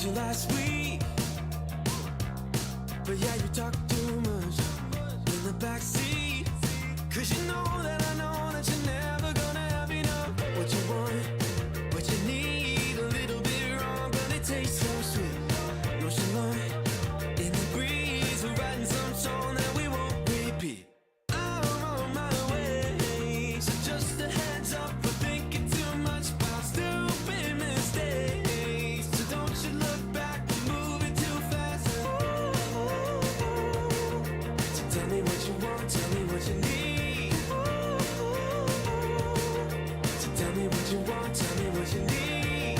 you last week, but yeah, you talk too much in the backseat. 'Cause you know that I know that you're never gonna have enough. What you want, what you need, a little bit wrong, but it tastes so sweet. Nonchalant in the breeze, we're writing some song that we won't repeat. I'm on my way, so just a heads up for thinking too much about stupid mistakes. So don't you look back, you're moving too fast. So tell me what you want, tell me what you need. So tell me what you want, tell me what you need.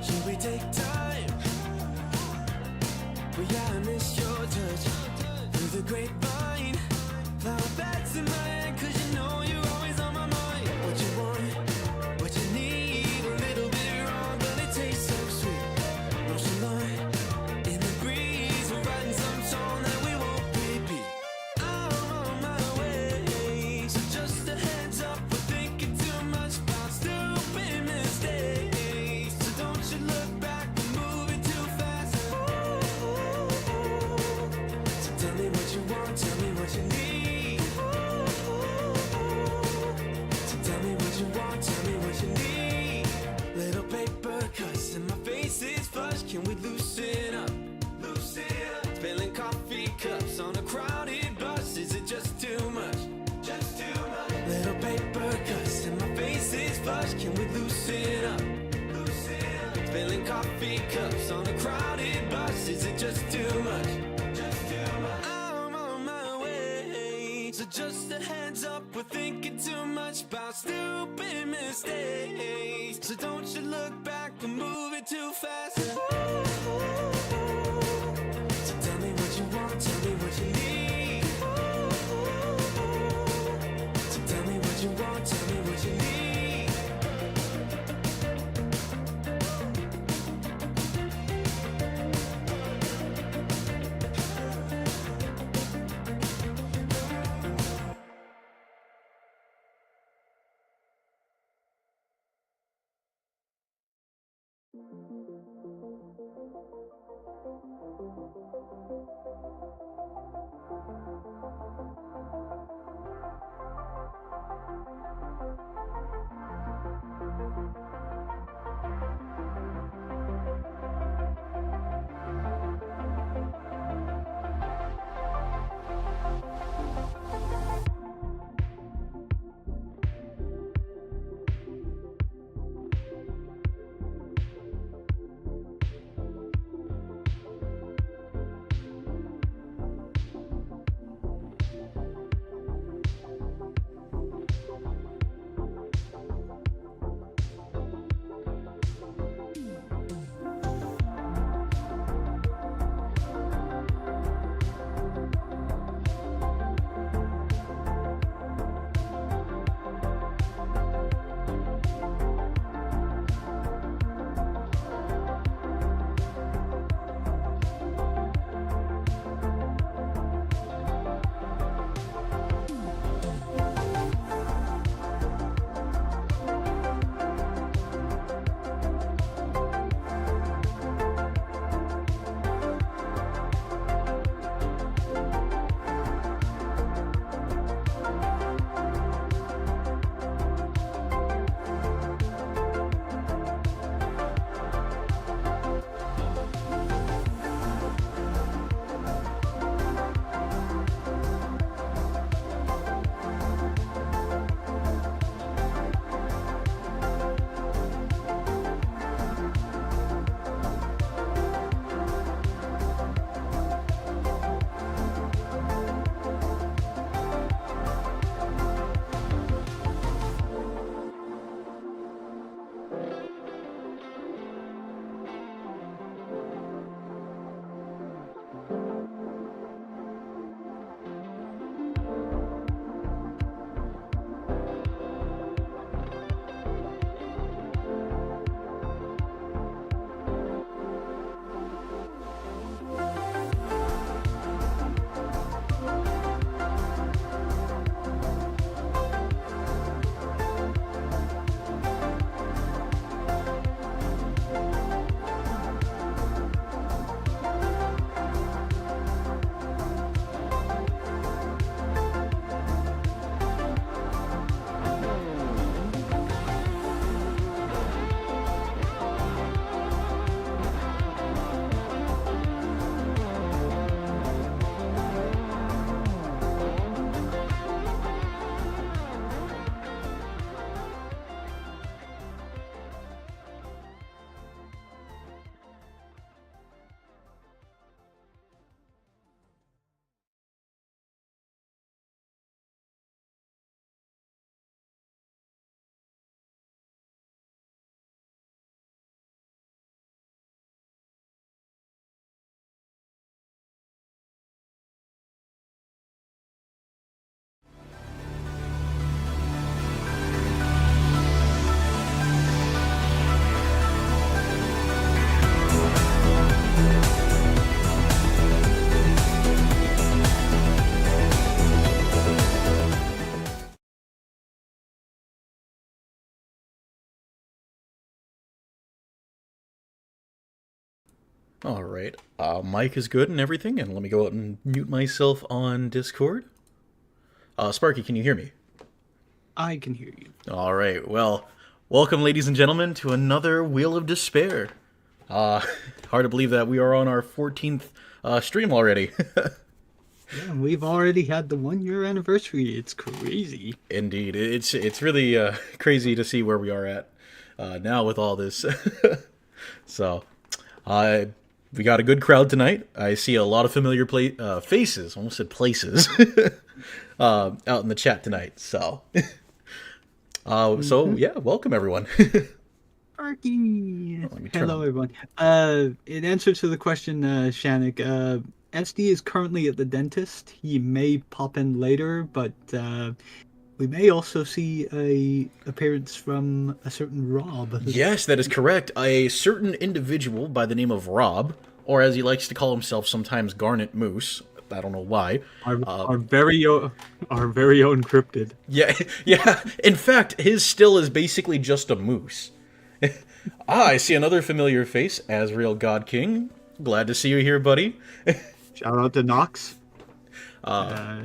Should we take time? Well, yeah, I miss your touch through the grapevine. Flower beds in my hand, 'cause you know you're always on my mind. What you want, what you need, a little bit wrong, but it tastes so sweet. Nonchalant in the breeze, we're writing some song that we won't repeat. I'm on my way, so just a heads up, we're thinking too much about stupid mistakes. So don't you look back, we're moving too fast. So tell me what you want, tell me what you need. So tell me what you want, tell me what you need. Little paper cuts and my face is flushed. Can we loosen up? Loosen up. Spilling coffee cups on a crowded bus. Is it just too much? Just too much. Little paper cuts and my face is flushed. Can we loosen up? Loosen up. Spilling coffee cups on a crowded bus. Is it just too much? Just too much. I'm on my way, so just a heads up, we're thinking too much about stupid mistakes. So don't you look back, we're moving too fast. So tell me what you want, tell me what you need. So tell me what you want, tell me what you need. All right. Mic is good and everything, and let me go out and mute myself on Discord. Sparky, can you hear me? I can hear you. All right. Well, welcome, ladies and gentlemen, to another Wheel of Despair. Uh, Hard to believe that we are on our 14th stream already. Yeah, we've already had the 1 year anniversary. It's crazy. Indeed, it's really crazy to see where we are at now with all this. So, uh, we got a good crowd tonight. I see a lot of familiar faces. Almost said places. Out in the chat tonight. So, Mm-hmm. yeah, welcome everyone. Sparky. Let me turn Hello, on. everyone. In answer to the question, Shannick, SD is currently at the dentist. He may pop in later, but we may also see a appearance from a certain Rob. Yes, that is correct. A certain individual by the name of Rob, or as he likes to call himself sometimes, Garnet Moose. I don't know why. Our Uh, our very own cryptid. yeah, yeah. In fact, his still is basically just a moose. I see another familiar face, Azrael God King. Glad to see you here, buddy. Shout out to Nox. Uh, Uh,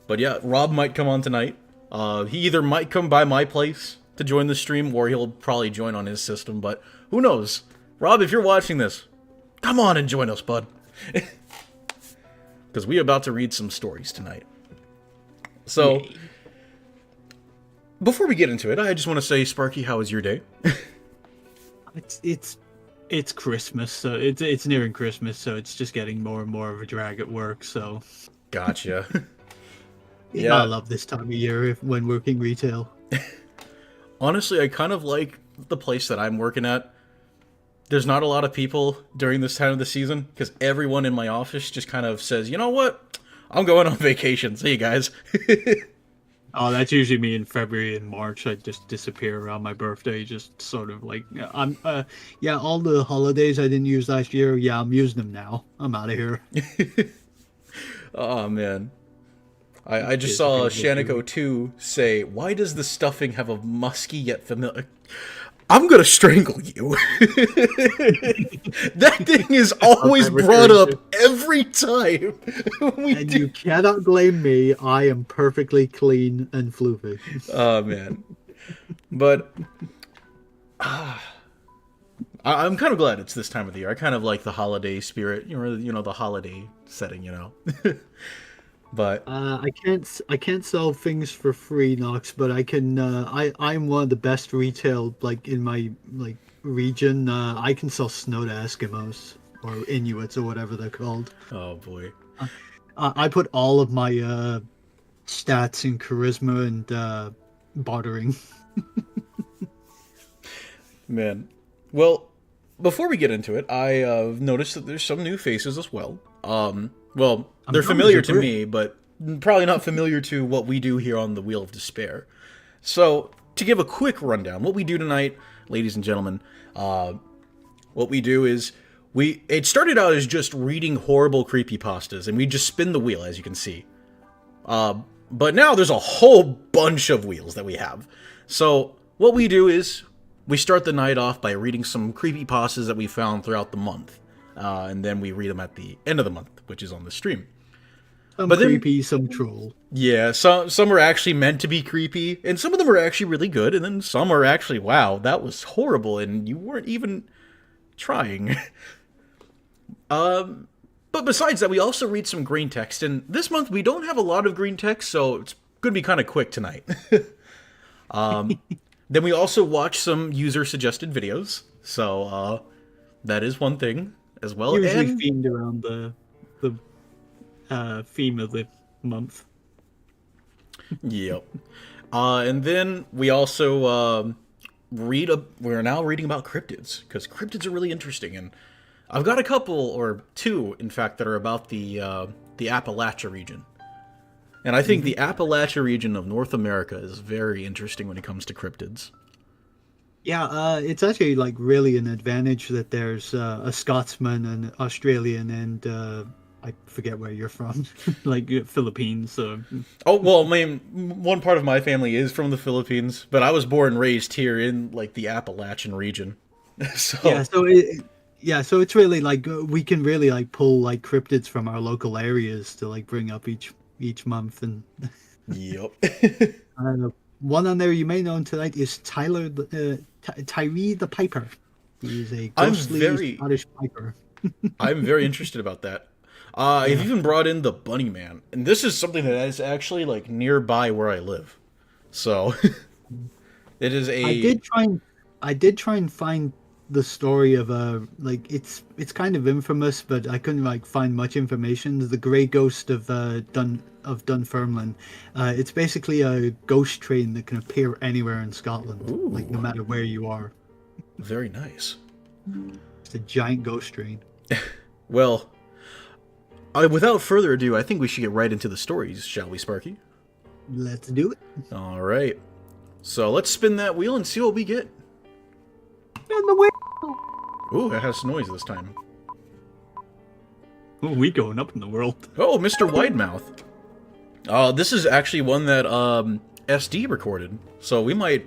but yeah, Rob might come on tonight. He either might come by my place to join the stream, or he'll probably join on his system, but who knows? Rob, if you're watching this, come on and join us, bud. Because we're about to read some stories tonight. So, Yay. before we get into it, I just want to say, Sparky, how was your day? It's Christmas, so it's nearing Christmas, so it's just getting more and more of a drag at work. So Gotcha. I Yeah, love this time of year when working retail. honestly, I kind of like the place that I'm working at. There's not a lot of people during this time of the season because everyone in my office just kind of says, you know what? I'm going on vacation. See you guys. Oh, that's usually me in February and March. I just disappear around my birthday, just sort of like yeah, all the holidays I didn't use last year. Yeah, I'm using them now. I'm out of here. Oh, man. I just saw Disappear for a few Shaniko weeks. 2 say, why does the stuffing have a musky yet familiar... I'm gonna strangle you. That thing is Love always that brought recurring up shit. every time we And do. you cannot blame me. I am perfectly clean and floofy. Oh, man. But I'm kind of glad it's this time of the year. I kind of like the holiday spirit, the holiday setting, But I can't sell things for free, Knox, but I can. I'm one of the best retail like in my like region. I can sell snow to Eskimos or Inuits or whatever they're called. oh boy, I put all of my stats in charisma and bartering. man. Well, before we get into it, I noticed that there's some new faces as well. Well, they're Numbers familiar are to great. me, but probably not familiar to what we do here on the Wheel of Despair. So, to give a quick rundown, what we do tonight, ladies and gentlemen, what we do is it started out as just reading horrible creepypastas, and we just spin the wheel, as you can see. But now there's a whole bunch of wheels that we have. So what we do is we start the night off by reading some creepypastas that we found throughout the month, and then we read them at the end of the month, which is on the stream. Some But then, creepy, some troll. yeah, some are actually meant to be creepy, and some of them are actually really good, and then some are actually, wow, that was horrible, and you weren't even trying. But besides that, we also read some green text, and this month we don't have a lot of green text, so it's going to be kind of quick tonight. Then we also watch some user-suggested videos, so that is one thing as well. Usually And themed around the theme of the month. yep. And then we also we're now reading about cryptids because cryptids are really interesting, and I've got a couple or two, in fact, that are about the Appalachia region. And I think the Appalachia region of North America is very interesting when it comes to cryptids. Yeah, it's actually like really an advantage that there's a Scotsman, an Australian, and I forget where you're from, like Philippines. So Oh, well, I mean, one part of my family is from the Philippines, but I was born and raised here in like the Appalachian region. yeah, So, so Yeah, so it's really like we can really like pull like cryptids from our local areas to like bring up each month, and Yep. one on there you may know tonight is Tyree the Piper. He is a I'm ghostly very Scottish piper. I'm very interested about that. I've even brought in the Bunny Man, and this is something that is actually like nearby where I live. So it is a I did try and find the story of like it's kind of infamous, but I couldn't like find much information. The Grey Ghost of Dunfermline. It's basically a ghost train that can appear anywhere in Scotland, like no matter where you are. very nice. It's a giant ghost train. Well, without further ado, I think we should get right into the stories, shall we, Sparky? Let's do it. All right. So let's spin that wheel and see what we get. In the way. Ooh, it has noise this time. Oh, we going up in the world. Oh, Mr. Widemouth. This is actually one that SD recorded, so we might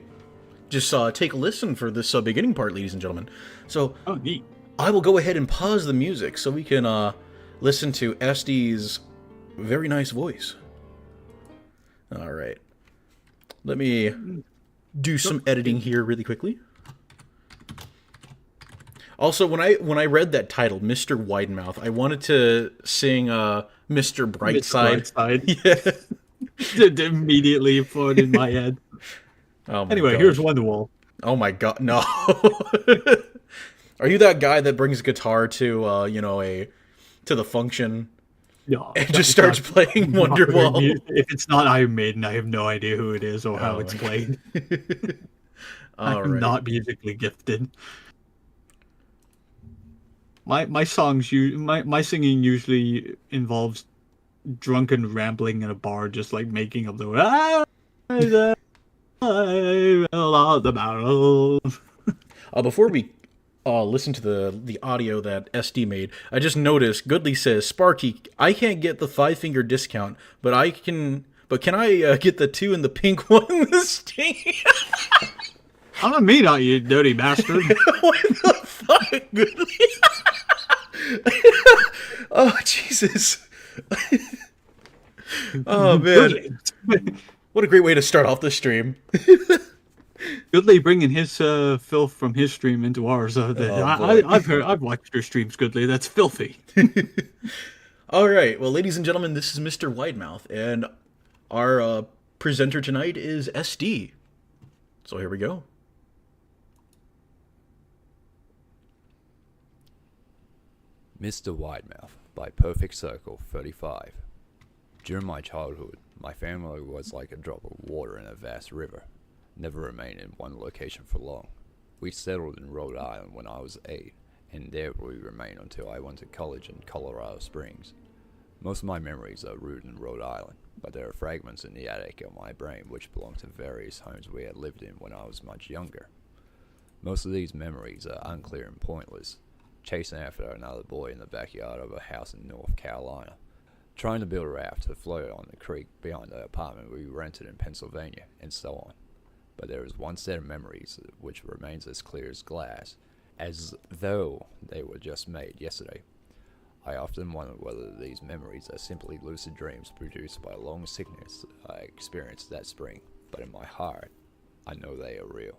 just take a listen for this beginning part, ladies and gentlemen. So, Oh, neat. I will go ahead and pause the music so we can listen to SD's very nice voice. All right. Let me do some editing here really quickly. Also, when I read that title, Mr. Widemouth, I wanted to sing Mr. Brightside. Brightside. Yeah. It immediately floated in my head. Oh my Anyway, gosh. here's Wonderwall. Oh my god, no. Are you that guy that brings guitar to to the function No, and just starts playing Wonderwall? If it's not Iron Maiden, I have no idea who it is or how Oh it's my played. All I'm right. not musically gifted. My songs, my singing usually involves drunken rambling in a bar, just like making up the the battle. Before we listen to the audio that SD made, I just noticed Goodley says, Sparky, I can't get the 5-finger discount, but I can. But can I get the 2 and the pink one in the Steam? I'm not me, not you, dirty bastard. What the fuck, Goodley? Oh Jesus! Oh man, what a great way to start off the stream. Goodley bringing his filth from his stream into ours. boy. I've watched your streams, Goodley. That's filthy. All right, well, ladies and gentlemen, this is Mr. Widemouth, and our presenter tonight is SD. So here we go. Mr. Widemouth by Perfect Circle 35. During my childhood, my family was like a drop of water in a vast river, never remained in one location for long. We settled in Rhode Island when I was 8, and there we remained until I went to college in Colorado Springs. Most of my memories are rooted in Rhode Island, but there are fragments in the attic of my brain which belong to various homes we had lived in when I was much younger. Most of these memories are unclear and pointless, chasing after another boy in the backyard of a house in North Carolina, trying to build a raft to float on the creek behind the apartment we rented in Pennsylvania, and so on. But there is one set of memories which remains as clear as glass, as though they were just made yesterday. I often wonder whether these memories are simply lucid dreams produced by a long sickness I experienced that spring, but in my heart, I know they are real.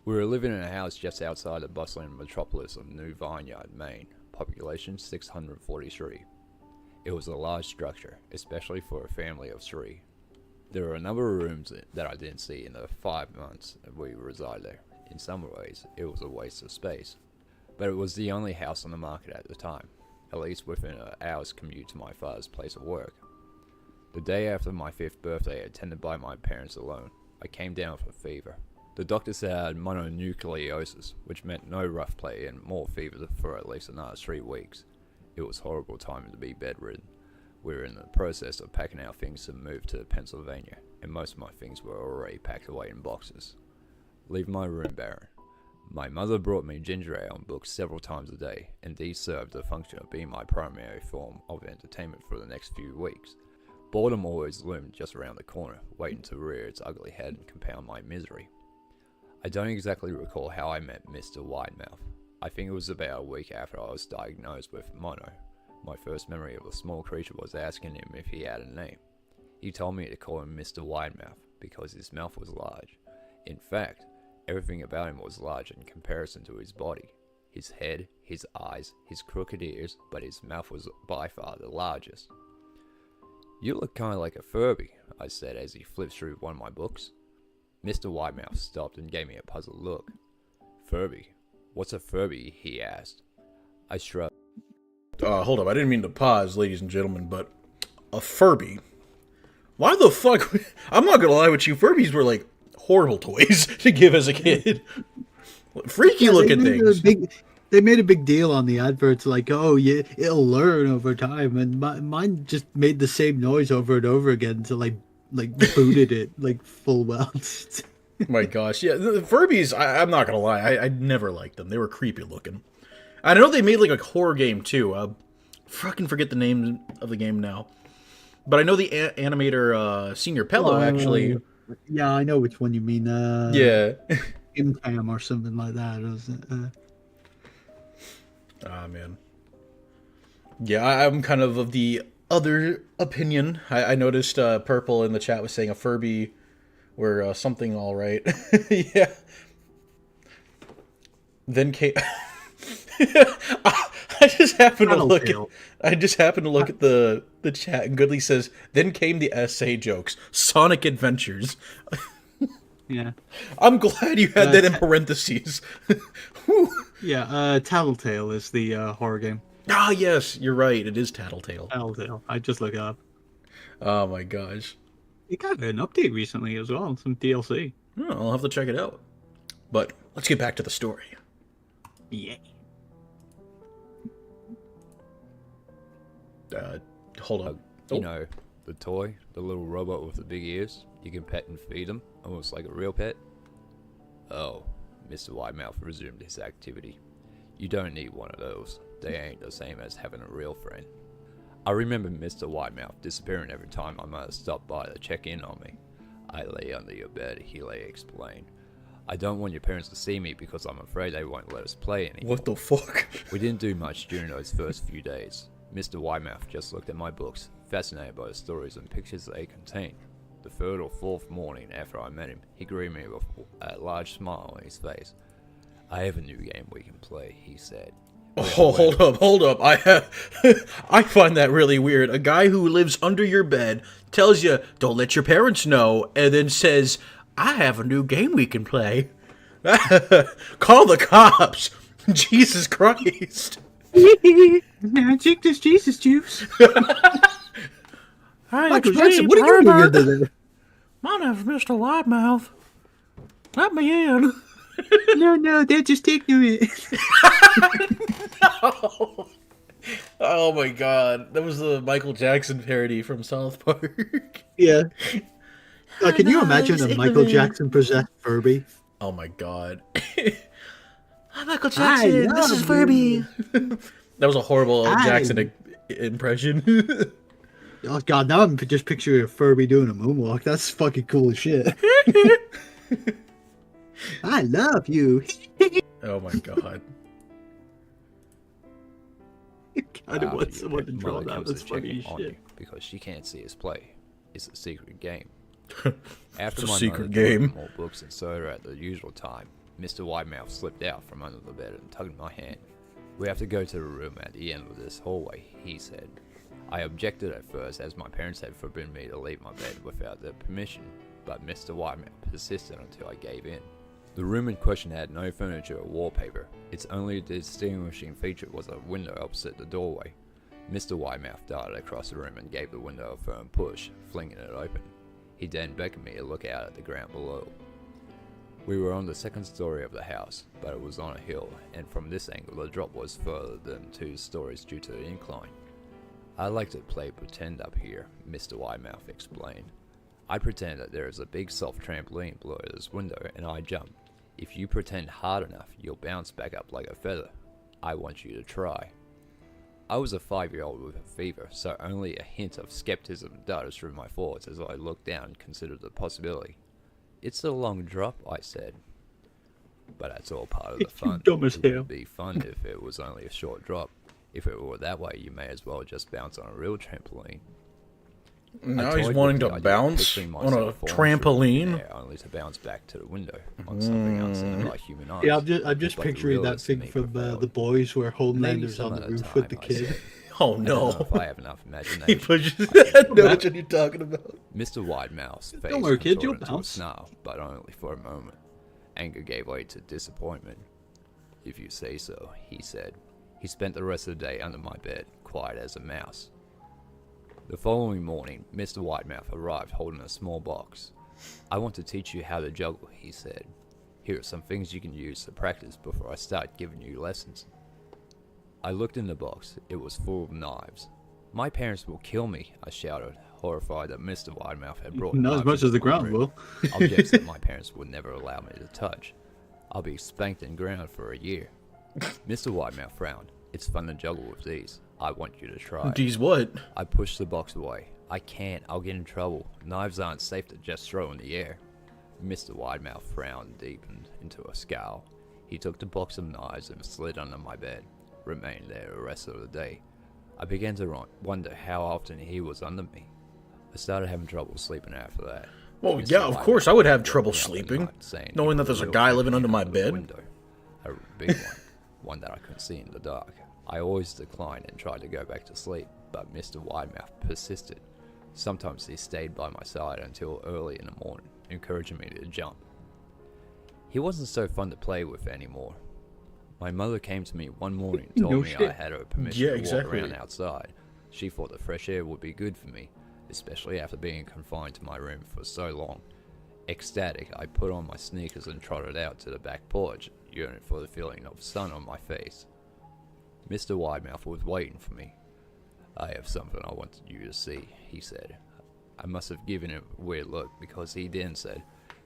We were living in a house just outside the bustling metropolis of New Vineyard, Maine, population 643. It was a large structure, especially for a family of 3. There were a number of rooms that I didn't see in the 5 months we resided there. In some ways, it was a waste of space. But it was the only house on the market at the time, at least within an hour's commute to my father's place of work. The day after my 5th birthday, attended by my parents alone, I came down with a fever. The doctor said I had mononucleosis, which meant no rough play and more fever for at least another 3 weeks. It was horrible timing to be bedridden. We were in the process of packing our things to move to Pennsylvania, and most of my things were already packed away in boxes. Leave my room barren. My mother brought me ginger ale and books several times a day, and these served the function of being my primary form of entertainment for the next few weeks. Boredom always loomed just around the corner, waiting to rear its ugly head and compound my misery. I don't exactly recall how I met Mr. Widemouth. I think it was about a week after I was diagnosed with mono. My first memory of the small creature was asking him if he had a name. He told me to call him Mr. Widemouth because his mouth was large. In fact, everything about him was large in comparison to his body. His head, his eyes, his crooked ears, but his mouth was by far the largest. "You look kind of like a Furby," I said as he flipped through one of my books. Mr. Widemouth stopped and gave me a puzzled look. "Furby? What's a Furby?" he asked. I shrugged. Hold up, I didn't mean to pause, ladies and gentlemen, but a Furby? Why the fuck? I'm not gonna lie with you, Furbies were like horrible toys to give as a kid. Freaky looking things. They made a big deal on the adverts, like, oh, yeah, it'll learn over time, and mine just made the same noise over and over again until I booted it like full well. My gosh, yeah, the Furbies. I'm not gonna lie, I never liked them. They were creepy looking. I know they made like a horror game too. Fucking forget the name of the game now, but I know the animator Senior Pello actually. Yeah, I know which one you mean. Yeah. Imcam or something like that. Ah, man. Yeah, I'm kind of the other opinion. I noticed Purple in the chat was saying a Furby were something all right. Yeah. Then came... I just happened to look at the chat, and Goodly says, "Then came the essay jokes, Sonic Adventures." Yeah. I'm glad you had that in parentheses. Yeah, Tattletale is the horror game. Ah, yes, you're right. It is Tattletale. Tattletale. I just looked it up. Oh my gosh. It got an update recently as well, some DLC. Oh, I'll have to check it out. But let's get back to the story. Yeah. Hold on. You know, the toy, the little robot with the big ears, you can pet and feed them, almost like a real pet. Oh, Mr. Widemouth resumed his activity. You don't need one of those. They ain't the same as having a real friend. I remember Mr. Widemouth disappearing every time I might have stopped by to check in on me. I lay under your bed, Healy explained. I don't want your parents to see me because I'm afraid they won't let us play anymore. What the fuck? We didn't do much during those first few days. Mr. Widemouth just looked at my books, fascinated by the stories and pictures they contained. The third or fourth morning after I met him, he greeted me with a large smile on his face. "I have a new game we can play," he said. Oh, hold up. I find that really weird. A guy who lives under your bed tells you, "Don't let your parents know," and then says, "I have a new game we can play." Call the cops. Jesus Christ. Magic, this Jesus juice. Hi, Michael Jackson, what are you doing there? My name's Mr. Widemouth. Let me in. No, they're just ignorant. No. Oh my god. That was the Michael Jackson parody from South Park. Yeah. Can you imagine a Michael Jackson possessed Furby? Oh my god. Hi, Michael Jackson. This is Furby. That was a horrible Jackson impression. Oh god, now I'm just picturing a Furby doing a moonwalk. That's fucking cool as shit. I love you. Oh my god. I don't want someone to draw that. That's funny as shit. Because she can't see us play. It's a secret game. It's After a my secret mother game. brought more books and soda at the usual time, Mr. Widemouth slipped out from under the bed and tugged my hand. "We have to go to the room at the end of this hallway," he said. I objected at first, as my parents had forbidden me to leave my bed without their permission, but Mr. Widemouth persisted until I gave in. The room in question had no furniture or wallpaper. Its only distinguishing feature was a window opposite the doorway. Mr. Widemouth darted across the room and gave the window a firm push, flinging it open. He then beckoned me to look out at the ground below. We were on the second story of the house, but it was on a hill, and from this angle the drop was further than 2 stories due to the incline. "I like to play pretend up here," Mr. Widemouth explained. "I pretend that there is a big soft trampoline below this window and I jump. If you pretend hard enough, you'll bounce back up like a feather. I want you to try." I was a 5-year-old with a fever, so only a hint of skepticism darted through my thoughts as I looked down and considered the possibility. "It's a long drop," I said. But that's all part of the fun. Dumb as It hell. would be fun if it was only a short drop. If it were that way, you may as well just bounce on a real trampoline. Now I he's toyed wanting with the to idea of bounce picturing on a myself falling through the trampoline. air, only to bounce back to the window on something unseen by human eyes. Yeah, I'm just But the picturing that realist thing in me from prevailed. the boys where Maybe Homelander's some on the of roof with the time, I kid. said. Oh I don't know no. if I have enough He imagination. pushes. I I think know you're what you're talking about. Mr. Widemouth's face worry, kid, contorted you'll into a bounce. snarl, but only for a moment. Anger gave way to disappointment. If you say so, he said. He spent the rest of the day under my bed, quiet as a mouse. The following morning, Mr. Widemouth arrived holding a small box. I want to teach you how to juggle, he said. Here are some things you can use to practice before I start giving you lessons. I looked in the box. It was full of knives. My parents will kill me, I shouted, horrified that Mr. Widemouth had brought Not as knives much into as the my ground room. will. Objects that my parents would never allow me to touch. I'll be spanked and grounded for a year. Mr. Widemouth frowned. It's fun to juggle with these. I want you to try. Geez, what? I pushed the box away. I can't. I'll get in trouble. Knives aren't safe to just throw in the air. Mr. Widemouth frowned and deepened into a scowl. He took the box of knives and slid under my bed. Remained there the rest of the day. I began to wonder how often he was under me. I started having trouble sleeping after that. Well, Mr. yeah, of Widemouth course I would have woke trouble me up in the sleeping, night saying knowing he that put there's a real guy creepy living under hand my the bed. window. A big one that I couldn't see in the dark. I always declined and tried to go back to sleep, but Mr. Widemouth persisted. Sometimes he stayed by my side until early in the morning, encouraging me to jump. He wasn't so fun to play with anymore. My mother came to me one morning and told No me I shit. had her permission Yeah, to exactly. walk around outside. She thought the fresh air would be good for me, especially after being confined to my room for so long. Ecstatic, I put on my sneakers and trotted out to the back porch, yearning for the feeling of sun on my face. Mr. Widemouth was waiting for me. I have something I wanted you to see, he said. I must have given him a weird look because he then said,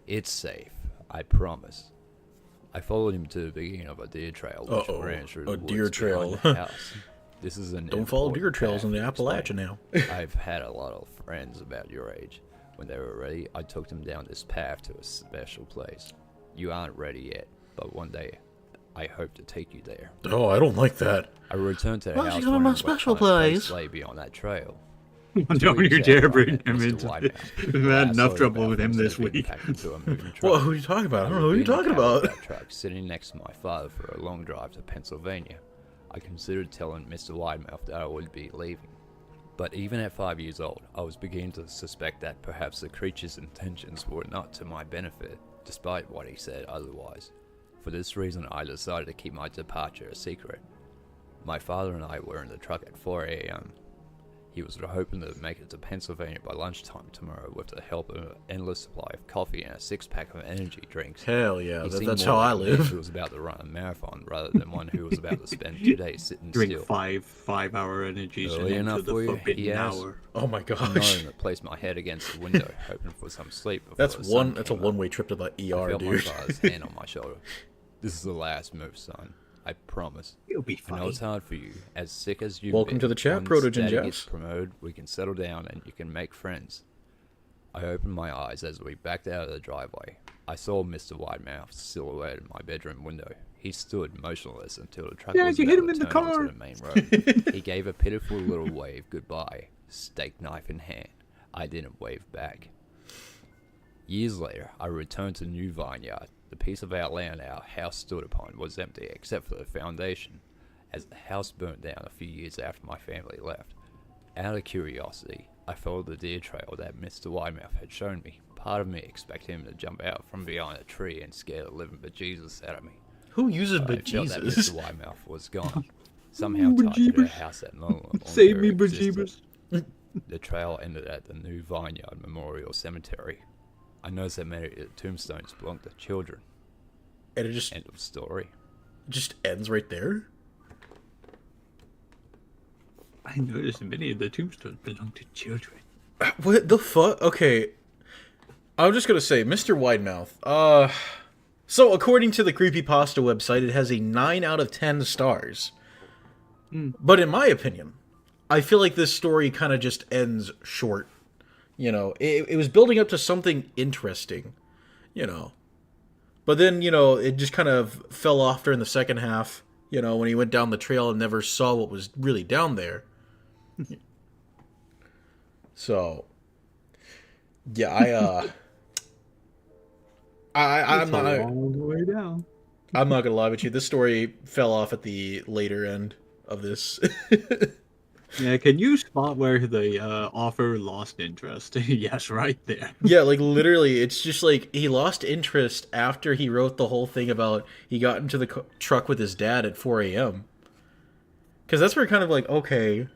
It's safe, I promise. I followed him to the beginning of a deer trail which Uh-oh, ran through a the deer woods behind trail. the house. This is an Don't follow deer important trails in the path, he Appalachia explained. now. I've had a lot of friends about your age. When they were ready, I took them down this path to a special place. You aren't ready yet, but one day I hope to take you there. Oh, I don't like that. I returned to the Why is house he going to my wondering what special kind of place place? lay beyond that trail. 2 Don't you weeks dare after I bring met him Mr. into Widemouth, it. We've had I enough saw trouble about with him things this that had been week. packed into a moving truck. Well, who are you talking about? I don't know who you're was in the talking cab of about. that truck, sitting next to my father for a long drive to Pennsylvania. I considered telling Mr. Widemouth that I would be leaving. But even at 5 years old, I was beginning to suspect that perhaps the creature's intentions were not to my benefit, despite what he said otherwise. For this reason, I decided to keep my departure a secret. My father and I were in the truck at 4 a.m. He was hoping to make it to Pennsylvania by lunchtime tomorrow with the help of an endless supply of coffee and a six-pack of energy drinks. Hell yeah, He seemed that's more how I like a man live. who was about to run a marathon rather than one who was about to spend 2 days sitting Drink still. five-hour energies Early and enough enter for the you? forbidden He asked. hour. Oh my I gosh. nodded and placed my head against the window, hoping for some sleep before That's the sun a came up. one-way trip to the I ER, felt my dude. father's hand on my shoulder. This is the last move, son. I promise. It'll be I know fine. it's hard for you, as sick as you've Welcome been. to the chat, Once Protogen Daddy Jeffs. gets promoted, we can settle down and you can make friends. I opened my eyes as we backed out of the driveway. I saw Mr. Widemouth's silhouette in my bedroom window. He stood motionless until the truck Dad, was you about hit him to in the turn car. onto the main road. He gave a pitiful little wave goodbye, steak knife in hand. I didn't wave back. Years later, I returned to the new vineyard. The piece of our land our house stood upon was empty except for the foundation, as the house burnt down a few years after my family left. Out of curiosity, I followed the deer trail that Mr. Widemouth had shown me. Part of me expected him to jump out from behind a tree and scare the living bejesus out of me. Who uses I felt that bejesus? Mr. Widemouth was gone. Somehow tied to the Bejeebers. house that no longer Save me, existed. bejeebers. The trail ended at the new Vineyard Memorial Cemetery. I noticed that many of the tombstones belonged to children. And it just End of story. ends right there? I noticed many of the tombstones belong to children. What the fuck? Okay. I'm just gonna say, Mr. Widemouth. So according to the Creepypasta website, it has a 9 out of 10 stars. But in my opinion, I feel like this story kind of just ends short. You know, it was building up to something interesting. You know. But then, it just kind of fell off during the second half, when he went down the trail and never saw what was really down there. So, yeah, I'm It's a not long way down. I'm not gonna lie with you. This story fell off at the later end of this. Yeah, can you spot where the author lost interest? Yes, right there. Yeah, like literally, it's just like he lost interest after he wrote the whole thing about he got into the truck with his dad at 4 a.m. Because that's where kind of like, okay,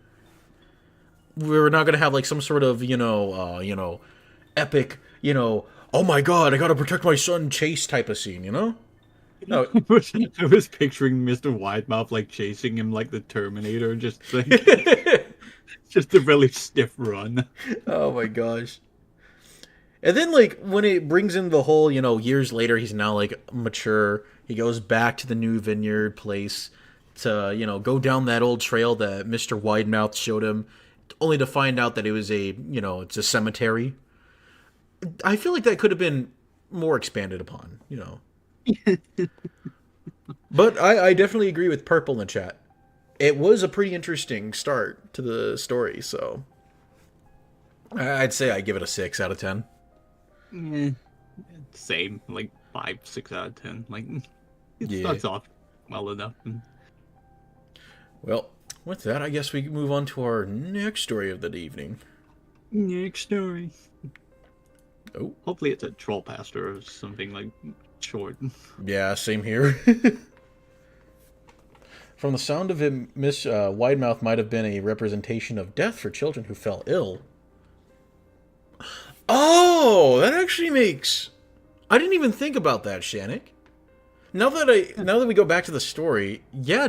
we're not gonna have like some sort of epic, oh my god, I gotta protect my son chase type of scene, No, I was picturing Mr. Widemouth like chasing him like the Terminator, just like just a really stiff run. oh my gosh. And then like when it brings in the whole, years later, he's now like mature. He goes back to the new vineyard place to, go down that old trail that Mr. Widemouth showed him, only to find out that it was it's a cemetery. I feel like that could have been more expanded upon, But I definitely agree with Purple in the chat. It was a pretty interesting start to the story, so I'd say I give it a 6 out of 10. Yeah, same, like 5, 6 out of 10. Like it Yeah. starts off well enough. Well, with that, I guess we can move on to our next story of the evening. Next story. Oh, Hopefully it's a troll pastor or something like short. yeah, same here. From the sound of it, Miss Widemouth might have been a representation of death for children who fell ill. Oh, that actually makes... I didn't even think about that, Shannick. Now that we go back to the story, yeah,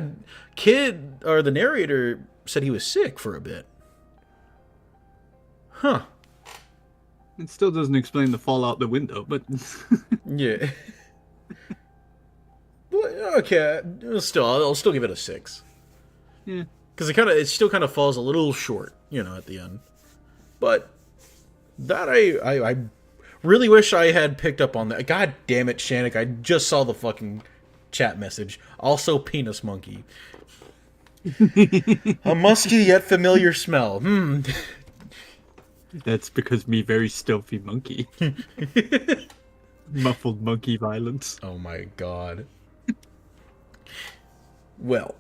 the narrator said he was sick for a bit. Huh. It still doesn't explain the fall out the window, but Yeah. But, okay, I'll still give it a 6. yeah. Because it still kind of falls a little short, at the end. But that I really wish I had picked up on that. God damn it, Shannick, I just saw the fucking chat message. Also, penis monkey. A musky yet familiar smell. That's because me very stealthy monkey. Muffled monkey violence. Oh my god. Well,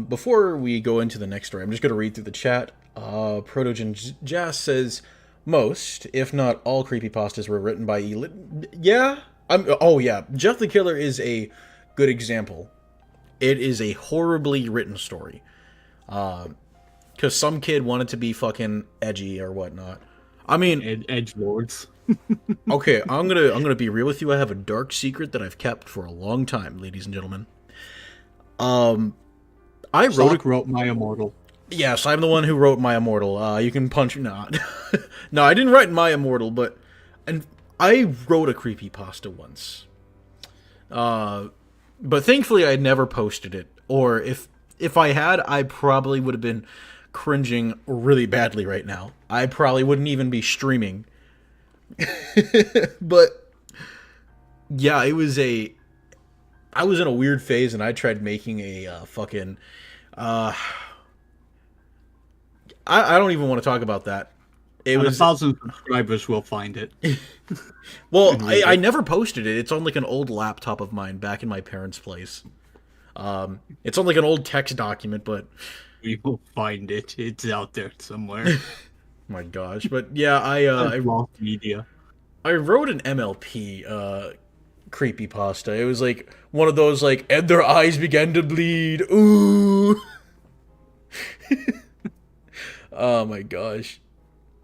before we go into the next story, I'm just going to read through the chat. Protogen Jazz says, most, if not all, creepypastas were written by Yeah? Yeah. Jeff the Killer is a good example. It is a horribly written story. Because some kid wanted to be fucking edgy or whatnot. I mean... Edgelords. Okay, I'm gonna be real with you. I have a dark secret that I've kept for a long time, ladies and gentlemen. I wrote My Immortal. Yes, I'm the one who wrote My Immortal. You can punch me. No, I didn't write My Immortal, but I wrote a creepypasta once. But thankfully I never posted it. Or if I had, I probably would have been cringing really badly right now. I probably wouldn't even be streaming. But yeah, I was in a weird phase and I tried making a fucking I don't even want to talk about that. It was 1,000 subscribers will find it. Well, I never posted it. It's on like an old laptop of mine back in my parents' place. It's on like an old text document, but We will find it. It's out there somewhere. my gosh. But yeah, I lost media. I wrote an MLP creepypasta. It was like one of those like, and their eyes began to bleed. Ooh. Oh my gosh.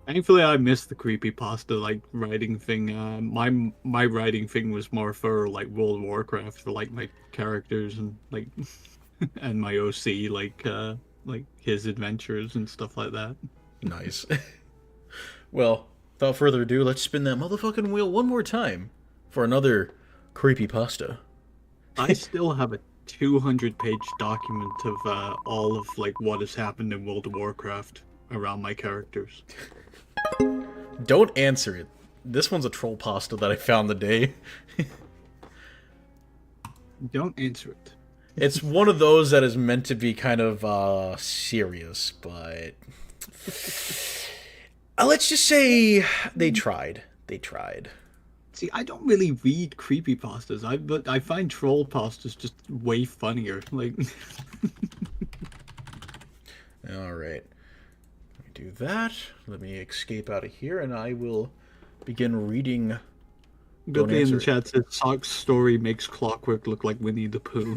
Thankfully, I missed the creepypasta like writing thing. My writing thing was more for like World of Warcraft, for like my characters and like and my OC, like his adventures and stuff like that. Nice. Well, without further ado, let's spin that motherfucking wheel one more time for another creepypasta. I still have a 200-page document of all of like what has happened in World of Warcraft around my characters. Don't answer it. This one's a troll pasta that I found the day. Don't answer it. It's one of those that is meant to be kind of serious, but let's just say they tried. They tried. See, I don't really read creepypastas, but I find troll pastas just way funnier. Like, All right. Let me do that. Let me escape out of here, and I will begin reading. Don't Gopi in the answer chat says Sock's story makes Clockwork look like Winnie the Pooh.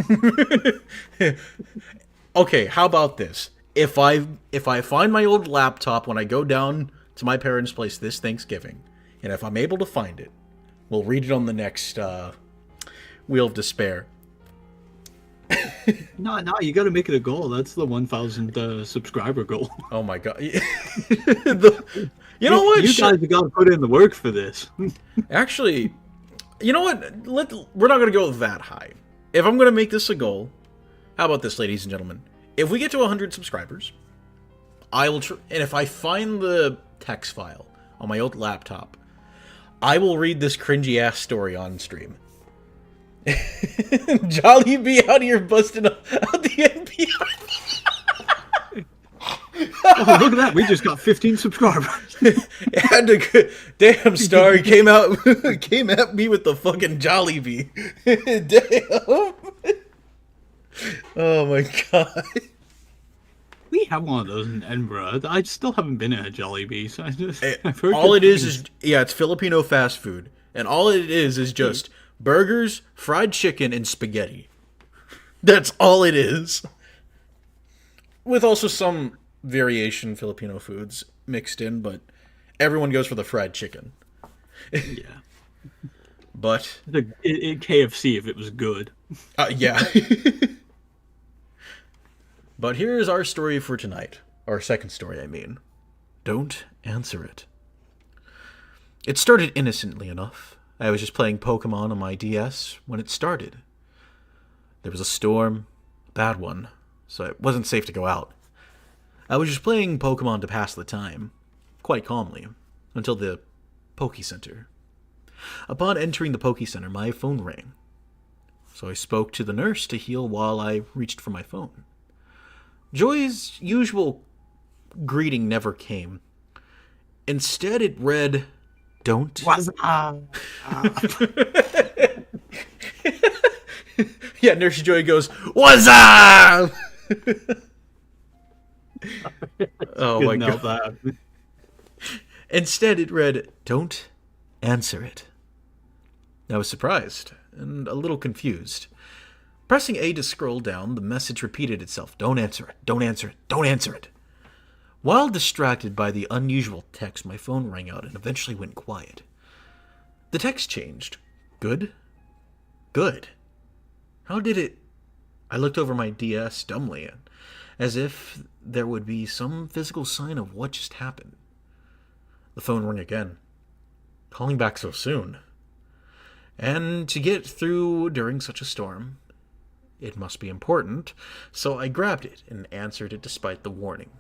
Okay, how about this? If I find my old laptop when I go down to my parents' place this Thanksgiving, and if I'm able to find it, we'll read it on the next Wheel of Despair. No, you gotta make it a goal. That's the 1,000 subscriber goal. Oh my god. You know what? You guys have got to put in the work for this. Actually, you know what? We're not going to go that high. If I'm going to make this a goal, how about this, ladies and gentlemen? If we get to 100 subscribers, I will and if I find the text file on my old laptop, I will read this cringy-ass story on stream. Jollibee out here busting out the NPR. Oh, look at that. We just got 15 subscribers. It had to. Damn, Star came at me with the fucking Jollibee. Damn. Oh my god. We have one of those in Edinburgh. I still haven't been in a Jollibee, so I've heard All good it is things. it's Filipino fast food, and all it is just burgers, fried chicken, and spaghetti. That's all it is. With also some variation Filipino foods mixed in, but everyone goes for the fried chicken. Yeah. But KFC if it was good. yeah. But here's our story for tonight. Our second story, I mean. Don't answer it. It started innocently enough. I was just playing Pokemon on my DS when it started. There was a storm, a bad one, so it wasn't safe to go out. I was just playing Pokemon to pass the time, quite calmly, until the Poke Center. Upon entering the Poke Center, my phone rang. So I spoke to the nurse to heal while I reached for my phone. Joy's usual greeting never came. Instead, it read, "Don't." Yeah, Nurse Joy goes, "What's up?" Oh my god. That. Instead, it read, "Don't answer it." I was surprised and a little confused. Pressing A to scroll down, the message repeated itself. "Don't answer it. Don't answer it. Don't answer it." While distracted by the unusual text, my phone rang out and eventually went quiet. The text changed. Good? Good. How did it... I looked over my DS dumbly, as if there would be some physical sign of what just happened. The phone rang again. Calling back so soon. And to get through during such a storm, it must be important, so I grabbed it and answered it despite the warning.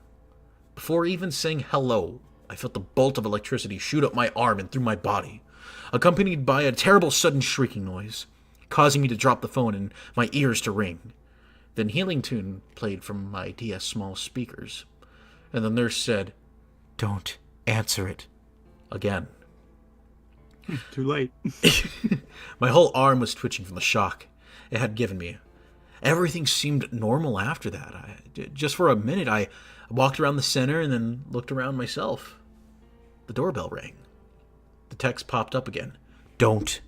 Before even saying hello, I felt the bolt of electricity shoot up my arm and through my body, accompanied by a terrible sudden shrieking noise, causing me to drop the phone and my ears to ring. Then Healing Tune played from my DS small speakers, and the nurse said, "Don't answer it," again. Too late. My whole arm was twitching from the shock it had given me. Everything seemed normal after that. Just for a minute, I walked around the center and then looked around myself. The doorbell rang. The text popped up again. "Don't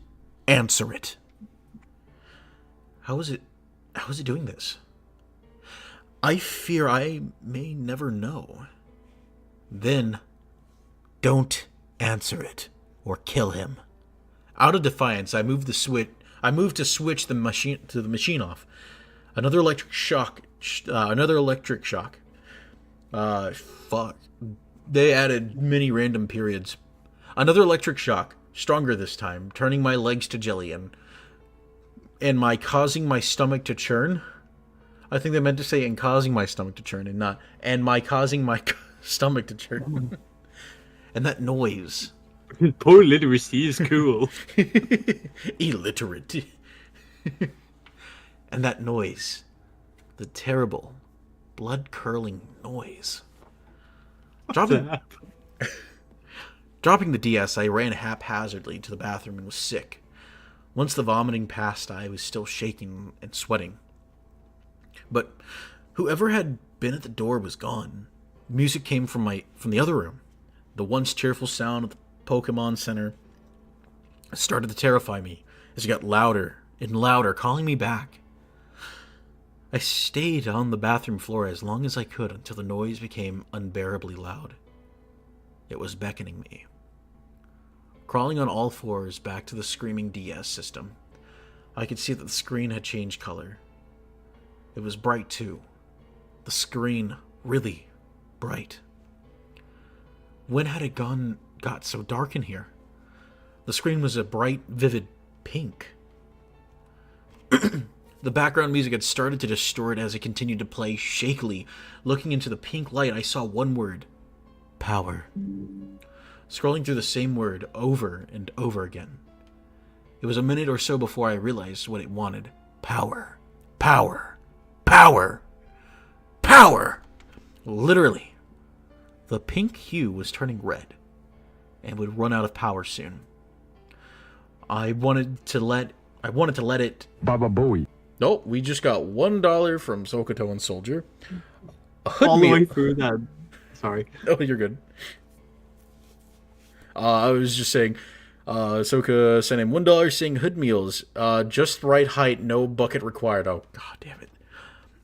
answer it." How is it doing this? I fear I may never know. Then, "Don't answer it, or kill him." Out of defiance, I moved to switch the machine off. Another electric shock. Fuck. They added many random periods. Another electric shock, stronger this time, turning my legs to jelly and my causing my stomach to churn. I think they meant to say "and causing my stomach to churn" and not "and my causing my stomach to churn." And that noise. Poor literacy is cool. Illiterate. And that noise. The terrible, blood-curdling noise. Dropping the DS, I ran haphazardly to the bathroom and was sick. Once the vomiting passed, I was still shaking and sweating. But whoever had been at the door was gone. Music came from the other room. The once cheerful sound of the Pokemon Center started to terrify me as it got louder and louder, calling me back. I stayed on the bathroom floor as long as I could until the noise became unbearably loud. It was beckoning me. Crawling on all fours back to the screaming DS system, I could see that the screen had changed color. It was bright too. The screen really bright. When had it got so dark in here? The screen was a bright, vivid pink. The background music had started to distort as it continued to play shakily. Looking into the pink light, I saw one word. Power. Scrolling through the same word over and over again. It was a minute or so before I realized what it wanted. Power. Power. Power. Power. Literally. The pink hue was turning red and would run out of power soon. I wanted to let it... Baba Booey. Nope, we just got $1 from Sokoto and Soldier. All the way through that. Sorry. Oh, you're good. I was just saying, Soka sent him $1 saying hood meals. Just right height, no bucket required. Oh, god damn it.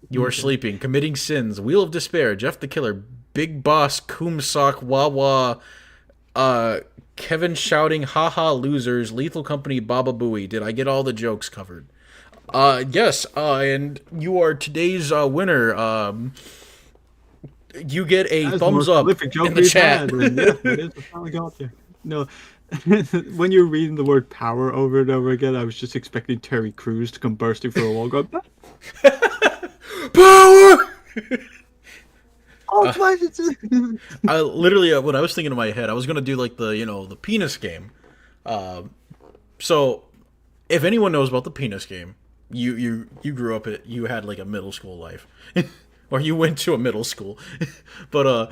You are sleeping, committing sins, Wheel of Despair, Jeff the Killer, Big Boss, Kumsock, Wawa, Kevin shouting, haha, losers, Lethal Company, Baba Booey. Did I get all the jokes covered? Yes, and you are today's winner. You get a thumbs up in the chat. Yeah, it is. I finally got there. No, when you're reading the word power over and over again, I was just expecting Terry Crews to come bursting through a wall going, Power! oh, I literally, when I was thinking in my head, I was gonna do like the penis game. So, if anyone knows about the penis game, you grew up you had like a middle school life, or you went to a middle school, but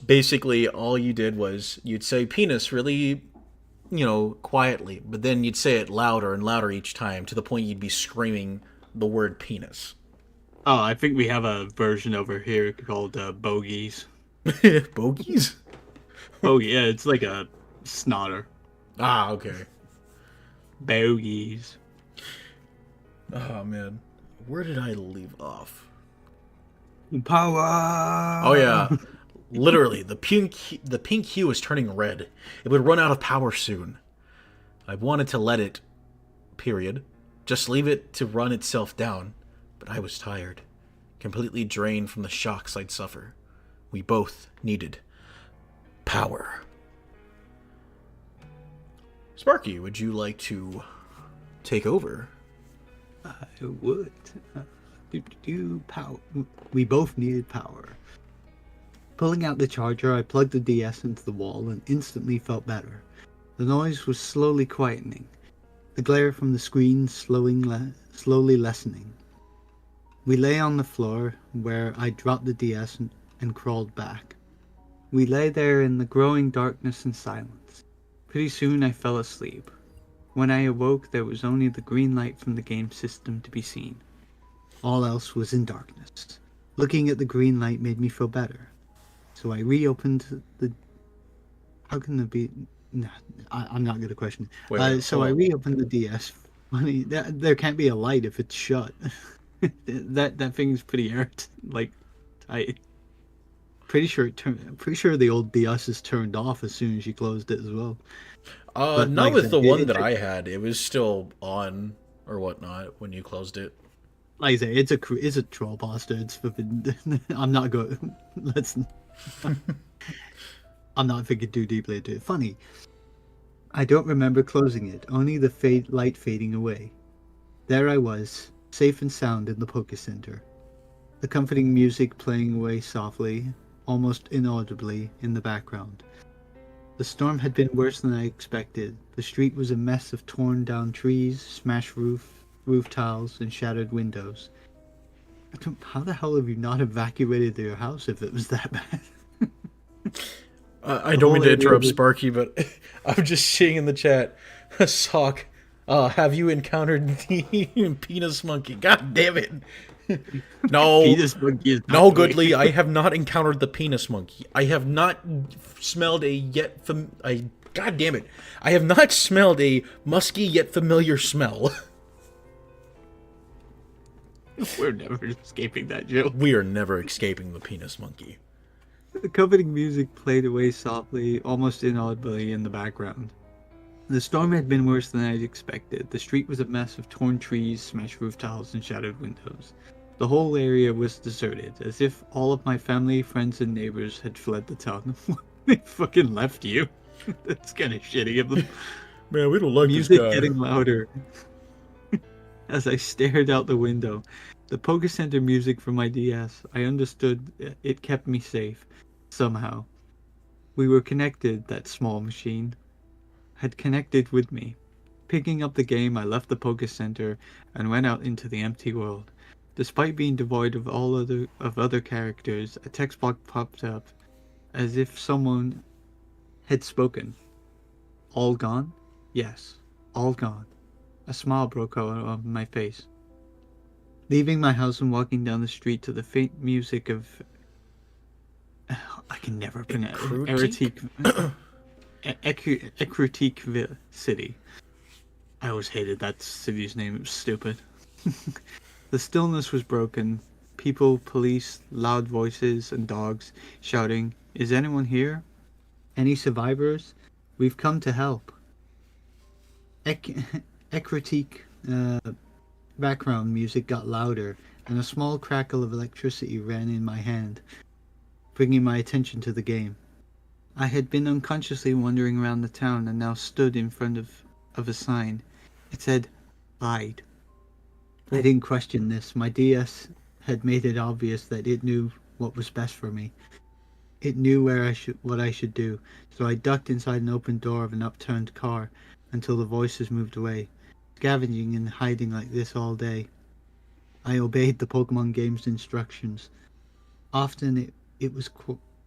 basically all you did was you'd say penis really, quietly, but then you'd say it louder and louder each time to the point you'd be screaming the word penis. Oh, I think we have a version over here called bogies. Bogies? Oh yeah, it's like a snotter. Ah, okay. Bogies. Oh man, where did I leave off? Power. Oh yeah, literally the pink hue is turning red. It would run out of power soon. I wanted to let it, period, just leave it to run itself down, but I was tired, completely drained from the shocks I'd suffer. We both needed power. Sparky, would you like to take over? I would. Power. We both needed power. Pulling out the charger, I plugged the DS into the wall and instantly felt better. The noise was slowly quietening, the glare from the screen slowly lessening. We lay on the floor where I dropped the DS and crawled back. We lay there in the growing darkness and silence. Pretty soon I fell asleep. When I awoke, there was only the green light from the game system to be seen. All else was in darkness. Looking at the green light made me feel better. So I reopened the... How can there be... No, I'm not going to question. So I reopened the DS. Funny, there can't be a light if it's shut. that thing's pretty hurt. Like, pretty sure the old DS is turned off as soon as you closed it as well. Not like with the one that I had. It was still on or whatnot when you closed it. Like I say, it's a troll bastard. It's flipping. I'm not going. I'm not thinking too deeply into it. Funny. I don't remember closing it. Only the light fading away. There I was, safe and sound in the Poké Center. The comforting music playing away softly, almost inaudibly in the background. The storm had been worse than I expected. The street was a mess of torn down trees, smashed roof tiles, and shattered windows. How the hell have you not evacuated your house if it was that bad? I The don't mean whole to area interrupt, was- Sparky, but I'm just seeing in the chat, Sock, have you encountered the penis monkey? God damn it. No. Penis monkey is not No, the way- Goodly, I have not encountered the penis monkey. I have not smelled God damn it. I have not smelled a musky yet familiar smell. We're never escaping that joke. We are never escaping the penis monkey. The comforting music played away softly, almost inaudibly in the background. The storm had been worse than I'd expected. The street was a mess of torn trees, smashed roof tiles, and shattered windows. The whole area was deserted, as if all of my family, friends, and neighbors had fled the town. They fucking left you. That's kind of shitty of them. Man, we don't like Music getting louder. As I stared out the window, the Poker Center music from my DS, I understood it kept me safe. Somehow. We were connected, that small machine had connected with me. Picking up the game, I left the Poker Center and went out into the empty world. Despite being devoid of all other characters, a text box popped up as if someone had spoken. All gone? Yes, all gone. A smile broke out on my face. Leaving my house and walking down the street to the faint music of... I can never pronounce Ekrutik City. I always hated that city's name. It was stupid. The stillness was broken. People, police, loud voices, and dogs shouting, "Is anyone here? Any survivors? We've come to help." Ekrutik background music got louder, and a small crackle of electricity ran in my hand, bringing my attention to the game. I had been unconsciously wandering around the town and now stood in front of a sign. It said, "Hide." I didn't question this. My DS had made it obvious that it knew what was best for me. It knew what I should do, so I ducked inside an open door of an upturned car until the voices moved away. Scavenging and hiding like this all day. I obeyed the Pokemon game's instructions. Often it was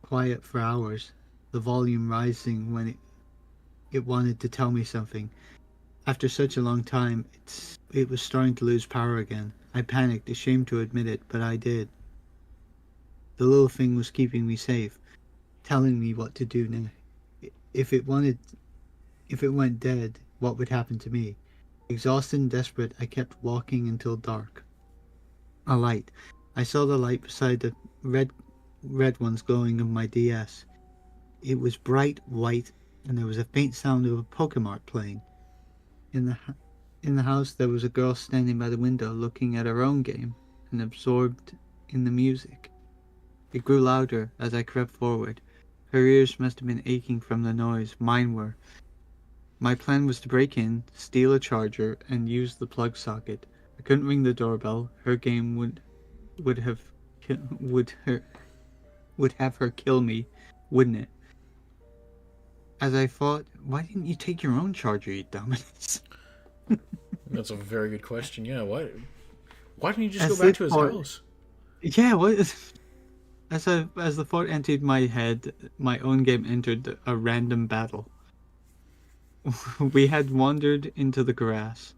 quiet for hours, the volume rising when it wanted to tell me something. After such a long time, it was starting to lose power again. I panicked, ashamed to admit it, but I did. The little thing was keeping me safe, telling me what to do now. If it went dead, what would happen to me? Exhausted and desperate, I kept walking until dark. A light. I saw the light beside the red ones glowing on my DS. It was bright white, and there was a faint sound of a Pokemon playing. In the house, there was a girl standing by the window looking at her own game and absorbed in the music. It grew louder as I crept forward. Her ears must have been aching from the noise. Mine were. My plan was to break in, steal a charger, and use the plug socket. I couldn't ring the doorbell. Her game would have her kill me, wouldn't it? As I thought, why didn't you take your own charger, you dumbass? That's a very good question. Yeah, why didn't you just As go back it to his thought- house? Yeah, what? As the thought entered my head, my own game entered a random battle. We had wandered into the grass.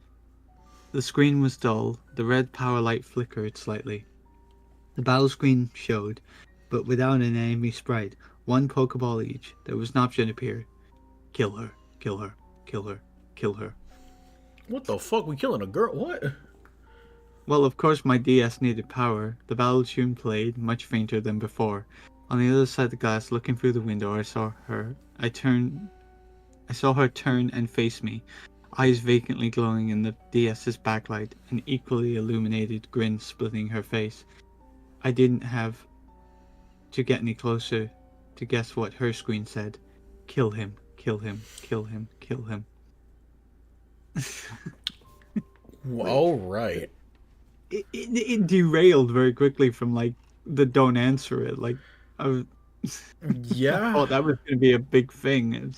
The screen was dull. The red power light flickered slightly. The battle screen showed, but without an enemy sprite. One Pokeball each. There was an option appeared. Kill her. Kill her. Kill her. Kill her. What the fuck? We killing a girl? What? Well, of course my DS needed power. The battle tune played, much fainter than before. On the other side of the glass, looking through the window, I saw her. I saw her turn and face me, eyes vacantly glowing in the DS's backlight, an equally illuminated grin splitting her face. I didn't have to get any closer to guess what her screen said. Kill him, kill him, kill him, kill him. All right. It derailed very quickly from like the don't answer it. Like Yeah. Oh, that was going to be a big thing. And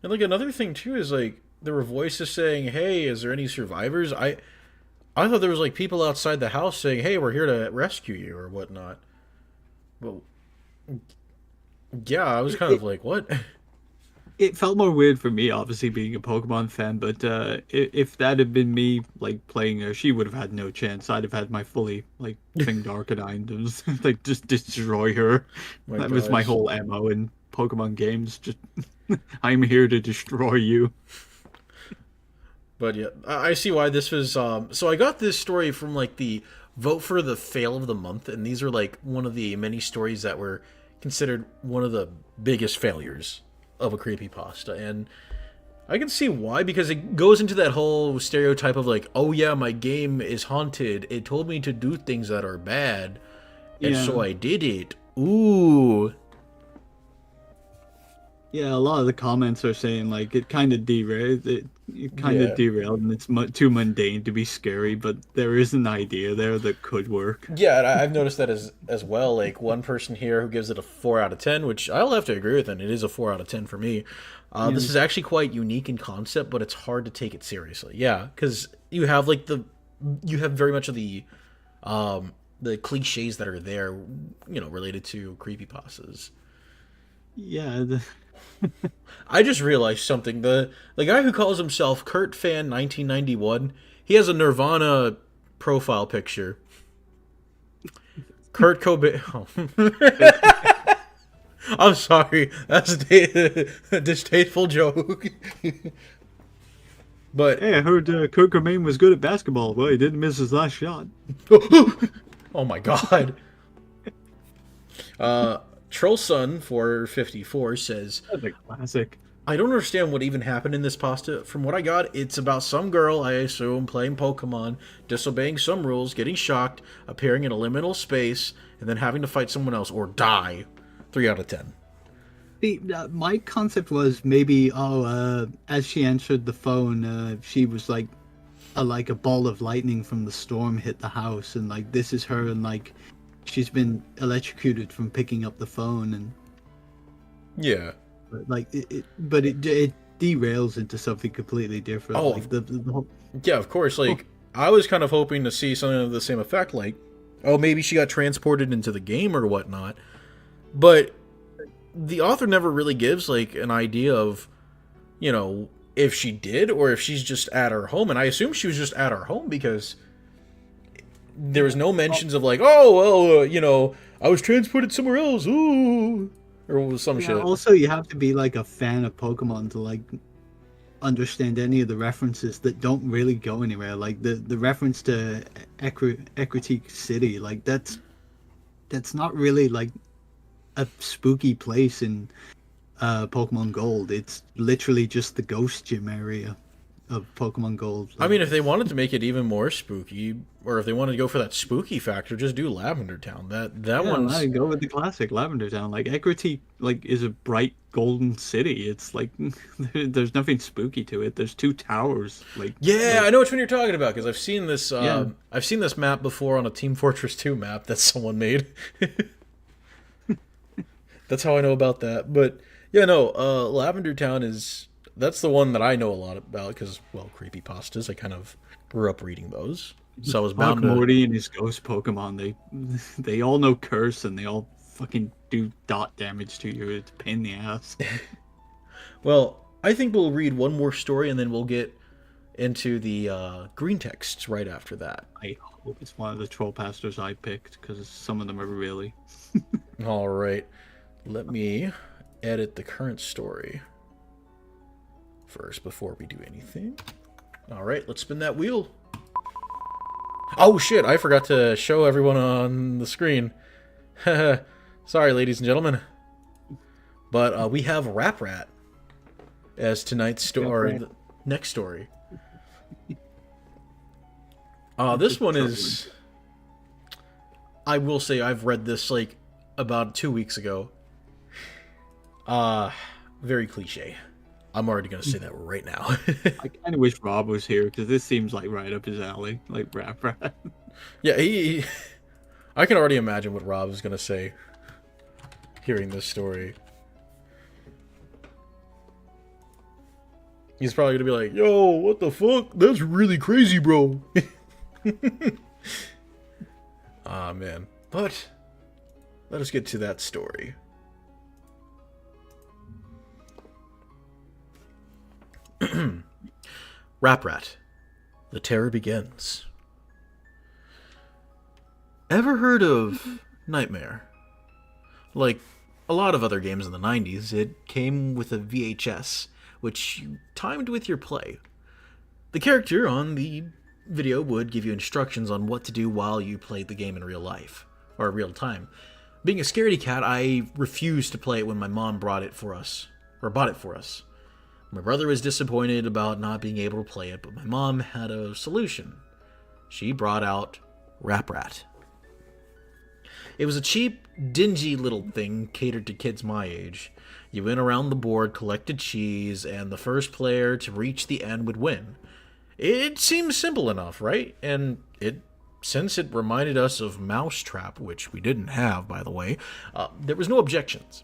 like another thing too is like there were voices saying, "Hey, is there any survivors?" I thought there was like people outside the house saying, "Hey, we're here to rescue you" or whatnot. Well, yeah, I was kind of like, "What?" It felt more weird for me, obviously being a Pokemon fan. But if that had been me, like playing her, she would have had no chance. I'd have had my fully like thing Darkadine, and just, like just destroy her. My That was my gosh. whole MO in Pokemon games. Just I'm here to destroy you. But yeah, I see why this was. So I got this story from like the vote for the fail of the month, and these are like one of the many stories that were considered one of the biggest failures of a creepypasta. And I can see why, because it goes into that whole stereotype of like, oh yeah, my game is haunted. It told me to do things that are bad, and Yeah. so I did it. Ooh. Yeah, a lot of the comments are saying like it kind of derailed it kind Yeah. of derailed, and it's too mundane to be scary. But there is an idea there that could work. Yeah, and I've noticed that as well. Like one person here who gives it a 4 out of 10, which I'll have to agree with, and it is a 4 out of 10 for me. This is actually quite unique in concept, but it's hard to take it seriously. Yeah, because you have like you have very much of the cliches that are there, related to creepypastas. Yeah, I just realized something. The guy who calls himself Kurt Fan 1991, he has a Nirvana profile picture. Kurt Cobain. Oh. I'm sorry. That's a distasteful joke. But hey, I heard Kurt Cobain was good at basketball. Well, he didn't miss his last shot. oh my god. Trollson 454 says, That's a classic. I don't understand what even happened in this pasta. From what I got, it's about some girl, I assume, playing Pokemon, disobeying some rules, getting shocked, appearing in a liminal space, and then having to fight someone else or die. 3 out of 10. My concept was maybe as she answered the phone, she was like a ball of lightning from the storm hit the house, and like this is her, and like she's been electrocuted from picking up the phone, and Yeah. like it derails into something completely different. Oh. Like the whole, Yeah, of course. Like, I was kind of hoping to see something of the same effect. Like, oh, maybe she got transported into the game or whatnot. But the author never really gives, like, an idea of, if she did or if she's just at her home. And I assume she was just at her home because there was no mentions of, like, oh, well, I was transported somewhere else. Ooh. Or some shit. Also, you have to be like a fan of Pokemon to like understand any of the references that don't really go anywhere. Like the reference to Equity City, like that's not really like a spooky place in Pokemon Gold. It's literally just the Ghost Gym area of Pokemon Gold. I mean, if they wanted to make it even more spooky, or if they wanted to go for that spooky factor, just do Lavender Town. That one's... I go with the classic Lavender Town. Like Equity, like is a bright golden city. It's like there's nothing spooky to it. There's 2 towers. I know which one you're talking about because I've seen this. Yeah. I've seen this map before on a Team Fortress 2 map that someone made. That's how I know about that. But yeah, no, Lavender Town that's the one that I know a lot about because, well, creepypastas. I kind of grew up reading those, so I was bound to. Morty and his ghost Pokemon. They all know curse and they all fucking do dot damage to you. It's a pain in the ass. Well, I think we'll read one more story and then we'll get into the green texts right after that. I hope it's one of the troll pastors I picked because some of them are really. All right, let me edit the current story first before we do anything. All right, let's spin that wheel. Oh shit, I forgot to show everyone on the screen. Sorry, ladies and gentlemen. But we have Rap Rat as tonight's story, the next story. This one is... I will say I've read this like about 2 weeks ago. Very cliche. I'm already going to say that right now. I kind of wish Rob was here because this seems like right up his alley, like Rap Rat. Yeah, I can already imagine what Rob is going to say. hearing this story. He's probably gonna be like, yo, what the fuck? That's really crazy, bro. Ah, man. But let us get to that story. Rap Rat. The terror begins. Ever heard of Nightmare? Like a lot of other games in the 90s, it came with a VHS, which you timed with your play. The character on the video would give you instructions on what to do while you played the game in real life, or real time. Being a scaredy cat, I refused to play it when my mom bought it for us. My brother was disappointed about not being able to play it, but my mom had a solution. She brought out Rap Rat. It was a cheap, dingy little thing catered to kids my age. You went around the board, collected cheese, and the first player to reach the end would win. It seems simple enough, right? And since it reminded us of Mousetrap, which we didn't have, by the way, there was no objections.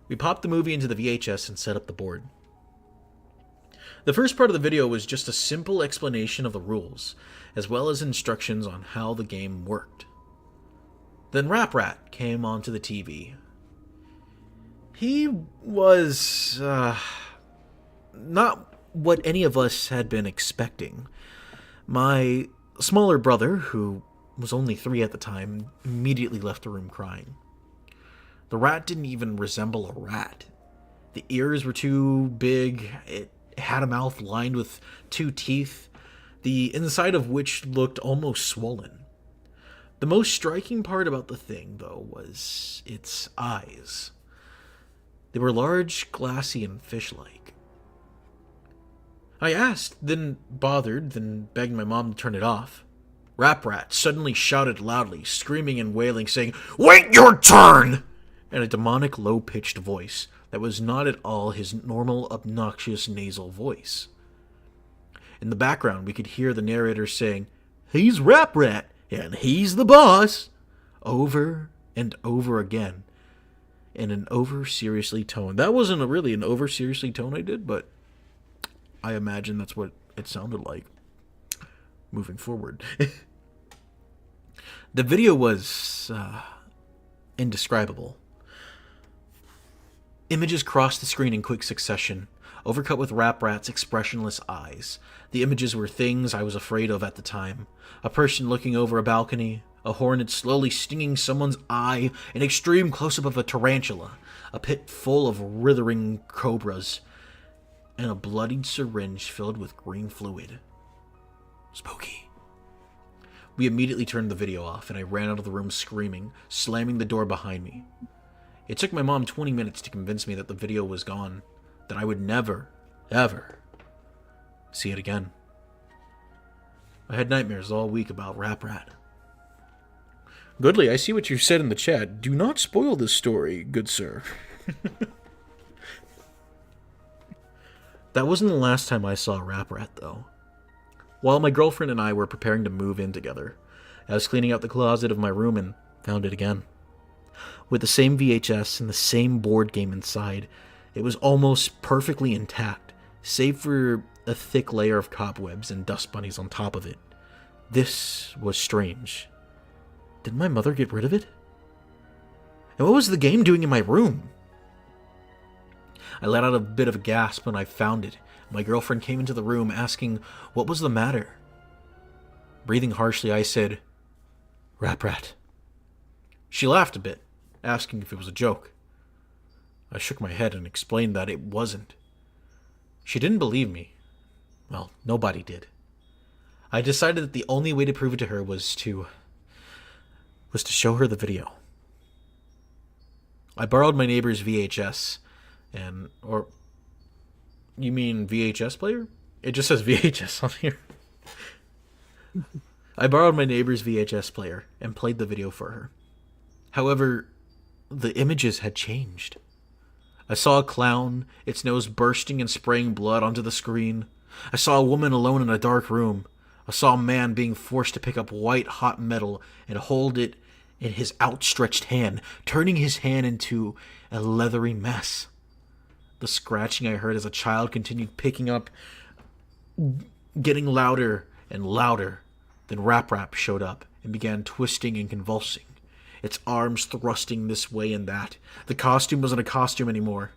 We popped the movie into the VHS and set up the board. The first part of the video was just a simple explanation of the rules, as well as instructions on how the game worked. Then Rap Rat came onto the TV. He was, not what any of us had been expecting. My smaller brother, who was only 3 at the time, immediately left the room crying. The rat didn't even resemble a rat. The ears were too big, it had a mouth lined with 2 teeth, the inside of which looked almost swollen. The most striking part about the thing, though, was its eyes. They were large, glassy, and fish-like. I asked, then bothered, then begged my mom to turn it off. Rap Rat suddenly shouted loudly, screaming and wailing, saying, "Wait your turn!" in a demonic, low-pitched voice that was not at all his normal, obnoxious, nasal voice. In the background, we could hear the narrator saying, "He's Rap Rat, and he's the boss," over and over again, in an over-seriously tone. That wasn't really an over-seriously tone I did, but I imagine that's what it sounded like moving forward. The video was indescribable. Images crossed the screen in quick succession, overcut with Rap Rat's expressionless eyes. The images were things I was afraid of at the time. A person looking over a balcony, a hornet slowly stinging someone's eye, an extreme close-up of a tarantula, a pit full of writhing cobras, and a bloodied syringe filled with green fluid. Spooky. We immediately turned the video off, and I ran out of the room screaming, slamming the door behind me. It took my mom 20 minutes to convince me that the video was gone, that I would never, ever see it again. I had nightmares all week about Rap Rat. Goodly, I see what you said in the chat. Do not spoil this story, good sir. That wasn't the last time I saw Rap Rat, though. While my girlfriend and I were preparing to move in together, I was cleaning out the closet of my room and found it again. With the same VHS and the same board game inside, it was almost perfectly intact, save for a thick layer of cobwebs and dust bunnies on top of it. This was strange. Did my mother get rid of it? And what was the game doing in my room? I let out a bit of a gasp when I found it. My girlfriend came into the room asking what was the matter. Breathing harshly, I said, "Rap Rat." She laughed a bit, asking if it was a joke. I shook my head and explained that it wasn't. She didn't believe me. Well, nobody did. I decided that the only way to prove it to her was to show her the video. I borrowed my neighbor's VHS or you mean VHS player? It just says VHS on here. I borrowed my neighbor's VHS player and played the video for her. However, the images had changed. I saw a clown, its nose bursting and spraying blood onto the screen. I saw a woman alone in a dark room. I saw a man being forced to pick up white hot metal and hold it in his outstretched hand, turning his hand into a leathery mess. The scratching I heard as a child continued picking up, getting louder and louder. Then Rap showed up and began twisting and convulsing, its arms thrusting this way and that. The costume wasn't a costume anymore.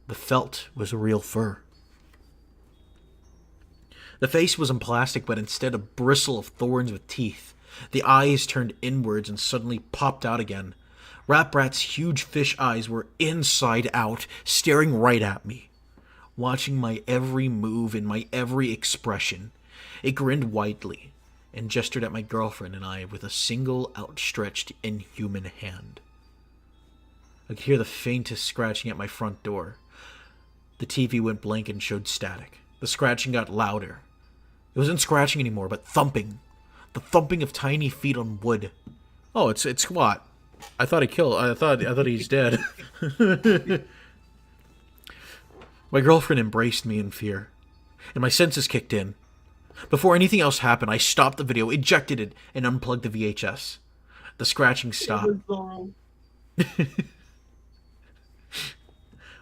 The felt was real fur. The face wasn't plastic, but instead a bristle of thorns with teeth. The eyes turned inwards and suddenly popped out again. Rat's huge fish eyes were inside out, staring right at me, watching my every move and my every expression. It grinned widely and gestured at my girlfriend and I with a single outstretched inhuman hand. I could hear the faintest scratching at my front door. The TV went blank and showed static. The scratching got louder. It wasn't scratching anymore, but thumping. The thumping of tiny feet on wood. Oh, it's Squat. I thought he's dead. My girlfriend embraced me in fear, and my senses kicked in. Before anything else happened, I stopped the video, ejected it, and unplugged the VHS. The scratching stopped.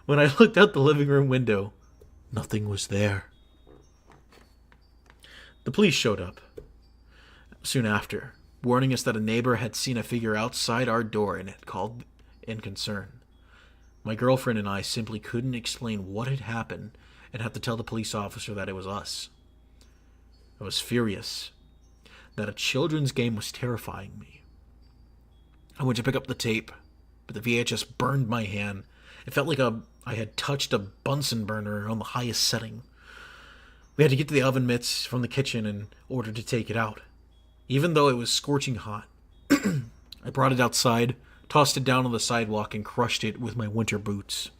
When I looked out the living room window, nothing was there. The police showed up soon after, warning us that a neighbor had seen a figure outside our door and had called in concern. My girlfriend and I simply couldn't explain what had happened and had to tell the police officer that it was us. I was furious. That a children's game was terrifying me. I went to pick up the tape, but the VHS burned my hand. It felt like I had touched a Bunsen burner on the highest setting. We had to get to the oven mitts from the kitchen in order to take it out. Even though it was scorching hot, I brought it outside, tossed it down on the sidewalk, and crushed it with my winter boots.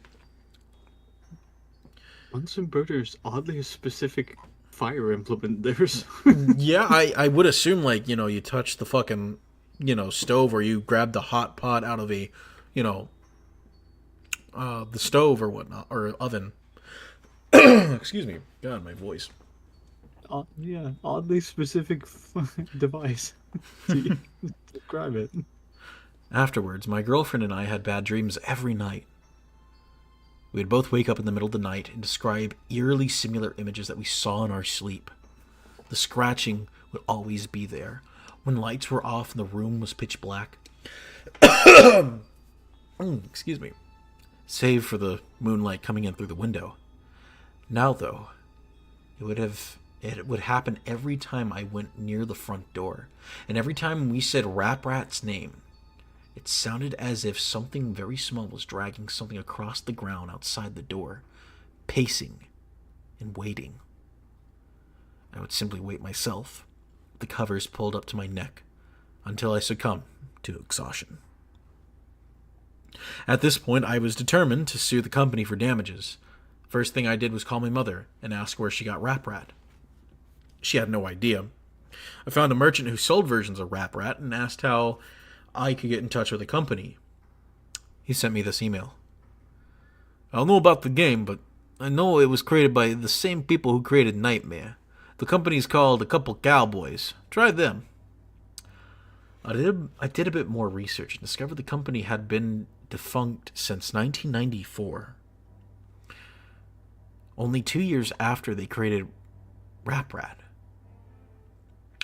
Bunsen burner's oddly specific fire implement. There's Yeah, I would assume, like, you touch the fucking, stove, or you grab the hot pot out of a, the stove or whatnot, or oven. Excuse me. God, my voice. Yeah, oddly specific device to describe it. Afterwards, my girlfriend and I had bad dreams every night. We would both wake up in the middle of the night and describe eerily similar images that we saw in our sleep. The scratching would always be there. When lights were off and the room was pitch black. Excuse me. Save for the moonlight coming in through the window. Now, though, it would happen every time I went near the front door. And every time we said Rat's name, it sounded as if something very small was dragging something across the ground outside the door, pacing and waiting. I would simply wait myself, the covers pulled up to my neck, until I succumbed to exhaustion. At this point, I was determined to sue the company for damages. First thing I did was call my mother and ask where she got Rat. She had no idea. I found a merchant who sold versions of Rat and asked how I could get in touch with the company. He sent me this email. I don't know about the game, but I know it was created by the same people who created Nightmare. The company's called A Couple Cowboys. Try them. I did a bit more research and discovered the company had been defunct since 1994. Only 2 years after they created Rat.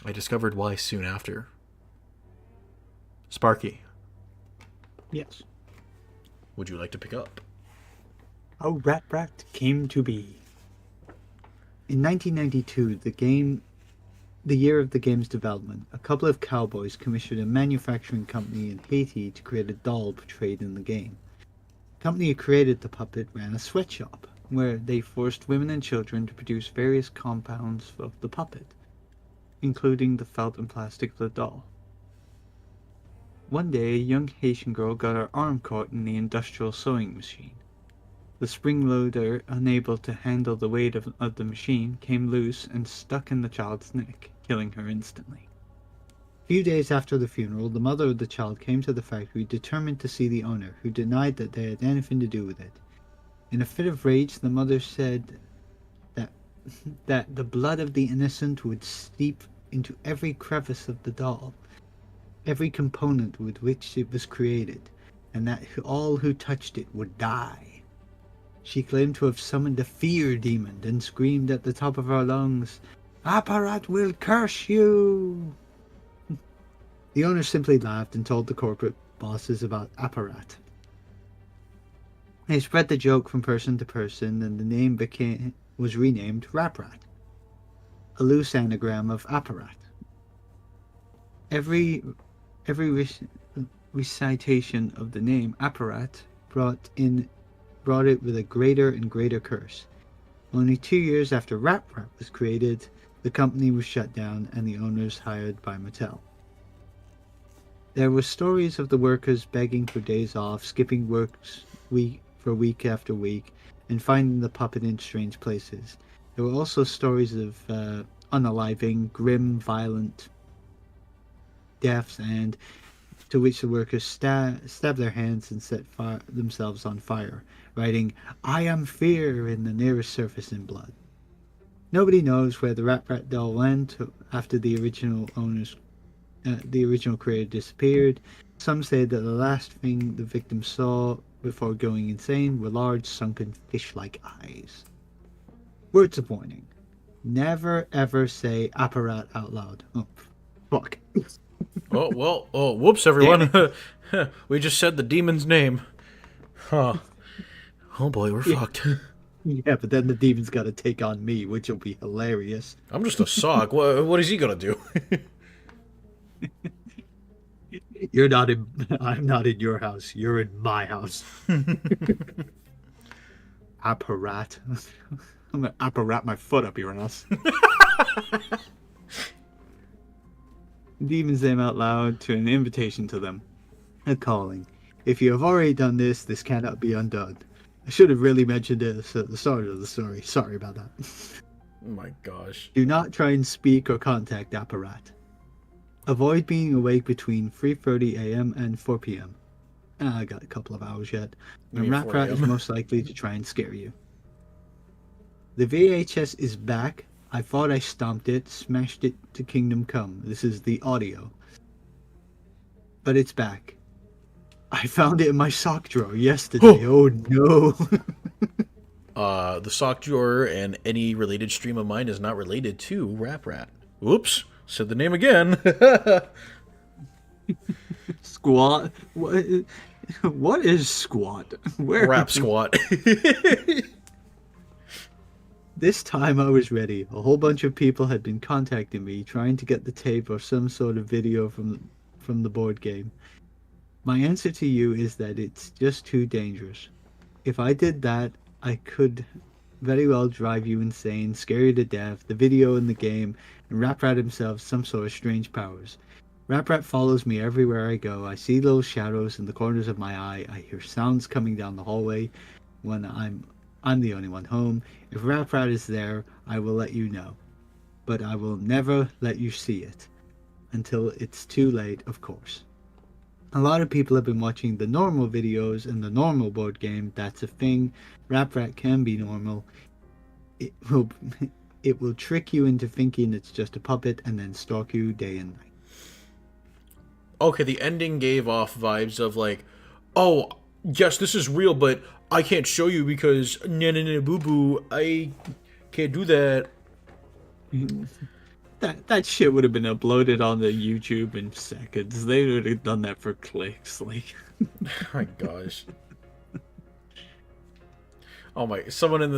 I discovered why soon after. Sparky, Yes. would you like to pick up? How Rat came to be. In 1992, the year of the game's development, a couple of cowboys commissioned a manufacturing company in Haiti to create a doll portrayed in the game. The company who created the puppet ran a sweatshop, where they forced women and children to produce various compounds of the puppet, including the felt and plastic of the doll. One day, a young Haitian girl got her arm caught in the industrial sewing machine. The spring loader, unable to handle the weight of the machine, came loose and stuck in the child's neck, killing her instantly. A few days after the funeral, the mother of the child came to the factory determined to see the owner, who denied that they had anything to do with it. In a fit of rage, the mother said that the blood of the innocent would seep into every crevice of the doll. every component with which it was created, and that all who touched it would die. She claimed to have summoned a fear demon and screamed at the top of her lungs, "Apparat will curse you!" The owner simply laughed and told the corporate bosses about Apparat. They spread the joke from person to person, and the name was renamed Raprat, a loose anagram of Apparat. Every recitation of the name Apparat brought it with a greater and greater curse. Only 2 years after Raprat was created, the company was shut down and the owners hired by Mattel. There were stories of the workers begging for days off, skipping works week after week, and finding the puppet in strange places. There were also stories of unaliving, grim, violent deaths, and to which the workers stabbed their hands and set themselves on fire, writing, "I am fear" in the nearest surface in blood. Nobody knows where the Rat doll went after the original creator disappeared. Some say that the last thing the victim saw before going insane were large, sunken, fish-like eyes. Words of warning. Never ever say Apparat out loud. Oh, fuck. Oh, well, oh, whoops, everyone. We just said the demon's name. Huh. Oh boy, we're fucked. Yeah, but then the demon's got to take on me, which will be hilarious. I'm just a sock. What is he gonna do? You're not in. I'm not in your house. You're in my house. Apparat. I'm gonna apparat my foot up your ass. Demon's name out loud to an invitation to them. A calling. If you have already done this, this cannot be undone. I should have really mentioned this at the start of the story. Sorry about that. Oh my gosh. Do not try and speak or contact Apparat. Avoid being awake between 3:30 a.m. and 4 p.m. I got a couple of hours yet. And mean 4 Raprat is a.m.? most likely to try and scare you. The VHS is back. I thought I stomped it, smashed it to Kingdom Come. This is the audio. But it's back. I found it in my sock drawer yesterday. Oh no. The sock drawer and any related stream of mine is not related to Raprat. Oops, said the name again. Squat? What is squat? Where? Rap squat. This time I was ready. A whole bunch of people had been contacting me, trying to get the tape or some sort of video from the board game. My answer to you is that it's just too dangerous. If I did that, I could very well drive you insane, scare you to death, the video in the game, and Raprat himself some sort of strange powers. Raprat follows me everywhere I go. I see little shadows in the corners of my eye. I hear sounds coming down the hallway when I'm the only one home. If Raprat is there, I will let you know. But I will never let you see it. Until it's too late, of course. A lot of people have been watching the normal videos and the normal board game. That's a thing. Raprat can be normal. It will trick you into thinking it's just a puppet and then stalk you day and night. Okay, the ending gave off vibes of like, oh, yes, this is real, but I can't show you because boo-boo, I can't do that. That shit would have been uploaded on the YouTube in seconds. They would have done that for clicks, like. Oh my gosh. Oh my, someone in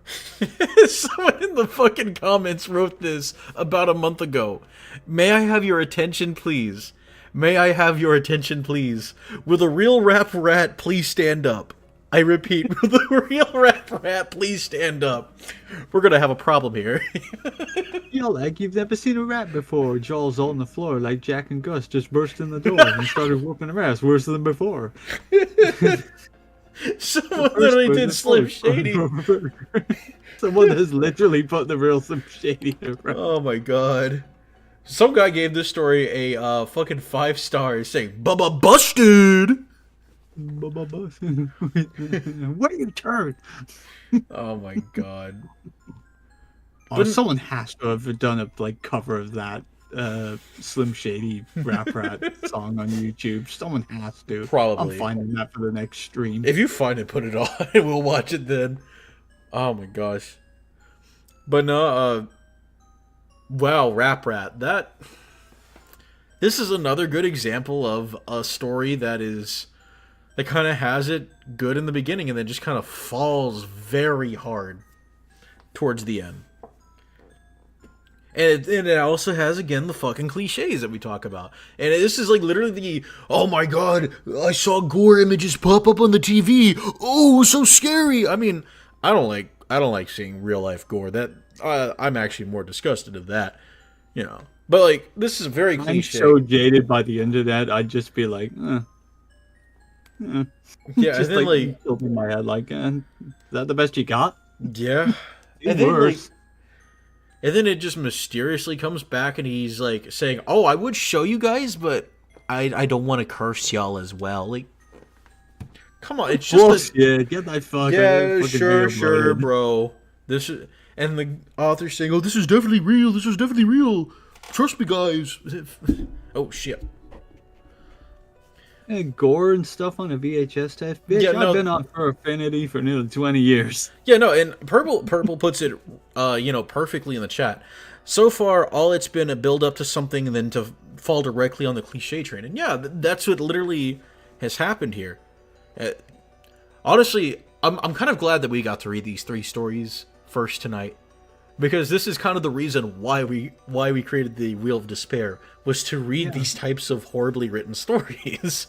the fucking comments wrote this about a month ago. May I have your attention, please? May I have your attention, please? Will the real rap rat please stand up? I repeat, will the real rap rat please stand up? We're gonna have a problem here. Yo, like you've never seen a rat before. Jaws on the floor like Jack and Gus just burst in the door and started whooping her ass worse than before. Someone literally did Slim Shady. Someone has literally put the real Slim Shady in front. Oh my god. Some guy gave this story a fucking 5 stars saying, Bubba busted! What are you turn? Oh my god. Oh, someone has to have done a cover of that. Slim Shady Rap Rat song on YouTube. Someone has to. Probably. I'm finding that for the next stream. If you find it, put it on, and we'll watch it then. Oh my gosh. But no, wow, Rap Rat. This is another good example of a story that kind of has it good in the beginning and then just kind of falls very hard towards the end. And it also has, again, the fucking cliches that we talk about. And this is like literally the, oh my god, I saw gore images pop up on the TV. Oh, so scary. I mean, I don't like seeing real life gore. That I'm actually more disgusted of that, you know. But like, this is very cliche. I'm so jaded by the internet. I'd just be like, Yeah, just and then like, tilting my head like, is that the best you got? yeah, And then and then it just mysteriously comes back and he's like saying, "Oh, I would show you guys, but I don't want to curse y'all as well." Like, come on, it's just get that fuck. yeah, sure, bro. This is, and the author's saying, "Oh, this is definitely real. This is definitely real. Trust me, guys." Oh shit. And gore and stuff on a VHS tape. Bitch, Yeah, no. I've been on for Affinity for nearly 20 years. Yeah, no, and Purple puts it, perfectly in the chat. So far, all it's been a build up to something and then to fall directly on the cliche train. And yeah, that's what literally has happened here. Honestly, I'm kind of glad that we got to read these 3 stories first tonight, because this is kind of the reason why we created the Wheel of Despair, was to read these types of horribly written stories.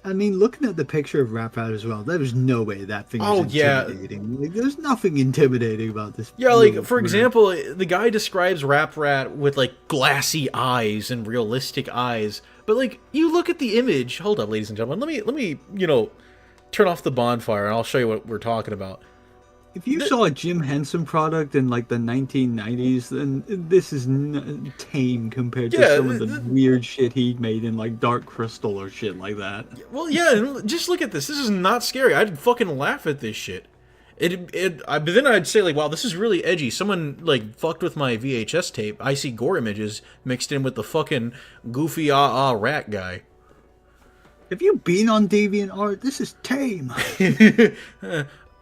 I mean, looking at the picture of Rap Rat as well, there's no way that thing is intimidating. Like, there's nothing intimidating about this. Yeah, like, for example, the guy describes Rap Rat with, like, glassy eyes and realistic eyes. But, like, you look at the image... Hold up, ladies and gentlemen. Let me turn off the bonfire, and I'll show you what we're talking about. If you saw a Jim Henson product in like the 1990s, then this is tame compared to some of the weird shit he made in like Dark Crystal or shit like that. Well, yeah, just look at this. This is not scary. I'd fucking laugh at this shit. But then I'd say, like, wow, this is really edgy. Someone, like, fucked with my VHS tape. I see gore images mixed in with the fucking goofy rat guy. Have you been on DeviantArt? This is tame.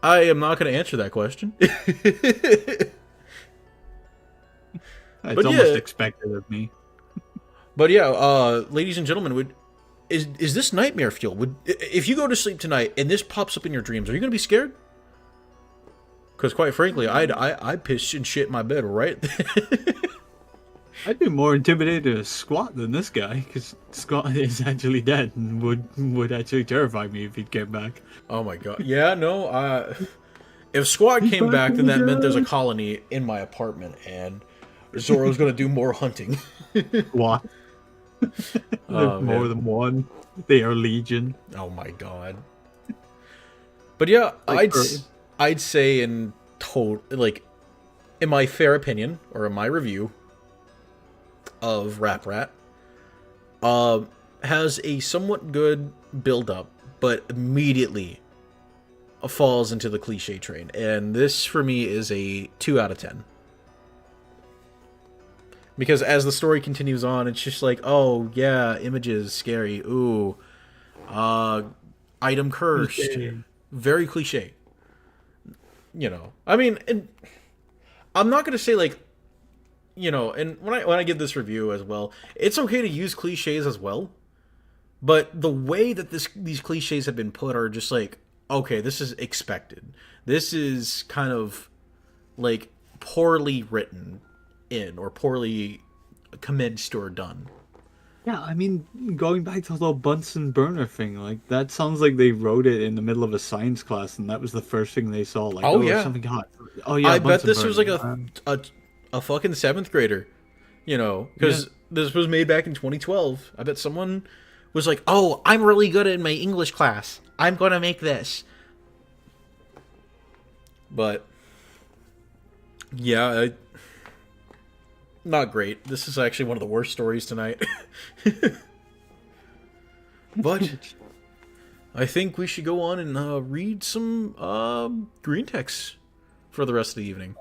I am not going to answer that question. It's almost expected of me. But yeah, ladies and gentlemen, is this nightmare fuel? If you go to sleep tonight and this pops up in your dreams, are you going to be scared? Because quite frankly, I piss and shit in my bed right then. I'd be more intimidated of Squat than this guy, because Squat is actually dead and would actually terrify me if he came back. Oh my god. Yeah, no, if Squat came back, then that meant there's a colony in my apartment, and Zoro's gonna do more hunting. What? There's more than one. They are legion. Oh my god. But yeah, I'd say in my fair opinion, or in my review of Rap Rat, has a somewhat good build-up, but immediately falls into the cliche train. And this, for me, is a 2 out of 10. Because as the story continues on, it's just like, oh, yeah, images, scary, ooh, item cursed. Cliche. Very cliche. You know, I mean, and I'm not going to say, like, you know, and when I give this review as well, it's okay to use cliches as well, but the way that these cliches have been put are just like, okay, this is expected. This is kind of like poorly written in, or poorly commenced or done. Yeah, I mean, going back to the whole Bunsen burner thing, like, that sounds like they wrote it in the middle of a science class, and that was the first thing they saw. Like, oh yeah, something hot. Oh yeah, I bet this was like a fucking 7th grader, you know, because this was made back in 2012. I bet someone was like, oh, I'm really good in my English class, I'm gonna make this. But yeah, not great. This is actually one of the worst stories tonight. But I think we should go on and read some green text for the rest of the evening.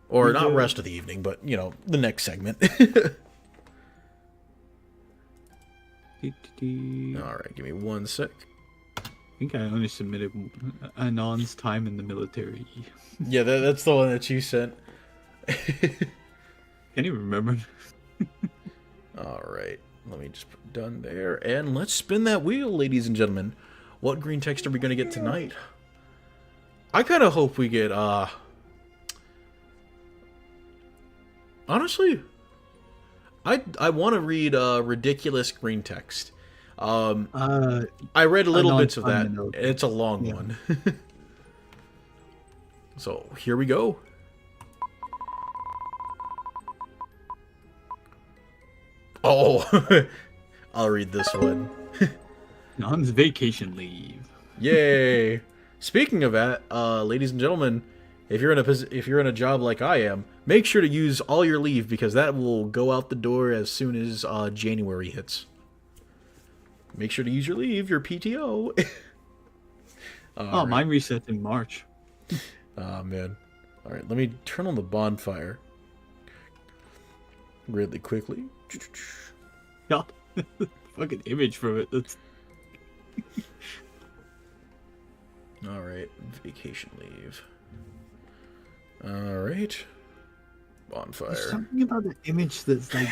Or not rest of the evening, but, you know, the next segment. Alright, give me 1 sec. I think I only submitted Anon's time in the military. Yeah, that's the one that you sent. Can't even remember. Alright, let me just put done there. And let's spin that wheel, ladies and gentlemen. What green text are we going to get tonight? I kind of hope we get, honestly, I want to read ridiculous green text. I read little bits of that. It's a long one. So here we go. Oh, I'll read this one. Non's vacation leave. Yay! Speaking of that, ladies and gentlemen, if you're in a job like I am, make sure to use all your leave because that will go out the door as soon as January hits. Make sure to use your leave, your PTO. Oh, mine resets in March. Oh man! All right, let me turn on the bonfire really quickly. Yeah, fucking image from it. That's... All right, vacation leave. All right, bonfire. There's something about the image that's like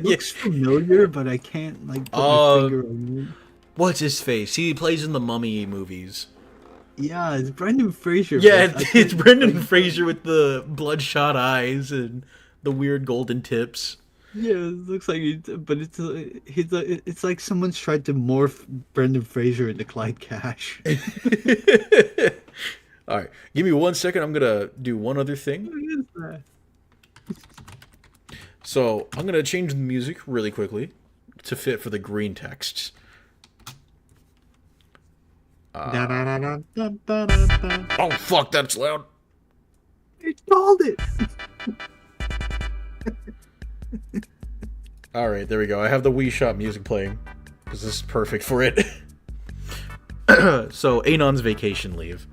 looks familiar, but I can't like put my finger on it. What's his face? He plays in the Mummy movies. Yeah, it's Brendan Fraser. Yeah, it's Brendan Fraser with the bloodshot eyes and the weird golden tips. Yeah, it looks like but it's like someone's tried to morph Brendan Fraser into Clyde Cash. All right, give me 1 second. I'm gonna do one other thing. What is that? So I'm gonna change the music really quickly to fit for the green texts. Oh fuck, that's loud. It called it. All right, there we go. I have the Wii Shop music playing because this is perfect for it. So, Anon's vacation leave.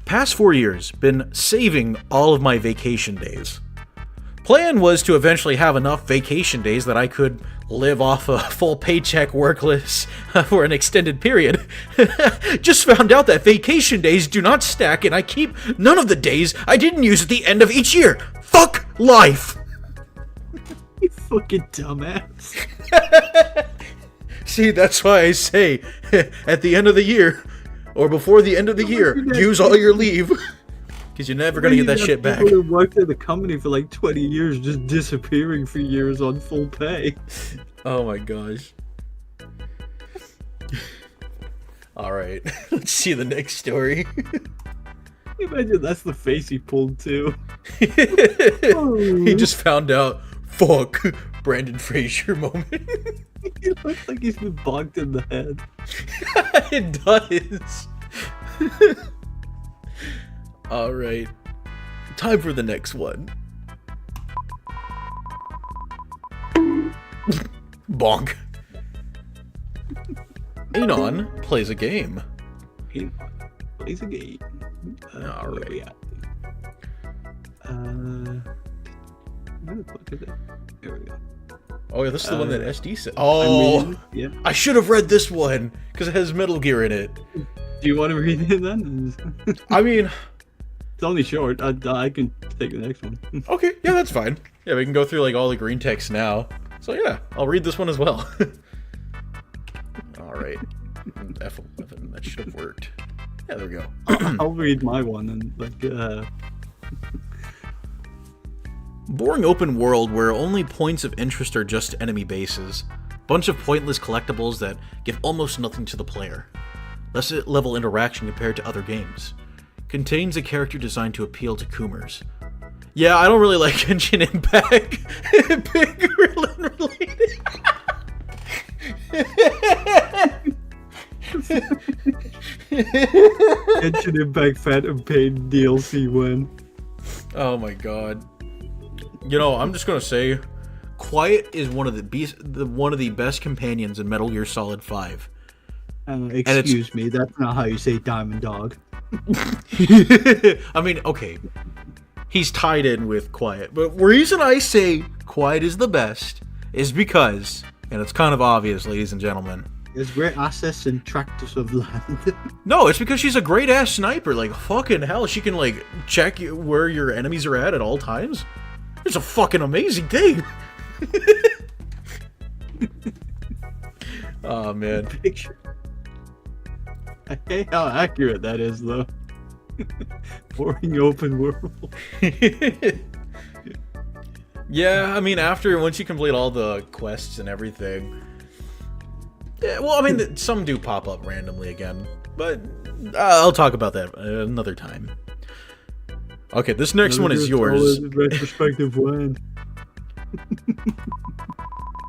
Past 4 years, been saving all of my vacation days. Plan was to eventually have enough vacation days that I could live off a full paycheck workless for an extended period. Just found out that vacation days do not stack and I keep none of the days I didn't use at the end of each year. Fuck life! You fucking dumbass. See, that's why I say, at the end of the year, or before the end of the year, use all your leave. Because you're never going to get that shit back. People who worked at the company for like 20 years just disappearing for years on full pay. Oh my gosh. Alright, let's see the next story. Imagine that's the face he pulled too. He just found out, fuck, Brandon Fraser moment. He looks like he's been bonked in the head. It does. Alright, time for the next one. Bonk. Anon plays a game. He plays a game. All where right. we at? Where the fuck is it? There we go. Oh, yeah, this is the one that SD said. Oh, yeah. I should have read this one because it has Metal Gear in it. Do you want to read it then? I mean, It's only short. I can take the next one. okay, yeah, that's fine. Yeah, we can go through like all the green text now. So yeah, I'll read this one as well. All right, F11. That should have worked. Yeah, there we go. I'll read my one and Boring open world where only points of interest are just enemy bases. Bunch of pointless collectibles that give almost nothing to the player. Less level interaction compared to other games. Contains a character designed to appeal to Coomers. Yeah, I don't really like Genshin Impact. Big Gorilla related. Genshin Impact Phantom Pain DLC win. Oh my god. You know, I'm just gonna say, Quiet is one of the best companions in Metal Gear Solid 5. Excuse me, that's not how you say Diamond Dog. I mean, okay. He's tied in with Quiet. But the reason I say Quiet is the best is because, and it's kind of obvious, ladies and gentlemen. There's great assets and tracts of land. No, it's because she's a great ass sniper. Like, fucking hell, she can, like, check where your enemies are at all times. It's a fucking amazing thing. Oh, man. Picture. I hate how accurate that is, though. Boring open world. Yeah, I mean, once you complete all the quests and everything. Yeah, well, I mean, some do pop up randomly again, but I'll talk about that another time. Okay, this next one is yours. Retrospective one.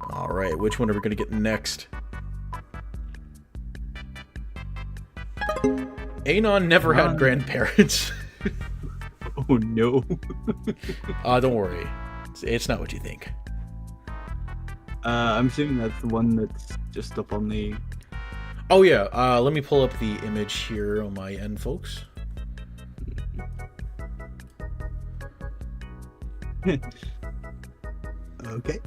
All right, which one are we gonna get next? Anon never had grandparents. Oh no. Don't worry, it's not what you think. I'm assuming that's the one that's just up on the... Oh yeah, let me pull up the image here on my end, folks. Okay.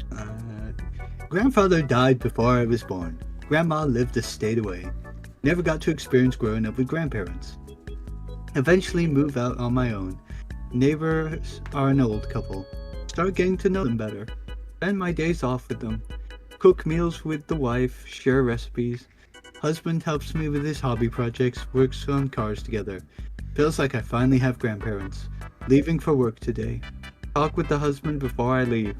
Grandfather died before I was born. Grandma lived a state away. Never got to experience growing up with grandparents. Eventually moved out on my own. Neighbors are an old couple. Start getting to know them better. Spend my days off with them. Cook meals with the wife, share recipes. Husband helps me with his hobby projects, works on cars together. Feels like I finally have grandparents. Leaving for work today. Talk with the husband before I leave.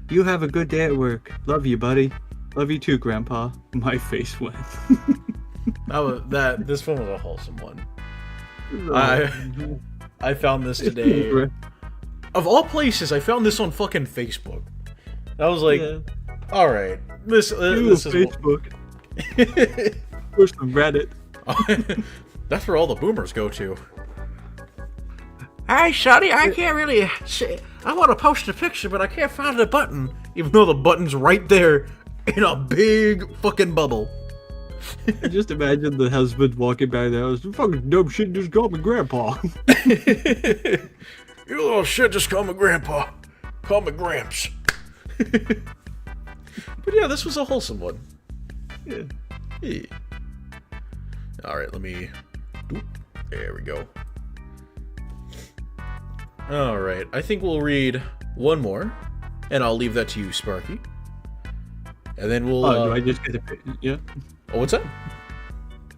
You have a good day at work. Love you, buddy. Love you too, Grandpa. My face went. This one was a wholesome one. I found this today. Of all places, I found this on fucking Facebook. I was like, yeah. All right, this is Facebook. Where's the Reddit? That's where all the boomers go to. Hey, Sonny, I can't really see. I want to post a picture, but I can't find the button. Even though the button's right there in a big fucking bubble. I just imagine the husband walking by the house. Fucking dumb shit, just call me Grandpa. You little shit, just call me Grandpa. Call me Gramps. But yeah, this was a wholesome one. Yeah. Alright, let me... There we go. Alright, I think we'll read one more, and I'll leave that to you, Sparky. And then we'll... do I just get to pick it? Yeah. Oh, what's that?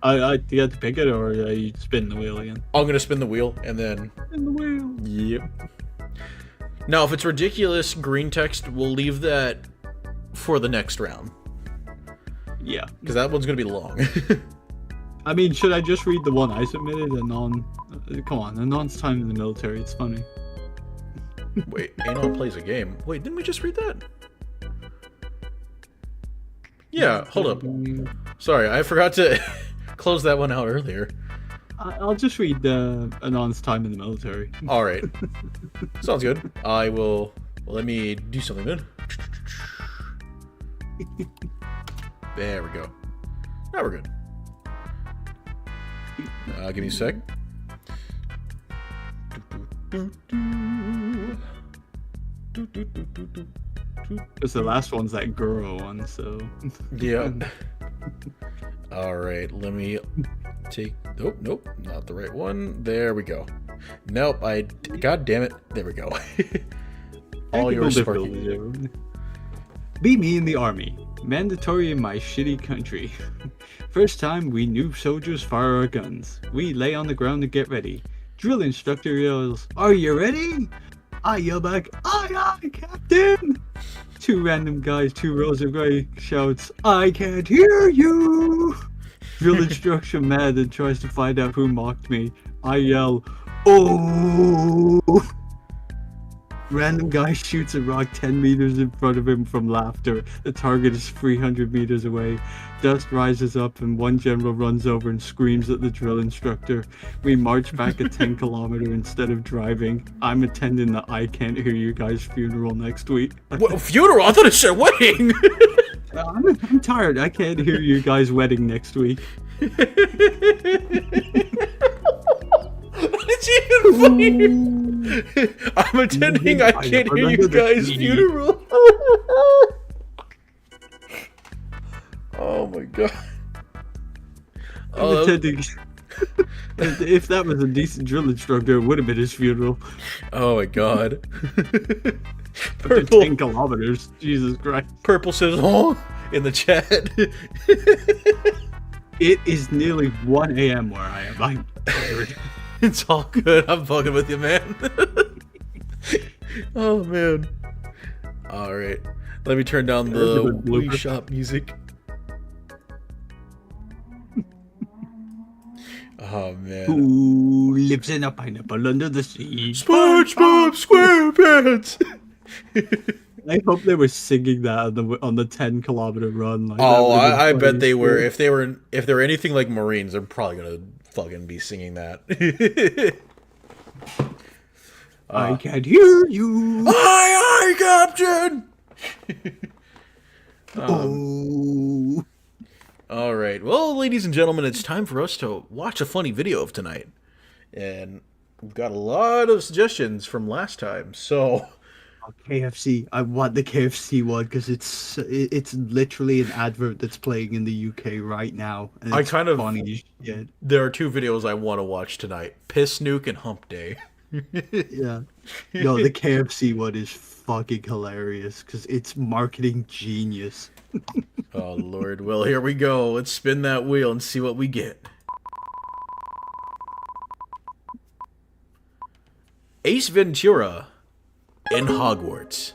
Do you have to pick it, or you spin the wheel again? I'm gonna spin the wheel, and then... Spin the wheel. Yep. Now, if it's ridiculous green text, we'll leave that for the next round. Yeah. Because that one's gonna be long. I mean, should I just read the one I submitted? Come on, Anon's time in the military, it's funny. Wait, Anon plays a game. Wait, didn't we just read that? Yeah, hold up. Sorry, I forgot to close that one out earlier. I'll just read Anon's time in the military. Alright. Sounds good. I will... Well, let me do something then. There we go. Now we're good. Give me a sec. Because the last one's that girl one, so... Yeah. Alright, let me take... Nope, not the right one. There we go. Nope, God damn it. There we go. All yours, Sparky. Be me in the army. Mandatory in my shitty country. First time we new soldiers fire our guns. We lay on the ground to get ready. Drill instructor yells, "Are you ready?" I yell back, "Aye, aye, Captain!" Two random guys, 2 rows of gray shouts, "I can't hear you!" Drill instructor mad and tries to find out who mocked me. I yell, "Oh!" Random guy shoots a rock 10 meters in front of him from laughter. The target is 300 meters away. Dust rises up and one general runs over and screams at the drill instructor. We march back a 10 kilometer instead of driving. I'm attending the I Can't Hear You Guys funeral next week. What, funeral? I thought it said wedding! I'm tired. I can't hear you guys' wedding next week. It's even funnier. I'm attending I Can't Hear You Guys' funeral. Oh my god. I'm attending. If that was a decent drill instructor, it would have been his funeral. Oh my god. After Purple. 10 kilometers. Jesus Christ. Purple says, oh, in the chat. It is nearly 1 a.m. where I am. I'm tired. It's all good. I'm fucking with you, man. Oh, man. Alright. Let me turn down There's a the good blooper. Wii Shop music. Oh, man. Who lives in a pineapple under the sea? SpongeBob SquarePants! I hope they were singing that on the 10-kilometer run. Like, that Oh, would've been I funny bet as they were. shit. If they were anything like Marines, they're probably gonna fucking be singing that. I can't hear you. Aye, aye, Captain! Oh. All right. Well, ladies and gentlemen, it's time for us to watch a funny video of tonight. And we've got a lot of suggestions from last time, so... KFC. I want the KFC one because it's literally an advert that's playing in the UK right now. And I it's kind of- funny as shit. There are two videos I want to watch tonight. Piss Nuke and Hump Day. Yeah. No, the KFC one is fucking hilarious because it's marketing genius. Oh, Lord. Well, here we go. Let's spin that wheel and see what we get. Ace Ventura in Hogwarts.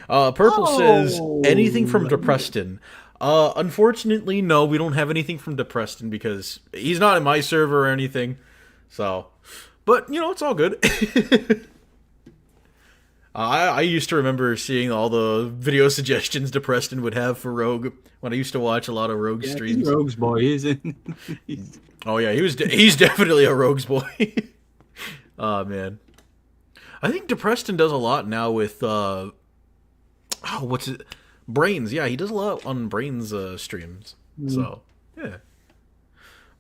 Purple says, anything from DePreston. Unfortunately, no, we don't have anything from DePreston because he's not in my server or anything. So, but, you know, it's all good. I used to remember seeing all the video suggestions DePreston would have for Rogue when I used to watch a lot of Rogue streams. He's Rogue's boy, isn't he? Oh yeah, he's definitely a Rogue's boy. Oh man, I think DePreston does a lot now with what's it? Brains. Yeah, he does a lot on Brains streams. So yeah,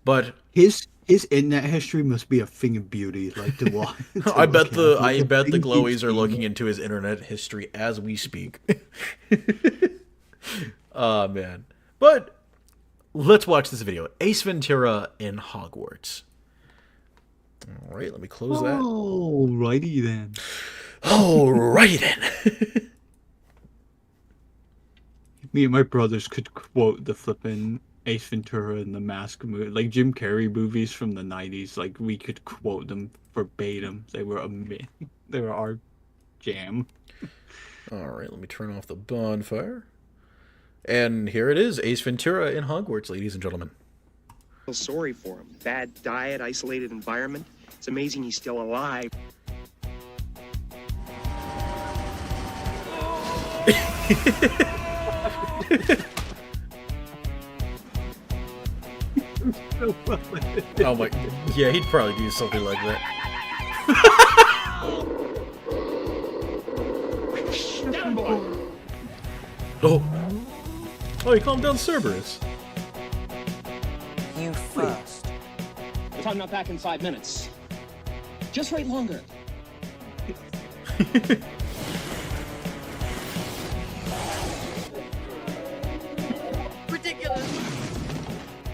but His internet history must be a thing of beauty, like to watch. I bet the things glowies he's are seen. looking into his internet history as we speak. Oh man, but let's watch this video. Ace Ventura in Hogwarts. All right, let me close that. Alrighty then. Alrighty then. Me and my brothers could quote the flippin' Ace Ventura and the Mask movie, like Jim Carrey movies from the 90s. Like we could quote them verbatim. They were they were our jam. All right, let me turn off the bonfire. And here it is, Ace Ventura in Hogwarts, ladies and gentlemen. Feel sorry for him. Bad diet, isolated environment. It's amazing he's still alive. Oh my, yeah, he'd probably do something like that. Oh, he calmed down Cerberus. You first. If I'm not back in 5 minutes, just wait longer. Ridiculous.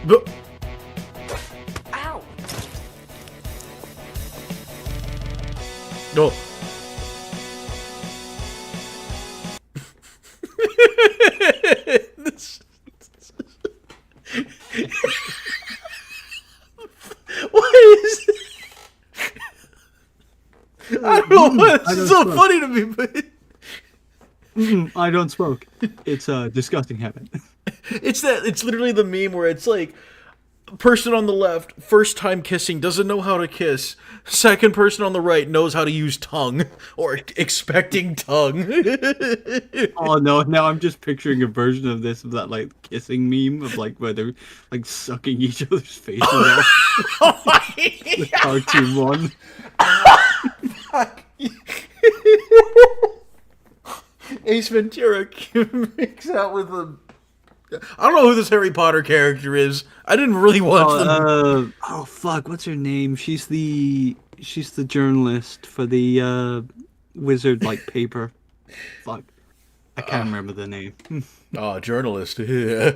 But, Ow. no. This- What is it? I don't know why this is so funny to me, but I don't smoke. It's a disgusting habit. it's literally the meme where it's like, person on the left, first time kissing, doesn't know how to kiss. Second person on the right knows how to use tongue, or expecting tongue. Oh no! Now I'm just picturing a version of this, of that like kissing meme of like where they're like sucking each other's faces off. The cartoon one. Ace Ventura makes out with a I don't know who this Harry Potter character is. I didn't really watch them. Oh fuck, what's her name? She's the journalist for the wizard like paper. Fuck, I can't remember the name. Oh, journalist. Yeah.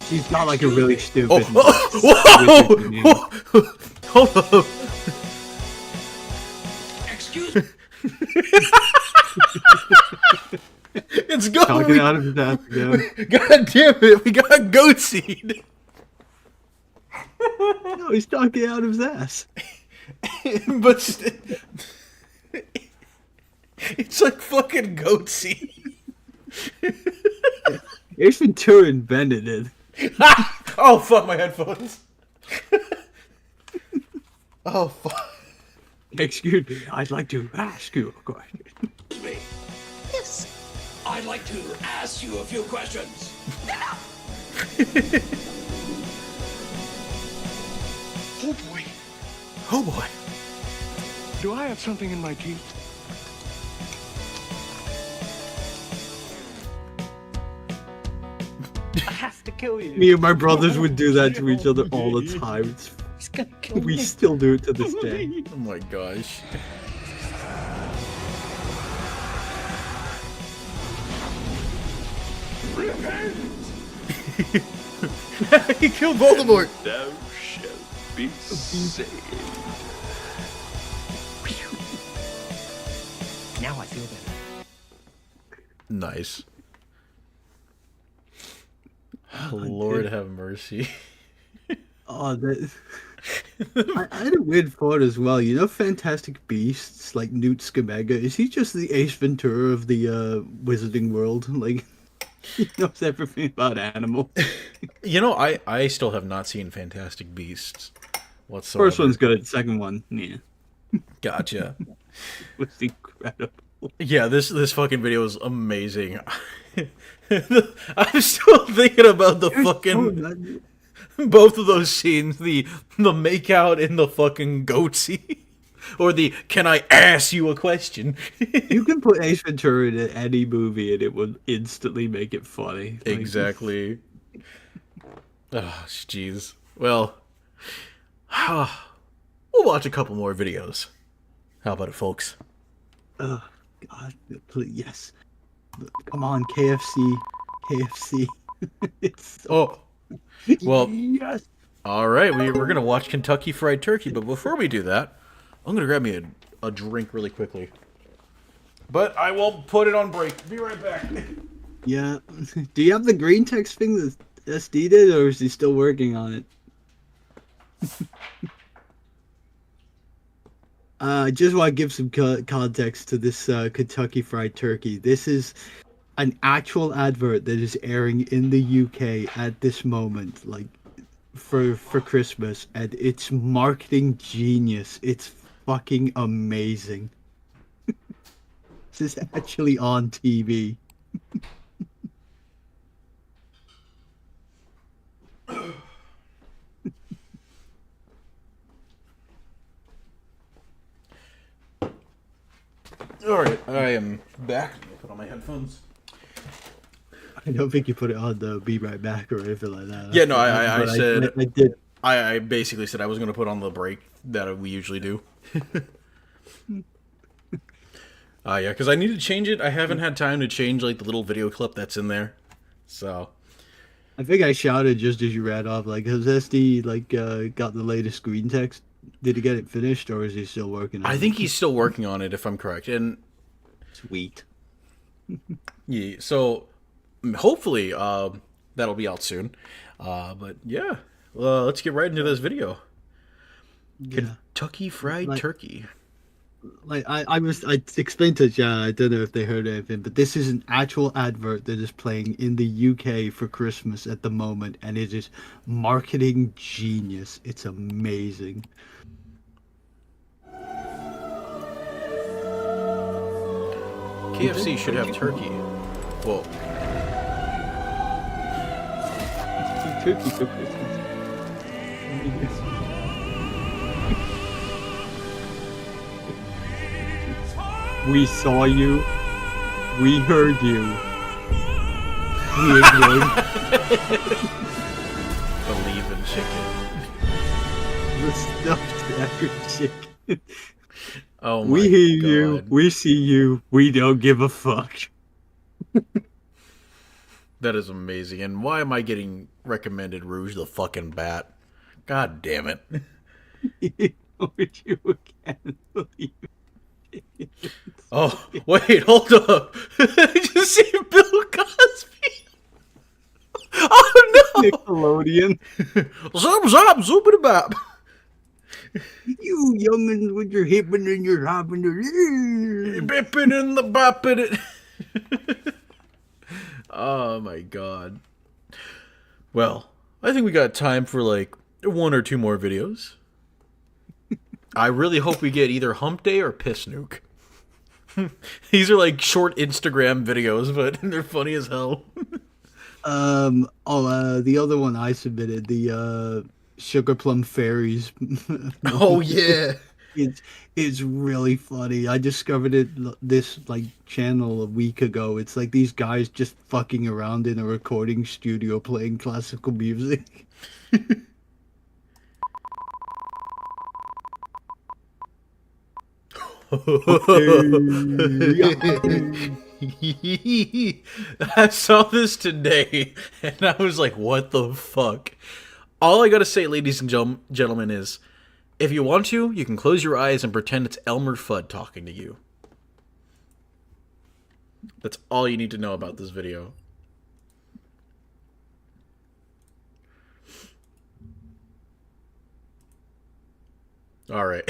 She's got like a really stupid. Whoa! wizard name. Hold up. Excuse me. It's going. Talking out of his ass again. God damn it! We got goat seed. No, he's talking out of his ass. But it's like fucking goat seed. Ace Ventura invented it. Oh fuck my headphones. Oh fuck. Excuse me, I'd like to ask you a question. Me. Yes. I'd like to ask you a few questions. Oh boy. Oh boy. Do I have something in my teeth? I have to kill you. Me and my brothers would do that to each other all the time. He's gonna kill We me. still do it to this day. Oh my gosh. He killed Voldemort. Thou shalt be saved. Now I feel better. Nice. Lord have mercy. Oh, that. I had a weird thought as well. You know, Fantastic Beasts like Newt Scamander. Is he just the Ace Ventura of the wizarding world? Like, he knows everything about animals. You know, I still have not seen Fantastic Beasts whatsoever. First one's good. Second one, yeah, Gotcha. was incredible. Yeah, this fucking video is amazing. I'm still thinking about the fucking both of those scenes, the makeout and the fucking goatsy. Or the can I ask you a question? You can put Ace Ventura in any movie and it would instantly make it funny. Like, Exactly. Oh, jeez. Well, we'll watch a couple more videos. How about it, folks? Oh God, please, yes. Come on, KFC, KFC. It's so, Well, yes. all right. We're gonna watch Kentucky Fried Turkey, but before we do that, I'm gonna grab me a drink really quickly. But I will put it on break. Be right back. Yeah. Do you have the green text thing that SD did, or is he still working on it? I just want to give some context to this Kentucky Fried Turkey. This is an actual advert that is airing in the UK at this moment, like for Christmas, and it's marketing genius. It's fucking amazing. This is actually on TV. All right, I am back. Let me put on my headphones. I don't think you put it on the "Be Right Back" or anything like that. Yeah, no, I But said I did. I basically said I was gonna put on the break that we usually do. Yeah, because I need to change it. I haven't had time to change like the little video clip that's in there. So I think I shouted just as you ran off. Like, has SD got the latest screen text? Did he get it finished, or is he still working on it? I think he's still working on it, if I'm correct. And Sweet. yeah, so hopefully that'll be out soon. But yeah, let's get right into this video. Yeah. Kentucky Fried Turkey. Like I explained to Jan, I don't know if they heard anything, but this is an actual advert that is playing in the UK for Christmas at the moment, and it is marketing genius. It's amazing. KFC should have turkey. Whoa. Turkey for Christmas. We saw you. We heard you. We ignored Believe in chicken. the stuffed cracker chicken. Oh my We hear you, God. we see you, we don't give a fuck. That is amazing. And why am I getting recommended Rouge the fucking Bat? God damn it. Ignored you again. Believe Oh, wait, hold up. I just see Bill Cosby. Oh no! Nickelodeon. Zop, zop, zoopity bop. You youngins with your hippin' and your hoppin' and Bipping in the bopping it. Oh my God. Well, I think we got time for like 1 or 2 more videos. I really hope we get either Hump Day or Piss Nuke. These are like short Instagram videos, but they're funny as hell. The other one I submitted, the Sugar Plum Fairies. Oh yeah. It's really funny. I discovered this like channel a week ago. It's like these guys just fucking around in a recording studio playing classical music. I saw this today, and I was like, what the fuck? All I gotta say, ladies and gentlemen, is if you want to, you can close your eyes and pretend it's Elmer Fudd talking to you. That's all you need to know about this video. Alright.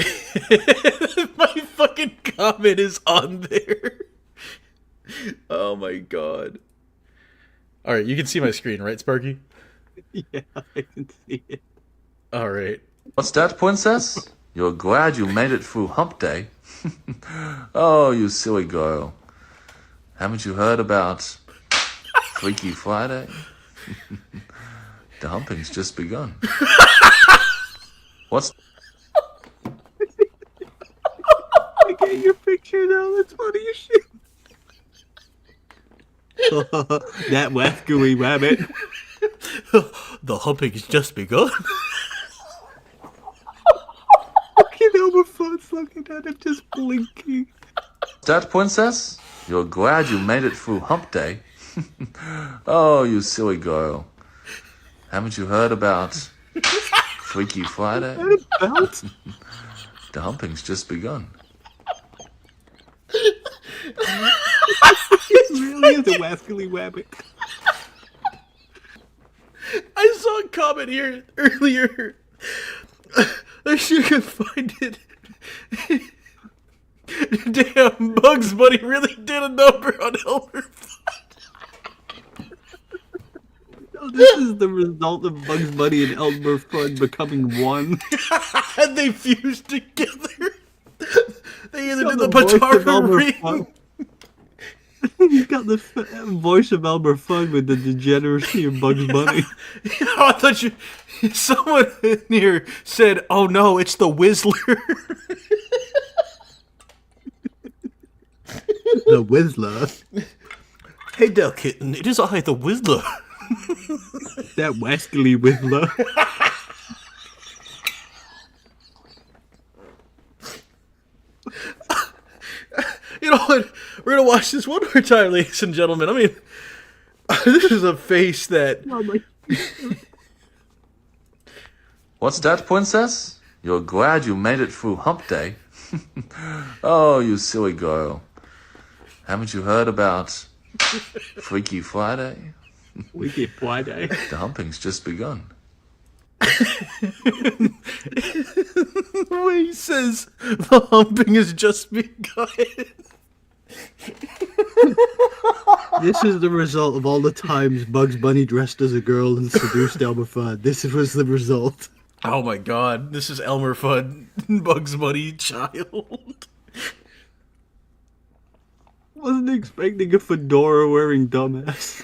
My fucking comment is on there. Oh my God. Alright, you can see my screen, right, Sparky? Yeah, I can see it. Alright. What's that, princess? You're glad you made it through hump day. Oh, you silly girl. Haven't you heard about Freaky Friday? The humping's just begun. What's... I get your picture now. That's funny as shit. That wackooey rabbit. The humping has just begun. Fucking Elmer Fudd's looking at him, just blinking. that, princess? You're glad you made it through hump day. Oh, you silly girl. Haven't you heard about Freaky Friday? Is that a belt? The humping's just begun. It really is a wackooey rabbit. I saw a comment here earlier. I sure can find it. Damn, Bugs Bunny really did a number on Elmer Fudd. Oh, this is the result of Bugs Bunny and Elmer Fudd becoming one. And they fused together. They either did the voice of Patara Elmer ring. Fudd. He's got the voice of Elmer Fudd with the degeneracy of Bugs Bunny. I thought you. Someone in here said, "Oh no, it's the Whistler." The Whistler. Hey there, kitten. It is I, the Whistler. That wackooey Whistler. You know what? We're gonna watch this one more time, ladies and gentlemen. I mean, this is a face that. Oh my. What's that, princess? You're glad you made it through hump day. Oh, you silly girl. Haven't you heard about Freaky Friday? We get Friday. The humping's just begun. The way he says the humping has just begun. This is the result of all the times Bugs Bunny dressed as a girl and seduced Elmer Fudd. This was the result. Oh my God! This is Elmer Fudd, Bugs Bunny child. Wasn't expecting a fedora wearing dumbass.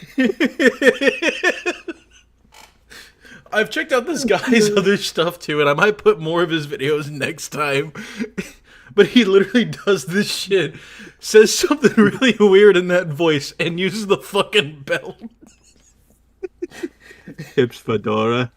I've checked out this guy's other stuff too, and I might put more of his videos next time. But he literally does this shit, says something really weird in that voice, and uses the fucking belt. Hips fedora.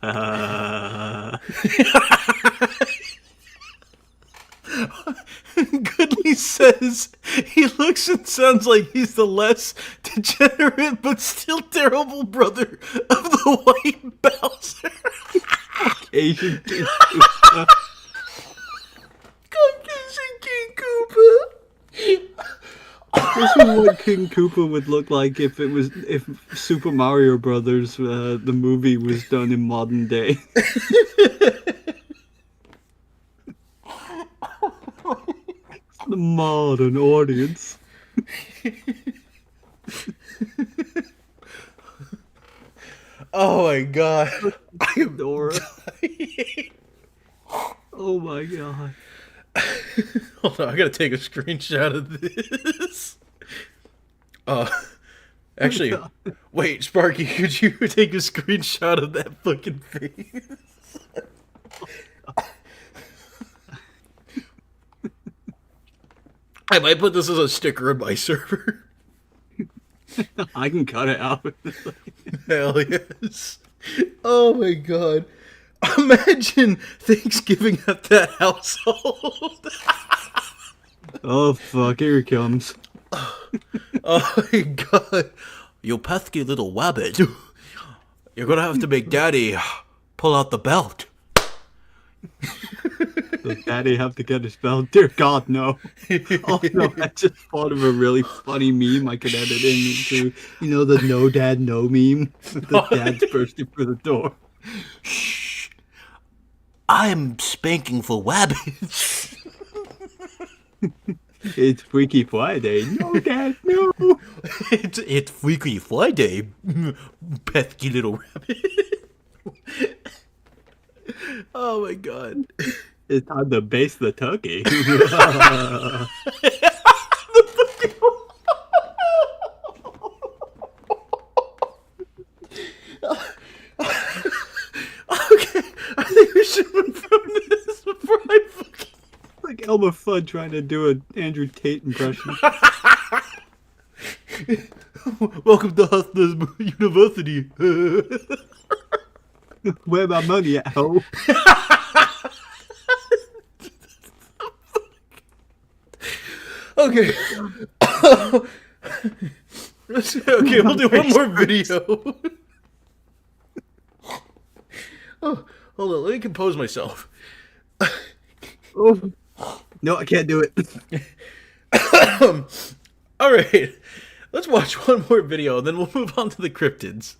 Goodley says he looks and sounds like he's the less degenerate but still terrible brother of the White Bowser. Asian King Caucasian King Koopa. This is what King Koopa would look like if Super Mario Brothers, the movie, was done in modern day. The modern audience. Oh my god. I am Dora. dying. Oh my god. Hold on, I gotta take a screenshot of this. Actually, wait, Sparky, could you take a screenshot of that fucking face? I might put this as a sticker in my server. I can cut it out. Hell yes. Oh my god. Imagine Thanksgiving at that household. Oh fuck, here it comes. Oh my god. You pesky little wabbit. You're gonna have to make Daddy pull out the belt. Does Daddy have to get his belt? Dear God, no. Oh no, I just thought of a really funny meme I could edit into, the no dad, no meme. The dad's bursting through the door. Shh. I'm spanking for wabbits. It's Freaky Friday. No dad, no. It's Freaky Friday, pesky little rabbit. Oh my god. It's time to baste the turkey. Okay, I think we should move from this before I fucking... Like Elmer Fudd trying to do an Andrew Tate impression. Welcome to Hustlers University. Where my money at, ho? Okay. Okay, we'll do one more video. Oh, hold on, let me compose myself. Oh. No, I can't do it. All right, let's watch one more video, and then we'll move on to the cryptids.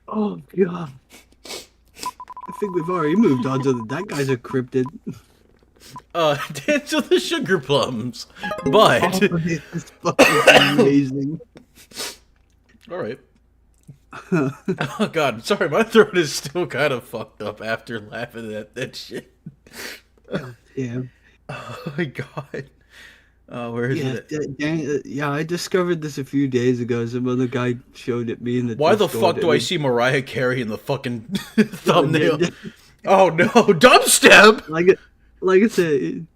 Oh god. I think we've already moved on to that guy's a cryptid. Dance with the Sugar Plums, but... Oh, this is fucking amazing. All right. Oh god, sorry, my throat is still kind of fucked up after laughing at that shit. Yeah. Oh my god. Where is it? Yeah, I discovered this a few days ago. Some other guy showed it me in the Why the Discord, fuck do I see Mariah Carey in the fucking thumbnail? Oh no, dubstep! Like I said,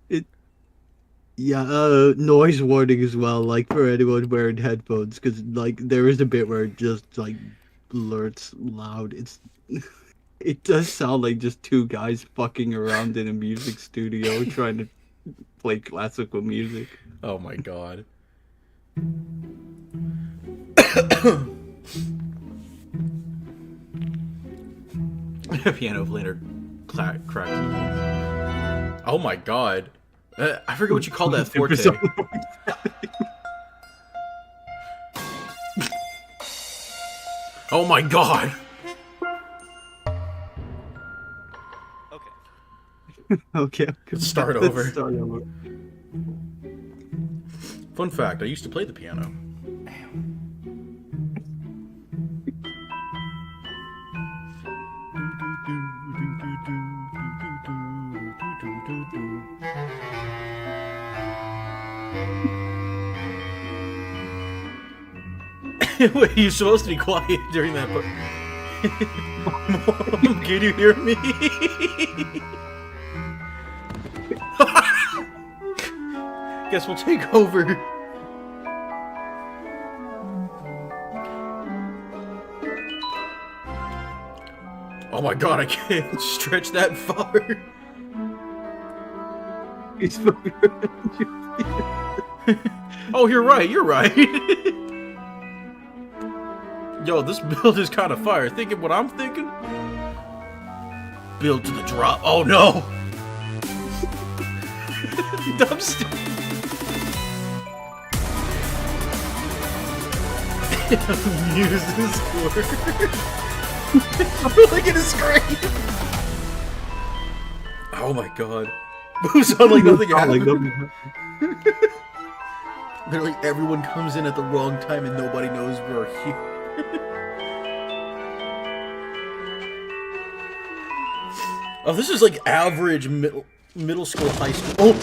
noise warning as well, like for anyone wearing headphones, because like there is a bit where it just like blurts loud. It does sound like just two guys fucking around in a music studio trying to play classical music. Oh my god. Piano player crack. Oh my god. I forget what you call that forte. Oh my god. Okay. Let's start Let's over. start over. Fun fact, I used to play the piano. Wait, you're supposed to be quiet during that part. Mom, can you hear me? Guess we'll take over. Oh my god, I can't stretch that far. He's fucking around you. Oh, you're right. Yo, this build is kind of fire. Thinking what I'm thinking? Build to the drop. Oh no! Dubstep. Muses score. Look at his screen. Oh my god. Moves on like nothing happened. Literally everyone comes in at the wrong time and nobody knows we're here. Oh, this is like average middle school, high school. Oh!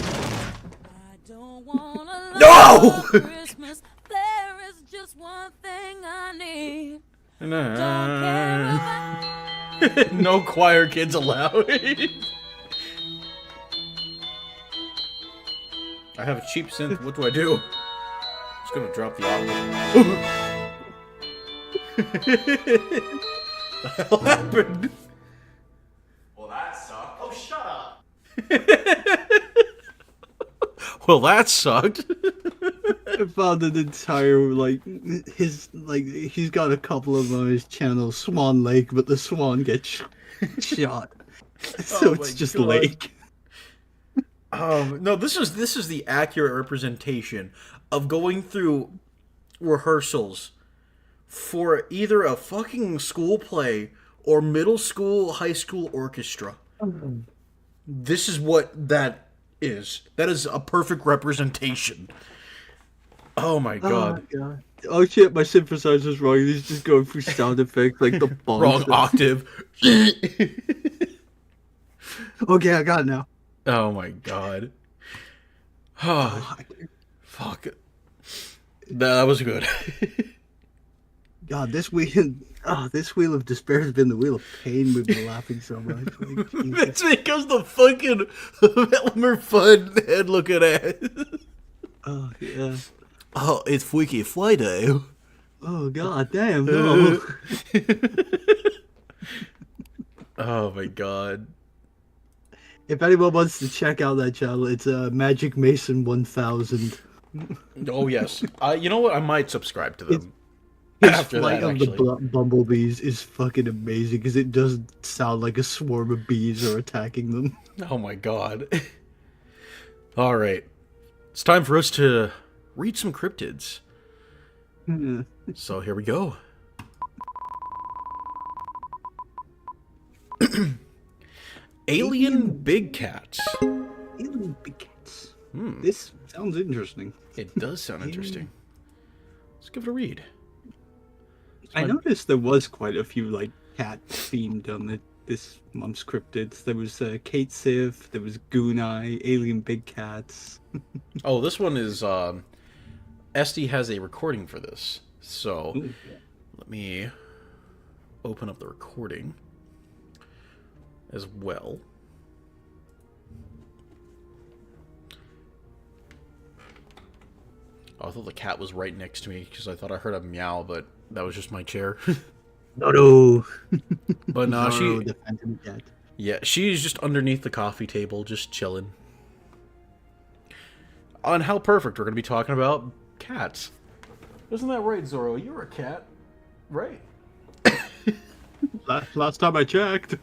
No! Christmas, there is just one thing I need. No choir kids allowed. I have a cheap synth. What do I do? Just gonna drop the audio. What the hell happened? Well, that sucked. Oh, shut up. Well, that sucked. I found an entire, he's got a couple of them on his channel, Swan Lake, but the swan gets shot. So Oh it's my just God. lake. No, this is the accurate representation of going through rehearsals for either a fucking school play or middle school, high school orchestra. This is what that is. That is a perfect representation. Oh my god. Oh, God. Oh shit, my synthesizer's wrong. He's just going through sound effects like the bomb. Wrong octave. Okay, I got it now. Oh my god. Oh, fuck. That was good. God, this wheel of despair has been the wheel of pain. We've been laughing so much. Like, Jesus. That's because the fucking Elmer Fudd head looking at. Oh yeah. Oh, it's Freaky Friday. Oh god, damn no. Oh my god. If anyone wants to check out that channel, it's Magic Mason 1000. Oh yes. You know what? I might subscribe to them. His After flight that, of the bumblebees is fucking amazing because it doesn't sound like a swarm of bees are attacking them. Oh my god. All right. It's time for us to read some cryptids. So here we go. Alien big cats. Alien big cats. This sounds interesting. It does sound interesting. Let's give it a read. I noticed there was quite a few like cat themed on this month's cryptids. There was Kate Sif, there was Gooneye, Alien Big Cats. Oh, this one is SD has a recording for this. So let me open up the recording as well. Oh, I thought the cat was right next to me because I thought I heard a meow, but that was just my chair. No. But no, Zorro, the Phantom Cat. yeah, she's just underneath the coffee table, just chilling. On How Perfect, we're going to be talking about cats. Isn't that right, Zorro? You're a cat, right? Last time I checked.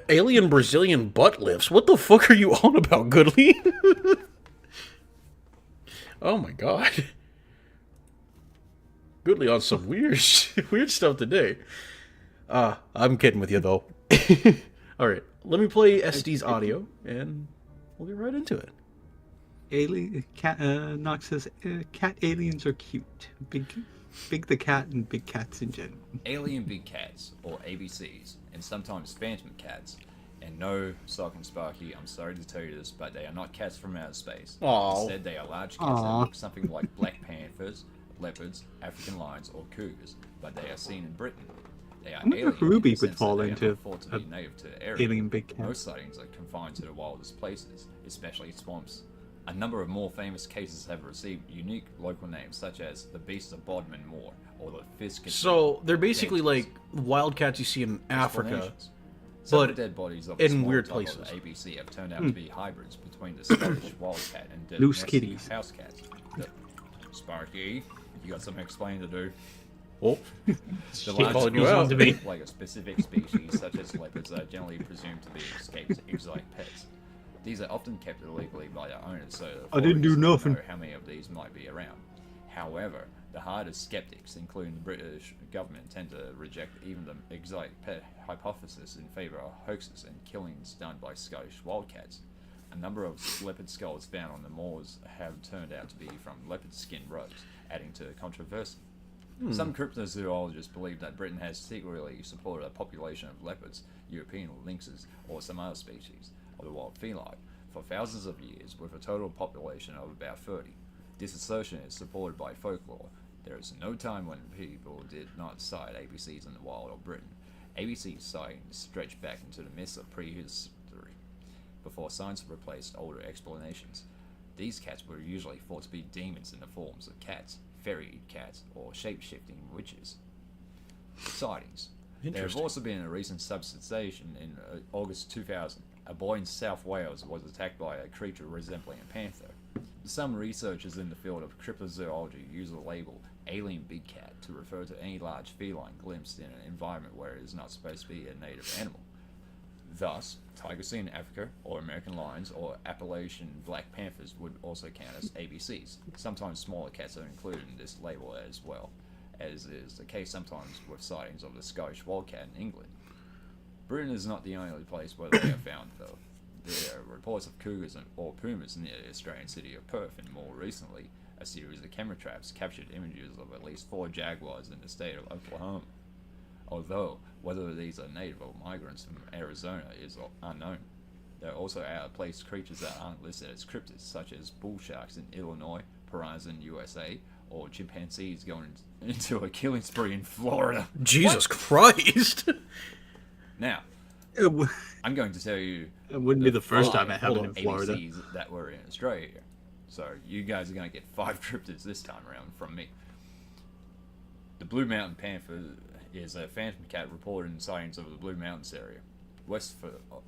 Alien Brazilian butt lifts. What the fuck are you on about, Goodly? Oh my god. Goodly on some weird stuff today. I'm kidding with you though. Alright, let me play SD's audio and we'll get right into it. Nox says, cat aliens are cute. Big the cat and big cats in general. Alien big cats, or ABCs, and sometimes phantom cats. And no, Sock and Sparky, I'm sorry to tell you this, but they are not cats from outer space. Aww. Instead, they are large cats that look something like black panthers, leopards, African lions, or cougars, but they are seen in Britain. They are wonder alien if Ruby in the would sense fall that they are into not thought to be native to the area. alien big cat. Most sightings are confined to the wildest places, especially swamps. A number of more famous cases have received unique local names, such as the Beast of Bodmin Moor or the Fisk. So they're basically like wildcats you see in Africa, Several but dead bodies of in a small weird type places. of ABC have turned out to be hybrids between the Scottish wildcat and Loose domestic kitties. house cats. Sparky, you got something explained to do. Oh, The large calling you species out. that look like a specific species, such as leopards, are generally presumed to be escaped exotic pets. These are often kept illegally by their owners, so the I didn't do authorities don't nothing. know how many of these might be around. However, the hardest skeptics, including the British government, tend to reject even the exotic pet hypothesis in favour of hoaxes and killings done by Scottish wildcats. A number of leopard skulls found on the moors have turned out to be from leopard skin robes, adding to the controversy. Some cryptozoologists believe that Britain has secretly supported a population of leopards, European lynxes, or some other species of the wild feline for thousands of years, with a total population of about 30. This assertion is supported by folklore. There is no time when people did not sight ABCs in the wild of Britain. ABC sightings stretch back into the myths of prehistory, before science replaced older explanations. These cats were usually thought to be demons in the forms of cats, fairy cats, or shape-shifting witches. Sightings. There have Interesting. also been a recent substation in August 2000. A boy in South Wales was attacked by a creature resembling a panther. Some researchers in the field of cryptozoology use the label alien big cat to refer to any large feline glimpsed in an environment where it is not supposed to be a native animal. Thus, tigers seen in Africa, or American lions, or Appalachian black panthers would also count as ABCs. Sometimes smaller cats are included in this label as well, as is the case sometimes with sightings of the Scottish wildcat in England. Britain is not the only place where they are found, though. There are reports of cougars or pumas near the Australian city of Perth, and more recently, a series of camera traps captured images of at least 4 jaguars in the state of Oklahoma. Although, whether these are native or migrants from Arizona is unknown. There are also out-of-place creatures that aren't listed as cryptids, such as bull sharks in Illinois, piranhas in USA, or chimpanzees going into a killing spree in Florida. Jesus Christ! Now, I'm going to tell you... It wouldn't be the first 5 time it happened in Florida. ABCs that were in Australia. So, you guys are going to get 5 cryptids this time around from me. The Blue Mountain Panther is a phantom cat reported in sightings of the Blue Mountains area, west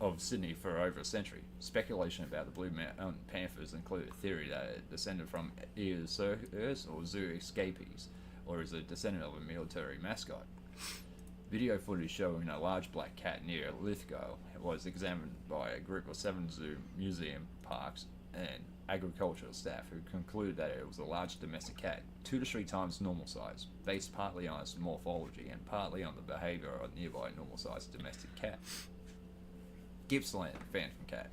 of Sydney for over a century. Speculation about the Blue Mountain Panthers include a theory that it descended from either circus or zoo escapees, or is a descendant of a military mascot. Video footage showing a large black cat near Lithgow was examined by a group of 7 zoo, museum, parks, and agricultural staff who concluded that it was a large domestic cat, 2 to 3 times normal size, based partly on its morphology and partly on the behavior of a nearby normal-sized domestic cat. Gippsland phantom cat.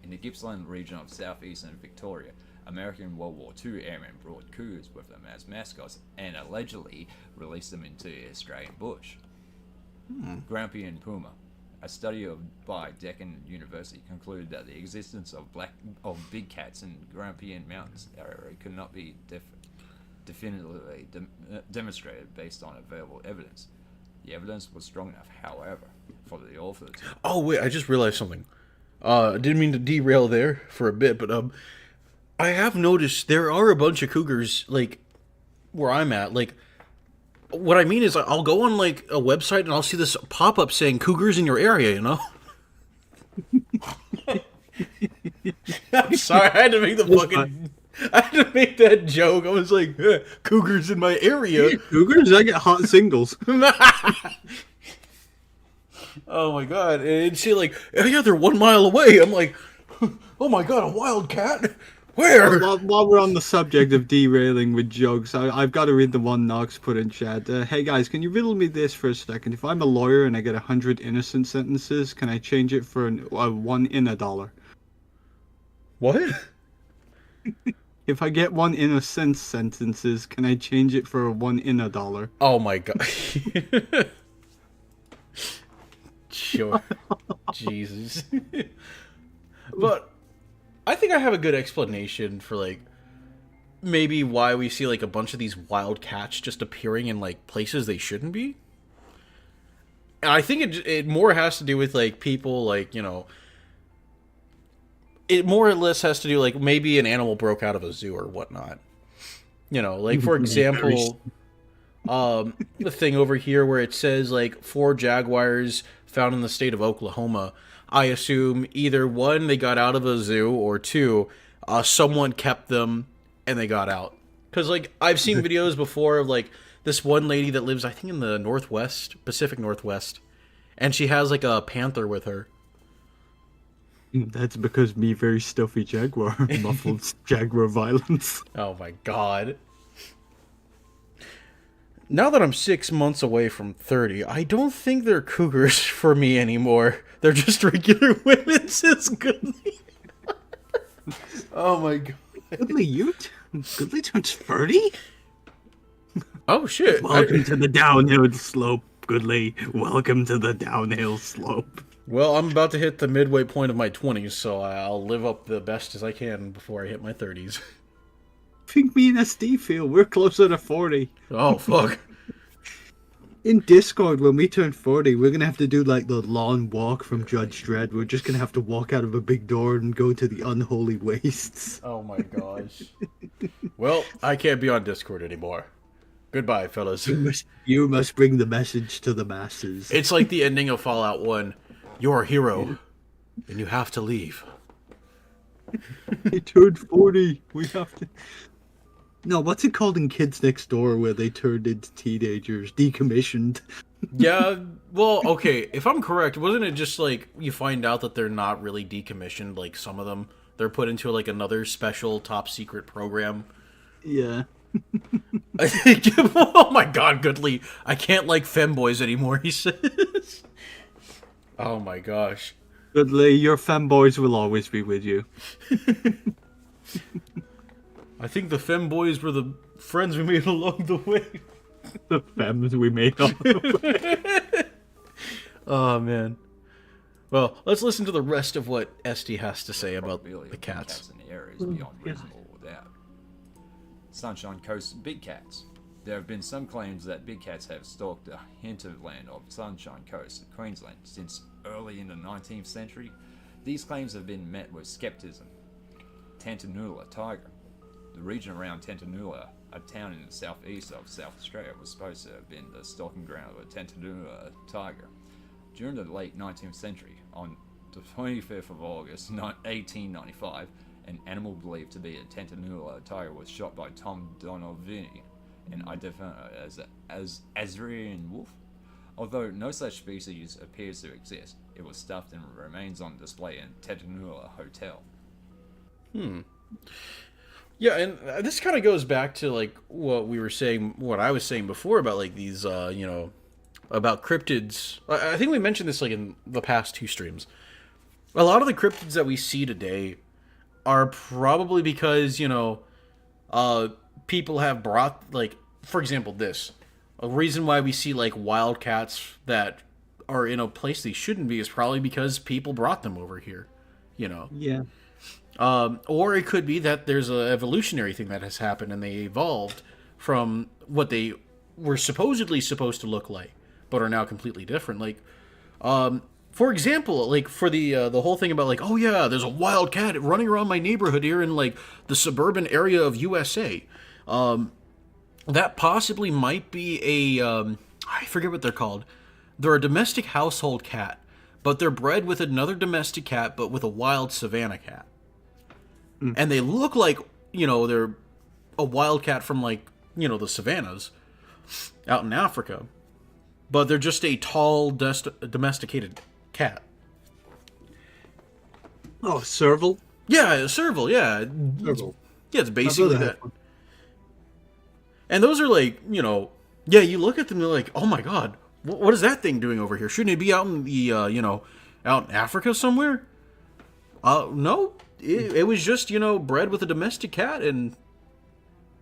In the Gippsland region of southeastern Victoria, American World War II airmen brought cougars with them as mascots and allegedly released them into the Australian bush. Grampian puma. A study by Deccan University concluded that the existence of big cats in Grampian Mountains area could not be definitively demonstrated based on available evidence. The evidence was strong enough, however, for the author to... Oh wait, I just realized something. Didn't mean to derail there for a bit, but I have noticed there are a bunch of cougars like where I'm at. Like, what I mean is, I'll go on like a website and I'll see this pop up saying cougars in your area. You know. I'm sorry, I had to make the fucking. I had to make that joke. I was like, cougars in my area. Cougars? I get hot singles. Oh my god. And she like, oh yeah, they're 1 mile away. I'm like, oh my god, a wildcat? Where? While we're on the subject of derailing with jokes, I've got to read the one Knox put in chat. Hey guys, can you riddle me this for a second? If I'm a lawyer and I get 100 innocent sentences, can I change it for $1 in a dollar? What? If I get 1 innocent sentences, can I change it for $1 in a dollar? Oh my god. Sure. Jesus. But I think I have a good explanation for like maybe why we see like a bunch of these wild cats just appearing in like places they shouldn't be. And I think it more has to do with like people like, you know, it more or less has to do like maybe an animal broke out of a zoo or whatnot. You know, like for example, the thing over here where it says like 4 jaguars found in the state of Oklahoma. I assume either one, they got out of a zoo, or two, someone kept them and they got out. Because, like, I've seen videos before of, like, this one lady that lives, I think, in the Northwest, Pacific Northwest, and she has, like, a panther with her. That's because me very stuffy jaguar muffled jaguar violence. Oh my god. Now that I'm 6 months away from 30, I don't think they're cougars for me anymore. They're just regular women, says Goodley. Oh my god. Goodley turns 30? Oh shit. Welcome to the downhill slope, Goodley. Welcome to the downhill slope. Well, I'm about to hit the midway point of my 20s, so I'll live up the best as I can before I hit my 30s. I think me and SD feel we're closer to 40. Oh, fuck. In Discord, when we turn 40, we're going to have to do, like, the long walk from Judge Dredd. We're just going to have to walk out of a big door and go to the unholy wastes. Oh my gosh. Well, I can't be on Discord anymore. Goodbye, fellas. You must bring the message to the masses. It's like the ending of Fallout 1. You're a hero, and you have to leave. He turned 40. We have to... No, what's it called in Kids Next Door where they turned into teenagers? Decommissioned. Yeah, well, okay, if I'm correct, wasn't it just like you find out that they're not really decommissioned, like some of them? They're put into like another special top secret program. Yeah. Oh my god, Goodley. I can't like femboys anymore, he says. Oh my gosh. Goodley, your femboys will always be with you. I think the femboys were the friends we made along the way. The femmes we made along the way. Oh, man. Well, let's listen to the rest of what SD has to say about the cats. In the area is beyond reasonable doubt. Sunshine Coast big cats. There have been some claims that big cats have stalked the hinterland of Sunshine Coast in Queensland since early in the 19th century. These claims have been met with skepticism. Tantanoola tiger. The region around Tantanoola, a town in the southeast of South Australia, was supposed to have been the stalking ground of a Tantanoola tiger. During the late 19th century, on the 25th of August 1895, an animal believed to be a Tantanoola tiger was shot by Tom Donovini and identified as Assyrian wolf. Although no such species appears to exist, it was stuffed and remains on display in Tantanoola Hotel. Yeah, and this kind of goes back to like what we were saying, what I was saying before about like these, about cryptids. I think we mentioned this like in the past two streams. A lot of the cryptids that we see today are probably because, people have brought, like, for example, this. A reason why we see like wildcats that are in a place they shouldn't be is probably because people brought them over here, Yeah. Or it could be that there's an evolutionary thing that has happened and they evolved from what they were supposedly supposed to look like, but are now completely different. Like, for example, like for the whole thing about like, oh yeah, there's a wild cat running around my neighborhood here in like the suburban area of USA. That possibly might be I forget what they're called. They're a domestic household cat, but they're bred with another domestic cat, but with a wild savanna cat. And they look like, they're a wildcat from, like, the savannas out in Africa. But they're just a tall, domesticated cat. Oh, serval? Yeah, a serval, yeah. Serval. Yeah, it's basically that. And those are like, yeah, you look at them, they're like, oh my god, what is that thing doing over here? Shouldn't it be out in the, out in Africa somewhere? No. It was just, bred with a domestic cat and,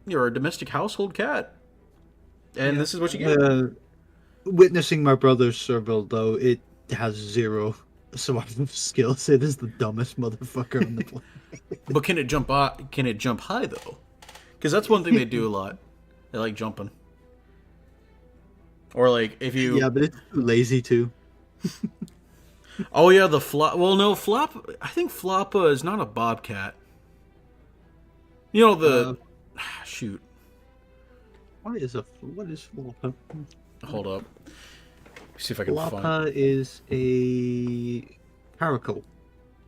a domestic household cat. And this is what you get. Witnessing my brother's serval, though, it has zero survival skills. It is the dumbest motherfucker on the planet. But can it jump high, though? Because that's one thing they do a lot. They like jumping. Or, like, if you... Yeah, but it's too lazy, too. Oh yeah, the flop. Well, no, flop. I think Floppa is not a bobcat. Shoot. What is Floppa? Hold up. See if I can find. Floppa is a caracal.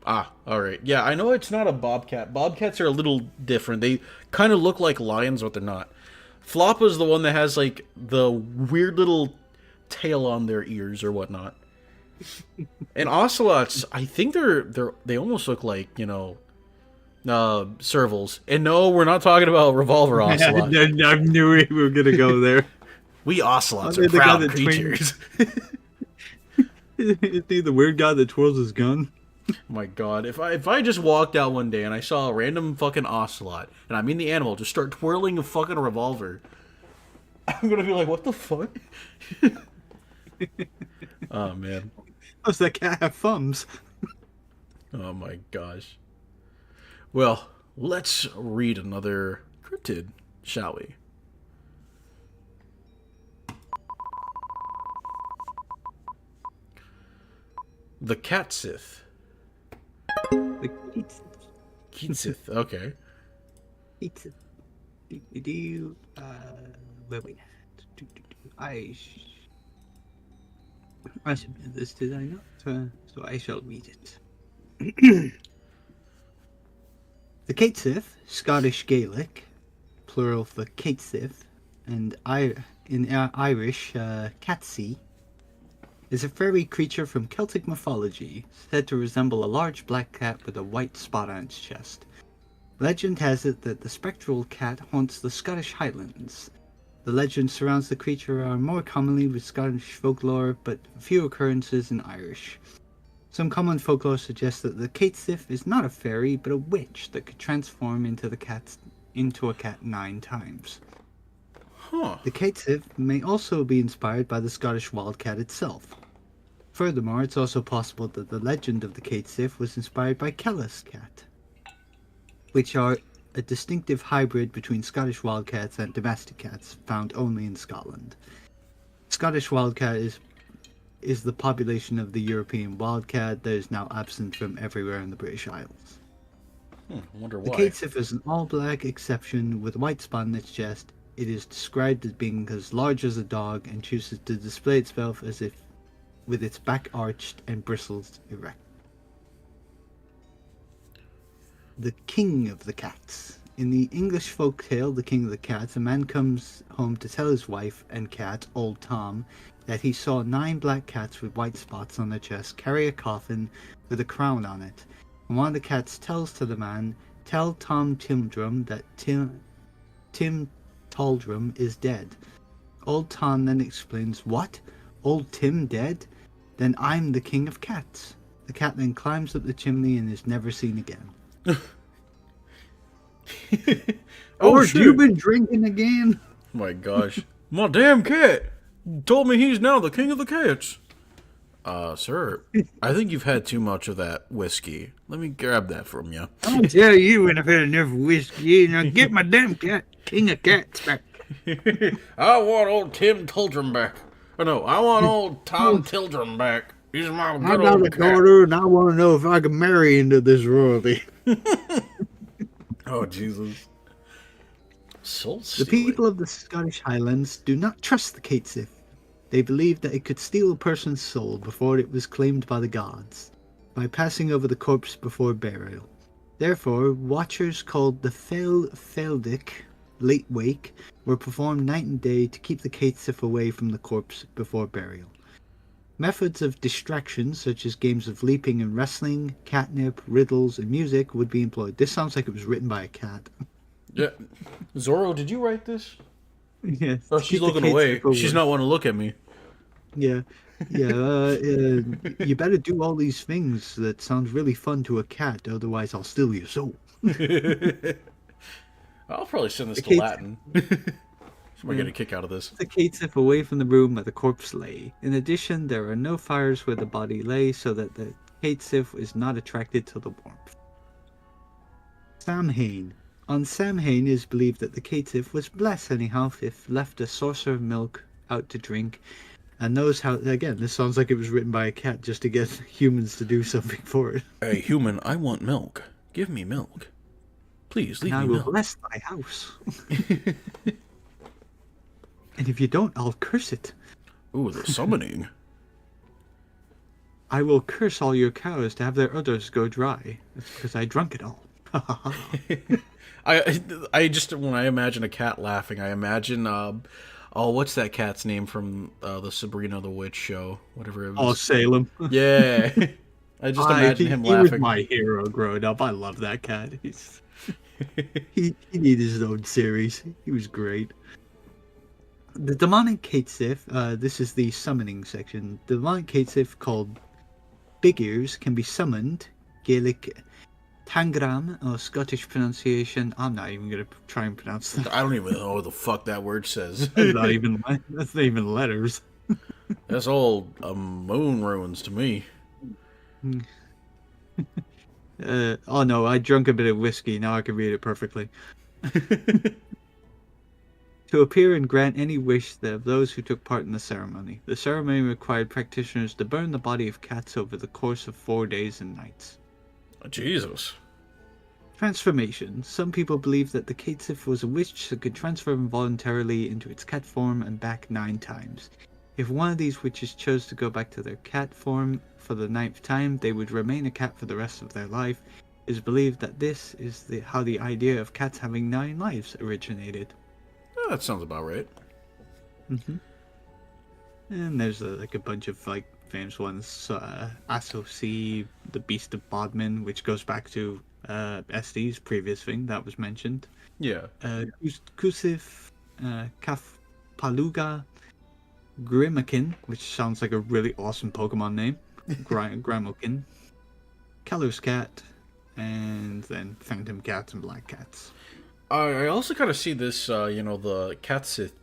Ah, all right. Yeah, I know it's not a bobcat. Bobcats are a little different. They kind of look like lions, but they're not. Floppa's the one that has like the weird little tail on their ears or whatnot. And ocelots, I think they almost look like, servals. And no, we're not talking about revolver ocelot. I knew we were gonna go there. We ocelots are proud creatures. Isn't he the weird guy that twirls his gun? My God, if I just walked out one day and I saw a random fucking ocelot, and I mean the animal, just start twirling a fucking revolver, I'm gonna be like, what the fuck? Oh man. Does that cat have thumbs? Oh my gosh. Well, let's read another cryptid, shall we? The Catsith. The Keatsith, okay. Keatsith. Where we at? I submitted this, did I not? So I shall read it. The Catsith, Scottish Gaelic, plural for Catsith, and in Irish, Catsy, is a fairy creature from Celtic mythology, said to resemble a large black cat with a white spot on its chest. Legend has it that the spectral cat haunts the Scottish Highlands. The legend surrounds the creature are more commonly with Scottish folklore, but few occurrences in Irish. Some common folklore suggests that the Catsith is not a fairy, but a witch that could transform into a cat 9 times. Huh. The Catsith may also be inspired by the Scottish wildcat itself. Furthermore, it's also possible that the legend of the Catsith was inspired by Kellis cat, which are a distinctive hybrid between Scottish wildcats and domestic cats found only in Scotland. Scottish wildcat is the population of the European wildcat that is now absent from everywhere in the British Isles. I wonder The why. Catsith is an all-black exception with a white spot on its chest. It is described as being as large as a dog and chooses to display itself as if with its back arched and bristles erect. The King of the Cats. In the English folk tale, The King of the Cats, a man comes home to tell his wife and cat, Old Tom, that he saw 9 black cats with white spots on their chest carry a coffin with a crown on it. And one of the cats tells to the man, "Tell Tom Tildrum that Tim Taldrum is dead." Old Tom then explains, "What? Old Tim dead? Then I'm the King of Cats." The cat then climbs up the chimney and is never seen again. Oh, Have you been drinking again? My gosh. My damn cat told me he's now the king of the cats. Sir, I think you've had too much of that whiskey. Let me grab that from you. I'll tell you when I've had enough whiskey. Now get my damn cat, King of Cats, back. I want old Tim Tildrum back. Oh no, I want old Tom Tildrum back. He's my I good got old a cat. daughter, and I want to know if I can marry into this royalty. Oh, Jesus. So The silly. people of the Scottish Highlands do not trust the Catsith. They believe that it could steal a person's soul before it was claimed by the gods, by passing over the corpse before burial. Therefore, watchers called the Feldic, late wake, were performed night and day to keep the Catsith away from the corpse before burial. Methods of distraction, such as games of leaping and wrestling, catnip, riddles, and music, would be employed. This sounds like it was written by a cat. Yeah. Zorro, did you write this? Yes. Oh, she's looking away. She's not wanting to look at me. Yeah. Yeah, you better do all these things that sound really fun to a cat, otherwise I'll steal your soul. I'll probably send this The to Catsith- Latin. Somebody get a kick out of this. The Catsith away from the room where the corpse lay. In addition, there are no fires where the body lay, so that the Catsith is not attracted to the warmth. Samhain. On Samhain, it is believed that the Catsith was blessed anyhow if left a saucer of milk out to drink, and knows how. Again, this sounds like it was written by a cat just to get humans to do something for it. Hey, human, I want milk. Give me milk. Please, leave And I me will milk. bless thy house. And if you don't, I'll curse it. Ooh, the summoning. I will curse all your cows to have their udders go dry. That's because I drunk it all. I just, when I imagine a cat laughing, I imagine what's that cat's name from the Sabrina the Witch show? Whatever it was. Oh, Salem. Yeah. I just imagine him laughing. He was my hero growing up. I love that cat. He needed his own series. He was great. The demonic Caitsif, this is the summoning section. The demonic Caitsif called Big Ears can be summoned. Gaelic Tangram, or Scottish pronunciation. I'm not even going to try and pronounce that. I don't even know what the fuck that word says. That's not even letters. That's all moon ruins to me. Oh no, I drank a bit of whiskey. Now I can read it perfectly. To appear and grant any wish of those who took part in the ceremony. The ceremony required practitioners to burn the body of cats over the course of 4 days and nights. Jesus. Transformation. Some people believe that the Caitsif was a witch that could transform voluntarily into its cat form and back 9 times. If one of these witches chose to go back to their cat form for the 9th time, they would remain a cat for the rest of their life. It is believed that this is how the idea of cats having 9 lives originated. Oh, that sounds about right. And there's a bunch of famous ones. Associ, the Beast of Bodmin, which goes back to SD's previous thing that was mentioned. Yeah. Kusif, Kafpaluga, Grimakin, which sounds like a really awesome Pokemon name. Gramokin, Kalos Cat, and then Phantom Cats and Black Cats. I also kind of see this, the Catsith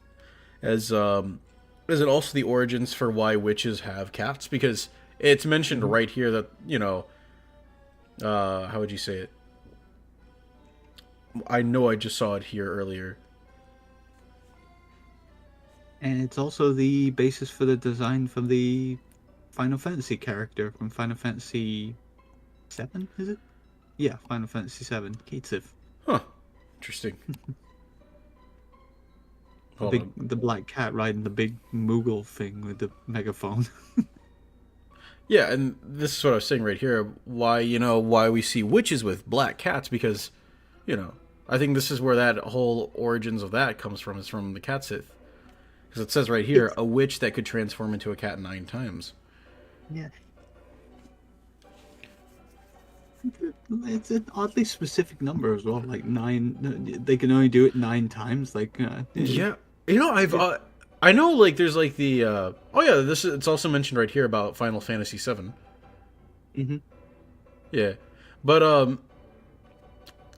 as is it also the origins for why witches have cats? Because it's mentioned right here that, how would you say it? I know I just saw it here earlier. And it's also the basis for the design from the Final Fantasy character from Final Fantasy 7, is it? Yeah, Final Fantasy 7, Caitsif. Huh. Interesting. The black cat riding the big Moogle thing with the megaphone. Yeah, and this is what I was saying right here. Why we see witches with black cats, because, I think this is where that whole origins of that comes from, is from the Catsith. Because it says right here, a witch that could transform into a cat 9 times. Yeah. It's an oddly specific number as well. 9, they can only do it 9 times. Yeah. I know, there's the, it's also mentioned right here about Final Fantasy 7. Mm-hmm. Yeah. But,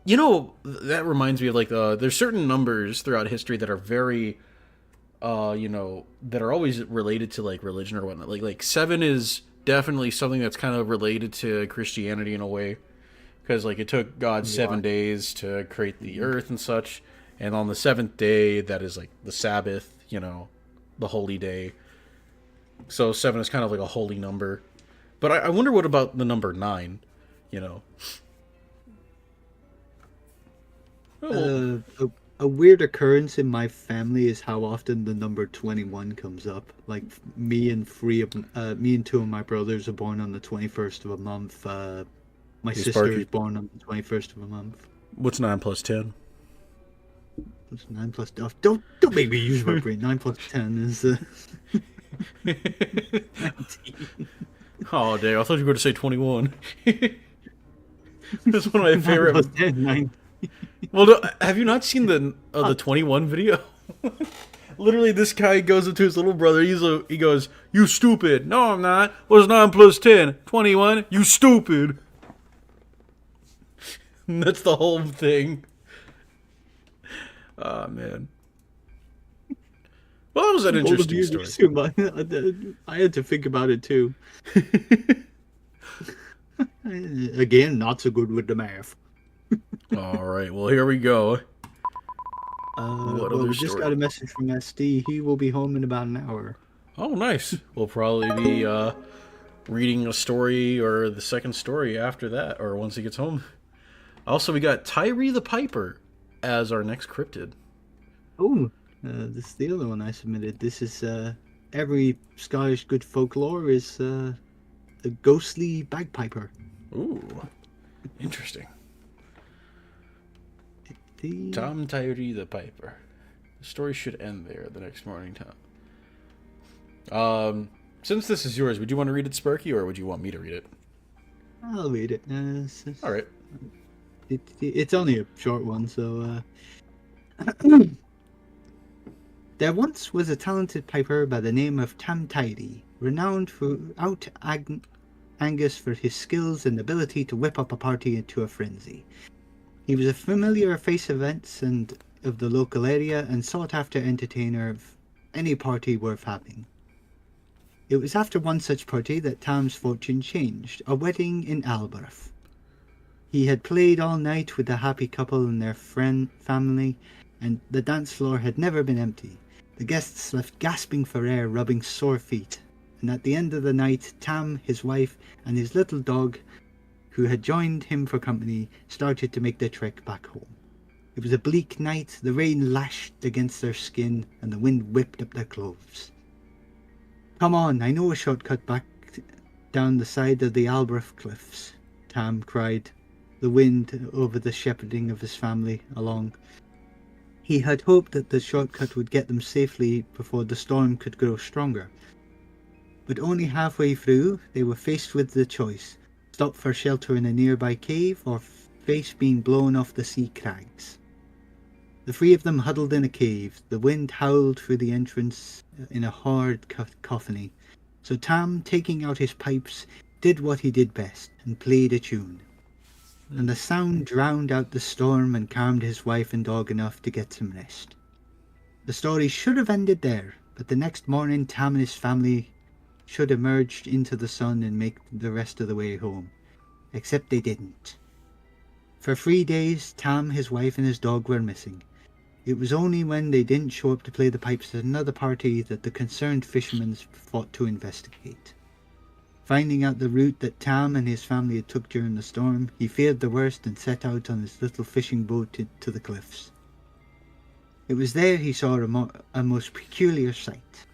that reminds me of, there's certain numbers throughout history that are very, that are always related to, religion or whatnot. Like 7 is definitely something that's kind of related to Christianity in a way. Because, it took God 7 days to create the earth and such. And on the 7th day, that is, the Sabbath, the holy day. So 7 is kind of like a holy number. But I wonder what about the number 9, A weird occurrence in my family is how often the number 21 comes up. Me and 2 of my brothers are born on the 21st of a month. My sister Sparky. is born on the 21st of a month. What's 9 plus 10? What's 9 plus... Don't make me use my brain. 9 plus 10 is... 19. Oh, dang. I thought you were going to say 21. That's one of my favorite... 9 plus 10, 9. Well, have you not seen the 21 video? Literally, this guy goes up to his little brother. He goes, "You stupid." "No, I'm not. What's 9 plus 10? 21. You stupid. And that's the whole thing. Oh, man. Well, that was an interesting story. I had to think about it, too. Again, not so good with the math. All right, well, here we go. We just got a message from SD. He will be home in about an hour. Oh, nice. We'll probably be reading a story or the second story after that, or once he gets home. Also, we got Tyree the Piper as our next cryptid. Oh, this is the other one I submitted. This is every Scottish good folklore is the ghostly bagpiper. Ooh, interesting. The... Tom Tyree the Piper. The story should end there the next morning, Tom. Since this is yours, would you want to read it, Sparky, or would you want me to read it? I'll read it. All right. It's only a short one, so... There once was a talented piper by the name of Tam Tyree, renowned throughout Angus for his skills and ability to whip up a party into a frenzy. He was a familiar face of events and of the local area and sought after entertainer of any party worth having. It was after one such party that Tam's fortune changed, a wedding in Alborough. He had played all night with the happy couple and their family, and the dance floor had never been empty. The guests left gasping for air, rubbing sore feet, and at the end of the night, Tam, his wife, and his little dog, who had joined him for company, started to make the trek back home. It was a bleak night, the rain lashed against their skin, and the wind whipped up their clothes. "Come on, I know a shortcut back down the side of the Alborough cliffs," Tam cried, the wind over the shepherding of his family along. He had hoped that the shortcut would get them safely before the storm could grow stronger. But only halfway through, they were faced with the choice: stop for shelter in a nearby cave or face being blown off the sea crags. The three of them huddled in a cave. The wind howled through the entrance in a hard cacophony. So Tam, taking out his pipes, did what he did best and played a tune. And the sound drowned out the storm and calmed his wife and dog enough to get some rest. The story should have ended there, but the next morning Tam and his family should emerge into the sun and make the rest of the way home. Except they didn't. For 3 days, Tam, his wife and his dog were missing. It was only when they didn't show up to play the pipes at another party that the concerned fishermen thought to investigate. Finding out the route that Tam and his family had took during the storm, he feared the worst and set out on his little fishing boat to the cliffs. It was there he saw a most peculiar sight.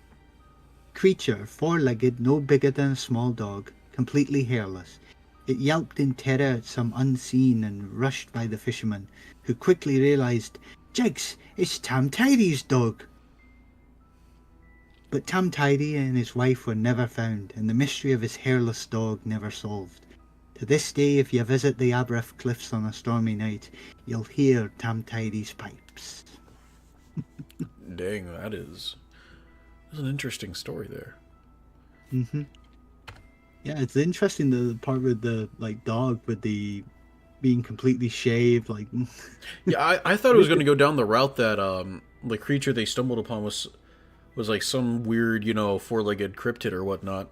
Creature, 4-legged, no bigger than a small dog, completely hairless. It yelped in terror at some unseen and rushed by the fisherman, who quickly realised, "Jigs, it's Tam Tyree's dog!" But Tam Tyree and his wife were never found, and the mystery of his hairless dog never solved. To this day, if you visit the Alborough cliffs on a stormy night, you'll hear Tam Tyree's pipes. Dang, that's an interesting story there. Mm-hmm. Yeah, it's interesting the part with the dog with the being completely shaved. Yeah, I thought it was going to go down the route that the creature they stumbled upon was like some weird, 4-legged cryptid or whatnot.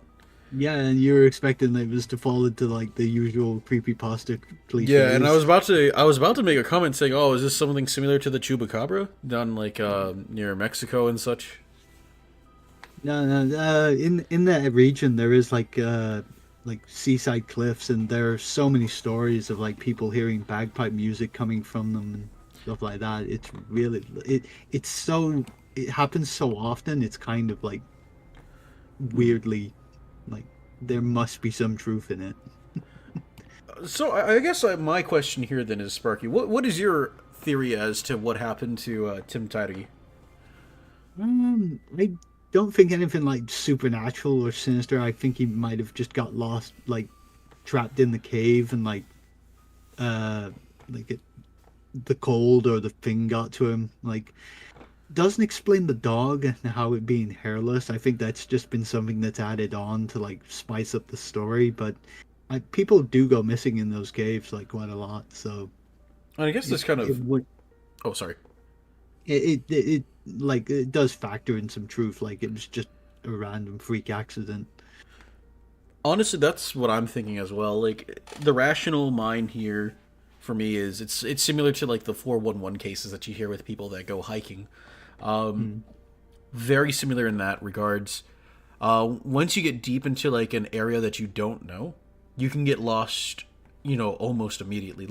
Yeah, and you were expecting it was to fall into the usual creepypasta cliches. Yeah, and I was about to make a comment saying, "Oh, is this something similar to the chupacabra down near Mexico and such?" No, in that region there is seaside cliffs, and there are so many stories of people hearing bagpipe music coming from them and stuff like that. It's really it happens so often. It's kind of weirdly there must be some truth in it. So I guess my question here then is, Sparky, what is your theory as to what happened to Tim Tyree? I don't think anything supernatural or sinister. I think he might have just got lost, trapped in the cave, and the cold or the thing got to him. Doesn't explain the dog and how it being hairless. I think that's just been something that's added on to spice up the story. But people do go missing in those caves quite a lot. So I guess this kind of. Oh, sorry. It does factor in some truth. It was just a random freak accident. Honestly, that's what I'm thinking as well. The rational mind here for me is it's similar to the 411 cases that you hear with people that go hiking. Very similar in that regards. Once you get deep into an area that you don't know, you can get lost, almost immediately.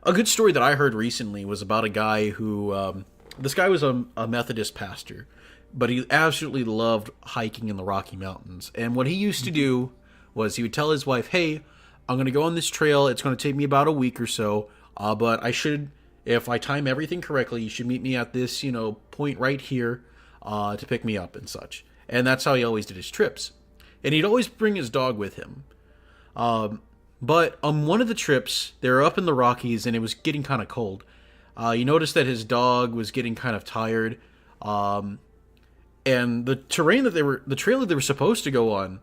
A good story that I heard recently was about a guy who, this guy was a Methodist pastor, but he absolutely loved hiking in the Rocky Mountains. And what he used to do was he would tell his wife, hey, I'm going to go on this trail. It's going to take me about a week or so, but I should, if I time everything correctly, you should meet me at this, point right here to pick me up and such. And that's how he always did his trips. And he'd always bring his dog with him. But on one of the trips, they were up in the Rockies and it was getting kind of cold. You noticed that his dog was getting kind of tired. And the trail that they were supposed to go on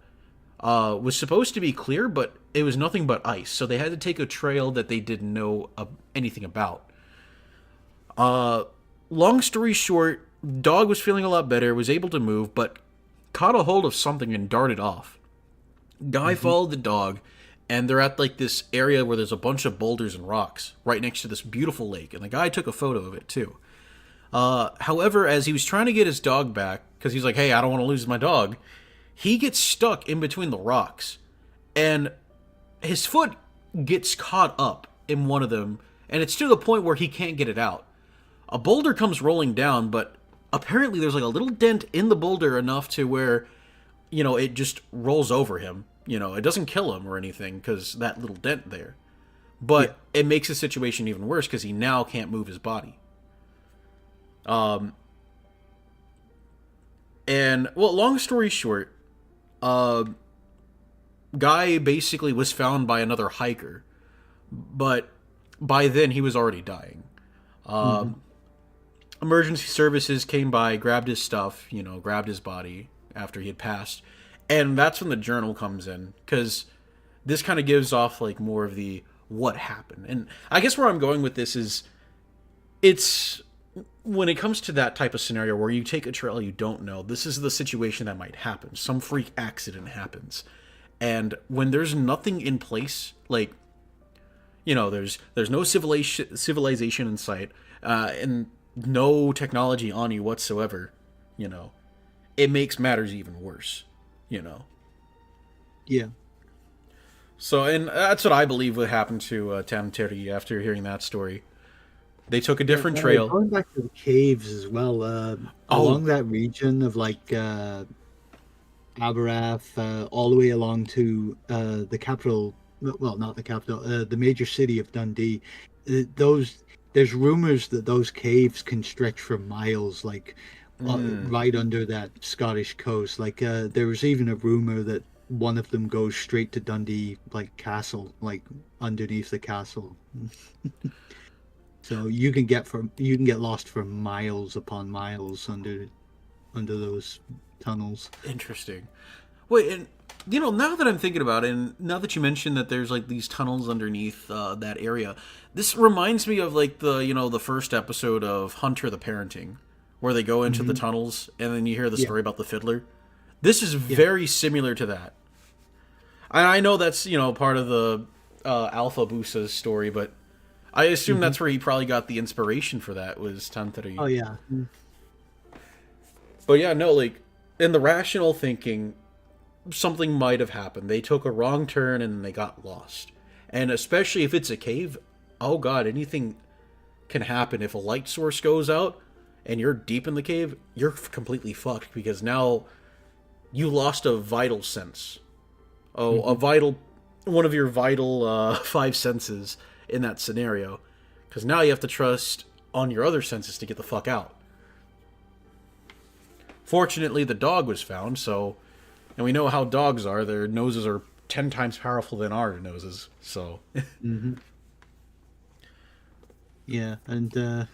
was supposed to be clear, but it was nothing but ice. So they had to take a trail that they didn't know anything about. Long story short, dog was feeling a lot better, was able to move, but caught a hold of something and darted off. Guy followed the dog, and they're at like this area where there's a bunch of boulders and rocks right next to this beautiful lake, and the guy took a photo of it too. However, as he was trying to get his dog back, because he's like, hey, I don't want to lose my dog, he gets stuck in between the rocks, and his foot gets caught up in one of them, and it's to the point where he can't get it out. A boulder comes rolling down, but apparently there's like a little dent in the boulder enough to where, it just rolls over him. It doesn't kill him or anything because that little dent there. But it makes the situation even worse because he now can't move his body. And, well, long story short, Guy basically was found by another hiker. But by then he was already dying. Emergency services came by, grabbed his stuff, grabbed his body after he had passed. And that's when the journal comes in, because this kind of gives off like more of the what happened. And I guess where I'm going with this is, it's when it comes to that type of scenario where you take a trail you don't know, this is the situation that might happen. Some freak accident happens. And when there's nothing in place, like, there's no civilization in sight, and no technology on you whatsoever, it makes matters even worse, Yeah. So, and that's what I believe would happen to Tamteri after hearing that story. They took a different trail. Going back to the caves as well, along that region of like Aberath, all the way along to the capital, well, not the capital, the major city of Dundee. There's rumors that those caves can stretch for miles, like right under that Scottish coast. Like there was even a rumor that one of them goes straight to Dundee, like castle, like underneath the castle. So you can get lost for miles upon miles under those tunnels. Interesting. Wait, and now that I'm thinking about it, and now that you mentioned that there's like these tunnels underneath that area, this reminds me of like the first episode of Hunter the Parenting, where they go into the tunnels and then you hear the story about the fiddler. This is very similar to that. I know that's part of the Alpha Busa's story, but I assume that's where he probably got the inspiration for that, was Tantari. Oh yeah. But yeah, no, like in the rational thinking, something might have happened. They took a wrong turn and they got lost. And especially if it's a cave, oh god, anything can happen. If a light source goes out and you're deep in the cave, you're completely fucked, because now you lost a vital sense. One of your vital 5 senses in that scenario. Because now you have to trust on your other senses to get the fuck out. Fortunately, the dog was found, and we know how dogs are. Their noses are 10 times powerful than our noses, so... Yeah, and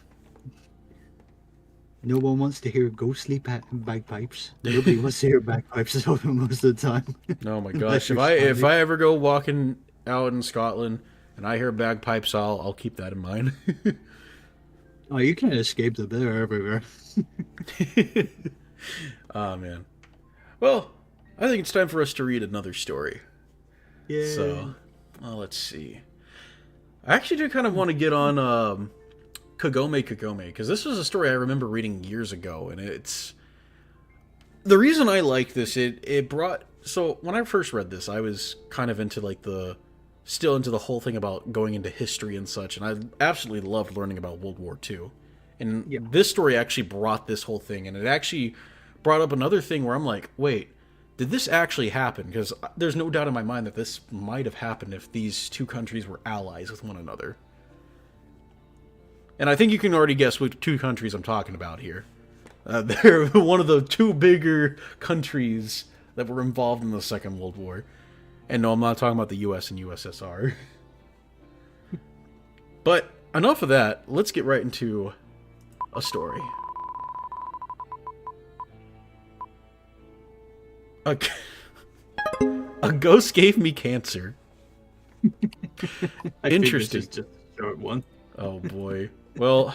no one wants to hear ghostly bagpipes. Nobody wants to hear bagpipes most of the time. Oh my gosh, if I ever go walking out in Scotland and I hear bagpipes, I'll keep that in mind. Oh, you can't escape them. They're everywhere. Oh man. Well, I think it's time for us to read another story. Yeah. So, let's see. I actually do kind of want to get on Kagome, because this was a story I remember reading years ago, and it's... The reason I like this, it brought... So, when I first read this, I was kind of into, like, still into the whole thing about going into history and such, and I absolutely loved learning about World War II. And this story actually brought this whole thing, and it actually brought up another thing where I'm like, wait, did this actually happen? Because there's no doubt in my mind that this might have happened if these two countries were allies with one another. And I think you can already guess what two countries I'm talking about here. They're one of the two bigger countries that were involved in the Second World War. And no, I'm not talking about the US and USSR. But enough of that. Let's get right into a story. A ghost gave me cancer. Interesting. Just a short one. Oh boy. Well,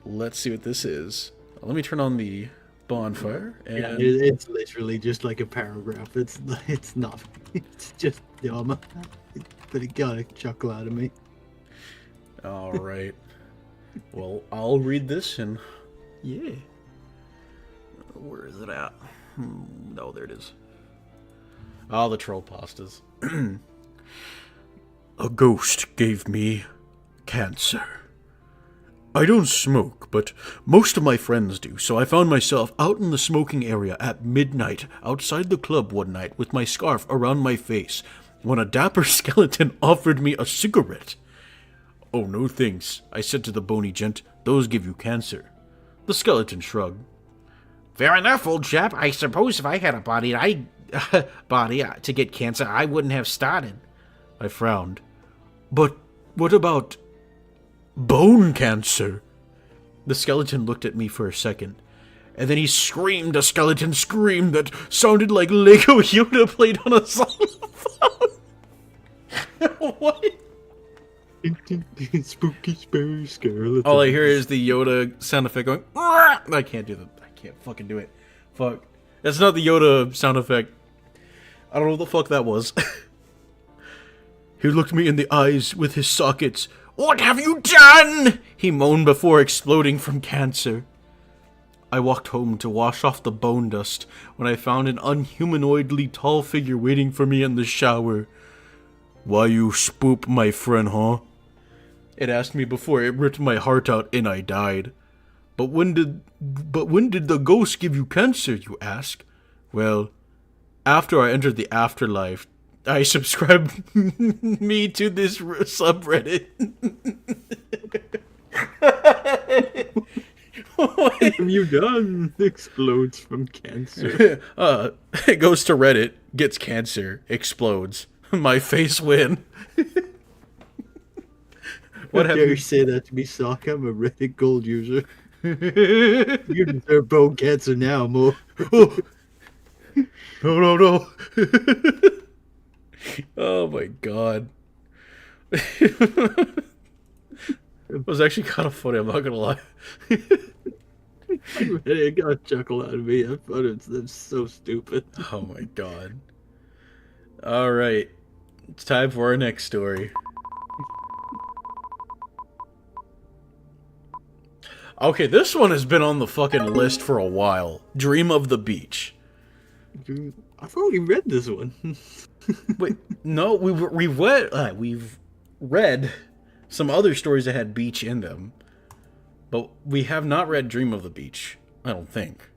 let's see what this is. Let me turn on the bonfire. And Yeah, it's literally just like a paragraph. It's not. It's just dumb. But it got a chuckle out of me. all right. Well, I'll read this and yeah. Where is it at? No, there it is. Oh, the troll pastas. A ghost gave me cancer. I don't smoke, but most of my friends do, so I found myself out in the smoking area at midnight outside the club one night with my scarf around my face when a dapper skeleton offered me a cigarette. Oh, no thanks, I said to the bony gent. Those give you cancer. The skeleton shrugged. Fair enough, old chap. I suppose if I had a body to get cancer, I wouldn't have started. I frowned. But what about bone cancer? The skeleton looked at me for a second, and then he screamed a skeleton scream that sounded like Lego Yoda played on a xylophone. What? Spooky, scary skeleton. All I hear is the Yoda sound effect going. I can't do that. I can't fucking do it. Fuck. That's not the Yoda sound effect. I don't know what the fuck that was. He looked me in the eyes with his sockets. What have you done? He moaned before exploding from cancer. I walked home to wash off the bone dust when I found an unhumanoidly tall figure waiting for me in the shower. Why you spoop, my friend, huh? It asked me before it ripped my heart out and I died. But when did the ghost give you cancer, you ask? Well, after I entered the afterlife, I subscribed me to this subreddit. What have you done? Explodes from cancer. It goes to Reddit, gets cancer, explodes. My face win. What have you say that to me, Sock? I'm a Reddit gold user. You deserve bone cancer now, Mo. Oh. No. Oh my god. It was actually kind of funny, I'm not gonna lie. It got a chuckle out of me. I thought it's so stupid. Oh my god. Alright. It's time for our next story. Okay, this one has been on the fucking list for a while. Dream of the Beach. Dude, I've already read this one. Wait, no, we've read some other stories that had beach in them, but we have not read Dream of the Beach. I don't think.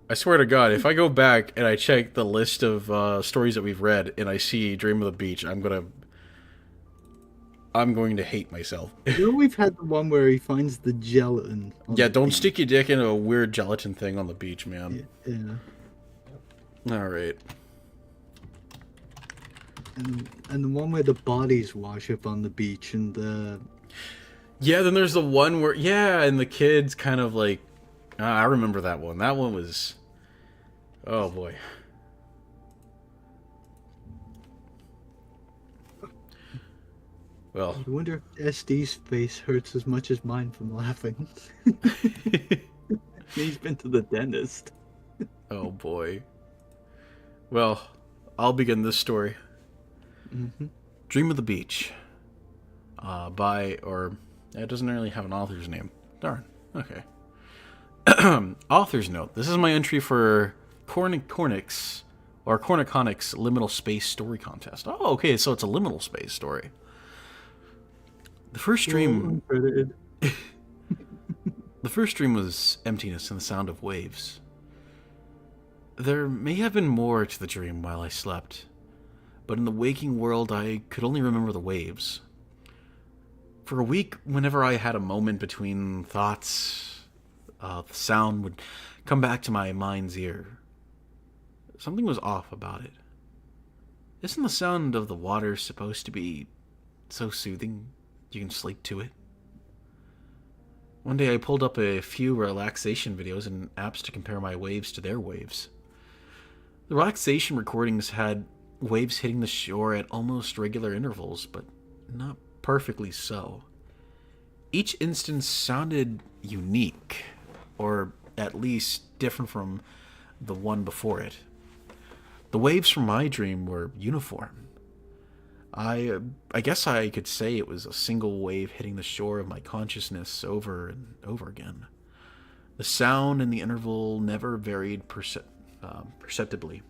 I swear to God, if I go back and I check the list of stories that we've read and I see Dream of the Beach, I'm going to hate myself. You know, we've had the one where he finds the gelatin. Yeah, don't stick your dick in a weird gelatin thing on the beach, man. Yeah. Alright. And the one where the bodies wash up on the beach and the... Yeah, then there's the one where... Yeah, and the kids kind of like... I remember that one. That one was... Oh, boy. Well... I wonder if SD's face hurts as much as mine from laughing. He's been to the dentist. Oh, boy. Well, I'll begin this story. Mm-hmm. Dream of the Beach. By, or... It doesn't really have an author's name. Darn. Okay. Author's note. This is my entry for Cornic's Liminal Space Story Contest. Oh, okay, so it's a liminal space story. The first dream... The first dream was emptiness and the sound of waves. There may have been more to the dream while I slept, but in the waking world I could only remember the waves. For a week, whenever I had a moment between thoughts, the sound would come back to my mind's ear. Something was off about it. Isn't the sound of the water supposed to be so soothing you can sleep to it? One day I pulled up a few relaxation videos and apps to compare my waves to their waves. The relaxation recordings had waves hitting the shore at almost regular intervals, but not perfectly so. Each instance sounded unique, or at least different from the one before it. The waves from my dream were uniform. I guess I could say it was a single wave hitting the shore of my consciousness over and over again. The sound in the interval never varied perceptibly.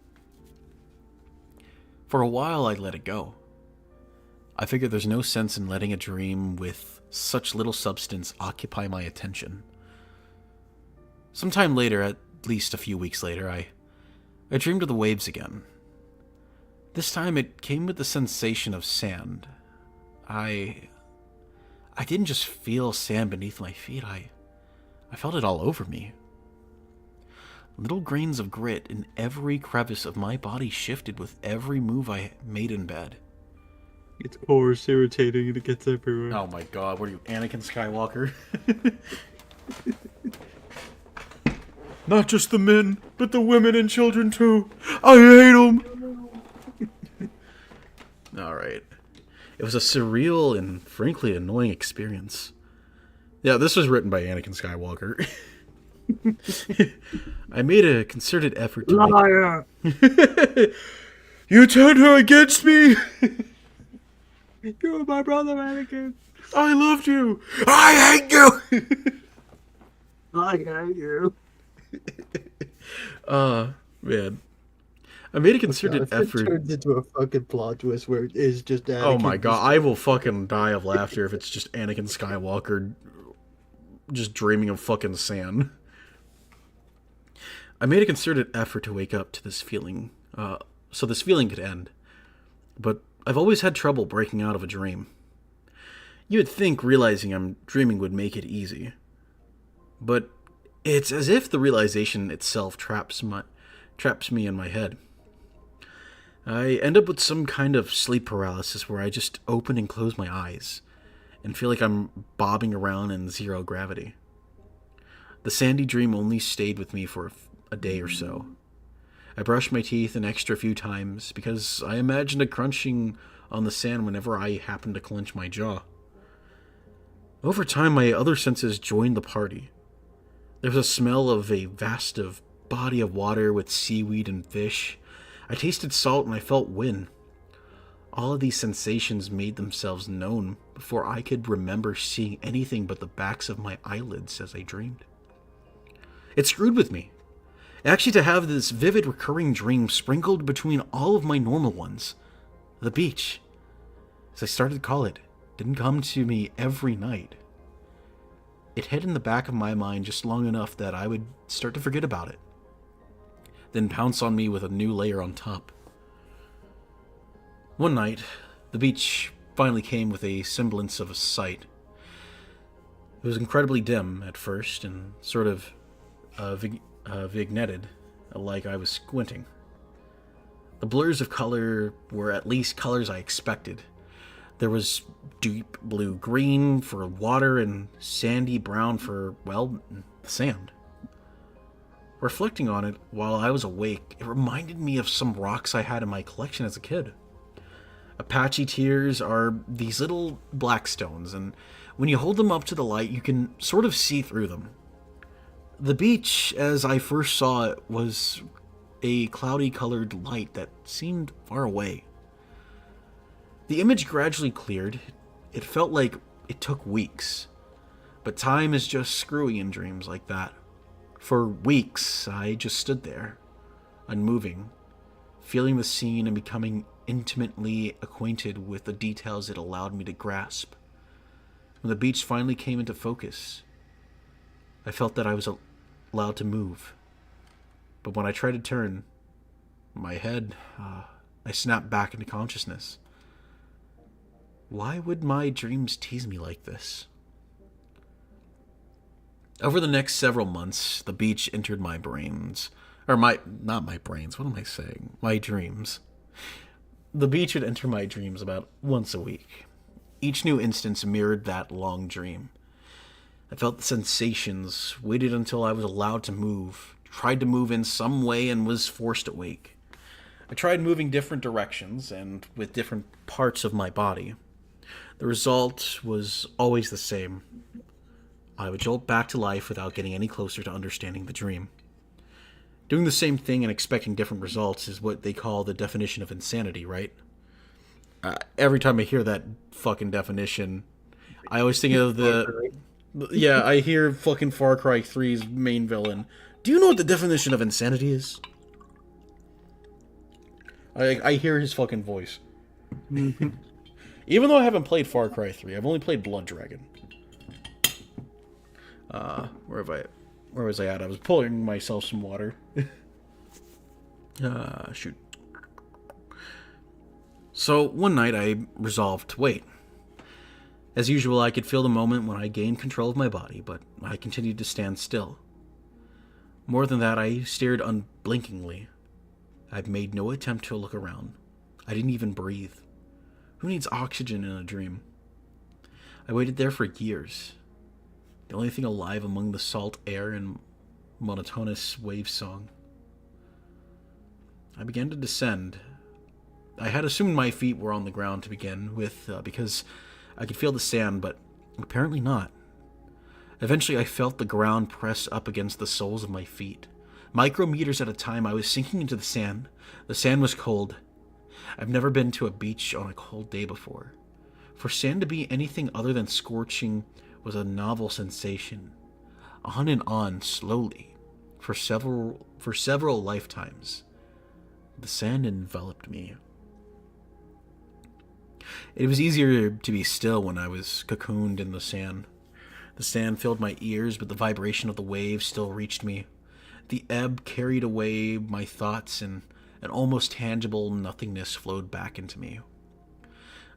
For a while, I let it go. I figured there's no sense in letting a dream with such little substance occupy my attention. Sometime later, at least a few weeks later, I dreamed of the waves again. This time it came with the sensation of sand. I didn't just feel sand beneath my feet, I felt it all over me. Little grains of grit in every crevice of my body shifted with every move I made in bed. It's coarse, irritating, and it gets everywhere. Oh my god, what are you, Anakin Skywalker? Not just the men, but the women and children too. I hate them! Alright. It was a surreal and frankly annoying experience. Yeah, this was written by Anakin Skywalker. I made a concerted effort to Liar! You turned her against me! You're my brother, Anakin! I loved you! I hate you! I hate you. Man. I made a concerted God, if effort. it turns into a fucking plot twist where it is just Anakin. Oh my god, I will fucking die of laughter if it's just Anakin Skywalker just dreaming of fucking sand. I made a concerted effort to wake up to this feeling, so this feeling could end. But I've always had trouble breaking out of a dream. You would think realizing I'm dreaming would make it easy. But it's as if the realization itself traps me in my head. I end up with some kind of sleep paralysis where I just open and close my eyes and feel like I'm bobbing around in zero gravity. The sandy dream only stayed with me for a day or so. I brushed my teeth an extra few times because I imagined a crunching on the sand whenever I happened to clench my jaw. Over time, my other senses joined the party. There was a smell of a vast body of water with seaweed and fish. I tasted salt and I felt wind. All of these sensations made themselves known before I could remember seeing anything but the backs of my eyelids as I dreamed. It screwed with me. Actually, to have this vivid recurring dream sprinkled between all of my normal ones. The beach, as I started to call it, didn't come to me every night. It hid in the back of my mind just long enough that I would start to forget about it, then pounce on me with a new layer on top. One night, the beach finally came with a semblance of a sight. It was incredibly dim at first and sort of vignetted, like I was squinting. The blurs of color were at least colors I expected. There was deep blue-green for water and sandy brown for, well, sand. Reflecting on it while I was awake, it reminded me of some rocks I had in my collection as a kid. Apache tears are these little black stones, and when you hold them up to the light, you can sort of see through them. The beach, as I first saw it, was a cloudy-colored light that seemed far away. The image gradually cleared. It felt like it took weeks, but time is just screwy in dreams like that. For weeks, I just stood there, unmoving, feeling the scene and becoming intimately acquainted with the details it allowed me to grasp. When the beach finally came into focus, I felt that I was allowed to move. But when I tried to turn my head, I snapped back into consciousness. Why would my dreams tease me like this? Over the next several months, the beach entered my brains. Not my brains, what am I saying? My dreams. The beach would enter my dreams about once a week. Each new instance mirrored that long dream. I felt the sensations, waited until I was allowed to move, tried to move in some way, and was forced awake. I tried moving different directions and with different parts of my body. The result was always the same. I would jolt back to life without getting any closer to understanding the dream. Doing the same thing and expecting different results is what they call the definition of insanity, right? Every time I hear that fucking definition, I always think of the... Yeah, I hear fucking Far Cry 3's main villain. Do you know what the definition of insanity is? I hear his fucking voice. Even though I haven't played Far Cry 3, I've only played Blood Dragon. Where was I at? I was pulling myself some water. Shoot. So, one night I resolved to wait. As usual, I could feel the moment when I gained control of my body, but I continued to stand still. More than that, I stared unblinkingly. I made no attempt to look around. I didn't even breathe. Who needs oxygen in a dream? I waited there for years. The only thing alive among the salt air and monotonous wave song. I began to descend. I had assumed my feet were on the ground to begin with, because I could feel the sand, but apparently not. Eventually I felt the ground press up against the soles of my feet. Micrometers at a time, I was sinking into the sand. The sand was cold. I've never been to a beach on a cold day before. For sand to be anything other than scorching was a novel sensation. On and on, slowly, for several lifetimes. The sand enveloped me. It was easier to be still when I was cocooned in the sand. The sand filled my ears, but the vibration of the waves still reached me. The ebb carried away my thoughts, and an almost tangible nothingness flowed back into me.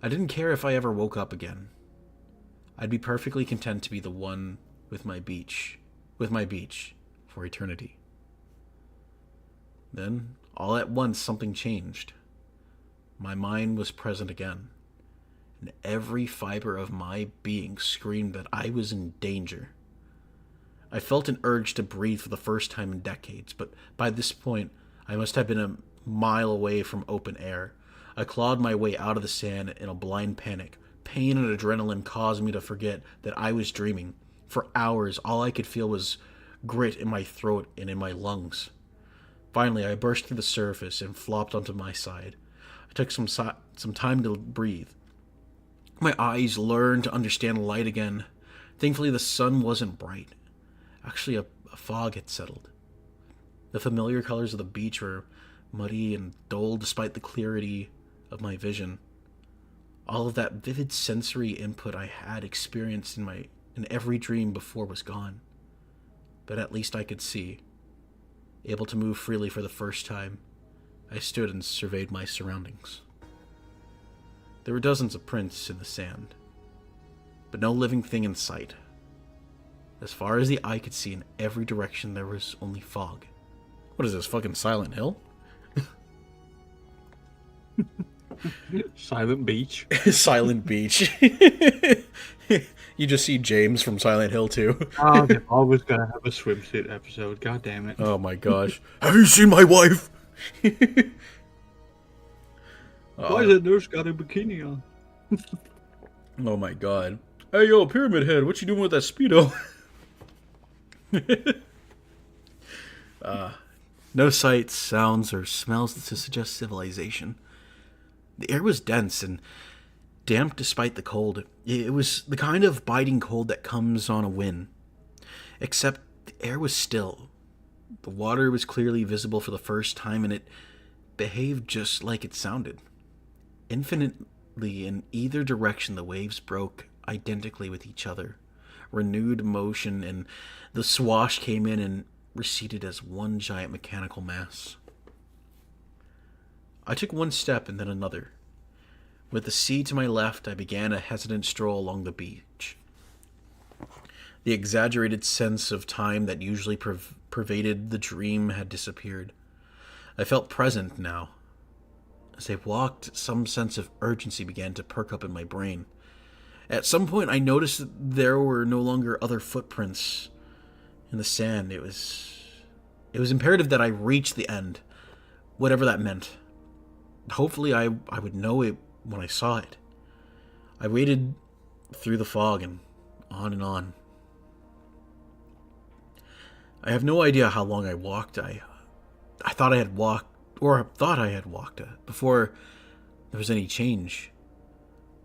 I didn't care if I ever woke up again. I'd be perfectly content to be the one with my beach for eternity. Then, all at once, something changed. My mind was present again, and every fiber of my being screamed that I was in danger. I felt an urge to breathe for the first time in decades, but by this point, I must have been a mile away from open air. I clawed my way out of the sand in a blind panic. Pain and adrenaline caused me to forget that I was dreaming. For hours, all I could feel was grit in my throat and in my lungs. Finally, I burst through the surface and flopped onto my side. I took some time to breathe. My eyes learned to understand light again. Thankfully, the sun wasn't bright. Actually, a fog had settled. The familiar colors of the beach were muddy and dull despite the clarity of my vision. All of that vivid sensory input I had experienced in every dream before was gone. But at least I could see. Able to move freely for the first time, I stood and surveyed my surroundings. There were dozens of prints in the sand, but no living thing in sight. As far as the eye could see in every direction, there was only fog. What is this, fucking Silent Hill? Silent Beach. Silent Beach. You just see James from Silent Hill too. Oh, they're always gonna have a swimsuit episode. God damn it. Oh my gosh. Have you seen my wife? Why is that nurse got a bikini on? Oh my god. Hey yo, Pyramid Head, what you doing with that Speedo? No sights, sounds, or smells to suggest civilization. The air was dense and damp despite the cold. It was the kind of biting cold that comes on a wind. Except the air was still. The water was clearly visible for the first time, and it behaved just like it sounded. Infinitely in either direction, the waves broke identically with each other. Renewed motion, and the swash came in and receded as one giant mechanical mass. I took one step and then another. With the sea to my left, I began a hesitant stroll along the beach. The exaggerated sense of time that usually pervaded the dream had disappeared. I felt present now. As I walked, some sense of urgency began to perk up in my brain. At some point, I noticed that there were no longer other footprints in the sand. It was imperative that I reach the end, whatever that meant. Hopefully, I would know it when I saw it. I waited through the fog and on and on. I have no idea how long I walked. I thought I had walked before there was any change.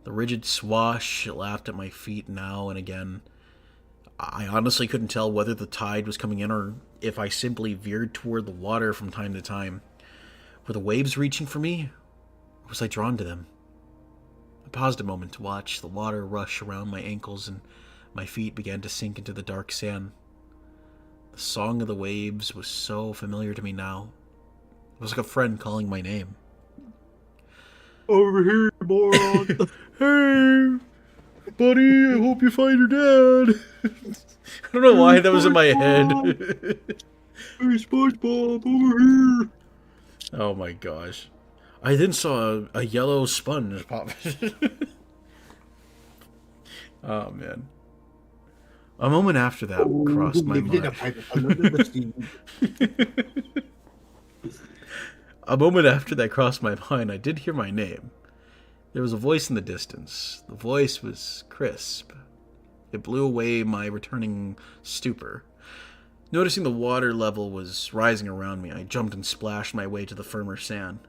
The rigid swash lapped at my feet now and again. I honestly couldn't tell whether the tide was coming in or if I simply veered toward the water from time to time. Were the waves reaching for me, or was I drawn to them? I paused a moment to watch the water rush around my ankles, and my feet began to sink into the dark sand. The song of the waves was so familiar to me now. It was like a friend calling my name. Over here, moron! Hey, buddy, I hope you find your dad. I don't know why that was in my head. Hey, SpongeBob, over here! Oh my gosh. I then saw a yellow sponge pop. Oh man. A moment after that crossed my mind. A moment after that crossed my mind, I did hear my name. There was a voice in the distance. The voice was crisp. It blew away my returning stupor. Noticing the water level was rising around me, I jumped and splashed my way to the firmer sand.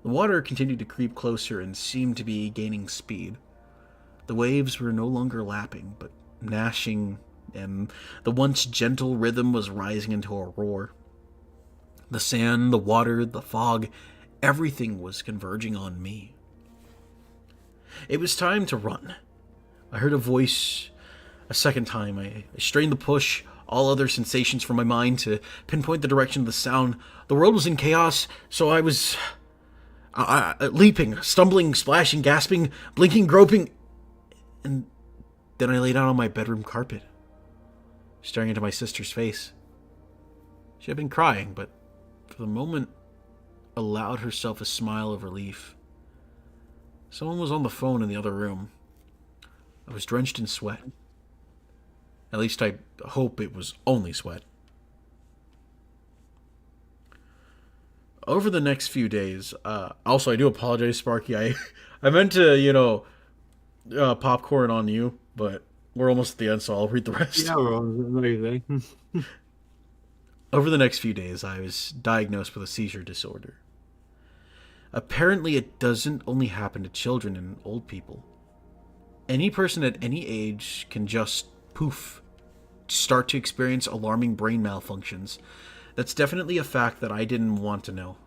The water continued to creep closer and seemed to be gaining speed. The waves were no longer lapping, but gnashing, and the once gentle rhythm was rising into a roar. The sand, the water, the fog, everything was converging on me. It was time to run. I heard a voice a second time. I strained to push all other sensations from my mind to pinpoint the direction of the sound. The world was in chaos, so I was leaping, stumbling, splashing, gasping, blinking, groping, and then I lay down on my bedroom carpet, staring into my sister's face. She had been crying, but for the moment allowed herself a smile of relief. Someone was on the phone in the other room. I was drenched in sweat. At least I hope it was only sweat. Over the next few days, also I do apologize, Sparky. I meant to, popcorn on you, but we're almost at the end, so I'll read the rest. Yeah, we're on. Over the next few days, I was diagnosed with a seizure disorder. Apparently, it doesn't only happen to children and old people. Any person at any age can just poof, start to experience alarming brain malfunctions. That's definitely a fact that I didn't want to know.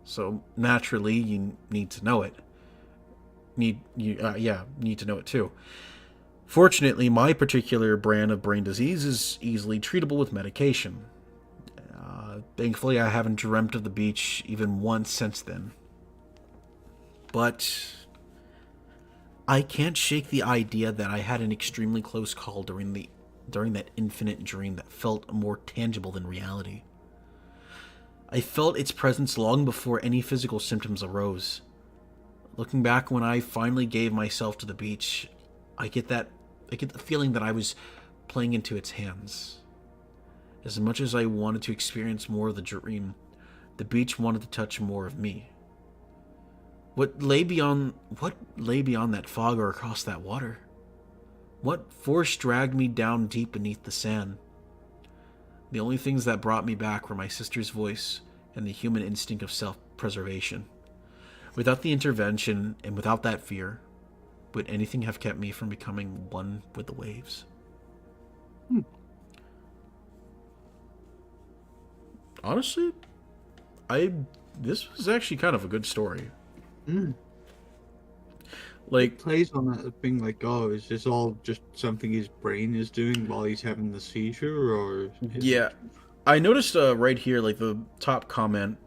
So naturally, you need to know it. Need to know it too. Fortunately, my particular brand of brain disease is easily treatable with medication. Thankfully, I haven't dreamt of the beach even once since then. But I can't shake the idea that I had an extremely close call during that infinite dream that felt more tangible than reality. I felt its presence long before any physical symptoms arose. Looking back when I finally gave myself to the beach, I get the feeling that I was playing into its hands. As much as I wanted to experience more of the dream, the beach wanted to touch more of me. What lay beyond that fog or across that water? What force dragged me down deep beneath the sand? The only things that brought me back were my sister's voice and the human instinct of self-preservation. Without the intervention and without that fear, would anything have kept me from becoming one with the waves? Honestly, this was actually kind of a good story. Like, It plays on that thing like, oh, is this all just something his brain is doing while he's having the seizure, or... Yeah. I noticed right here, like the top comment,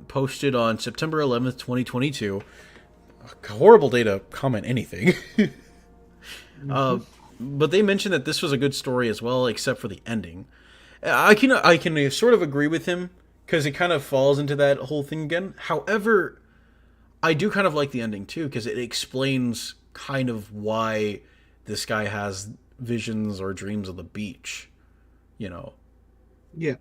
posted on September 11th, 2022. A horrible day to comment anything. But they mentioned that this was a good story as well, except for the ending. I can sort of agree with him because it kind of falls into that whole thing again. However, I do kind of like the ending too because it explains kind of why this guy has visions or dreams of the beach, you know. Yeah.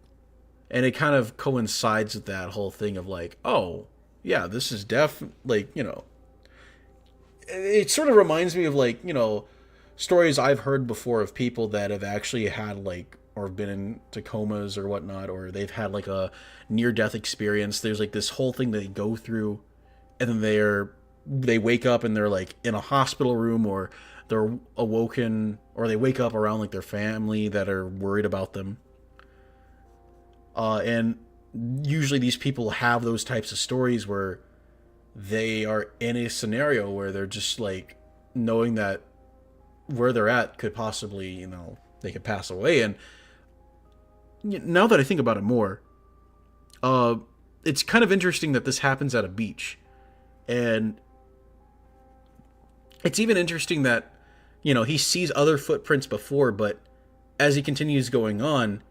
And it kind of coincides with that whole thing of like, oh, yeah, this is like, you know, it sort of reminds me of like, you know, stories I've heard before of people that have actually had like, or been into comas or whatnot, or they've had like a near-death experience. There's like this whole thing they go through, and then they wake up and they're like in a hospital room, or they're awoken, or they wake up around like their family that are worried about them. And usually these people have those types of stories where they are in a scenario where they're just like knowing that where they're at could possibly, you know, they could pass away. And now that I think about it more, it's kind of interesting that this happens at a beach. And it's even interesting that, you know, he sees other footprints before, but as he continues going on,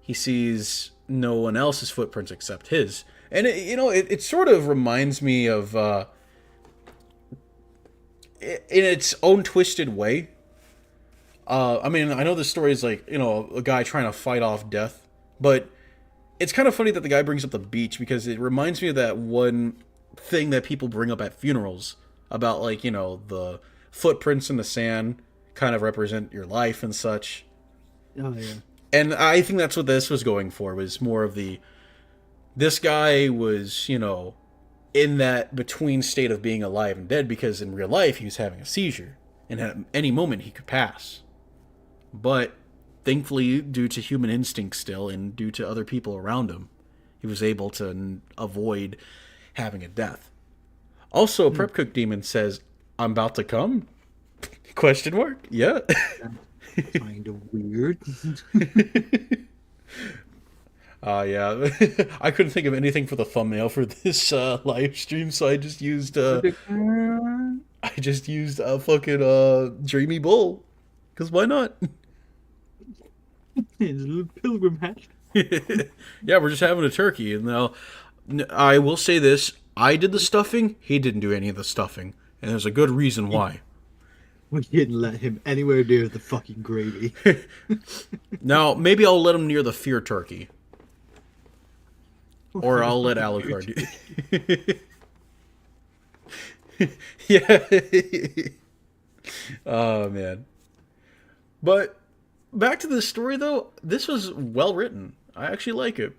he sees no one else's footprints except his. And, it sort of reminds me of, in its own twisted way. I mean, I know this story is like, you know, a guy trying to fight off death, but it's kind of funny that the guy brings up the beach because it reminds me of that one thing that people bring up at funerals about, like, you know, the footprints in the sand kind of represent your life and such. Oh, yeah. And I think that's what this was going for, was more of this guy was, you know, in that between state of being alive and dead, because in real life he was having a seizure, and at any moment he could pass. But thankfully, due to human instinct still, and due to other people around him, he was able to avoid having a death. Also, Prep Cook Demon says, "I'm about to come?" Question mark? Yeah. Kind of weird. Yeah. I couldn't think of anything for the thumbnail for this live stream, so I just used a fucking Dreamy Bull. Because why not? His little pilgrim hat. Yeah, we're just having a turkey. And now, I will say this. I did the stuffing. He didn't do any of the stuffing. And there's a good reason why. We didn't let him anywhere near the fucking gravy. Now, maybe I'll let him near the fear turkey. Or I'll let Alucard do. Yeah. Oh, man. But back to the story, though. This was well written. I actually like it.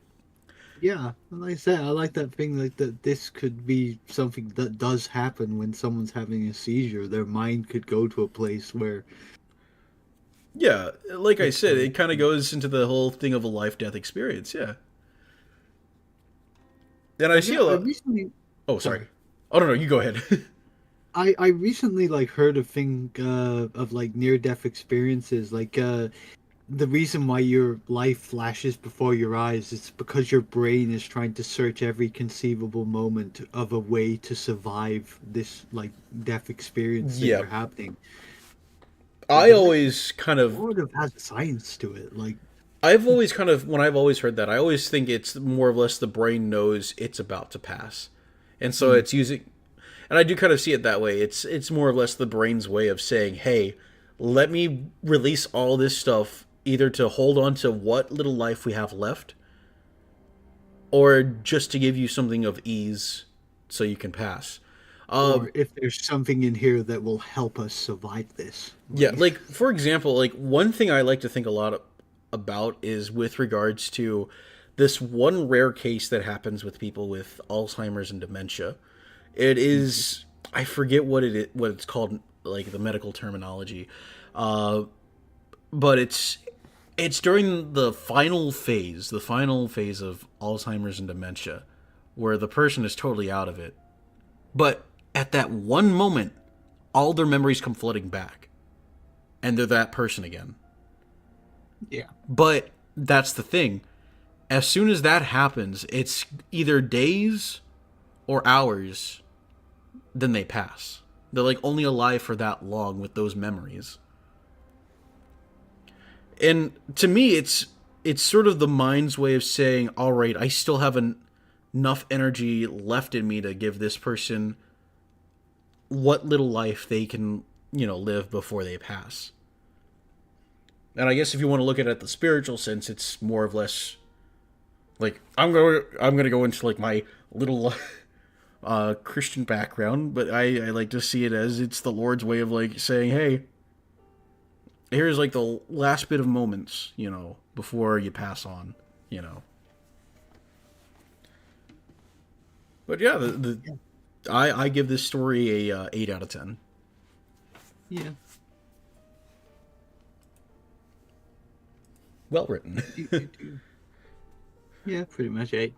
Yeah, like I said, I like that thing, like that this could be something that does happen when someone's having a seizure. Their mind could go to a place where... Yeah, like I said, it kind of goes into the whole thing of a life-death experience, yeah. And I see a lot... Oh, sorry. Oh, no, you go ahead. I recently, like, heard a thing of, like, near-death experiences, like, the reason why your life flashes before your eyes is because your brain is trying to search every conceivable moment of a way to survive this, like, death experience that you're happening. I always kind of... Sort of has science to it, like... I've always kind of... When I've always heard that, I always think it's more or less the brain knows it's about to pass. And so it's using... And I do kind of see it that way. It's more or less the brain's way of saying, hey, let me release all this stuff, either to hold on to what little life we have left, or just to give you something of ease so you can pass. Or if there's something in here that will help us survive this. Yeah, like, for example, like, one thing I like to think a lot about is with regards to this one rare case that happens with people with Alzheimer's and dementia. It is, I forget what it's called, like, the medical terminology, but it's during the final phase of Alzheimer's and dementia, where the person is totally out of it. But at that one moment, all their memories come flooding back, and they're that person again. Yeah. But that's the thing. as soon as that happens, it's either days or hours, then they pass. They're like only alive for that long with those memories. And to me, it's sort of the mind's way of saying, all right, I still have enough energy left in me to give this person what little life they can, live before they pass. And I guess if you want to look at it at the spiritual sense, it's more or less like I'm gonna go into like my little Christian background, but I like to see it as it's the Lord's way of like saying, hey, here's like the last bit of moments, before you pass on, But yeah, I give this story a 8 out of 10. Yeah. Well written. Yeah, pretty much 8.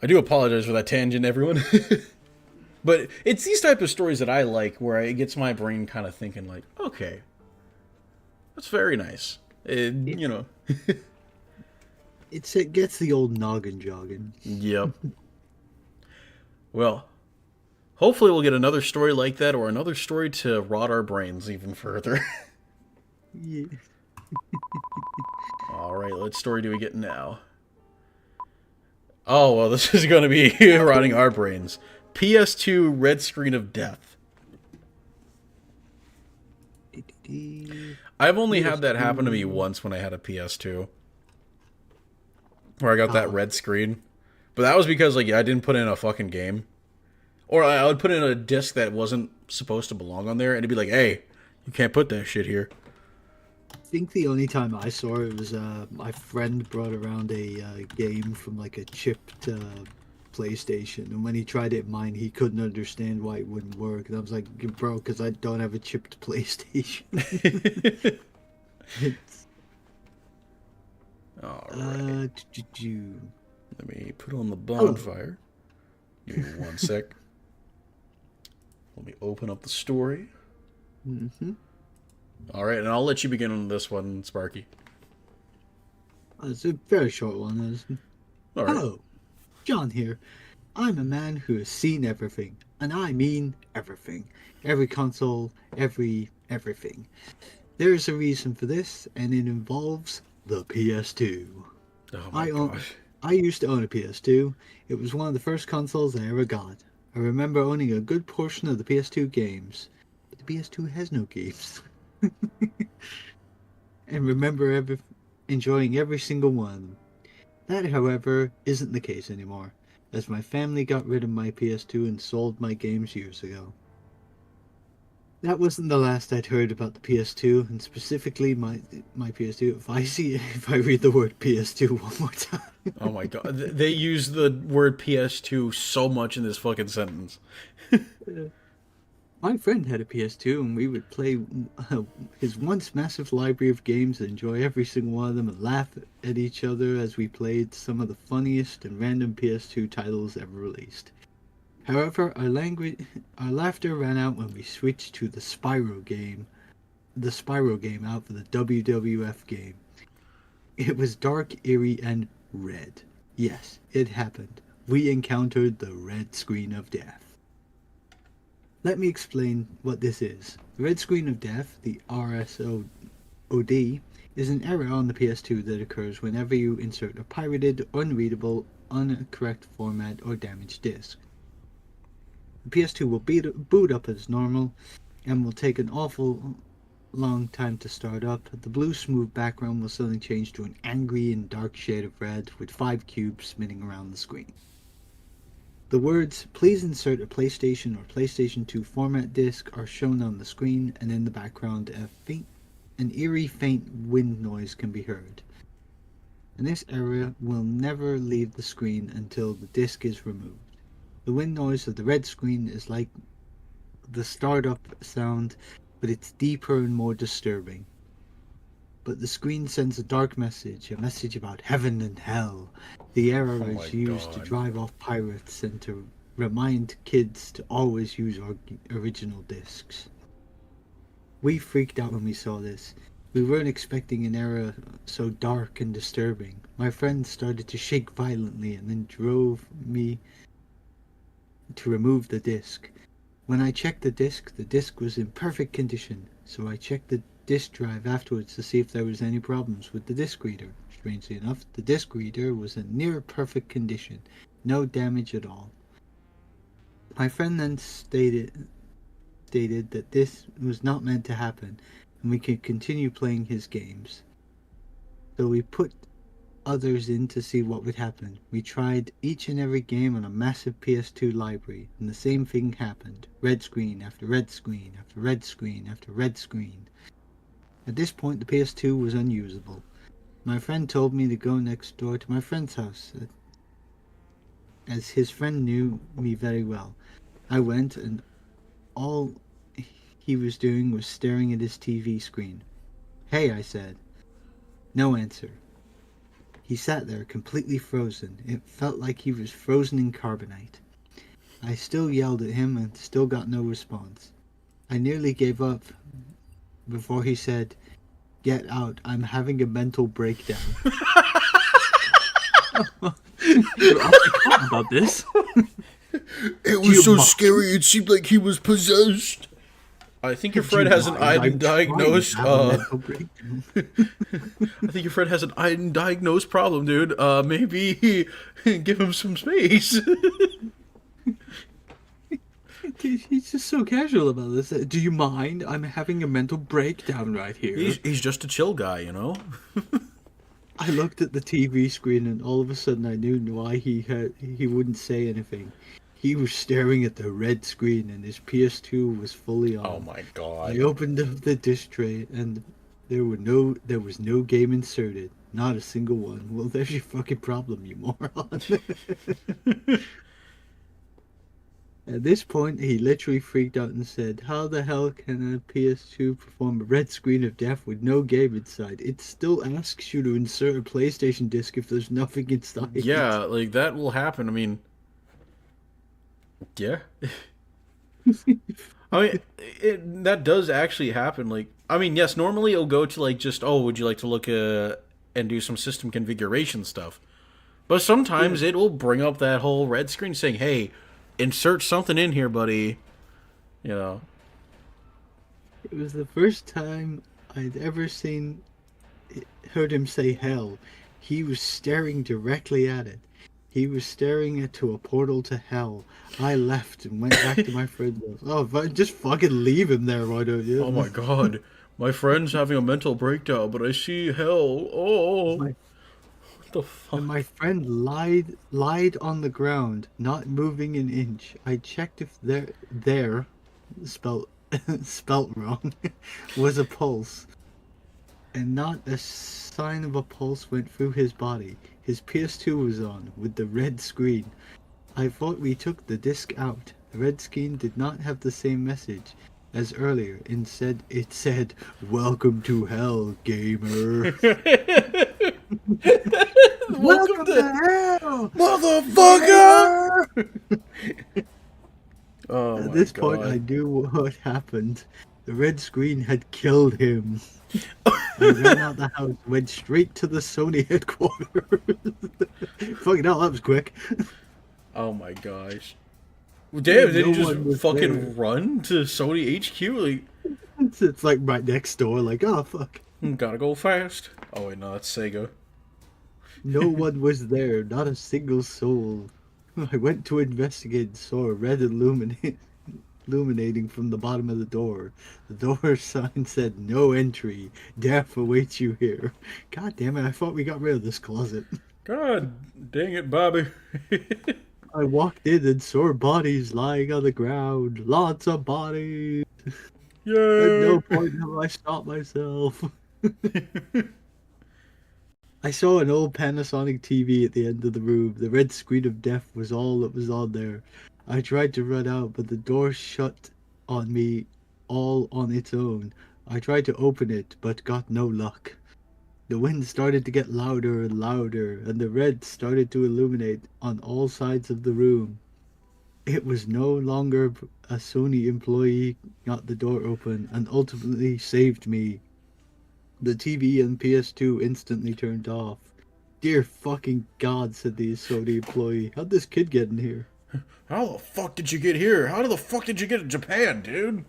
I do apologize for that tangent, everyone. But it's these type of stories that I like, where it gets my brain kind of thinking, like, okay, that's very nice. It gets the old noggin jogging. Yep. Well, hopefully we'll get another story like that, or another story to rot our brains even further. Yeah. Alright, what story do we get now? Oh, well, this is going to be rotting our brains. PS2 red screen of death. I've only had that happen to me once when I had a PS2. Where I got that red screen. But that was because, like, I didn't put in a fucking game. Or I would put in a disc that wasn't supposed to belong on there, and it'd be like, hey, you can't put that shit here. I think the only time I saw it was my friend brought around a game from like a chipped PlayStation, and when he tried it in mine, he couldn't understand why it wouldn't work. And I was like, bro, because I don't have a chipped PlayStation. Alright. Let me put on the bonfire. Give me 1 sec. Let me open up the story. Mm-hmm. Alright, and I'll let you begin on this one, Sparky. It's a very short one. All right. Hello, John here. I'm a man who has seen everything, and I mean everything. Every console, everything. There is a reason for this, and it involves the PS2. Oh my gosh. I used to own a PS2. It was one of the first consoles I ever got. I remember owning a good portion of the PS2 games, but the PS2 has no games. And remember enjoying every single one of them. That, however, isn't the case anymore, as my family got rid of my PS2 and sold my games years ago. That wasn't the last I'd heard about the PS2, and specifically my PS2. If I read the word PS2 one more time. Oh my god. They use the word PS2 so much in this fucking sentence. My friend had a PS2, and we would play his once massive library of games and enjoy every single one of them and laugh at each other as we played some of the funniest and random PS2 titles ever released. However, our laughter ran out when we switched to the Spyro game out for the WWF game. It was dark, eerie, and red. Yes, it happened. We encountered the red screen of death. Let me explain what this is. The red screen of death, the RSOD, is an error on the PS2 that occurs whenever you insert a pirated, unreadable, incorrect format, or damaged disc. The PS2 will boot up as normal and will take an awful long time to start up. The blue smooth background will suddenly change to an angry and dark shade of red with 5 cubes spinning around the screen. The words, "Please insert a PlayStation or PlayStation 2 format disc" are shown on the screen, and in the background an eerie faint wind noise can be heard. And this error will never leave the screen until the disc is removed. The wind noise of the red screen is like the startup sound, but it's deeper and more disturbing. But the screen sends a dark message, a message about heaven and hell. The error is used to drive off pirates and to remind kids to always use original discs. We freaked out when we saw this. We weren't expecting an era so dark and disturbing. My friend started to shake violently and then drove me to remove the disc. When I checked the disc was in perfect condition, so I checked the disk drive afterwards to see if there was any problems with the disc reader. Strangely enough, the disc reader was in near perfect condition, no damage at all. My friend then stated that this was not meant to happen, and we could continue playing his games. So we put others in to see what would happen. We tried each and every game on a massive PS2 library, and the same thing happened. Red screen after red screen after red screen after red screen. At this point, the PS2 was unusable. My friend told me to go next door to my friend's house, as his friend knew me very well. I went, and all he was doing was staring at his TV screen. "Hey," I said. No answer. He sat there completely frozen. It felt like he was frozen in carbonite. I still yelled at him and still got no response. I nearly gave up before he said, "Get out, I'm having a mental breakdown." You're off about this. It was so scary, it seemed like he was possessed. I think your friend has an undiagnosed, I think your friend has an undiagnosed problem, dude. Maybe give him some space. He's just so casual about this. Do you mind? I'm having a mental breakdown right here. He's just a chill guy, you know? I looked at the TV screen and all of a sudden I knew why he wouldn't say anything. He was staring at the red screen and his PS2 was fully on. Oh my god. I opened up the disc tray and there was no game inserted. Not a single one. Well, there's your fucking problem, you moron. At this point, he literally freaked out and said, "How the hell can a PS2 perform a red screen of death with no game inside? It still asks you to insert a PlayStation disc if there's nothing inside." Yeah, like, that will happen. I mean... Yeah. I mean, that does actually happen. Like, I mean, yes, normally it'll go to, like, just, "Oh, would you like to look and do some system configuration stuff?" But sometimes it will bring up that whole red screen saying, "Hey, insert something in here, buddy." You know. It was the first time I'd ever heard him say hell. He was staring directly at it. He was staring into a portal to hell. I left and went back to my friend's house. Oh, just fucking leave him there, why don't you? Oh my god. My friend's having a mental breakdown, but I see hell. Oh. What the fuck? And my friend lied on the ground, not moving an inch. I checked if there spelt wrong was a pulse. And not a sign of a pulse went through his body. His PS2 was on, with the red screen. I thought we took the disc out. The red screen did not have the same message as earlier. Instead, it said, "Welcome to hell, gamer." Welcome to hell, motherfucker! Oh my At this god. point, I knew what happened. The red screen had killed him. I ran out the house, went straight to the Sony headquarters. Fucking hell, that was quick. Oh my gosh. Damn, did No you one was just fucking there. run to Sony HQ? Like, It's like right next door, like, oh fuck. gotta go fast. Oh wait, no, that's Sega. No one was there, not a single soul. I went to investigate and saw a red illuminating from the bottom of the door. The door sign said, "No entry. Death awaits you here." God damn it, I thought we got rid of this closet. God dang it, Bobby. I walked in and saw bodies lying on the ground. Lots of bodies. Yeah. At no point have I stopped myself. I saw an old Panasonic TV at the end of the room. The red screen of death was all that was on there. I tried to run out, but the door shut on me all on its own. I tried to open it, but got no luck. The wind started to get louder and louder, and the red started to illuminate on all sides of the room. It was no longer a Sony employee got the door open and ultimately saved me. The TV and PS2 instantly turned off. Dear fucking God, said the Sony employee. How'd this kid get in here? How the fuck did you get here? How the fuck did you get to Japan, dude?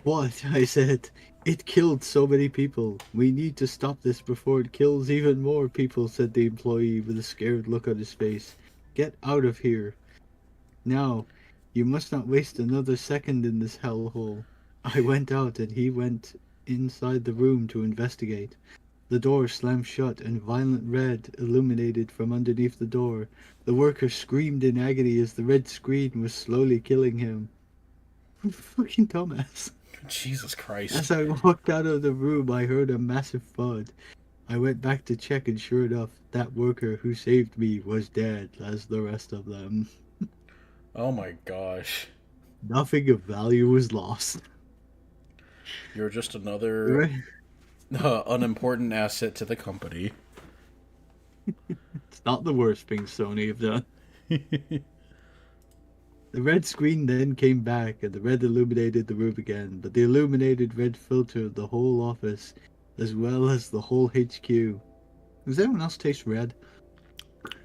What? I said. It killed so many people. We need to stop this before it kills even more people, said the employee with a scared look on his face. Get out of here. Now, you must not waste another second in this hellhole. I went out and he went inside the room to investigate. The door slammed shut and violent red illuminated from underneath the door. The worker screamed in agony as the red screen was slowly killing him. Fucking dumbass. Jesus Christ. As I walked out of the room, I heard a massive thud. I went back to check, and sure enough, that worker who saved me was dead, as the rest of them. Oh my gosh. Nothing of value was lost. You're just another unimportant asset to the company. It's not the worst thing Sony have done. The red screen then came back, and the red illuminated the room again, but the illuminated red filtered the whole office, as well as the whole HQ. Does anyone else taste red?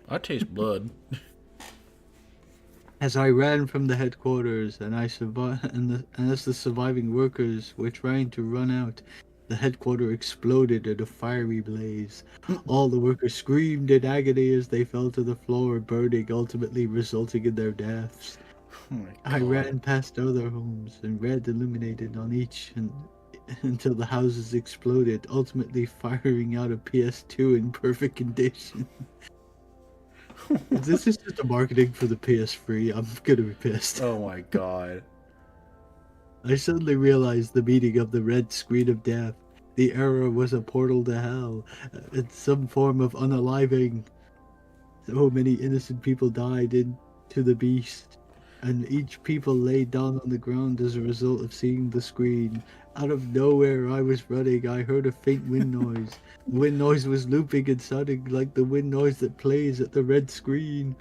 I taste blood. As I ran from the headquarters, and as the surviving workers were trying to run out, the headquarters exploded in a fiery blaze. All the workers screamed in agony as they fell to the floor, burning, ultimately resulting in their deaths. Oh I ran past other homes, and red illuminated on each until the houses exploded, ultimately firing out a PS2 in perfect condition. This is just a marketing for the PS3. I'm gonna be pissed. Oh my god. I suddenly realized the meaning of the red screen of death. The error was a portal to hell. It's some form of unaliving. So many innocent people died into the beast, and each people lay down on the ground as a result of seeing the screen. Out of nowhere, I was running. I heard a faint wind noise. The wind noise was looping and sounding like the wind noise that plays at the red screen.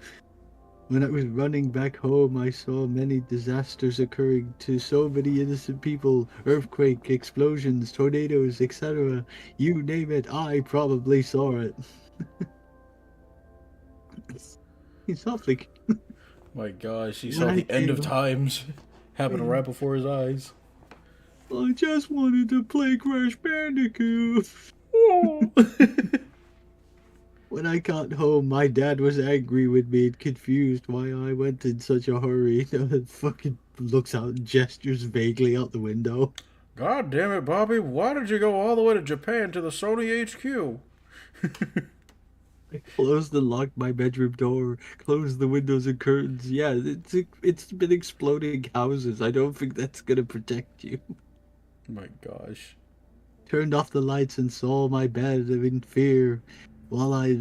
When I was running back home, I saw many disasters occurring to so many innocent people. Earthquake, explosions, tornadoes, etc. You name it, I probably saw it. He's softly. My gosh, he saw the end of times happen right before his eyes. I just wanted to play Crash Bandicoot. When I got home, my dad was angry with me and confused why I went in such a hurry. Fucking looks out and gestures vaguely out the window. God damn it, Bobby, why did you go all the way to Japan to the Sony HQ? I closed and locked my bedroom door, closed the windows and curtains. Yeah, it's been exploding houses. I don't think that's gonna protect you. My gosh. Turned off the lights and saw my bed in fear. While I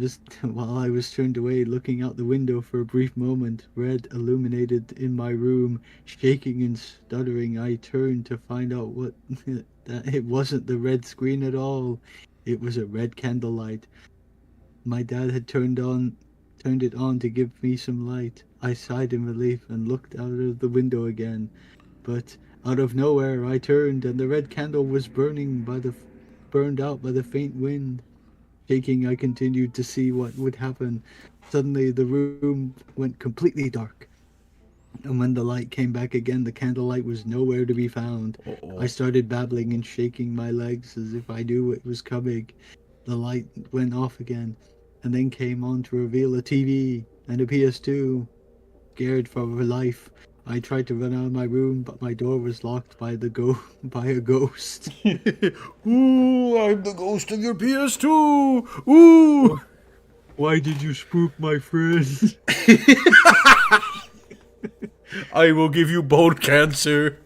was turned away, looking out the window for a brief moment, red illuminated in my room, shaking and stuttering. I turned to find out that it wasn't the red screen at all. It was a red candlelight. My dad had turned it on to give me some light. I sighed in relief and looked out of the window again, but out of nowhere I turned, and the red candle was burned out by the faint wind. Shaking, I continued to see what would happen. Suddenly, the room went completely dark. And when the light came back again, the candlelight was nowhere to be found. I started babbling and shaking my legs as if I knew it was coming. The light went off again, and then came on to reveal a TV and a PS2. Scared for my life, I tried to run out of my room, but my door was locked by a ghost. Ooh, I'm the ghost of your PS2! Ooh! Why did you spook my friend? I will give you bone cancer.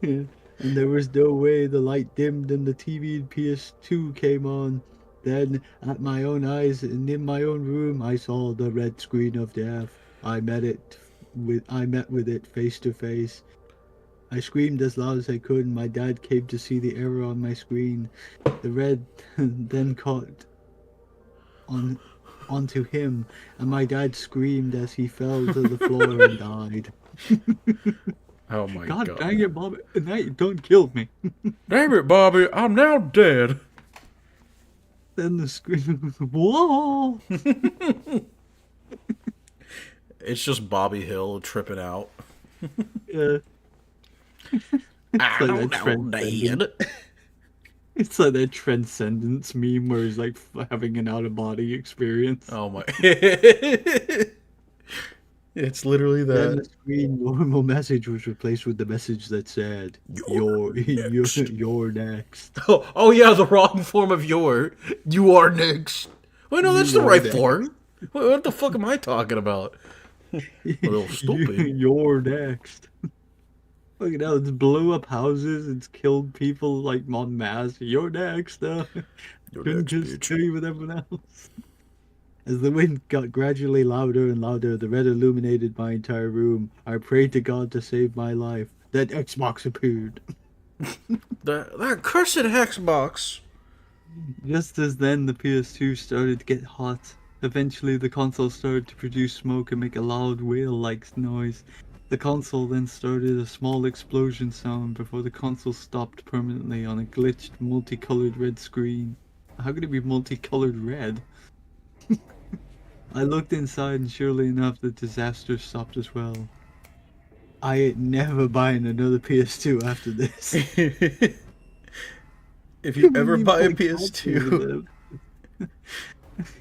And there was no way. The light dimmed and the TV and PS2 came on. Then, at my own eyes and in my own room, I saw the red screen of death. I met with it face to face. I screamed as loud as I could, and my dad came to see the error on my screen. The red then caught onto him, and my dad screamed as he fell to the floor and died. Oh my God god. dang it, Bobby. Now you don't kill me. Damn it, Bobby, I'm now dead. Then the screen. Whoa! It's just Bobby Hill tripping out. Yeah. I don't know, Dad. It's like that Transcendence meme where he's like having an out of body experience. Oh my. It's literally Then the that. screen normal message was replaced with the message that said, "You're next." Oh yeah, the wrong form of your. You are next. Wait, no, that's the You're right next. form. What the fuck am I talking about? A little stupid. You're next. Look at that, it's blew up houses, it's killed people like en masse. You're next, You're couldn't next, just bitch. stay with everyone else. As the wind got gradually louder and louder, the red illuminated my entire room. I prayed to God to save my life. Then Xbox appeared. That cursed Xbox. Just as then, the PS2 started to get hot. Eventually, the console started to produce smoke and make a loud whale-like noise. The console then started a small explosion sound before the console stopped permanently on a glitched, multicolored red screen. How could it be multicolored red? I looked inside and surely enough the disaster stopped as well. I ain't never buying another PS2 after this. If you ever buy a PS2,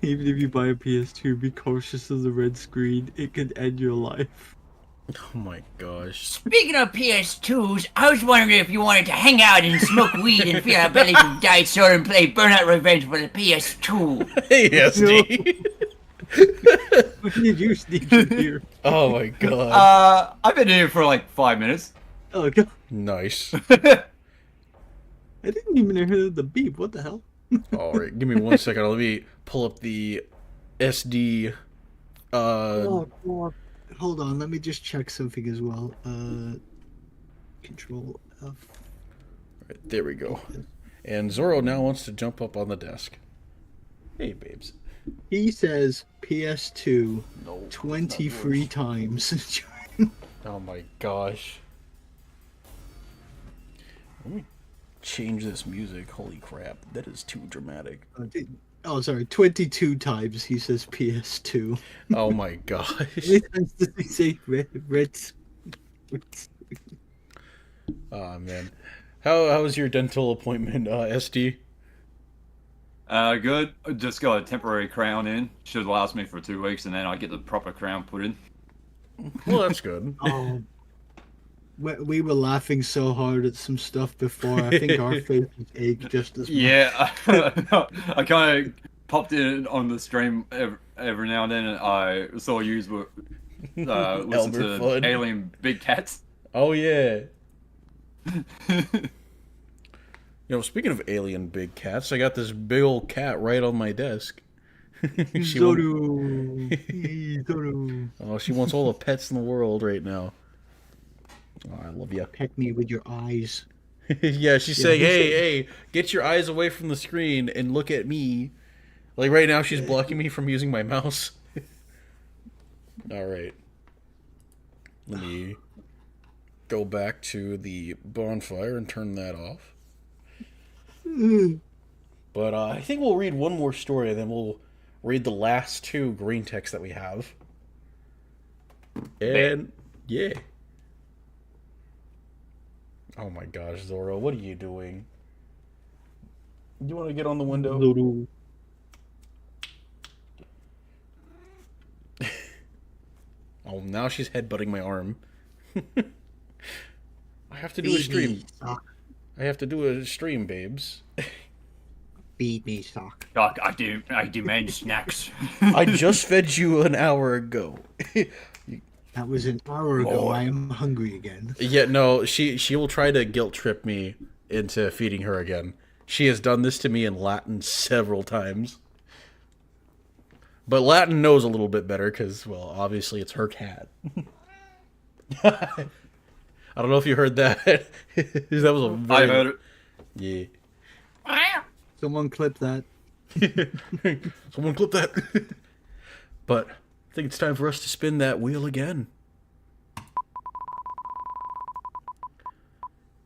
Even if you buy a PS2, be cautious of the red screen. It could end your life. oh my gosh. Speaking of PS2s, I was wondering if you wanted to hang out and smoke weed and feel our belly from Diet Soda and play Burnout Revenge for the PS2. Hey, SD. When did you sneak in here? Oh my god. I've been here for like 5 minutes. Oh god. Nice. I didn't even hear the beep. What the hell? Alright, give me 1 second. Let me pull up the SD. Oh, God. Hold on, let me just check something as well. Control F. Right, there we go. And Zoro now wants to jump up on the desk. Hey, babes. He says PS2 No, 23 times. Oh my gosh. Let me change this music. Holy crap. That is too dramatic. Oh, sorry, 22 times he says PS2. Oh my gosh. How many times does he say red? Oh man. How was your dental appointment, SD? Good. Just got a temporary crown in. Should last me for 2 weeks, and then I get the proper crown put in. Well, that's good. Oh, we were laughing so hard at some stuff before. I think our faces ached just as much. Yeah, I kind of popped in on the stream every now and then, and I saw you were listen to Elmerfud. Alien Big Cats. Oh yeah. You know, speaking of alien big cats, I got this big old cat right on my desk. She Zoro. Oh, she wants all the pets in the world right now. Oh, I love you. Pet me with your eyes. Yeah, she's saying, hey, get your eyes away from the screen and look at me. Like right now, she's blocking me from using my mouse. All right. Let me go back to the bonfire and turn that off. But I think we'll read one more story, and then we'll read the last two green texts that we have. And, yeah. Oh my gosh, Zoro, what are you doing? You want to get on the window? Zoro. Oh, now she's headbutting my arm. I have to do a stream. I have to do a stream, babes. Feed me, sock. Doc, I demand snacks. I just fed you an hour ago. That was an hour ago. I am hungry again. Yeah, no, she will try to guilt trip me into feeding her again. She has done this to me in Latin several times. But Latin knows a little bit better because, well, obviously it's her cat. I don't know if you heard that. That was a very... I heard it. Yeah. Someone clip that. Someone clip that. But I think it's time for us to spin that wheel again.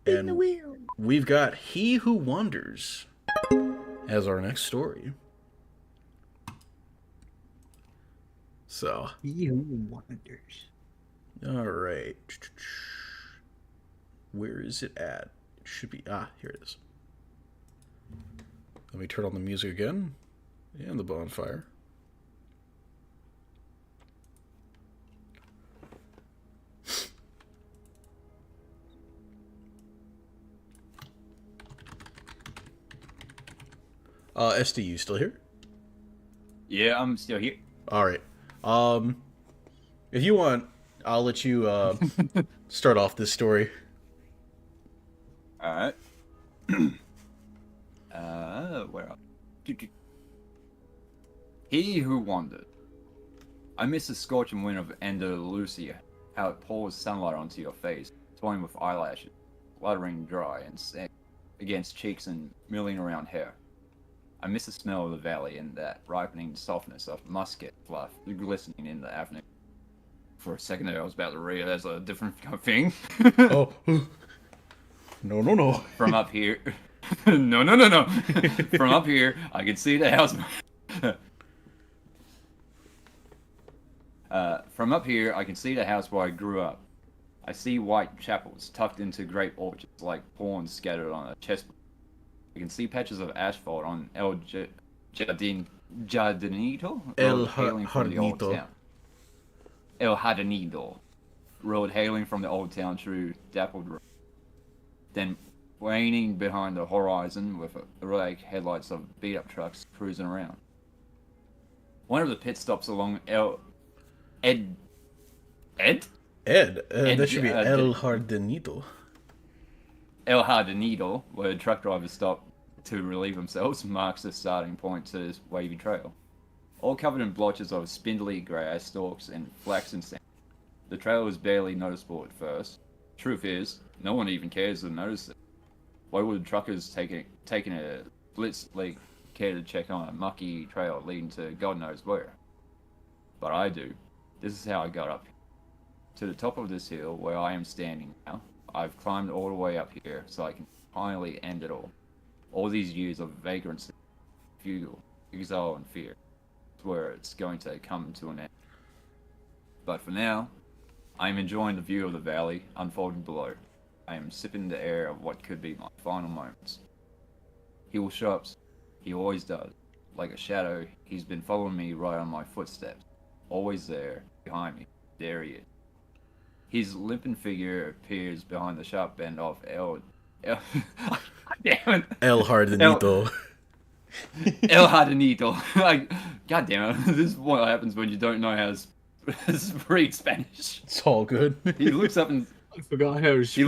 And the wheel. We've got He Who Wanders as our next story. So. He Who Wanders. All right. Where is it at? It should be. Here it is. Let me turn on the music again. And the bonfire. SD, you still here? Yeah, I'm still here. All right. If you want, I'll let you start off this story. All right. Where are He Who Wandered. I miss the scorching wind of Andalusia, how it pours sunlight onto your face, toying with eyelashes, fluttering dry and sank against cheeks and milling around hair. I miss the smell of the valley and that ripening softness of musket fluff glistening in the afternoon. For a second there, I was about to read as a different thing. Oh. No. From up here. No. From up here, I can see the house. From up here, I can see the house where I grew up. I see white chapels tucked into great orchards like pawns scattered on a chessboard. I can see patches of asphalt on El Jardinito, El hailing from the old Jardinito. town. El Jardinito, road hailing from the old town through dappled road. Then waning behind the horizon with erratic headlights of beat-up trucks cruising around. One of the pit stops along Ed? That should be El Jardinito. El Jardinito, where truck drivers stop to relieve themselves, marks the starting point to this wavy trail. All covered in blotches of spindly grass stalks and flaxen sand. The trail is barely noticeable at first. Truth is, no one even cares to notice it. Why would truckers taking a blitzly care to check on a mucky trail leading to God knows where? But I do. This is how I got up here. To the top of this hill where I am standing now. I've climbed all the way up here so I can finally end it all. All these years of vagrancy, fuel, exile, and fear. It's where it's going to come to an end. But for now, I am enjoying the view of the valley unfolding below. I am sipping the air of what could be my final moments. He will show up. He always does. Like a shadow, he's been following me right on my footsteps. Always there, behind me. There he is. His limping figure appears behind the sharp bend of damn it. El Jardinito. El Jardinito. God damn it. This is what happens when you don't know how to read Spanish. It's all good. He looks up and I forgot how to speak.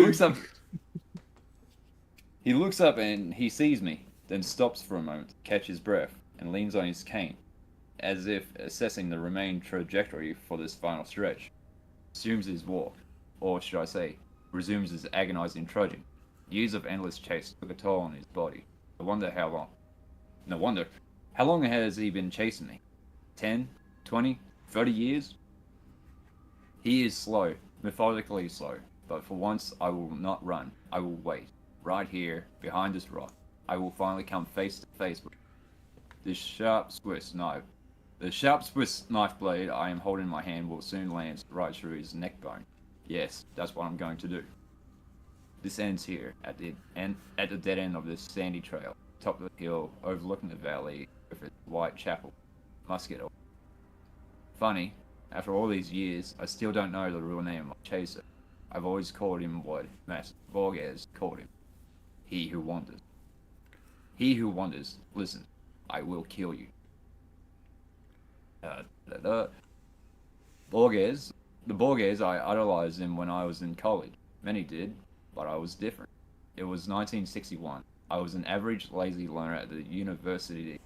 He looks up and he sees me, then stops for a moment to catch his breath and leans on his cane, as if assessing the remaining trajectory for this final stretch. Resumes his walk, or should I say, resumes his agonizing trudging. Years of endless chase took a toll on his body. I wonder how long. No wonder. How long has he been chasing me? 10, 20, 30 years? He is slow, methodically slow, but for once I will not run. I will wait. Right here, behind this rock. I will finally come face to face with this sharp Swiss knife. The sharp Swiss knife blade I am holding in my hand will soon land right through his neck bone. Yes, that's what I'm going to do. This ends here, at the dead end of this sandy trail, top of the hill, overlooking the valley with its white chapel, musket. Funny, after all these years, I still don't know the real name of my chaser. I've always called him what Master Borges called him. He who wanders. He who wanders, listen, I will kill you. Borges, I idolized him when I was in college. Many did, but I was different. It was 1961. I was an average lazy learner at the University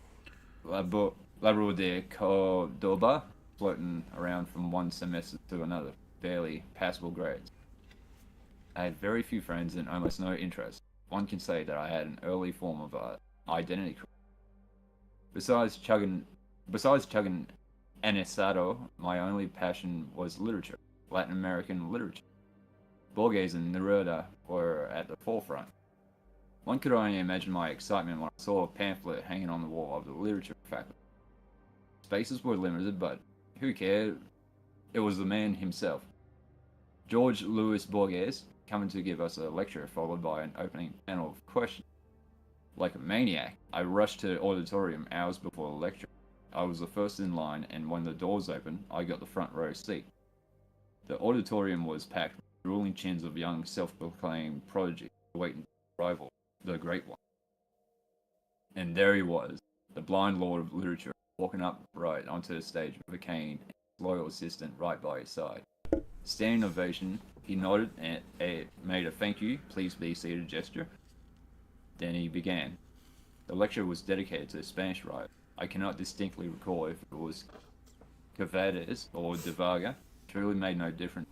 Laboral de Cordoba, floating around from one semester to another, barely passable grades. I had very few friends and almost no interest. One can say that I had an early form of identity crisis. Besides chugging anisado, my only passion was literature, Latin American literature. Borges and Neruda were at the forefront. One could only imagine my excitement when I saw a pamphlet hanging on the wall of the literature faculty. Spaces were limited, but who cared? It was the man himself. George Louis Borges, coming to give us a lecture followed by an opening panel of questions. Like a maniac, I rushed to the auditorium hours before the lecture. I was the first in line, and when the doors opened, I got the front row seat. The auditorium was packed with drooling chins of young self-proclaimed prodigies waiting to rival the Great One. And there he was, the blind lord of literature, walking upright onto the stage with a cane and his loyal assistant right by his side. Standing ovation, he nodded and made a thank you, please be seated gesture. Then he began. The lecture was dedicated to the Spanish writer. I cannot distinctly recall if it was Cavades or de Vargas. It truly made no difference.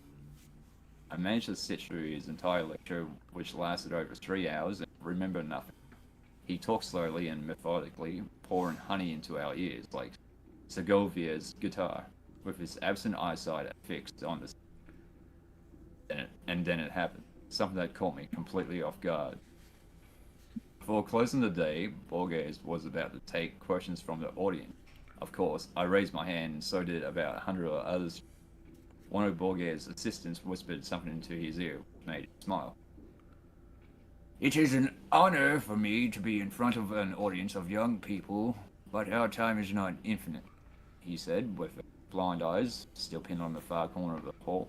I managed to sit through his entire lecture, which lasted over 3 hours, and remember nothing. He talked slowly and methodically, pouring honey into our ears like Segovia's guitar, with his absent eyesight fixed on the. And then it happened, something that caught me completely off guard. Before closing the day, Borges was about to take questions from the audience. Of course, I raised my hand, and so did about 100 others. One of Borges' assistants whispered something into his ear, which made him smile. It is an honor for me to be in front of an audience of young people, but our time is not infinite, he said, with blind eyes still pinned on the far corner of the hall.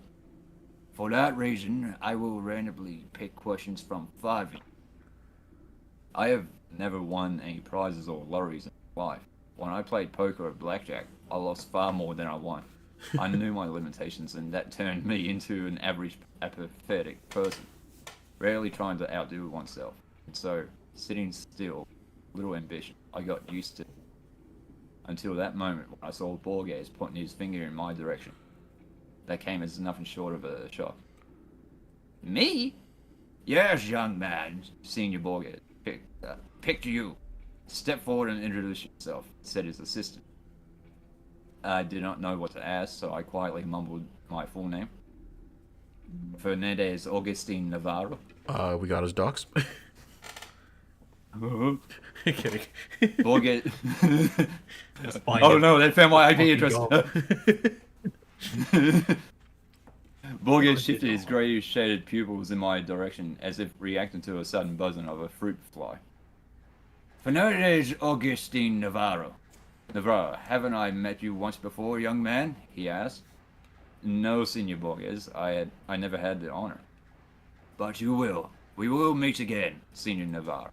For that reason, I will randomly pick questions from 5 of you. I have never won any prizes or lotteries in my life. When I played poker or blackjack, I lost far more than I won. I knew my limitations, and that turned me into an average, apathetic person, rarely trying to outdo oneself. And so, sitting still, little ambition, I got used to it. Until that moment when I saw Borges pointing his finger in my direction. That came as nothing short of a shock. Me? Yes, young man, Senior Borges. Picked you. Step forward and introduce yourself, said his assistant. I did not know what to ask, so I quietly mumbled my full name. Fernandez Augustine Navarro. We got his docs. Kidding. Borges. Oh no, they found my IP address. Borges shifted his greyish shaded pupils in my direction as if reacting to a sudden buzzing of a fruit fly. Fernandez Augustine Navarro. Navarro, haven't I met you once before, young man? He asked. No, Senor Borges, I never had the honor. But you will. We will meet again, Senor Navarro.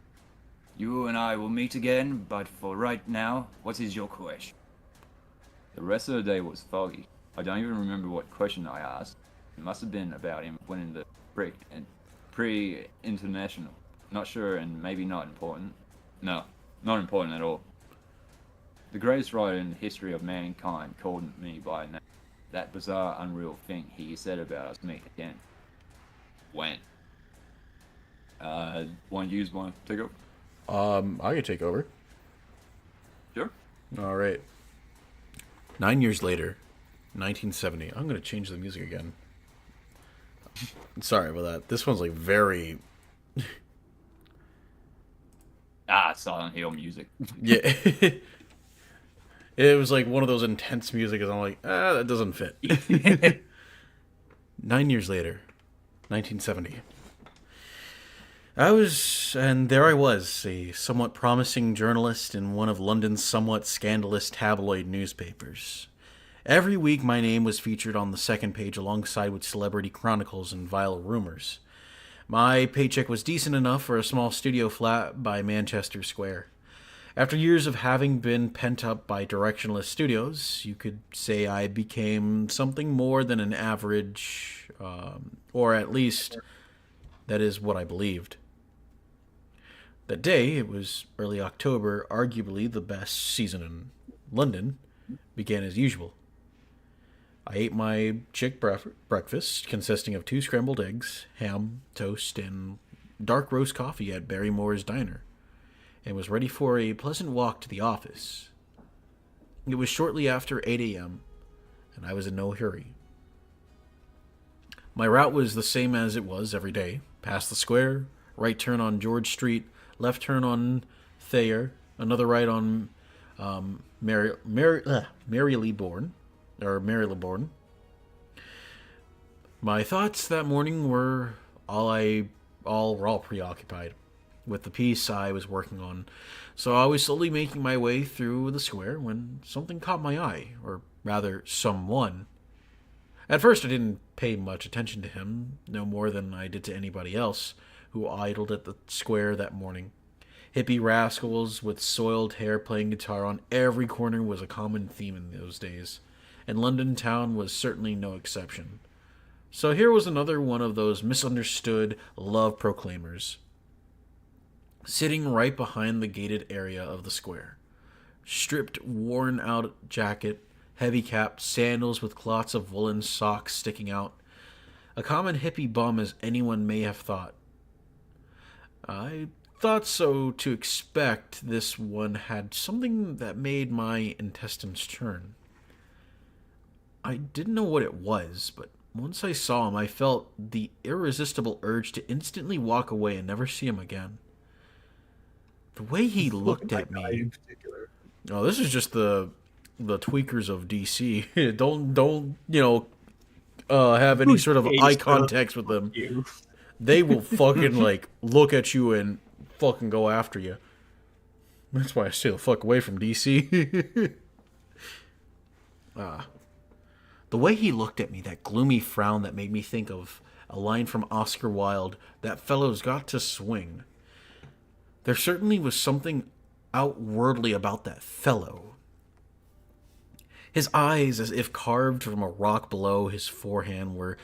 You and I will meet again, but for right now, what is your question? The rest of the day was foggy. I don't even remember what question I asked. It must have been about him winning the Brick and pre-international. Not sure and maybe not important. No, not important at all. The greatest writer in the history of mankind called me by name. That bizarre, unreal thing he said about us meeting again. When? Want to use one? Take over? I can take over. Sure. All right. 9 years later, 1970. I'm going to change the music again. Sorry about that. This one's like very... Silent Hill music. Yeah. It was like one of those intense music, and I'm like, that doesn't fit. 9 years later, 1970. There I was, a somewhat promising journalist in one of London's somewhat scandalous tabloid newspapers. Every week my name was featured on the second page alongside with celebrity chronicles and vile rumors. My paycheck was decent enough for a small studio flat by Manchester Square. After years of having been pent up by directionless studios, you could say I became something more than an average, or at least that is what I believed. That day, it was early October, arguably the best season in London, began as usual. I ate my chick breakfast, consisting of 2 scrambled eggs, ham, toast, and dark roast coffee at Barrymore's Diner, and was ready for a pleasant walk to the office. It was shortly after 8 a.m., and I was in no hurry. My route was the same as it was every day. Past the square, right turn on George Street, left turn on Thayer, another right on Maryleborn, or Maryleborn. My thoughts that morning were all preoccupied with the piece I was working on, so I was slowly making my way through the square when something caught my eye, or rather, someone. At first, I didn't pay much attention to him, no more than I did to anybody else who idled at the square that morning. Hippie rascals with soiled hair playing guitar on every corner was a common theme in those days, and London town was certainly no exception. So here was another one of those misunderstood love proclaimers, sitting right behind the gated area of the square. Stripped, worn-out jacket, heavy cap, sandals with clots of woolen socks sticking out. A common hippie bum as anyone may have thought. I thought so to expect this one had something that made my intestines turn. I didn't know what it was, but once I saw him, I felt the irresistible urge to instantly walk away and never see him again. The way he looked at me. Oh, this is just the tweakers of DC. don't have any sort of eye contact with them. They will fucking look at you and fucking go after you. That's why I stay the fuck away from DC. The way he looked at me, that gloomy frown that made me think of a line from Oscar Wilde, "That fellow's got to swing." There certainly was something outwardly about that fellow. His eyes, as if carved from a rock below his forehead, were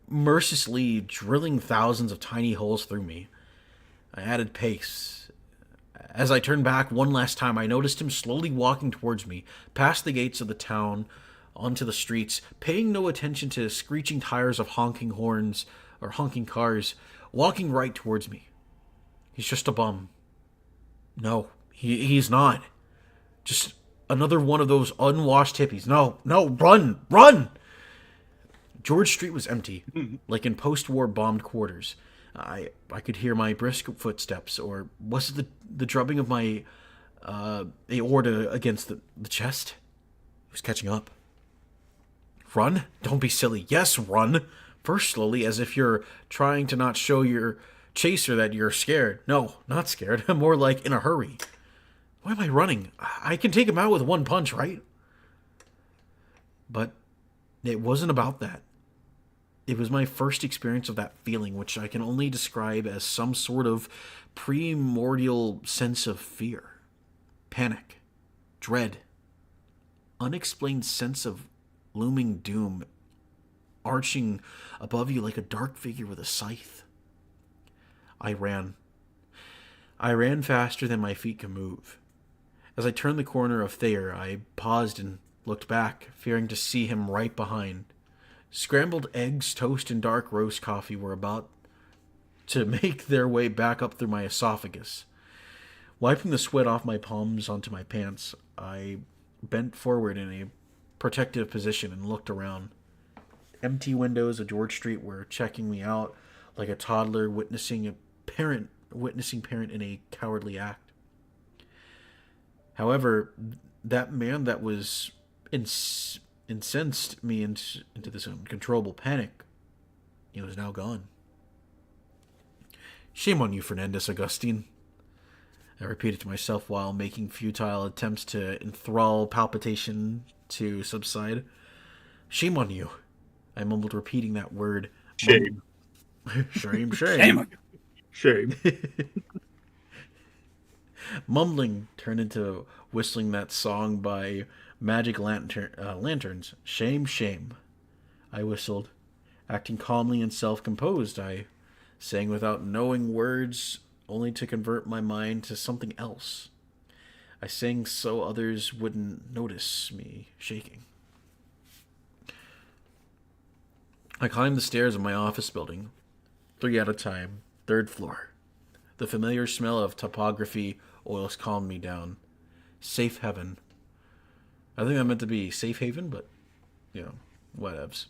mercilessly drilling thousands of tiny holes through me. I added pace. As I turned back one last time, I noticed him slowly walking towards me, past the gates of the town, onto the streets, paying no attention to screeching tires of honking horns or honking cars, walking right towards me. He's just a bum. No, he's not. Just another one of those unwashed hippies. No, run! George Street was empty, like in post-war bombed quarters. I could hear my brisk footsteps, or was it the drubbing of my aorta against the chest? It was catching up. Run? Don't be silly. Yes, run. First slowly, as if you're trying to not show your chaser that you're scared. No, not scared. More like in a hurry. Why am I running? I can take him out with one punch, right? But it wasn't about that. It was my first experience of that feeling, which I can only describe as some sort of primordial sense of fear, panic, dread, unexplained sense of looming doom arching above you like a dark figure with a scythe. I ran. I ran faster than my feet could move. As I turned the corner of Thayer, I paused and looked back, fearing to see him right behind. Scrambled eggs, toast, and dark roast coffee were about to make their way back up through my esophagus. Wiping the sweat off my palms onto my pants, I bent forward in a protective position and looked around. Empty windows of George Street were checking me out like a toddler witnessing parent in a cowardly act. However, that man that was incensed me into this uncontrollable panic, he was now gone. Shame on you, Fernandez Augustine. I repeated to myself while making futile attempts to enthrall palpitation to subside. Shame on you. I mumbled, repeating that word. Shame. Shame. Shame. Mumbling turned into whistling that song by Magic Lanterns. Shame. I whistled. Acting calmly and self-composed, I sang without knowing words, only to convert my mind to something else. I sang so others wouldn't notice me shaking. I climbed the stairs of my office building, 3 at a time, 3rd floor. The familiar smell of topography oils calmed me down. Safe heaven. I think that meant to be safe haven, but, whatevs.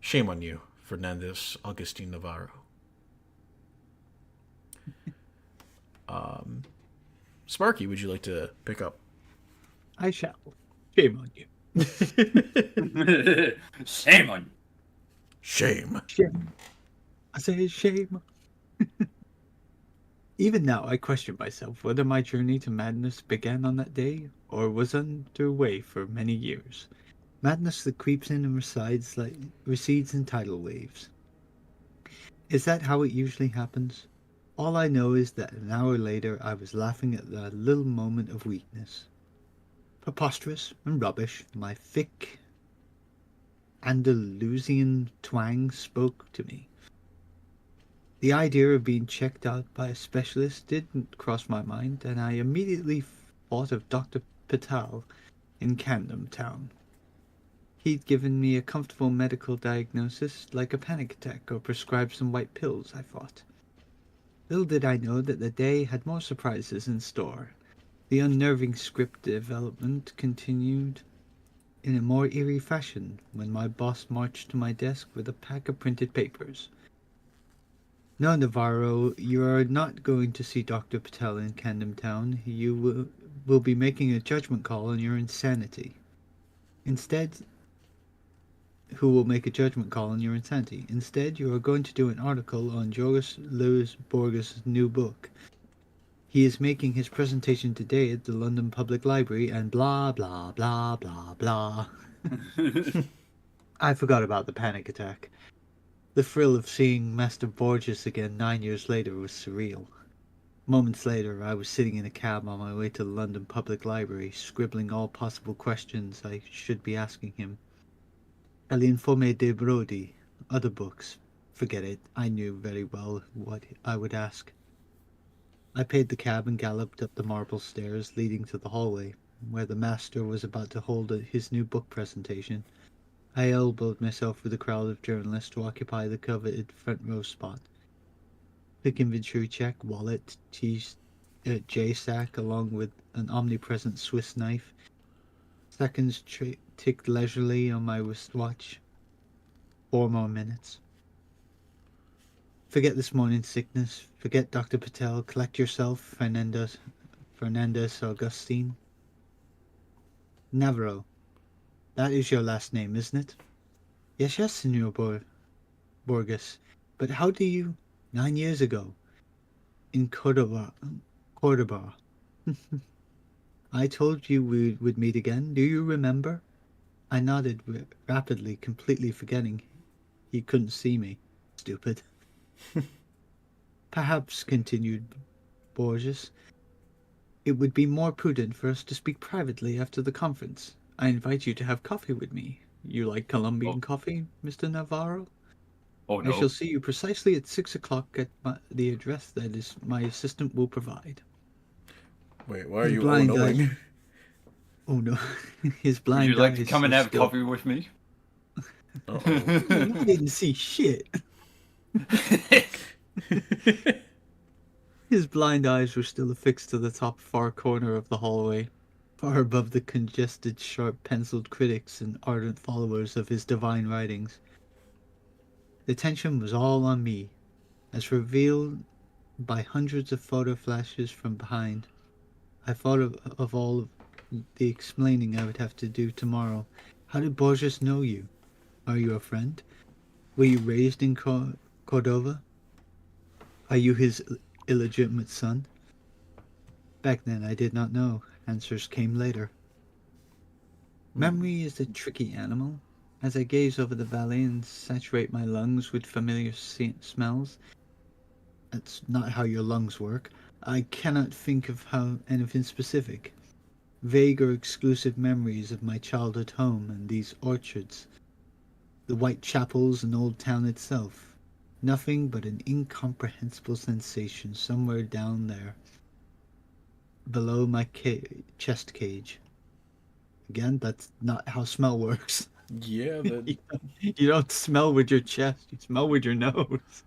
Shame on you, Fernandez Augustine Navarro. Sparky, would you like to pick up? I shall. Shame on you. Shame on you. Shame. Shame. I say shame. Even now, I question myself whether my journey to madness began on that day or was underway for many years. Madness that creeps in and recedes in tidal waves. Is that how it usually happens? All I know is that an hour later I was laughing at that little moment of weakness. Preposterous and rubbish, my thick Andalusian twang spoke to me. The idea of being checked out by a specialist didn't cross my mind, and I immediately thought of Dr. Patel in Camden Town. He'd given me a comfortable medical diagnosis, like a panic attack, or prescribed some white pills, I thought. Little did I know that the day had more surprises in store. The unnerving script development continued in a more eerie fashion when my boss marched to my desk with a pack of printed papers. No, Navarro, you are not going to see Dr. Patel in Camden Town. You will be making a judgment call on your insanity. Instead, who will make a judgment call on your insanity? Instead, you are going to do an article on Joris Louis Borges' new book. He is making his presentation today at the London Public Library and blah, blah, blah, blah, blah. I forgot about the panic attack. The thrill of seeing Master Borges again 9 years later was surreal. Moments later, I was sitting in a cab on my way to the London Public Library, scribbling all possible questions I should be asking him. L'Informe de Brody, other books. Forget it, I knew very well what I would ask. I paid the cab and galloped up the marble stairs leading to the hallway, where the master was about to hold his new book presentation. I elbowed myself through the crowd of journalists to occupy the coveted front row spot. Quick inventory check, wallet, J-sack, along with an omnipresent Swiss knife. Seconds ticked leisurely on my wristwatch. 4 more minutes. Forget this morning's sickness. Forget Dr. Patel. Collect yourself, Fernandez Augustine. Navarro. That is your last name, isn't it? Yes, Senor Borges. But how do you... 9 years ago. In Cordoba. I told you we would meet again. Do you remember? I nodded rapidly, completely forgetting he couldn't see me. Stupid. Perhaps, continued Borges, it would be more prudent for us to speak privately after the conference. I invite you to have coffee with me. You like Colombian coffee, Mr. Navarro? Oh, no. I shall see you precisely at 6 o'clock at the address that is my assistant will provide. Wait, why are you oh-noing? Oh no, his blind. Would you like to come and have coffee with me? I didn't see shit. His blind eyes were still affixed to the top far corner of the hallway, far above the congested, sharp-penciled critics and ardent followers of his divine writings. The tension was all on me, as revealed by hundreds of photo flashes from behind. I thought of all of the explaining I would have to do tomorrow. How did Borges know you? Are you a friend? Were you raised in Cordova? Are you his illegitimate son? Back then I did not know. Answers came later. Memory is a tricky animal. As I gaze over the valley and saturate my lungs with familiar smells, that's not how your lungs work. I cannot think of anything specific. Vague or exclusive memories of my childhood home and these orchards, the white chapels and old town itself. Nothing but an incomprehensible sensation somewhere down there, below my chest cage. Again, that's not how smell works. Yeah, that... You don't smell with your chest, you smell with your nose.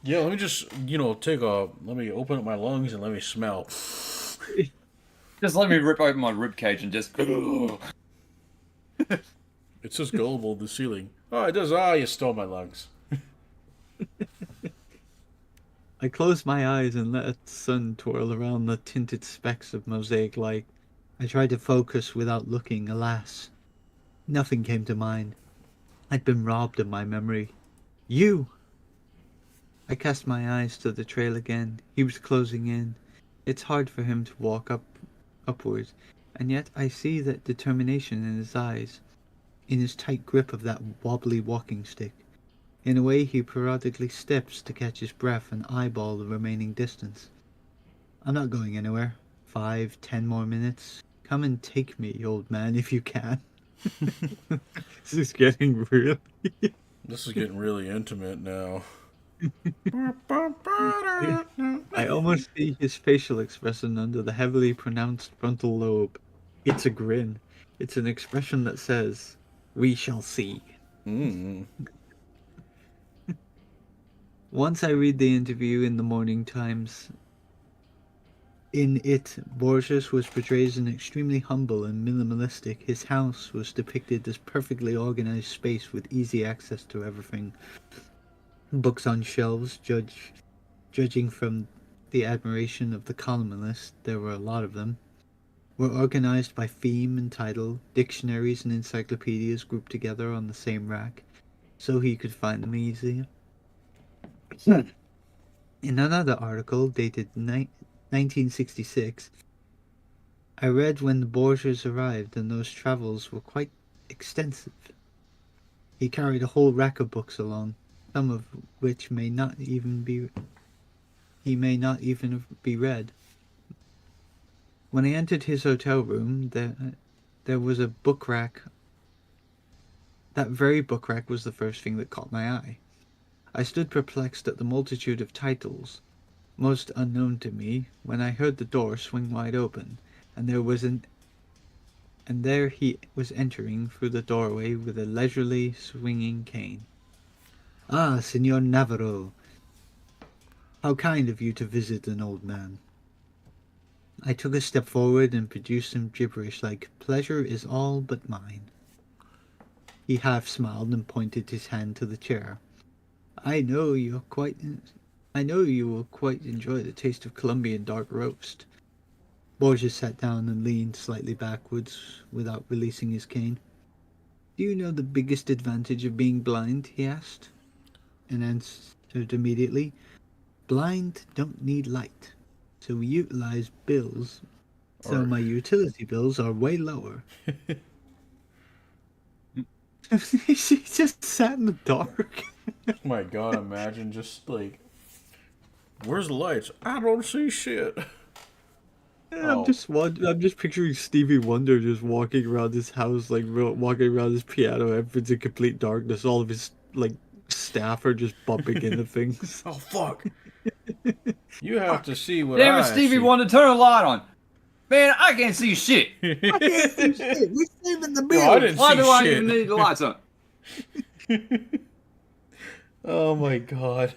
Yeah, let me just, let me open up my lungs and let me smell. Just let me rip open my rib cage and just... It's just gullible, the ceiling. Oh, it does. Ah, you stole my lungs. I closed my eyes and let the sun twirl around the tinted specks of mosaic light. I tried to focus without looking. Alas, nothing came to mind. I'd been robbed of my memory. You! I cast my eyes to the trail again. He was closing in. It's hard for him to walk upwards, and yet I see that determination in his eyes, in his tight grip of that wobbly walking stick. In a way, he periodically steps to catch his breath and eyeball the remaining distance. I'm not going anywhere. 5, 10 more minutes. Come and take me, old man, if you can. This is getting really... This is getting really intimate now. I almost see his facial expression under the heavily pronounced frontal lobe. It's a grin. It's an expression that says, "We shall see." Once I read the interview in the Morning Times. In it, Borges was portrayed as an extremely humble and minimalistic. His house was depicted as perfectly organized space with easy access to everything. Books on shelves, judging from the admiration of the columnist, there were a lot of them, were organized by theme and title, dictionaries and encyclopedias grouped together on the same rack, so he could find them easier. In another article dated 1966, I read when the Borgias arrived and those travels were quite extensive. He carried a whole rack of books along, some of which he may not even be read. When I entered his hotel room, there was a book rack. That very book rack was the first thing that caught my eye. I stood perplexed at the multitude of titles, most unknown to me, when I heard the door swing wide open, and there he was entering through the doorway with a leisurely swinging cane. "Ah, Senor Navarro, how kind of you to visit an old man." I took a step forward and produced some gibberish like, "Pleasure is all but mine." He half smiled and pointed his hand to the chair. I know you will quite enjoy the taste of Colombian dark roast." Borges sat down and leaned slightly backwards without releasing his cane. "Do you know the biggest advantage of being blind?" he asked, and answered immediately, "Blind don't need light, so we utilize bills. So my utility bills are way lower." She just sat in the dark. Oh my god, imagine just like, where's the lights? I don't see shit. I'm just picturing Stevie Wonder just walking around his house, like walking around his piano, everything's in complete darkness. All of his like staff are just bumping into things. Oh fuck! You have to see what Damn I it, Stevie see. Wonder, turn a light on. Man, I can't see shit. I can't see shit. We're saving the bill. No, I didn't Why see do I shit. even need the lights on? Oh my god.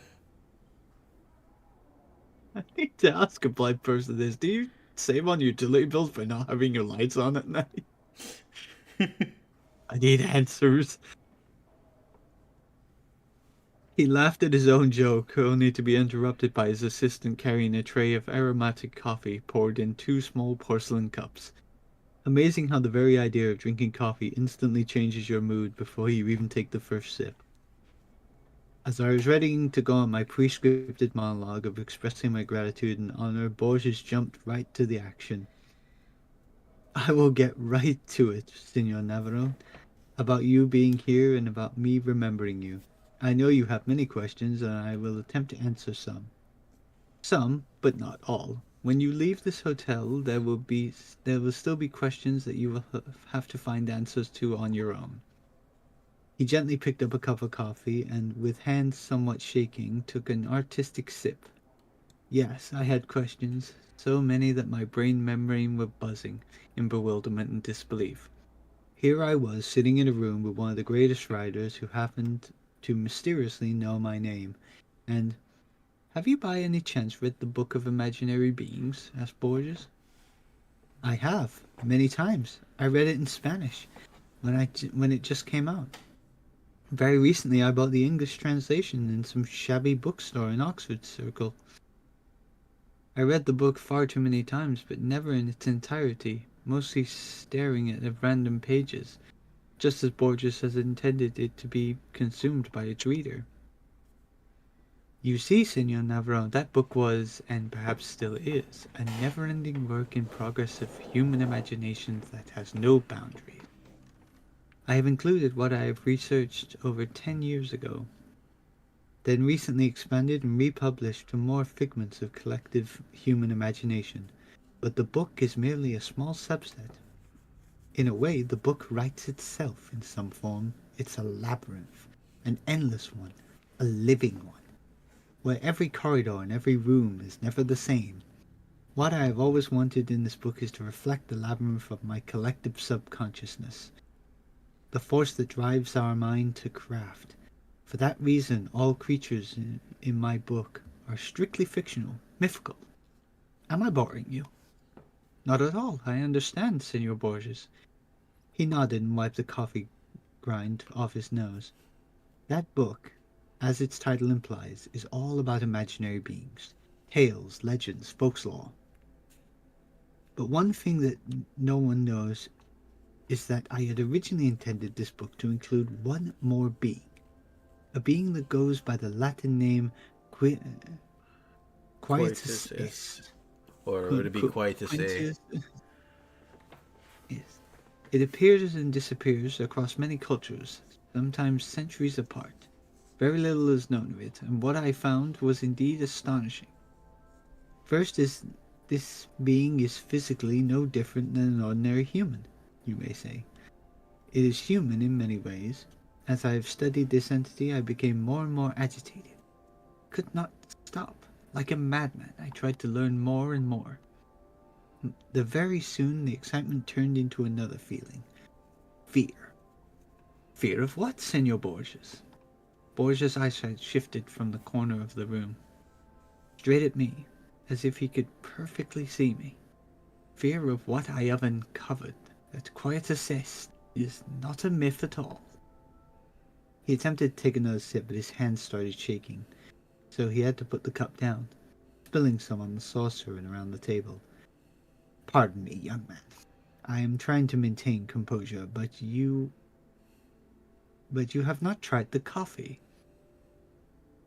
I need to ask a blind person this. Do you save on utility bills by not having your lights on at night? I need answers. He laughed at his own joke, only to be interrupted by his assistant carrying a tray of aromatic coffee poured in 2 small porcelain cups. Amazing how the very idea of drinking coffee instantly changes your mood before you even take the first sip. As I was ready to go on my pre-scripted monologue of expressing my gratitude and honor, Borges jumped right to the action. "I will get right to it, Senor Navarro, about you being here and about me remembering you. I know you have many questions, and I will attempt to answer some. Some, but not all. When you leave this hotel, there will still be questions that you will have to find answers to on your own." He gently picked up a cup of coffee and, with hands somewhat shaking, took an artistic sip. Yes, I had questions, so many that my brain membrane were buzzing in bewilderment and disbelief. Here I was, sitting in a room with one of the greatest writers who happened to mysteriously know my name, and... "Have you by any chance read the Book of Imaginary Beings?" asked Borges. "I have, many times. I read it in Spanish, when it just came out. Very recently, I bought the English translation in some shabby bookstore in Oxford Circle. I read the book far too many times, but never in its entirety, mostly staring at the random pages, just as Borges has intended it to be consumed by its reader. You see, Senor Navarro, that book was, and perhaps still is, a never-ending work in progress of human imagination that has no boundaries. I have included what I have researched over 10 years ago, then recently expanded and republished to more figments of collective human imagination, but the book is merely a small subset. In a way, the book writes itself in some form. It's a labyrinth, an endless one, a living one, where every corridor and every room is never the same. What I have always wanted in this book is to reflect the labyrinth of my collective subconsciousness, the force that drives our mind to craft. For that reason, all creatures in my book are strictly fictional, mythical. Am I boring you? Not at all. I understand, Senor Borges. He nodded and wiped the coffee grind off his nose. That book, as its title implies, is all about imaginary beings, tales, legends, folklore. But one thing that no one knows is that I had originally intended this book to include one more being, a being that goes by the Latin name Quietus est. Or would it be Quietus est? Yes. It appears and disappears across many cultures, sometimes centuries apart. Very little is known of it, and what I found was indeed astonishing. First is this being is physically no different than an ordinary human, you may say. It is human in many ways. As I have studied this entity, I became more and more agitated. Could not stop. Like a madman, I tried to learn more and more. Very soon, the excitement turned into another feeling. Fear. Fear of what, Senor Borges? Borges' eyesight shifted from the corner of the room, straight at me, as if he could perfectly see me. Fear of what I have uncovered, that Quietus est is not a myth at all. He attempted to take another sip, but his hands started shaking, so he had to put the cup down, spilling some on the saucer and around the table. Pardon me, young man. I am trying to maintain composure, but you have not tried the coffee,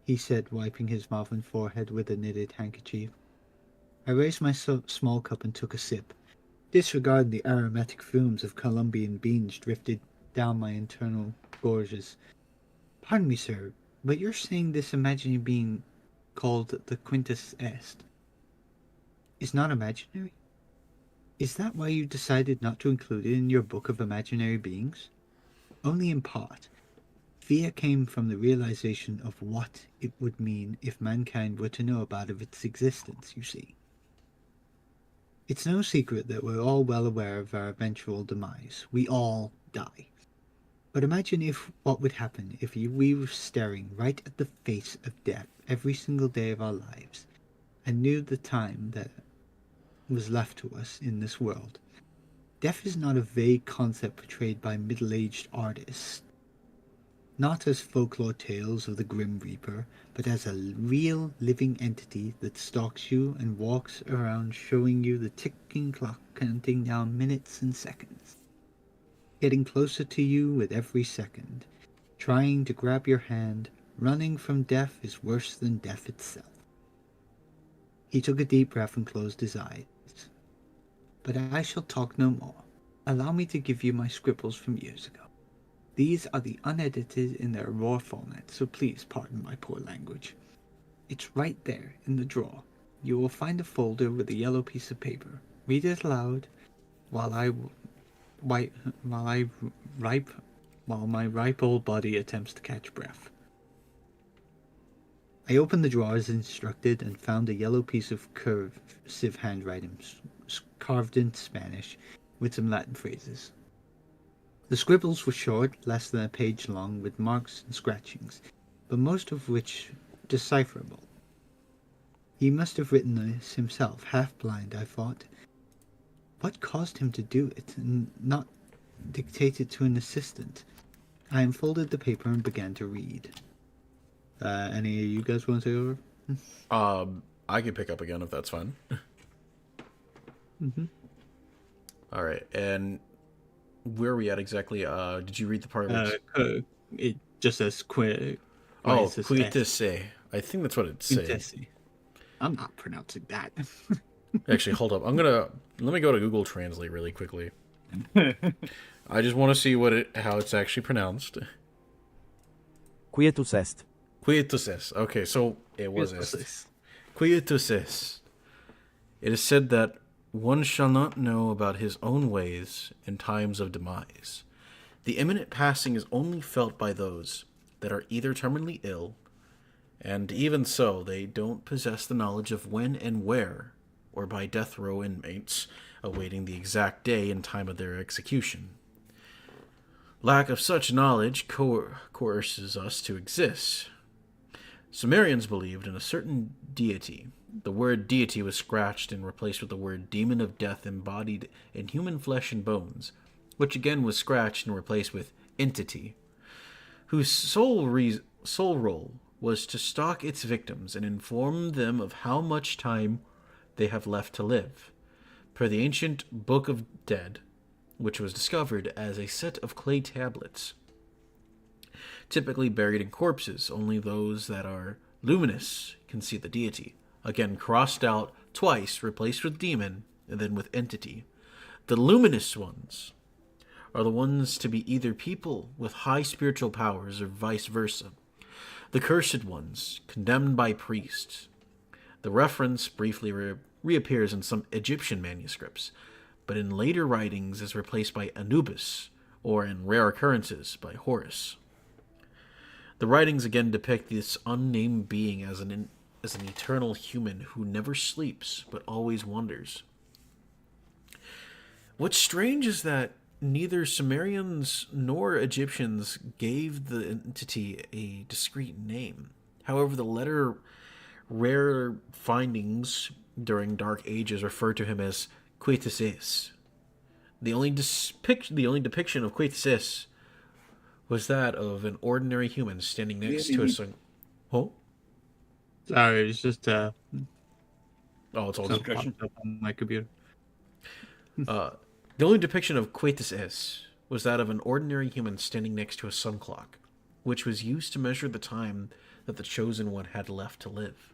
he said, wiping his mouth and forehead with a knitted handkerchief. I raised my small cup and took a sip. Disregarding the aromatic fumes of Colombian beans drifted down my internal gorges. Pardon me, sir, but you're saying this imaginary being called the Quietus est is not imaginary? Is that why you decided not to include it in your book of imaginary beings? Only in part. Fear came from the realization of what it would mean if mankind were to know about its existence, you see. It's no secret that we're all well aware of our eventual demise. We all die. But imagine what would happen if we were staring right at the face of death every single day of our lives, and knew the time that was left to us in this world. Death is not a vague concept portrayed by middle-aged artists, not as folklore tales of the Grim Reaper, but as a real living entity that stalks you and walks around showing you the ticking clock counting down minutes and seconds, getting closer to you with every second, trying to grab your hand. Running from death is worse than death itself. He took a deep breath and closed his eyes. But I shall talk no more. Allow me to give you my scribbles from years ago. These are the unedited in their raw format, so please pardon my poor language. It's right there in the drawer. You will find a folder with a yellow piece of paper. Read it aloud while my ripe old body attempts to catch breath. I opened the drawer as instructed and found a yellow piece of cursive handwriting, carved in Spanish, with some Latin phrases. The scribbles were short, less than a page long, with marks and scratchings, but most of which decipherable. He must have written this himself, half-blind, I thought. What caused him to do it, and not dictate it to an assistant? I unfolded the paper and began to read. Any of you guys want to take over? I can pick up again if that's fine. Mm-hmm. All right, and where are we at exactly? Did you read the part? It just says quit. Quitese. I think that's what it's saying. Quitese. I'm not pronouncing that. Actually, hold up. Let me go to Google Translate really quickly. I just want to see how it's actually pronounced. Quietus est. Quietus est. Okay, so it was est. Quietus est. It is said that one shall not know about his own ways in times of demise. The imminent passing is only felt by those that are either terminally ill, and even so, they don't possess the knowledge of when and where, or by death row inmates awaiting the exact day and time of their execution. Lack of such knowledge coerces us to exist. Sumerians believed in a certain deity. The word deity was scratched and replaced with the word demon of death embodied in human flesh and bones, which again was scratched and replaced with entity, whose sole role was to stalk its victims and inform them of how much time they have left to live. Per the ancient Book of Dead, which was discovered as a set of clay tablets, typically buried in corpses, only those that are luminous can see the deity. Again, crossed out twice, replaced with demon, and then with entity. The luminous ones are the ones to be either people with high spiritual powers or vice versa. The cursed ones, condemned by priests. The reference briefly reappears in some Egyptian manuscripts, but in later writings is replaced by Anubis, or in rare occurrences by Horus. The writings again depict this unnamed being as an eternal human who never sleeps but always wanders. What's strange is that neither Sumerians nor Egyptians gave the entity a discrete name. However, the rare findings during Dark Ages refer to him as Quietus. The only depiction of Quietus was that of an ordinary human standing next to a sun. Oh? Sorry, it's just oh, it's all popped up on my computer. The only depiction of Quietus was that of an ordinary human standing next to a sun clock, which was used to measure the time that the Chosen One had left to live.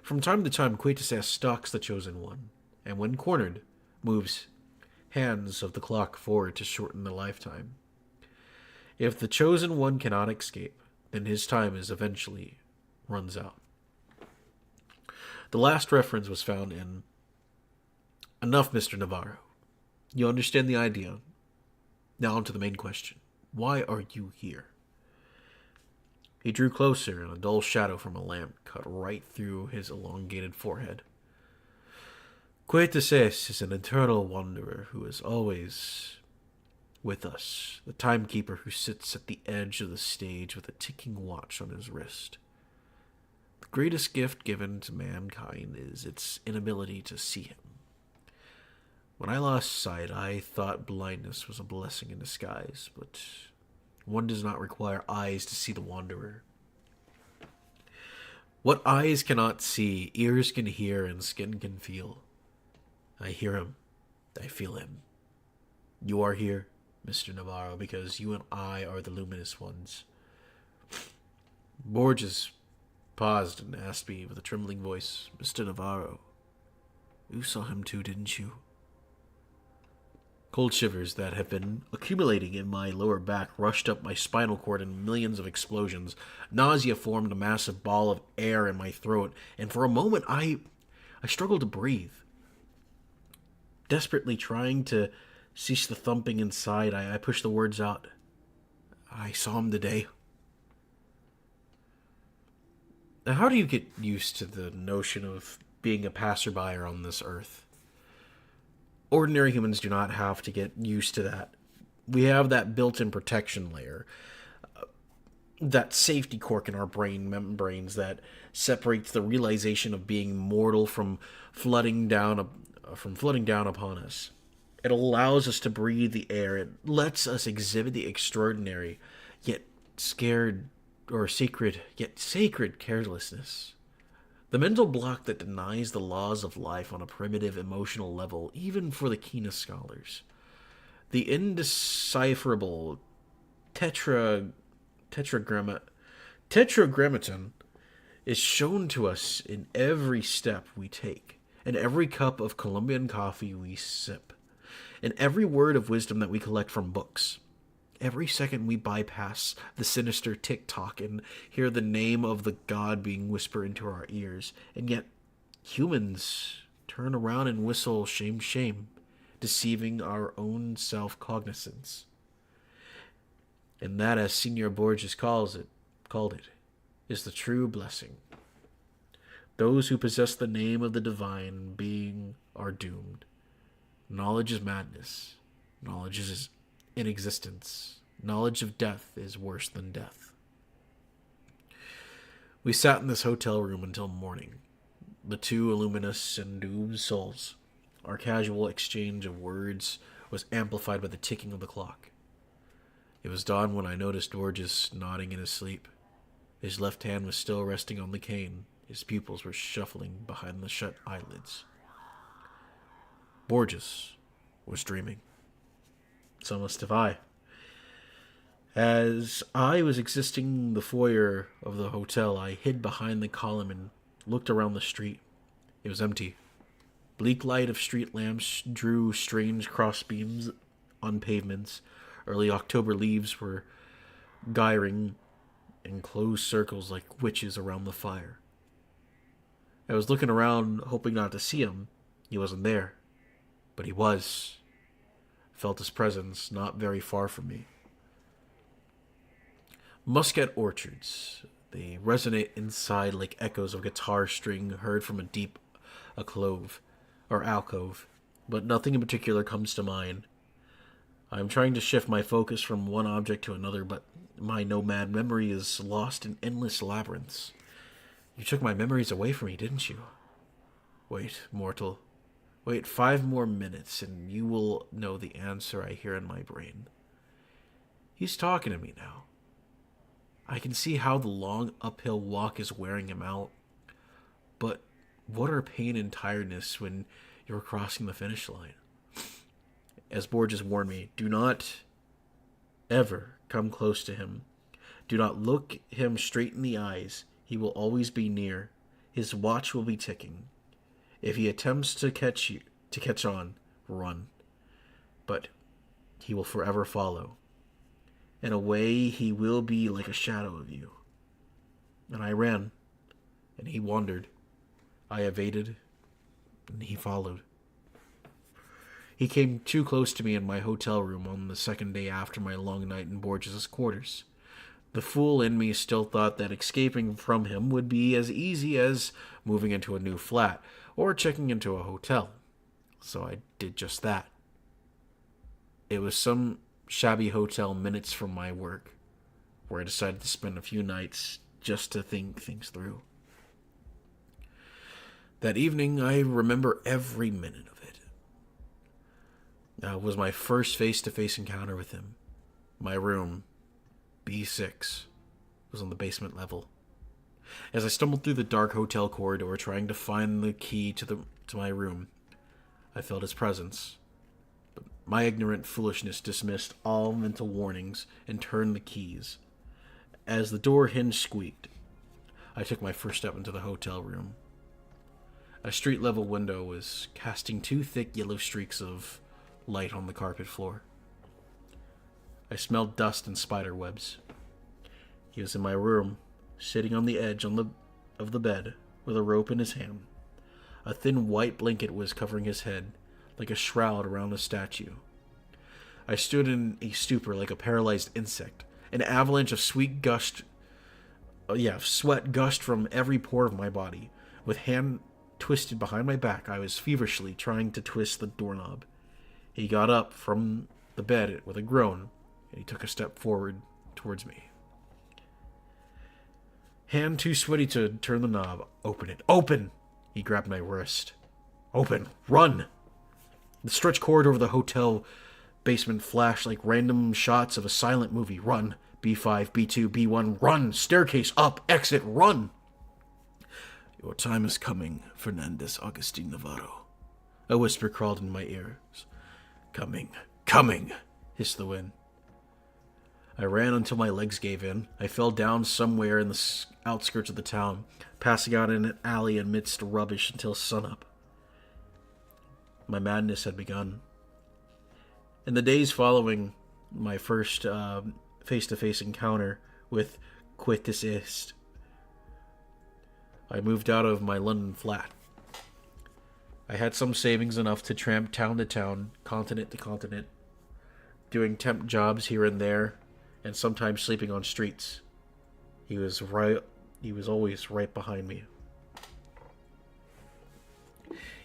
From time to time, Quietus stalks the Chosen One, and when cornered, moves hands of the clock forward to shorten the lifetime. If the Chosen One cannot escape, then his time is eventually runs out. The last reference was found in Enough, Mr. Navarro. You understand the idea. Now on to the main question. Why are you here? He drew closer, and a dull shadow from a lamp cut right through his elongated forehead. Quietus is an eternal wanderer who is always with us, the timekeeper who sits at the edge of the stage with a ticking watch on his wrist. The greatest gift given to mankind is its inability to see him. When I lost sight, I thought blindness was a blessing in disguise, but one does not require eyes to see the wanderer. What eyes cannot see, ears can hear, and skin can feel. I hear him. I feel him. You are here, Mr. Navarro, because you and I are the luminous ones. Borges paused and asked me with a trembling voice, Mr. Navarro, you saw him too, didn't you? Cold shivers that have been accumulating in my lower back rushed up my spinal cord in millions of explosions. Nausea formed a massive ball of air in my throat, and for a moment I struggled to breathe. Desperately trying to cease the thumping inside, I pushed the words out. I saw him today. Now, how do you get used to the notion of being a passerby on this earth? Ordinary humans do not have to get used to that. We have that built-in protection layer, that safety cork in our brain membranes that separates the realization of being mortal from flooding down upon us. It allows us to breathe the air. It lets us exhibit the extraordinary, yet scared or secret, yet sacred carelessness. The mental block that denies the laws of life on a primitive emotional level, even for the keenest scholars. The indecipherable tetragrammaton is shown to us in every step we take, in every cup of Colombian coffee we sip, in every word of wisdom that we collect from books. Every second we bypass the sinister tick-tock and hear the name of the god being whispered into our ears, and yet humans turn around and whistle shame, shame, deceiving our own self-cognizance. And that, as Senor Borges called it, is the true blessing. Those who possess the name of the divine being are doomed. Knowledge is madness. Knowledge is inexistence. Knowledge of death is worse than death. We sat in this hotel room until morning, the two luminous and doomed souls. Our casual exchange of words was amplified by the ticking of the clock. It was dawn when I noticed Borges nodding in his sleep. His left hand was still resting on the cane. His pupils were shuffling behind the shut eyelids. Borges was dreaming. So must have I. As I was exiting the foyer of the hotel, I hid behind the column and looked around the street. It was empty. Bleak light of street lamps drew strange crossbeams on pavements. Early October leaves were gyring in closed circles like witches around the fire. I was looking around, hoping not to see him. He wasn't there. But he was. I felt his presence not very far from me. Muscat orchards. They resonate inside like echoes of a guitar string heard from a deep alcove, but nothing in particular comes to mind. I am trying to shift my focus from one object to another, but my nomad memory is lost in endless labyrinths. You took my memories away from me, didn't you? Wait, mortal. Wait 5 more minutes, and you will know the answer I hear in my brain. He's talking to me now. I can see how the long uphill walk is wearing him out. But what are pain and tiredness when you're crossing the finish line? As Borges warned me, do not ever come close to him. Do not look him straight in the eyes. He will always be near. His watch will be ticking. If he attempts to catch on, run. But he will forever follow. In a way, he will be like a shadow of you. And I ran, and he wandered. I evaded, and he followed. He came too close to me in my hotel room on the second day after my long night in Borges' quarters. The fool in me still thought that escaping from him would be as easy as moving into a new flat or checking into a hotel. So I did just that. It was some shabby hotel minutes from my work, where I decided to spend a few nights just to think things through. That evening, I remember every minute of it. That was my first face-to-face encounter with him. My room, B6, was on the basement level. As I stumbled through the dark hotel corridor trying to find the key to my room, I felt his presence. But my ignorant foolishness dismissed all mental warnings and turned the keys. As the door hinge squeaked, I took my first step into the hotel room. A street-level window was casting 2 thick yellow streaks of light on the carpet floor. I smelled dust and spider webs. He was in my room, sitting on the edge of the bed with a rope in his hand. A thin white blanket was covering his head, like a shroud around a statue. I stood in a stupor like a paralyzed insect. An avalanche of sweat gushed from every pore of my body. With hand twisted behind my back, I was feverishly trying to twist the doorknob. He got up from the bed with a groan, and he took a step forward towards me. Hand too sweaty to turn the knob. Open it. Open! He grabbed my wrist. Open! Run! The stretch corridor of the hotel basement flashed like random shots of a silent movie. Run. B5, B2, B1, run. Staircase up, exit, run. Your time is coming, Fernandez Agustin Navarro. A whisper crawled in my ears. Coming, coming, hissed the wind. I ran until my legs gave in. I fell down somewhere in the outskirts of the town, passing out in an alley amidst rubbish until sunup. My madness had begun. In the days following my first face-to-face encounter with Quitus Est, I moved out of my London flat. I had some savings enough to tramp town to town, continent to continent, doing temp jobs here and there, and sometimes sleeping on streets. He was always right behind me.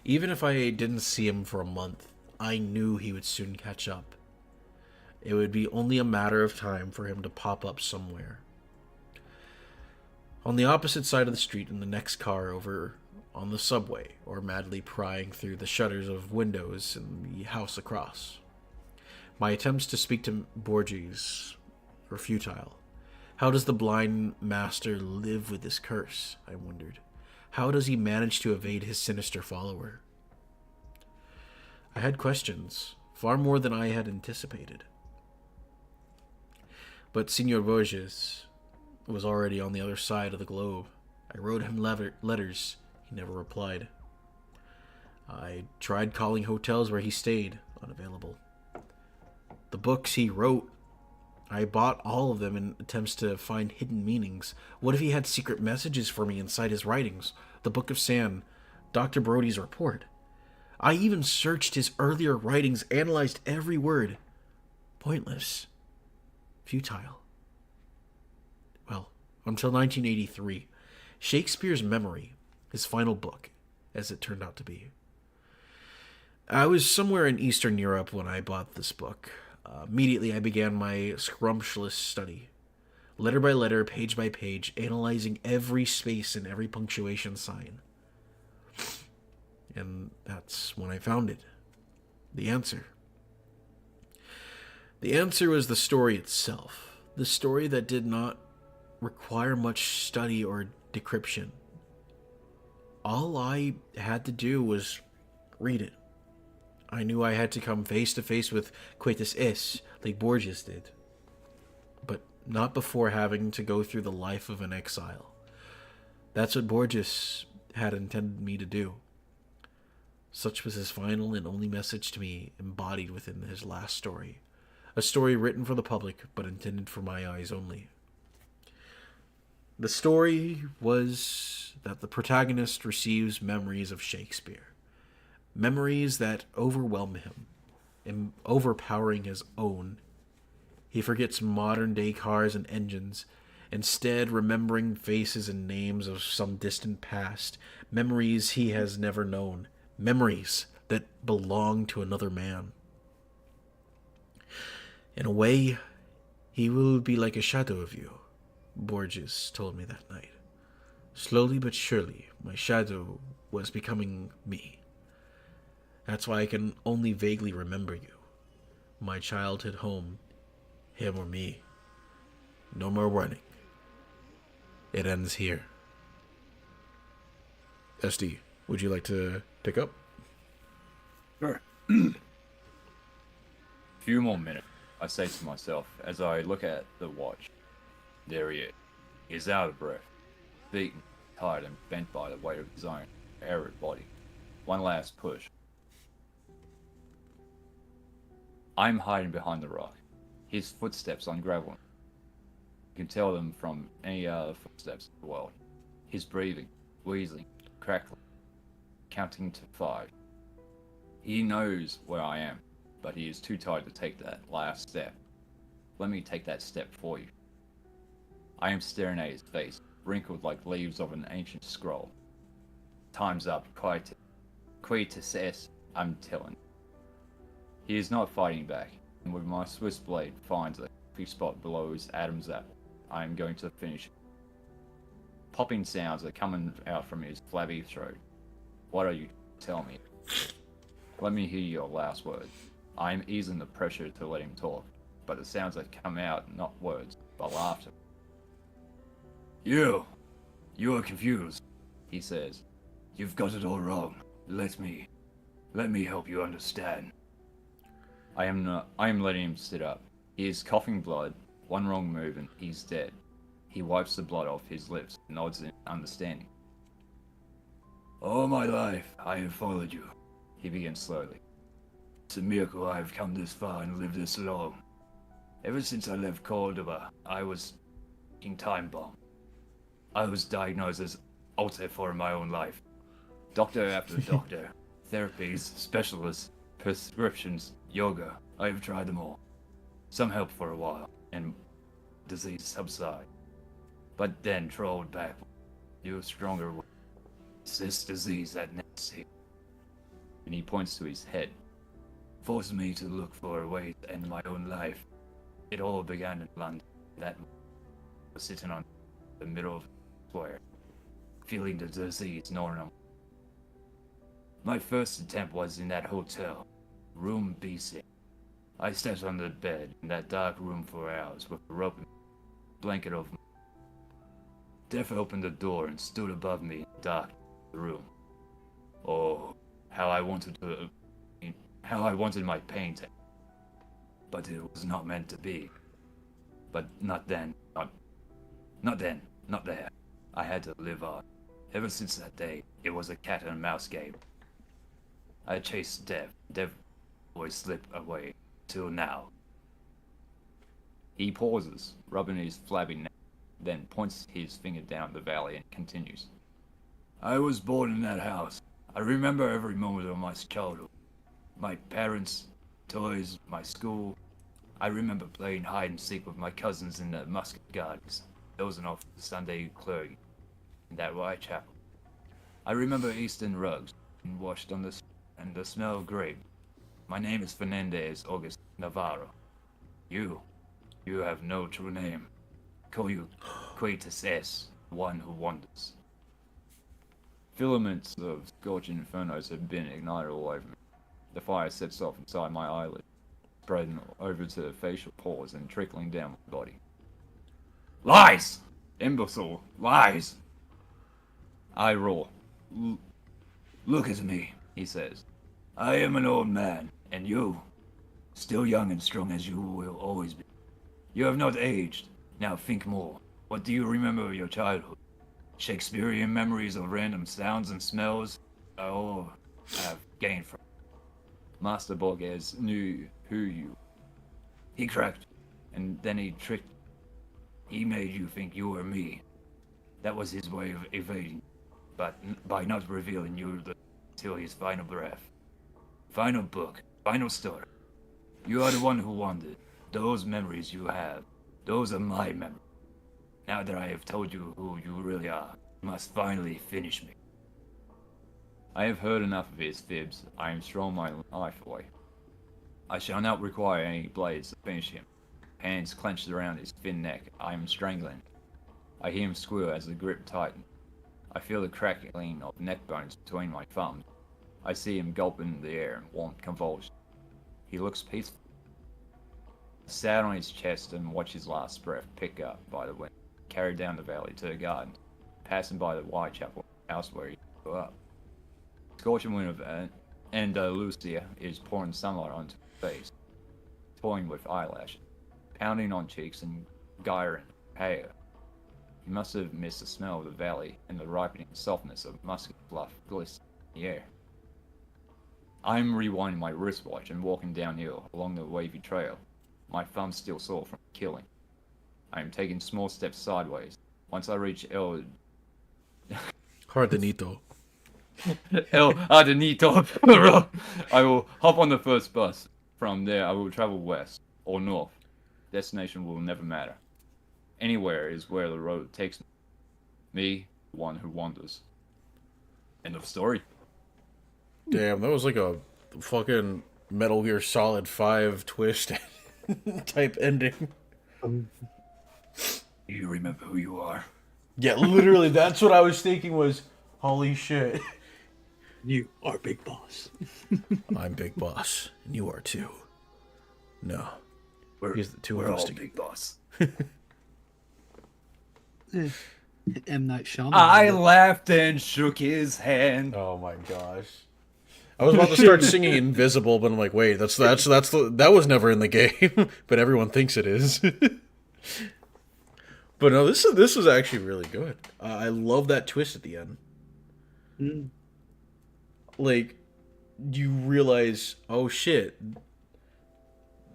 Even if I didn't see him for a month, I knew he would soon catch up. It would be only a matter of time for him to pop up somewhere. On the opposite side of the street, in the next car over on the subway, or madly prying through the shutters of windows in the house across. My attempts to speak to Borges were futile. How does the blind master live with this curse? I wondered. How does he manage to evade his sinister follower? I had questions, far more than I had anticipated. But Senor Borges was already on the other side of the globe. I wrote him letters. He never replied. I tried calling hotels where he stayed. Unavailable. The books he wrote, I bought all of them in attempts to find hidden meanings. What if he had secret messages for me inside his writings? The Book of Sand, Dr. Brody's report. I even searched his earlier writings, analyzed every word. Pointless. Futile. Well, until 1983. Shakespeare's Memory, his final book, as it turned out to be. I was somewhere in Eastern Europe when I bought this book. Immediately I began my scrumptious study. Letter by letter, page by page, analyzing every space and every punctuation sign. And that's when I found it. The answer. The answer was the story itself. The story that did not require much study or decryption. All I had to do was read it. I knew I had to come face to face with Quitus Est, like Borges did. But not before having to go through the life of an exile. That's what Borges had intended me to do. Such was his final and only message to me, embodied within his last story. A story written for the public, but intended for my eyes only. The story was that the protagonist receives memories of Shakespeare. Memories that overwhelm him, overpowering his own. He forgets modern-day cars and engines, instead remembering faces and names of some distant past, memories he has never known, memories that belong to another man. In a way, he will be like a shadow of you, Borges told me that night. Slowly but surely, my shadow was becoming me. That's why I can only vaguely remember you. My childhood home, him or me. No more running. It ends here. SD, would you like to pick up? Sure. Few more minutes, I say to myself as I look at the watch. There he is. He's out of breath, beaten, tired, and bent by the weight of his own arid body. One last push. I'm hiding behind the rock. His footsteps on gravel. You can tell them from any other footsteps in the world. His breathing, wheezing, crackling, counting to 5. He knows where I am, but he is too tired to take that last step. Let me take that step for you. I am staring at his face, wrinkled like leaves of an ancient scroll. Time's up, Quitus Est, I'm telling. He is not fighting back, and with my Swiss blade finds a healthy spot below his Adam's apple, I am going to finish it. Popping sounds are coming out from his flabby throat. What are you? Tell me. Let me hear your last word. I'm easing the pressure to let him talk, but the sounds that come out, not words, but laughter. You are confused, he says. You've got it all wrong. Let me help you understand. I am letting him sit up. He is coughing blood. One wrong move and he's dead. He wipes the blood off his lips, nods in understanding. All my life, I have followed you, he begins slowly. It's a miracle I have come this far and lived this long. Ever since I left Cordoba, I was in time bomb. I was diagnosed as altered for my own life. Doctor after doctor, therapies, specialists, prescriptions, yoga, I have tried them all. Some help for a while, and disease subside. But then trolled back, you stronger. It's this disease that next hit. And he points to his head. Forced me to look for a way to end my own life. It all began in London. That was sitting on the middle of the square, feeling the disease gnawing on. My first attempt was in that hotel, room Bussin. I stepped on the bed in that dark room for hours with a rope and blanket over me. Death opened the door and stood above me in the dark room. Oh, how I wanted my pain to, but it was not meant to be. But not then, not there. I had to live on. Ever since that day, it was a cat and mouse game. I chased death. Death always slipped away. Till now. He pauses, rubbing his flabby neck, then points his finger down the valley and continues. I was born in that house. I remember every moment of my childhood. My parents, toys, my school. I remember playing hide and seek with my cousins in the Musket Gardens, dozing off the Sunday clergy in that white chapel. I remember Eastern rugs and washed on and the smell of grape. My name is Fernandez August Navarro. You have no true name. Call you Quatus S, one who wanders. Filaments of scorching infernos have been ignited all over me. The fire sets off inside my eyelid, spreading over to the facial pores and trickling down my body. Lies! Imbecile! Lies! I roar. Look at me, he says. I am an old man, and you, still young and strong as you will always be. You have not aged. Now think more. What do you remember of your childhood? Shakespearean memories of random sounds and smells I all have gained from. Master Borges knew who you. He cracked, and then he tricked. He made you think you were me. That was his way of evading, but by not revealing you till his final breath. Final book, final story. You are the one who wandered. Those memories you have, those are my memories. Now that I have told you who you really are, you must finally finish me. I have heard enough of his fibs. I am throwing my knife away. I shall not require any blades to finish him. Hands clenched around his thin neck, I am strangling. I hear him squeal as the grip tightens. I feel the crackling of neck bones between my thumbs. I see him gulp in the air in warm convulsion. He looks peaceful. I sat on his chest and watch his last breath pick up by the wind, carried down the valley to the garden, passing by the Whitechapel house where he grew up. Scorching wind of Andalusia is pouring sunlight onto his face, toying with eyelashes, pounding on cheeks and gyring hair. He must have missed the smell of the valley and the ripening softness of musket fluff glistening in the air. I'm rewinding my wristwatch and walking downhill along the wavy trail, my thumb still sore from killing. I am taking small steps sideways. Once I reach El Cardenito. Ardenito, I will hop on the first bus. From there, I will travel west or north. Destination will never matter. Anywhere is where the road takes me. Me, the one who wanders. End of story. Damn, that was like a fucking Metal Gear Solid 5 twist type ending. You remember who you are? Yeah, literally, that's what I was thinking was, holy shit. You are Big Boss. I'm Big Boss, and you are too. No. Here's the two we're of us all together. Big Boss. M. Night Shyamalan. I laughed and shook his hand. Oh my gosh. I was about to start singing Invisible, but I'm like, wait, that was never in the game, but everyone thinks it is. But no, this is actually really good. I love that twist at the end. Mm. Like, you realize, oh shit,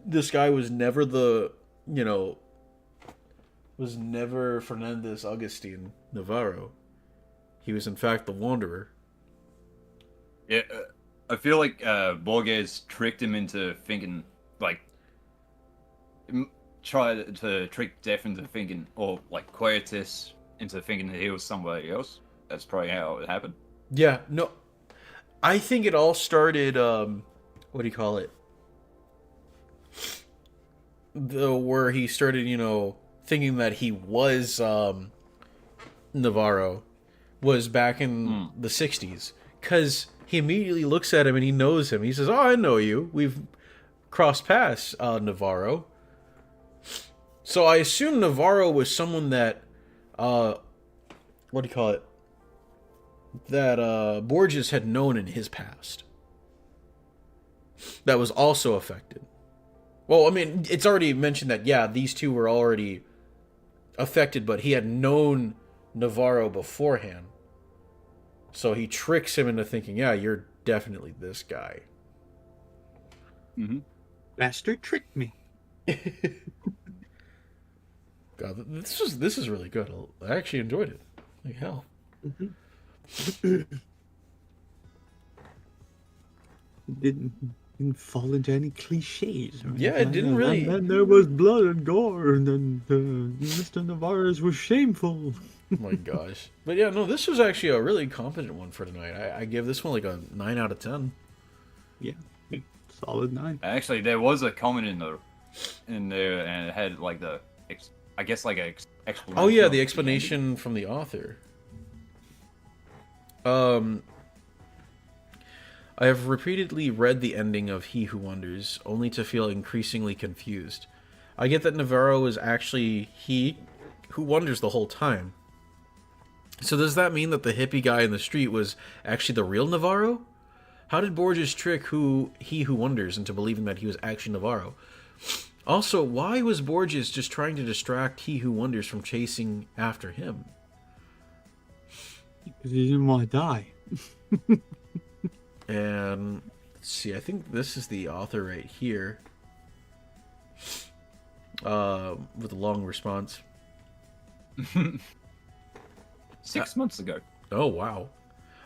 this guy was never was never Fernandez Augustine Navarro. He was in fact the Wanderer. Yeah, I feel like Borges tricked him into thinking, like, try to trick Death into thinking, or like Quietus into thinking that he was somebody else. That's probably how it happened. Yeah, no, I think it all started, what do you call it? Where he started, thinking that he was Navarro, was back in the 60s. Because he immediately looks at him and he knows him. He says, oh, I know you. We've crossed paths, Navarro. So I assume Navarro was someone that, what do you call it? That Borges had known in his past. That was also affected. Well, I mean, it's already mentioned that, yeah, these two were already affected, but he had known Navarro beforehand. So he tricks him into thinking, yeah, you're definitely this guy. Mm-hmm. Bastard tricked me. God, this is really good. I actually enjoyed it. Like hell. Didn't fall into any cliches. Right? Yeah, it didn't really. And then there was blood and gore, and then Mr. Navarro's was shameful. Oh my gosh. But yeah, no, this was actually a really competent one for tonight. I give this one like a 9 out of 10. Yeah, solid 9. Actually, there was a comment in there, and it had like explanation. Oh yeah, the explanation from the author. I have repeatedly read the ending of He Who Wonders, only to feel increasingly confused. I get that Navarro was actually he who wonders the whole time. So does that mean that the hippie guy in the street was actually the real Navarro? How did Borges trick He Who Wonders into believing that he was actually Navarro? Also, why was Borges just trying to distract He Who Wonders from chasing after him? Because he didn't want to die. And let's see, I think this is the author right here. With a long response. 6 months ago. Oh, wow.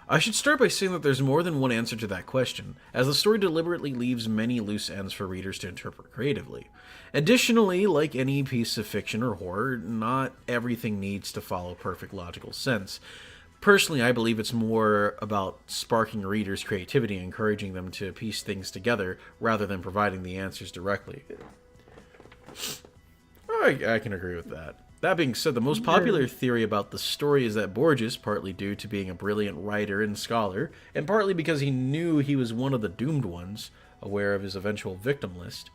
I should start by saying that there's more than one answer to that question, as the story deliberately leaves many loose ends for readers to interpret creatively. Additionally, like any piece of fiction or horror, not everything needs to follow perfect logical sense. Personally, I believe it's more about sparking readers' creativity and encouraging them to piece things together rather than providing the answers directly. I can agree with that. That being said, the most popular theory about the story is that Borges, partly due to being a brilliant writer and scholar, and partly because he knew he was one of the doomed ones, aware of his eventual victim list,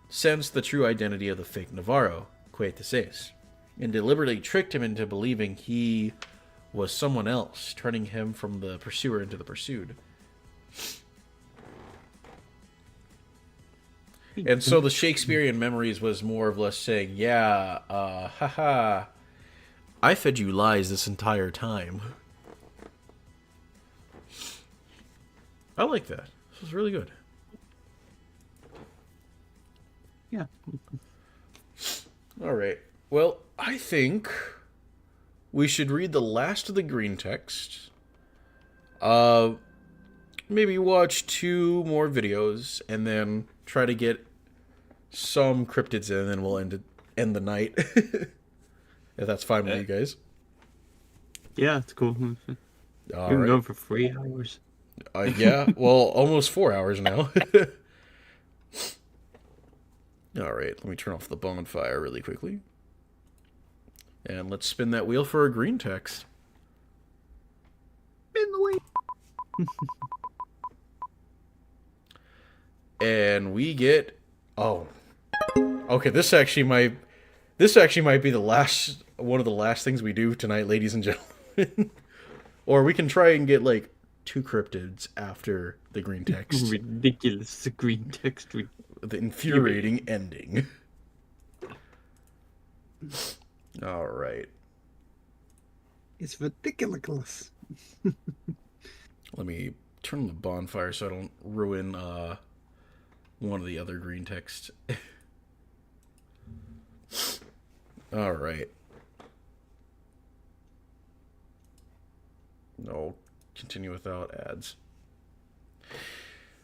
sensed the true identity of the fake Navarro, Quietus Ace, and deliberately tricked him into believing he was someone else, turning him from the pursuer into the pursued. And so the Shakespearean memories was more or less saying, yeah, haha, I fed you lies this entire time. I like that. This was really good. Yeah. All right. Well, I think we should read the last of the green text. Maybe watch 2 more videos and then try to get some cryptids in, and then we'll end the night. If that's fine with you guys. Yeah, it's cool. All We've been right. going for 3 hours. Yeah, well, almost 4 hours now. All right, let me turn off the bonfire really quickly. And let's spin that wheel for a green text. Spin the wheel. And we get... Oh. Okay, this actually might be the last... one of the last things we do tonight, ladies and gentlemen. Or we can try and get, like, 2 cryptids after the green text. Ridiculous green text. The infuriating ending. Alright. It's ridiculous. Let me turn the bonfire so I don't ruin one of the other green texts. Alright. No, continue without ads.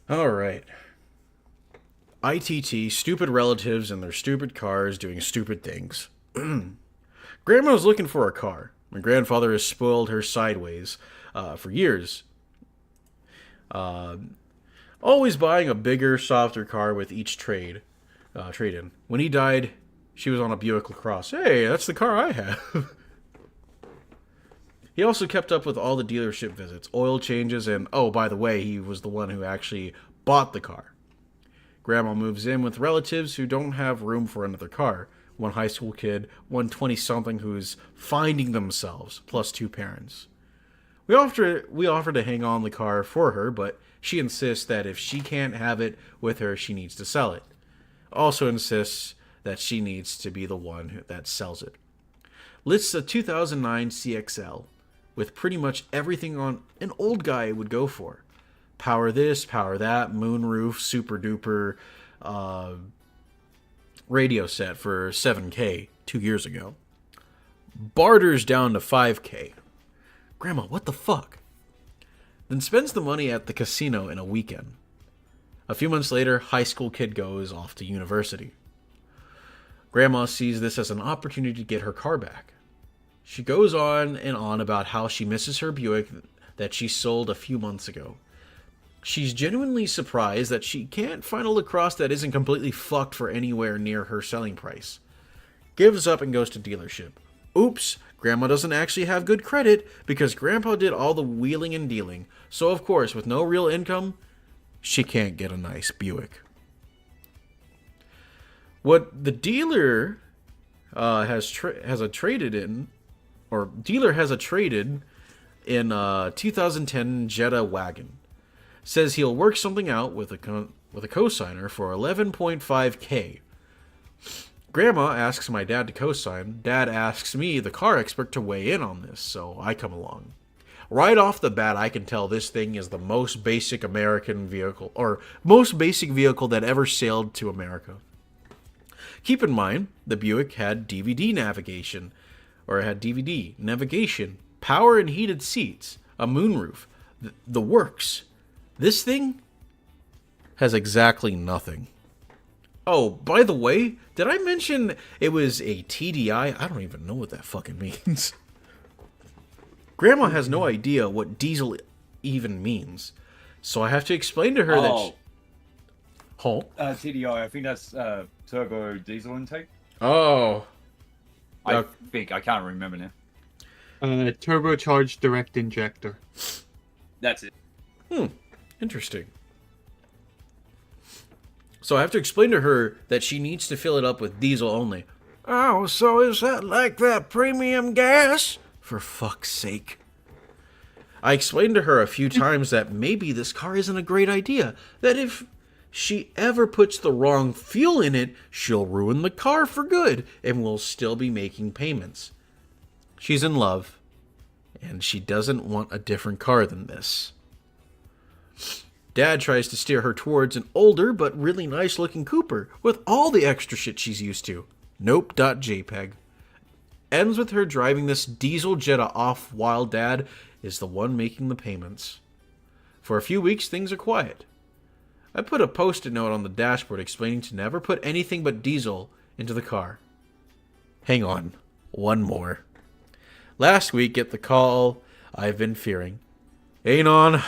Alright. ITT, stupid relatives and their stupid cars doing stupid things. Grandma was looking for a car. My grandfather has spoiled her sideways for years. Always buying a bigger, softer car with each trade-in. When he died, she was on a Buick LaCrosse. Hey, that's the car I have. He also kept up with all the dealership visits, oil changes, and, oh, by the way, he was the one who actually bought the car. Grandma moves in with relatives who don't have room for another car. One high school kid, one 20-something who's finding themselves, plus 2 parents. We offer to hang on the car for her, but she insists that if she can't have it with her, she needs to sell it. Also insists that she needs to be the one that sells it. Lists a 2009 CXL with pretty much everything on an old guy would go for. Power this, power that, moonroof, super duper radio set for $7K 2 years ago. Barters down to $5K. Grandma, what the fuck? Then spends the money at the casino in a weekend. A few months later, high school kid goes off to university. Grandma sees this as an opportunity to get her car back. She goes on and on about how she misses her Buick that she sold a few months ago. She's genuinely surprised that she can't find a LaCrosse that isn't completely fucked for anywhere near her selling price. Gives up and goes to dealership. Oops, Grandma doesn't actually have good credit because Grandpa did all the wheeling and dealing. So of course, with no real income, she can't get a nice Buick. What the dealer has a traded in 2010 Jetta wagon. Says he'll work something out with a cosigner for 11.5K. Grandma asks my dad to cosign. Dad asks me, the car expert, to weigh in on this, so I come along. Right off the bat, I can tell this thing is the most basic American vehicle, or most basic vehicle that ever sailed to America. Keep in mind, the Buick had DVD navigation, power and heated seats, a moonroof, the works. This thing has exactly nothing. Oh, by the way, did I mention it was a TDI? I don't even know what that fucking means. Grandma has no idea what diesel even means, so I have to explain to her that... TDI, I think that's turbo diesel intake. Oh. I think, I can't remember now. Turbocharged direct injector. That's it. Interesting. So I have to explain to her that she needs to fill it up with diesel only. Oh, so is that like that premium gas? For fuck's sake. I explained to her a few times that maybe this car isn't a great idea. That if she ever puts the wrong fuel in it, she'll ruin the car for good and will still be making payments. She's in love, and she doesn't want a different car than this. Dad tries to steer her towards an older but really nice looking Cooper with all the extra shit she's used to. Nope.jpg. Ends with her driving this diesel Jetta off while Dad is the one making the payments. For a few weeks, things are quiet. I put a post-it note on the dashboard explaining to never put anything but diesel into the car. Hang on, one more. Last week, get the call I've been fearing. Ain't on.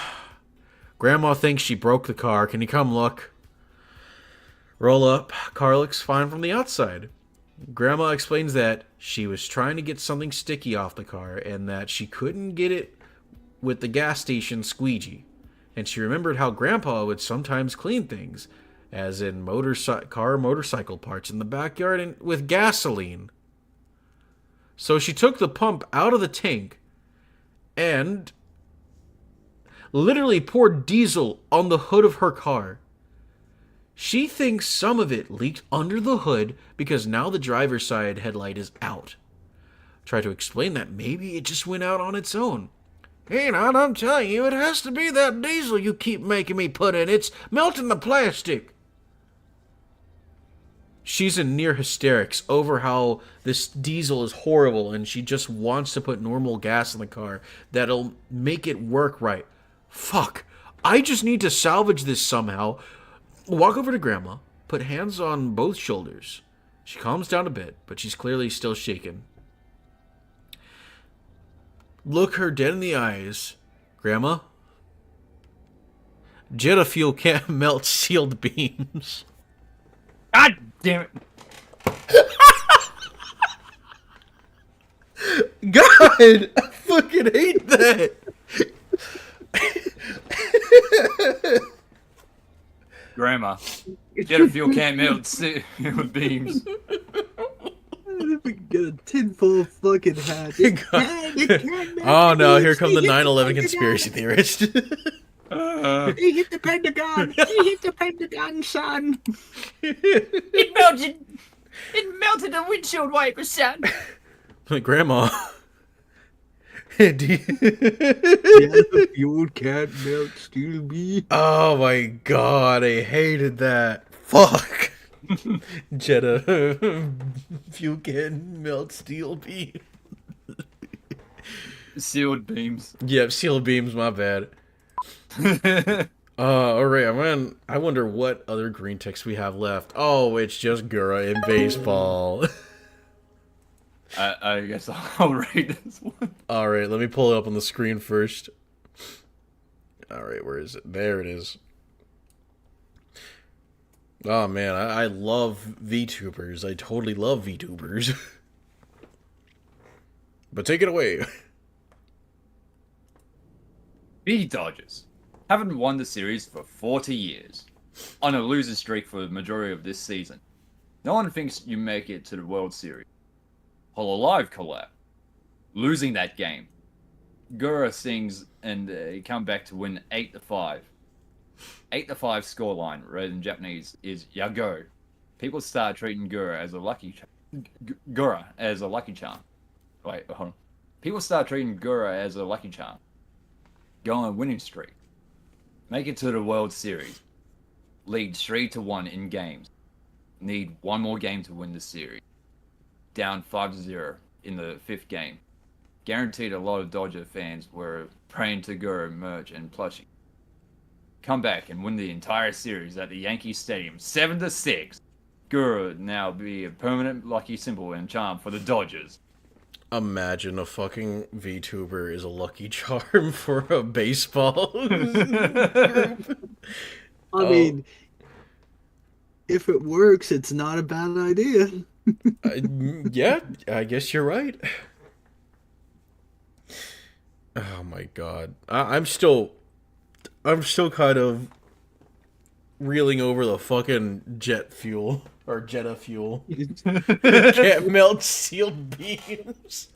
Grandma thinks she broke the car. Can you come look? Roll up. Car looks fine from the outside. Grandma explains that she was trying to get something sticky off the car and that she couldn't get it with the gas station squeegee. and she remembered how Grandpa would sometimes clean things, as in motorcycle parts in the backyard and with gasoline. So she took the pump out of the tank and literally poured diesel on the hood of her car. She thinks some of it leaked under the hood because now the driver's side headlight is out. Try to explain that maybe it just went out on its own. Hey, Nod, I'm telling you, it has to be that diesel you keep making me put in. It's melting the plastic. She's in near hysterics over how this diesel is horrible and she just wants to put normal gas in the car that'll make it work right. Fuck. I just need to salvage this somehow. Walk over to Grandma, put hands on both shoulders. She calms down a bit, but she's clearly still shaken. Look her dead in the eyes. Grandma? Jet fuel can't melt sealed beams. God damn it. God! I fucking hate that! Grandma, jet fuel can't melt sealed beams. Get a tinfoil fucking hat. Oh no, here comes the 9/11 conspiracy theorist. He hit the Pentagon! He hit the Pentagon, son! It melted the windshield wiper, son. Grandma. The fuel can't melt steel beams. Oh my god, I hated that. Fuck. Jetta. Fuel can melt steel beams. Sealed beams. Yep, sealed beams, my bad. Alright, I wonder what other green text we have left. Oh, it's just Gura in baseball. I guess I'll read this one. Alright, let me pull it up on the screen first. Alright, where is it? There it is. Oh man, I love VTubers. I totally love VTubers. But take it away. The Dodgers haven't won the series for 40 years, on a losing streak for the majority of this season. No one thinks you make it to the World Series. Hololive collapsed, losing that game. Gura sings and come back to win 8-5. 8-5 scoreline, read in Japanese, is Yago. People start treating Gura as a lucky charm. Wait, hold on. People start treating Gura as a lucky charm. Go on a winning streak. Make it to the World Series. Lead 3-1 in games. Need one more game to win the series. Down 5-0 in the 5th game. Guaranteed a lot of Dodger fans were praying to Gura merch and plushie. Come back and win the entire series at the Yankee Stadium 7-6. Gura now be a permanent lucky symbol and charm for the Dodgers. Imagine a fucking VTuber is a lucky charm for a baseball group. I mean, if it works, it's not a bad idea. Yeah, I guess you're right. Oh my god. I'm still kind of reeling over the fucking jet fuel. Or Jetta fuel. Can't melt sealed beams.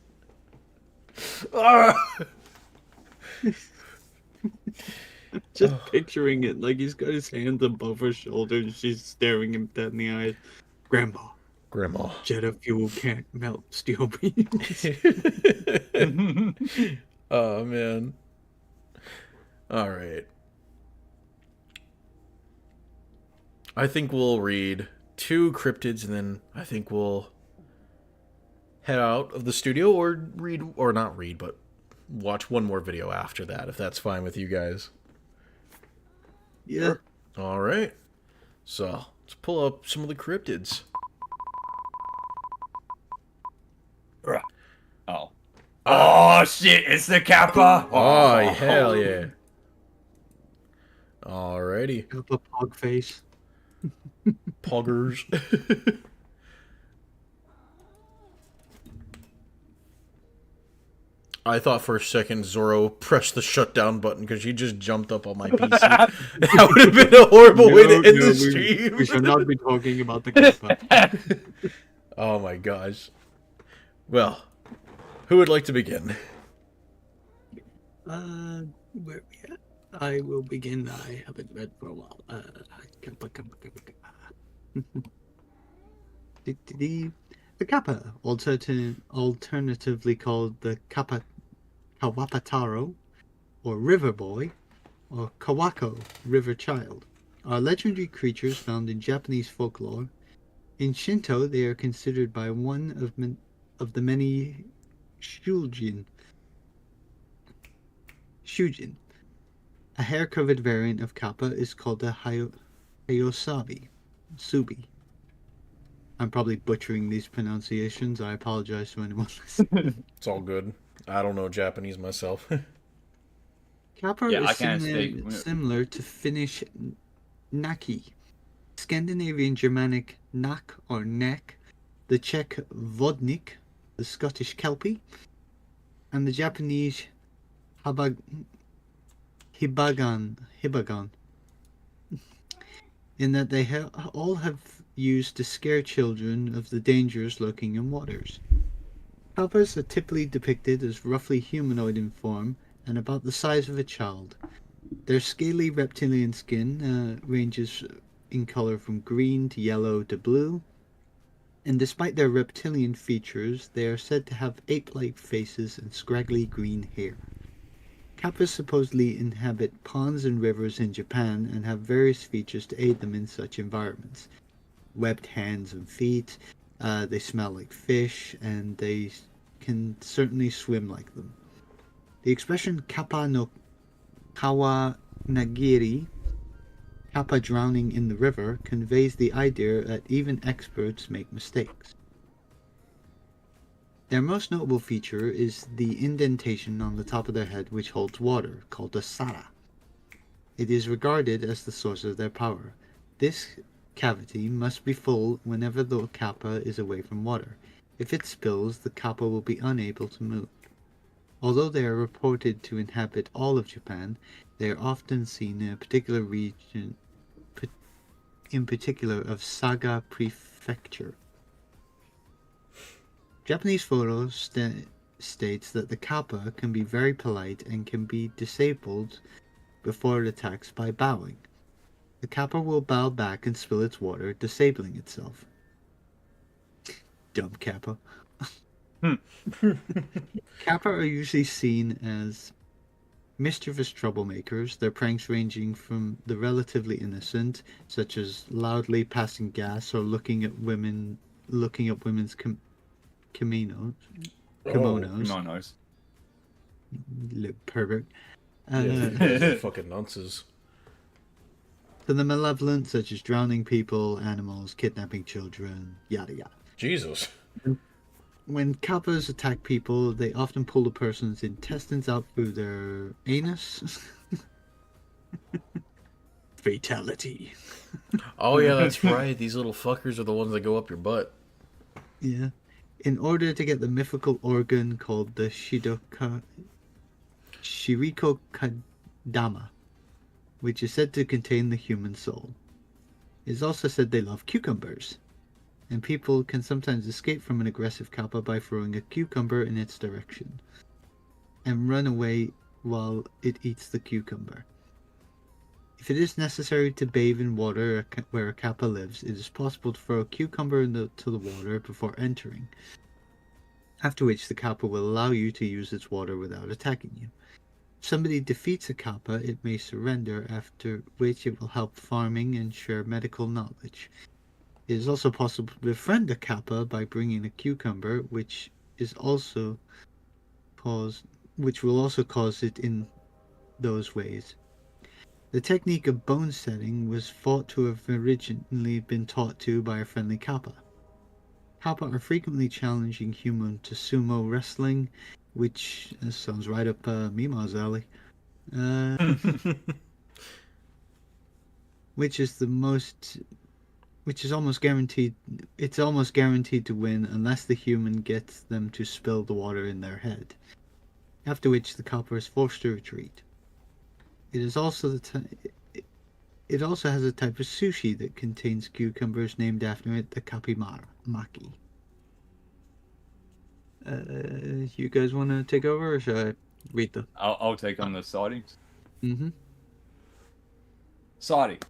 Just picturing it, like he's got his hands above her shoulders, she's staring him dead in the eyes. Grandma. Jetta fuel can't melt steel beams. Oh man. Alright. I think we'll read 2 cryptids and then I think we'll head out of the studio or not read, but watch one more video after that, if that's fine with you guys. Yeah. Alright. So, let's pull up some of the cryptids. Oh. Oh shit, it's the Kappa! Oh, hell yeah. Alrighty. Kappa pog face. Poggers. I thought for a second Zoro pressed the shutdown button because she just jumped up on my PC. That would have been a horrible way to end the stream. We should not be talking about the Kappa. Oh my gosh. Well, who would like to begin? Where we at? I will begin. I haven't read for a while. The Kappa, alternatively called the Kawapataro, or River Boy, or Kawako, River Child, are legendary creatures found in Japanese folklore. In Shinto, they are considered by one of the many Shujin. A hair-covered variant of Kappa is called a Hayosabi. Subi. I'm probably butchering these pronunciations. I apologize to anyone listening. It's all good. I don't know Japanese myself. Kappa is similar to Finnish Naki, Scandinavian Germanic Nak or Neck, the Czech Vodnik, the Scottish Kelpie, and the Japanese Hibagan, in that they all have used to scare children of the dangers lurking in waters. Kappas are typically depicted as roughly humanoid in form and about the size of a child. Their scaly reptilian skin ranges in color from green to yellow to blue, and despite their reptilian features, they are said to have ape-like faces and scraggly green hair. Kappas supposedly inhabit ponds and rivers in Japan and have various features to aid them in such environments. Webbed hands and feet, they smell like fish, and they can certainly swim like them. The expression Kappa no Kawa Nagiri, Kappa drowning in the river, conveys the idea that even experts make mistakes. Their most notable feature is the indentation on the top of their head which holds water, called a sara. It is regarded as the source of their power. This cavity must be full whenever the Kappa is away from water. If it spills, the Kappa will be unable to move. Although they are reported to inhabit all of Japan, they are often seen in a particular region, in particular of Saga Prefecture. Japanese photos states that the Kappa can be very polite and can be disabled before it attacks by bowing. The Kappa will bow back and spill its water, disabling itself. Dumb Kappa. Kappa are usually seen as mischievous troublemakers, their pranks ranging from the relatively innocent, such as loudly passing gas or looking up women's kimonos. Little pervert. Fucking nonsense. To the malevolent, such as drowning people, animals, kidnapping children, yada yada. Jesus. When Kappas attack people, they often pull the person's intestines out through their anus. Fatality. Oh yeah, that's right. These little fuckers are the ones that go up your butt. Yeah. In order to get the mythical organ called the Shiriko Kadama, which is said to contain the human soul. It is also said they love cucumbers, and people can sometimes escape from an aggressive Kappa by throwing a cucumber in its direction, and run away while it eats the cucumber. If it is necessary to bathe in water where a Kappa lives, it is possible to throw a cucumber into the water before entering, after which the Kappa will allow you to use its water without attacking you. If somebody defeats a Kappa, it may surrender, after which it will help farming and share medical knowledge. It is also possible to befriend a Kappa by bringing a cucumber, which will also cause it in those ways. The technique of bone setting was thought to have originally been taught to by a friendly Kappa. Kappa are frequently challenging humans to sumo wrestling, which sounds right up Mima's alley. Which is almost guaranteed. It's almost guaranteed to win unless the human gets them to spill the water in their head. after which the kappa is forced to retreat. It is also it also has a type of sushi that contains cucumbers named after it, the kapimaki. You guys want to take over, or should I read the... I'll take on the sightings. Mm-hmm. Sighting.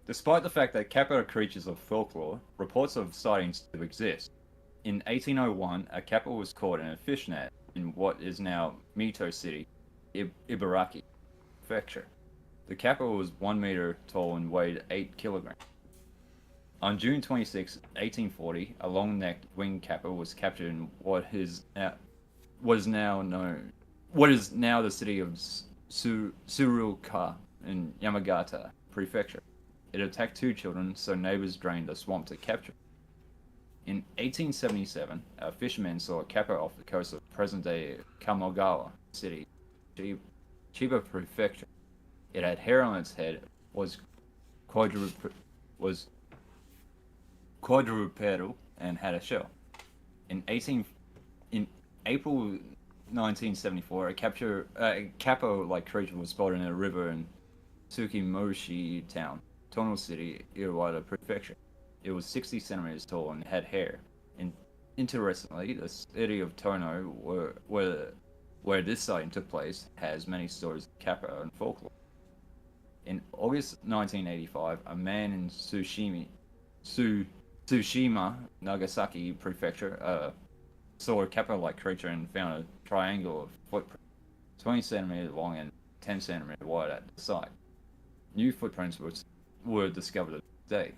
Despite the fact that kappa are creatures of folklore, reports of sightings do exist. In 1801, a kappa was caught in a fish net in what is now Mito City, Ibaraki Prefecture. The kappa was 1 meter tall and weighed 8 kilograms. On June 26, 1840, a long-necked winged kappa was captured in what is now the city of Tsuruka in Yamagata Prefecture. It attacked 2 children, so neighbors drained the swamp to capture it. In 1877, a fisherman saw a kappa off the coast of present-day Kamogawa City, Chiba Prefecture. It had hair on its head, was quadrupedal, and had a shell. In April 1974, a kappa-like creature was spotted in a river in Tsukimoshi Town, Tono City, Iwata Prefecture. It was 60 centimeters tall and had hair. Interestingly, the city of Tono, where this sighting took place, has many stories of kappa and folklore. In August 1985, a man in Tsushima, Nagasaki Prefecture, saw a kappa-like creature and found a triangle of footprints, 20 centimeters long and 10 centimeters wide at the site. New footprints were discovered that day.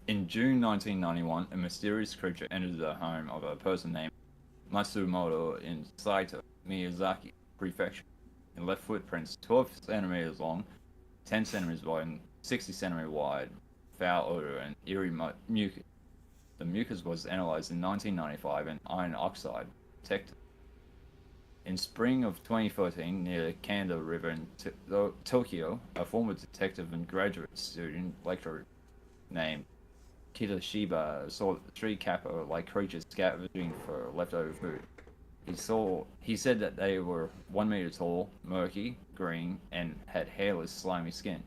In June 1991, a mysterious creature entered the home of a person named Matsumoto in Saito, Miyazaki Prefecture, and left footprints 12 centimeters long, 10 centimeters wide, and 60 centimeters wide, foul odor, and eerie mucus. The mucus was analyzed in 1995 and iron oxide detected. In spring of 2014, near the Kanda River in Tokyo, a former detective and graduate student lecturer named Kitoshiba saw 3 kappa-like creatures scavenging for leftover food. He said that they were 1 meter tall, murky, green, and had hairless, slimy skin,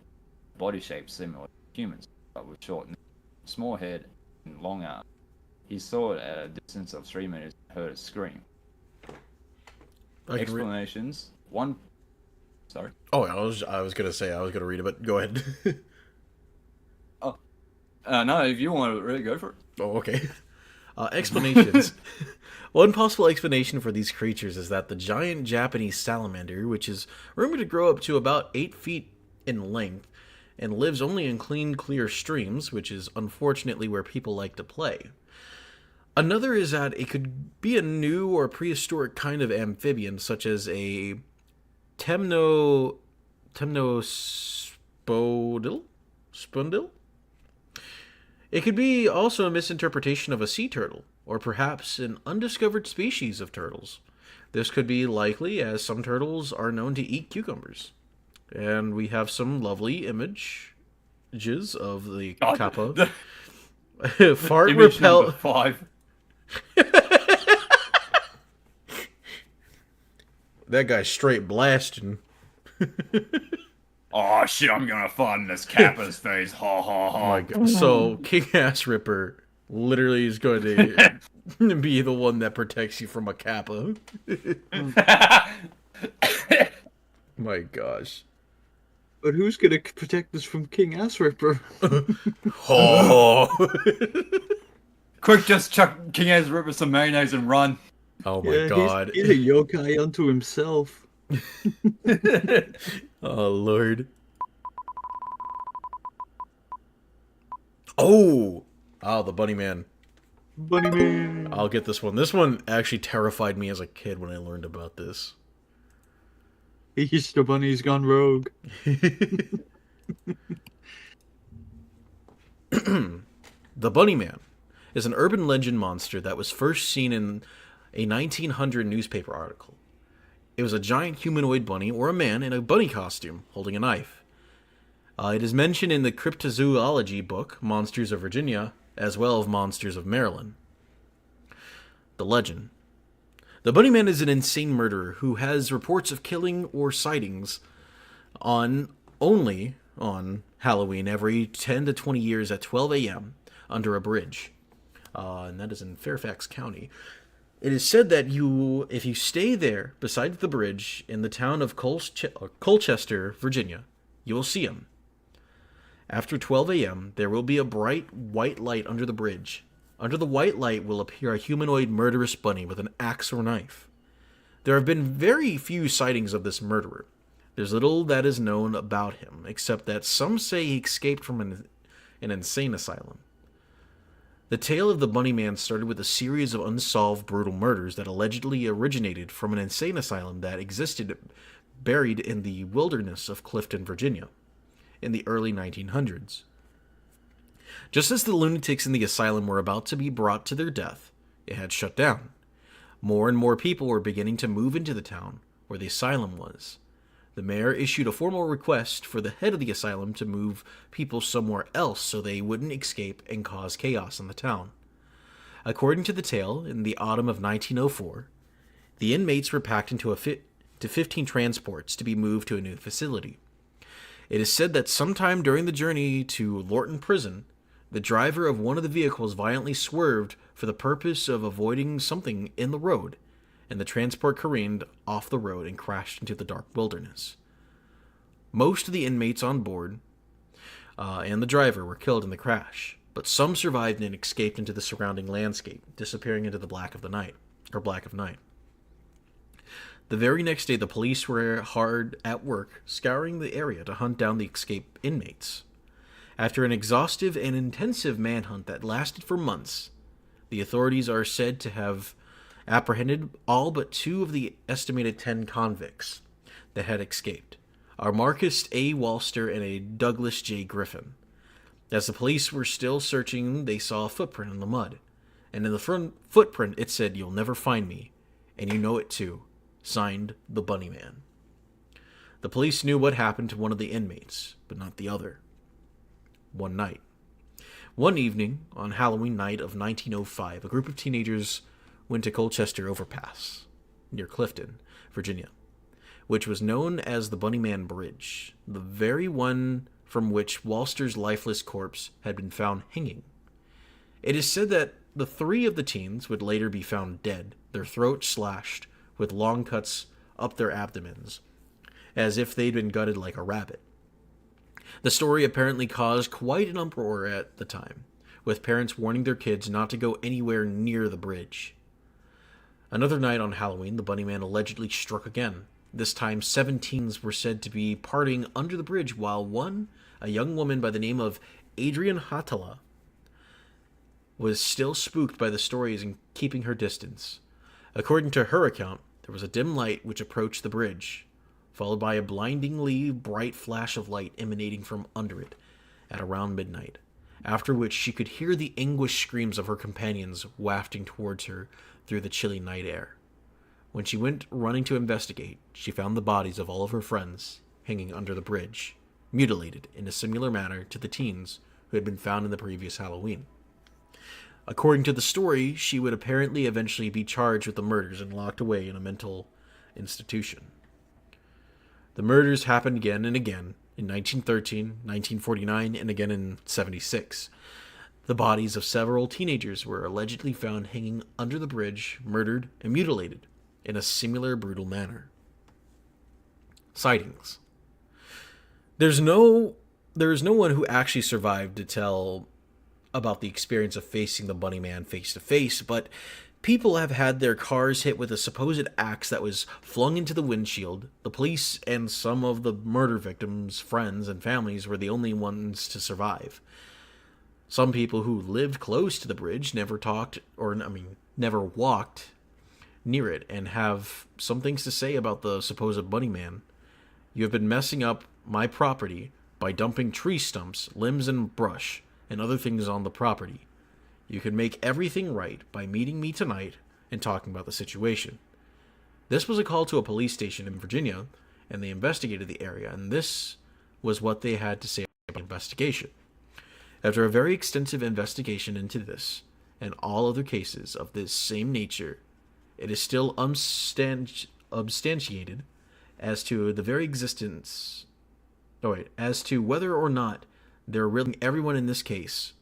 body shape similar to humans, but with short neck, small head, and long arms. He saw it at a distance of 3 meters and heard it scream. Explanations. One. Sorry. Oh, I was gonna say I was gonna read it, but go ahead. No, if you want to really go for it. Oh, okay. Explanations. One possible explanation for these creatures is that the giant Japanese salamander, which is rumored to grow up to about 8 feet in length and lives only in clean, clear streams, which is unfortunately where people like to play. Another is that it could be a new or prehistoric kind of amphibian, such as a temnospodil? Spondil? It could be also a misinterpretation of a sea turtle, or perhaps an undiscovered species of turtles. This could be likely, as some turtles are known to eat cucumbers. And we have some lovely images of the kappa. Fart repel. 5. That guy's straight blasting. Oh shit, I'm gonna fart in this kappa's face. Ha ha ha. Oh my God. So, King Ass Ripper literally is going to be the one that protects you from a kappa. My gosh. But who's gonna protect us from King Ass Ripper? Oh. Quick, just chuck King Ass Ripper some mayonnaise and run. Oh my God. He's a yokai unto himself. Oh, Lord. Oh, the Bunny Man. Bunny Man. I'll get this one. This one actually terrified me as a kid when I learned about this. Easter Bunny's gone rogue. The Bunny Man is an urban legend monster that was first seen in a 1900 newspaper article. It was a giant humanoid bunny or a man in a bunny costume holding a knife. It is mentioned in the cryptozoology book Monsters of Virginia, as well as Monsters of Maryland. The legend. The Bunny Man is an insane murderer who has reports of killing or sightings only on Halloween every 10 to 20 years at 12 a.m. under a bridge. And that is in Fairfax County. It is said that if you stay there beside the bridge in the town of Colchester, Virginia, you will see him. After 12 a.m., there will be a bright white light under the bridge. Under the white light will appear a humanoid murderous bunny with an axe or knife. There have been very few sightings of this murderer. There's little that is known about him, except that some say he escaped from an insane asylum. The tale of the Bunny Man started with a series of unsolved brutal murders that allegedly originated from an insane asylum that existed buried in the wilderness of Clifton, Virginia, in the early 1900s. Just as the lunatics in the asylum were about to be brought to their death, it had shut down. More and more people were beginning to move into the town where the asylum was. The mayor issued a formal request for the head of the asylum to move people somewhere else so they wouldn't escape and cause chaos in the town. According to the tale, in the autumn of 1904, the inmates were packed into 15 transports to be moved to a new facility. It is said that sometime during the journey to Lorton Prison, the driver of one of the vehicles violently swerved for the purpose of avoiding something in the road, and the transport careened off the road and crashed into the dark wilderness. Most of the inmates on board and the driver were killed in the crash, but some survived and escaped into the surrounding landscape, disappearing into the black of night. The very next day, the police were hard at work scouring the area to hunt down the escaped inmates. After an exhaustive and intensive manhunt that lasted for months, the authorities are said to have apprehended all but 2 of the estimated 10 convicts that had escaped, a Marcus A. Walster and a Douglas J. Griffin. As the police were still searching, they saw a footprint in the mud, and in the front footprint it said, "You'll never find me, and you know it too. Signed, the Bunny Man." The police knew what happened to one of the inmates, but not the other. One evening, on Halloween night of 1905, a group of teenagers went to Colchester Overpass, near Clifton, Virginia, which was known as the Bunny Man Bridge, the very one from which Walster's lifeless corpse had been found hanging. It is said that the 3 of the teens would later be found dead, their throats slashed, with long cuts up their abdomens, as if they'd been gutted like a rabbit. The story apparently caused quite an uproar at the time, with parents warning their kids not to go anywhere near the bridge. Another night on Halloween, the Bunny Man allegedly struck again. This time, 7 teens were said to be partying under the bridge, while a young woman by the name of Adrian Hatala, was still spooked by the stories and keeping her distance. According to her account, there was a dim light which approached the bridge, followed by a blindingly bright flash of light emanating from under it at around midnight, after which she could hear the anguished screams of her companions wafting towards her through the chilly night air. When she went running to investigate, she found the bodies of all of her friends hanging under the bridge, mutilated in a similar manner to the teens who had been found in the previous Halloween. According to the story, she would apparently eventually be charged with the murders and locked away in a mental institution. The murders happened again and again in 1913, 1949, and again in 1976. The bodies of several teenagers were allegedly found hanging under the bridge, murdered and mutilated in a similar brutal manner. Sightings. There is no one who actually survived to tell about the experience of facing the Bunny Man face to face, but people have had their cars hit with a supposed axe that was flung into the windshield. The police and some of the murder victims' friends and families were the only ones to survive. Some people who lived close to the bridge never walked near it and have some things to say about the supposed Bunny Man. "You have been messing up my property by dumping tree stumps, limbs, and brush, and other things on the property. You can make everything right by meeting me tonight and talking about the situation." This was a call to a police station in Virginia, and they investigated the area, and this was what they had to say about the investigation. After a very extensive investigation into this and all other cases of this same nature, it is still substantiated as to the very existence. Oh wait, as to whether or not there are really everyone in this case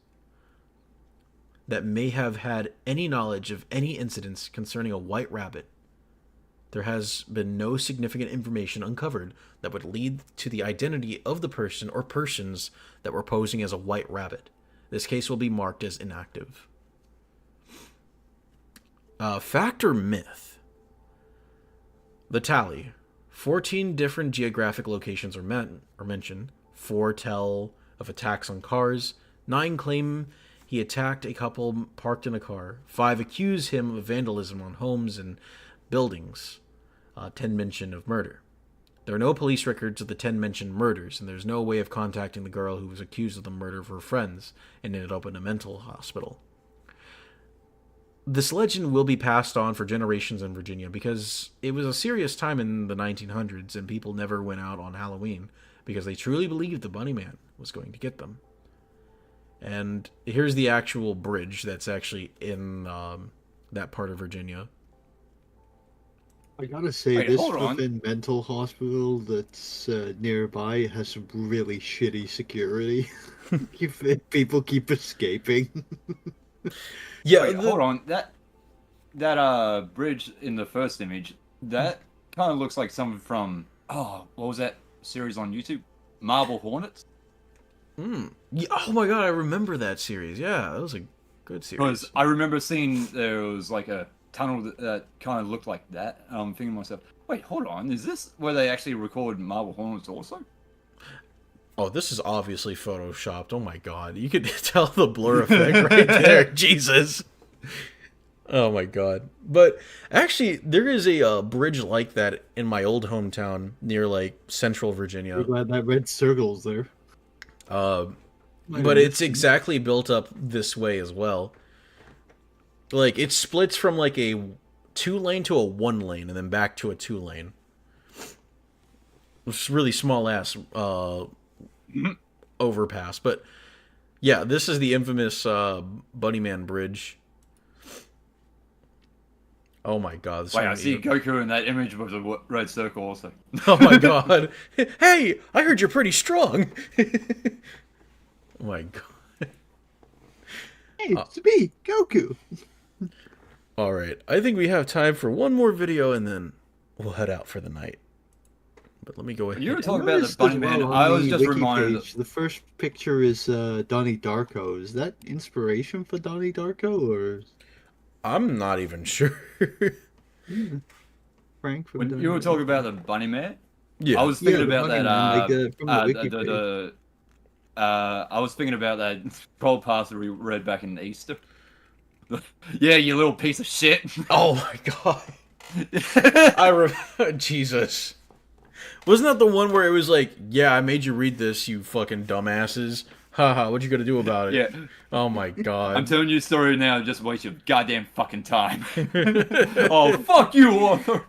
that may have had any knowledge of any incidents concerning a white rabbit. There has been no significant information uncovered that would lead to the identity of the person or persons that were posing as a white rabbit. This case will be marked as inactive. Fact or myth? The tally. 14 different geographic locations are mentioned. 4 tell of attacks on cars. 9 claim he attacked a couple parked in a car. 5 accuse him of vandalism on homes and buildings. 10 mention of murder. There are no police records of the 10 mentioned murders, and there's no way of contacting the girl who was accused of the murder of her friends and ended up in a mental hospital. This legend will be passed on for generations in Virginia because it was a serious time in the 1900s and people never went out on Halloween because they truly believed the Bunny Man was going to get them. And here's the actual bridge that's actually in that part of Virginia. I gotta say, this flippin' mental hospital that's nearby has some really shitty security. People keep escaping. Yeah, wait, hold on. That bridge in the first image, that kind of looks like something from what was that series on YouTube? Marble Hornets. Yeah, oh my god, I remember that series. Yeah, that was a good series. Because I remember seeing there was like a tunnel that kind of looked like that. I'm thinking to myself, wait, hold on, is this where they actually record Marble Hornets also? Oh, this is obviously photoshopped. Oh my god, you could tell the blur effect right there. Jesus. Oh my god. But actually, there is a bridge like that in my old hometown near like Central Virginia. I'm glad that red circle's there. But it's exactly built up this way as well. Like, it splits from like a 2-lane to a 1-lane and then back to a 2-lane. It's really small ass overpass. But yeah, this is the infamous Bunnyman Bridge. Oh my god. Wait, I see Goku in that image with the red circle also. Oh my god. Hey, I heard you're pretty strong. Oh my god. Hey, it's me, Goku. Alright, I think we have time for one more video and then we'll head out for the night. But let me go ahead. You were talking about the Bunny Man. I was just reminded. The first picture is Donnie Darko. Is that inspiration for Donnie Darko, or? I'm not even sure. Frank from when you were talking about the Bunny Man, yeah, I was thinking about that. I was thinking about that troll pass that we read back in Easter. Yeah, you little piece of shit. Oh my god. Jesus. Wasn't that the one where it was like, yeah, I made you read this, you fucking dumbasses. Haha, what you gonna do about it? Yeah. Oh my god. I'm telling you a story now, just waste your goddamn fucking time. Oh, fuck you, author.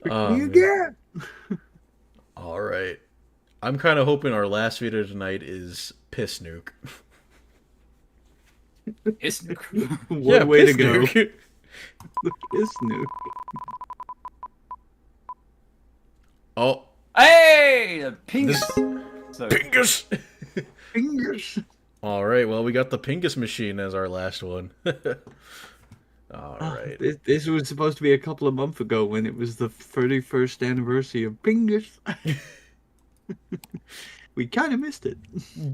You get. Alright. I'm kind of hoping our last video tonight is Piss Nuke. Piss Nuke? What a way to go. Nuke. The Piss Nuke. Oh. Hey! The Pingus! Pingus! Fingers! Alright, well, we got the Pingus machine as our last one. Alright. This was supposed to be a couple of months ago when it was the 31st anniversary of Pingus. We kind of missed it.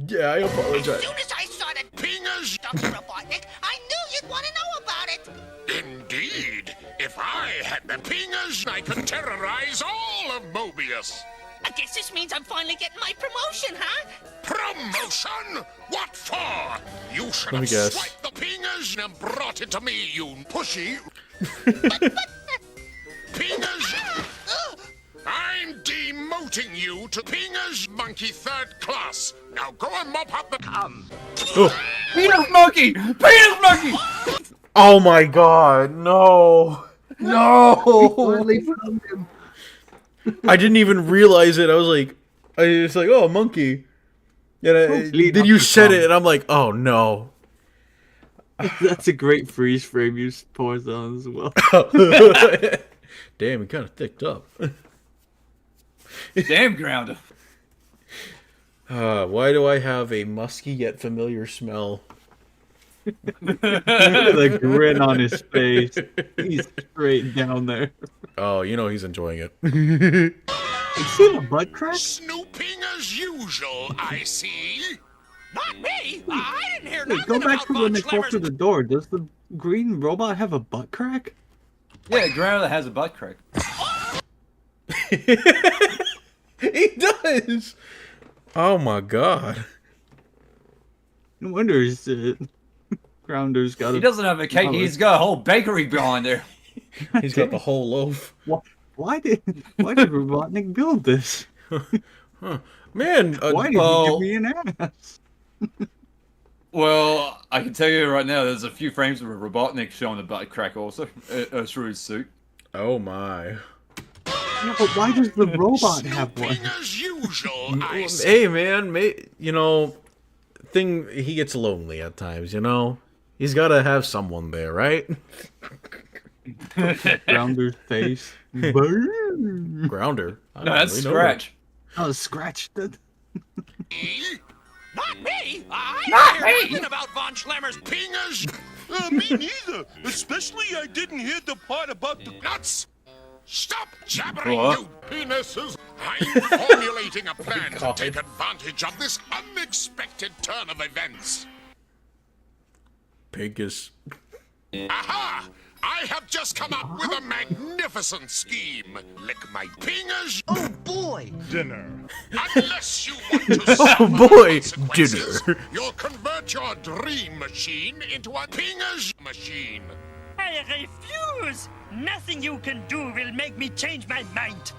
Yeah, I apologize. As soon as I saw that Pingus, Dr. Robotnik, I knew you'd want to know about it. Indeed. If I had the Pingus, I could terrorize all of Mobius. I guess this means I'm finally getting my promotion, huh? Promotion? What for? You should Let me have guess. swiped the Pingus and brought it to me, you pushy. Pingus! I'm demoting you to Pingus Monkey 3rd class. Now go and mop up the Oh. Penis Monkey! Penis Monkey! Oh my god, no. No! Finally found him. I didn't even realize it. I was like, oh, a monkey. And then you said it, and I'm like, oh no. That's a great freeze frame you paused on as well. Damn, he kind of thicked up. Damn, Grounder. Why do I have a musky yet familiar smell? Look at the grin on his face. He's straight down there. Oh, you know he's enjoying it. You seen a butt crack? Snooping as usual, I see. Not me! I didn't hear Wait, nothing go back about to when they Von walked through the door. Does the green robot have a butt crack? Yeah, Grounder has a butt crack. He does! Oh my god. No wonder he's Grounder's got. He doesn't have a cake. He's got a whole bakery behind there. He's got the whole loaf. Why did Robotnik build this? Man, why did he give me an ass? Well, I can tell you right now, there's a few frames of Robotnik showing the butt crack also through his suit. Oh my. No, but why does the robot have one? As usual, I see. Hey man, you know, he gets lonely at times, you know? He's gotta have someone there, right? Grounder's face. Grounder? No, that's Scratch. Oh, Scratch did. Not me! I Not didn't hear me. nothing about Von Schlemmer's Pingers. Me neither. Especially I didn't hear the part about the Nuts. Stop jabbering, What? you penises. I'm formulating a plan to take advantage of this unexpected turn of events. Pinkus. Aha! I have just come up with a magnificent scheme. Lick my fingers. Oh boy! Dinner. Unless you want to suffer Oh boy, consequences, dinner. you'll convert your dream machine into a fingers machine. I refuse! Nothing you can do will make me change my mind.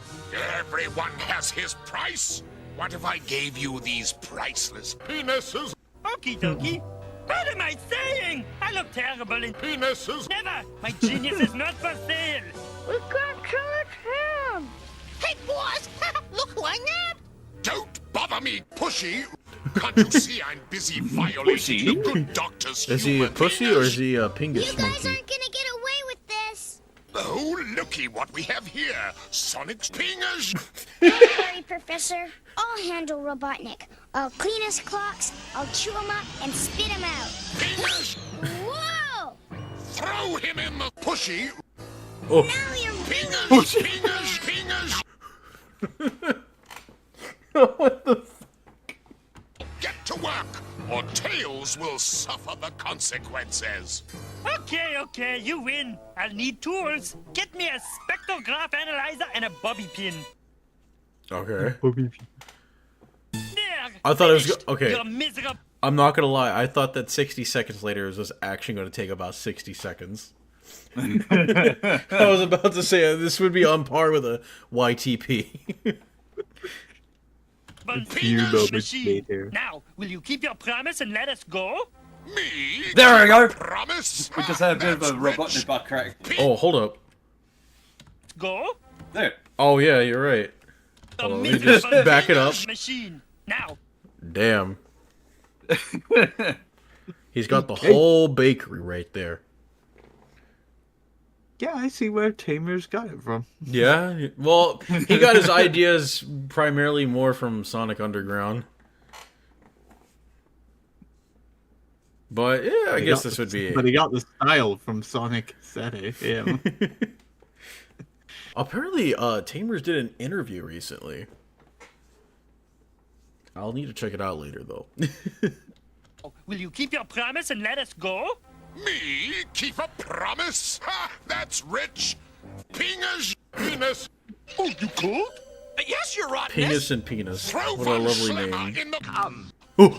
Everyone has his price. What if I gave you these priceless penises? Okie dokie. What am I saying? I look terrible in penises. Never! My genius is not for sale! We got killed him! Hey boys! Look who I nabbed! Don't bother me, pushy. Can't you see I'm busy violating the good doctor's Is he a pussy or is he a pingus You guys monkey? aren't gonna get away with this! Oh, looky what we have here. Sonic's pingers. Don't worry, Professor. I'll handle Robotnik. I'll clean his clocks, I'll chew him up, and spit him out. Pingers. Whoa! Throw him in the pushy. Oh. Now you're Pingers, pingers, pingers. What the Get to work, or Tails will suffer the consequences. Okay, you win. I'll need tools. Get me a spectrograph analyzer and a bobby pin. Okay. There! I thought it was finished. okay. You're miserable. I'm not gonna lie. I thought that 60 seconds later was actually going to take about 60 seconds. I was about to say this would be on par with a YTP. Von few Schlemmer's moments machine. later. Now, will you keep your promise and let us go? Me? There we go. Promise? We just had a bit of a That's rich. Robotnik butt crack. Oh, hold up. Go? There. Oh yeah, you're right. The Hold on, let me just miserable back it up. Machine. Now. Damn. He's got the whole bakery right there. Yeah, I see where Tamer's got it from. Yeah, well, he got his ideas primarily more from Sonic Underground. But yeah, I guess this would be. But he got the style from Sonic Sete. Yeah. Apparently, Tamers did an interview recently. I'll need to check it out later, though. Will you keep your promise and let us go? Me? Keep a promise? Ha! That's rich. Pingers, penis. Oh, you could? Yes, you're right. Penis and penis. Throw What a Von lovely Schlemmer name. in the Ooh.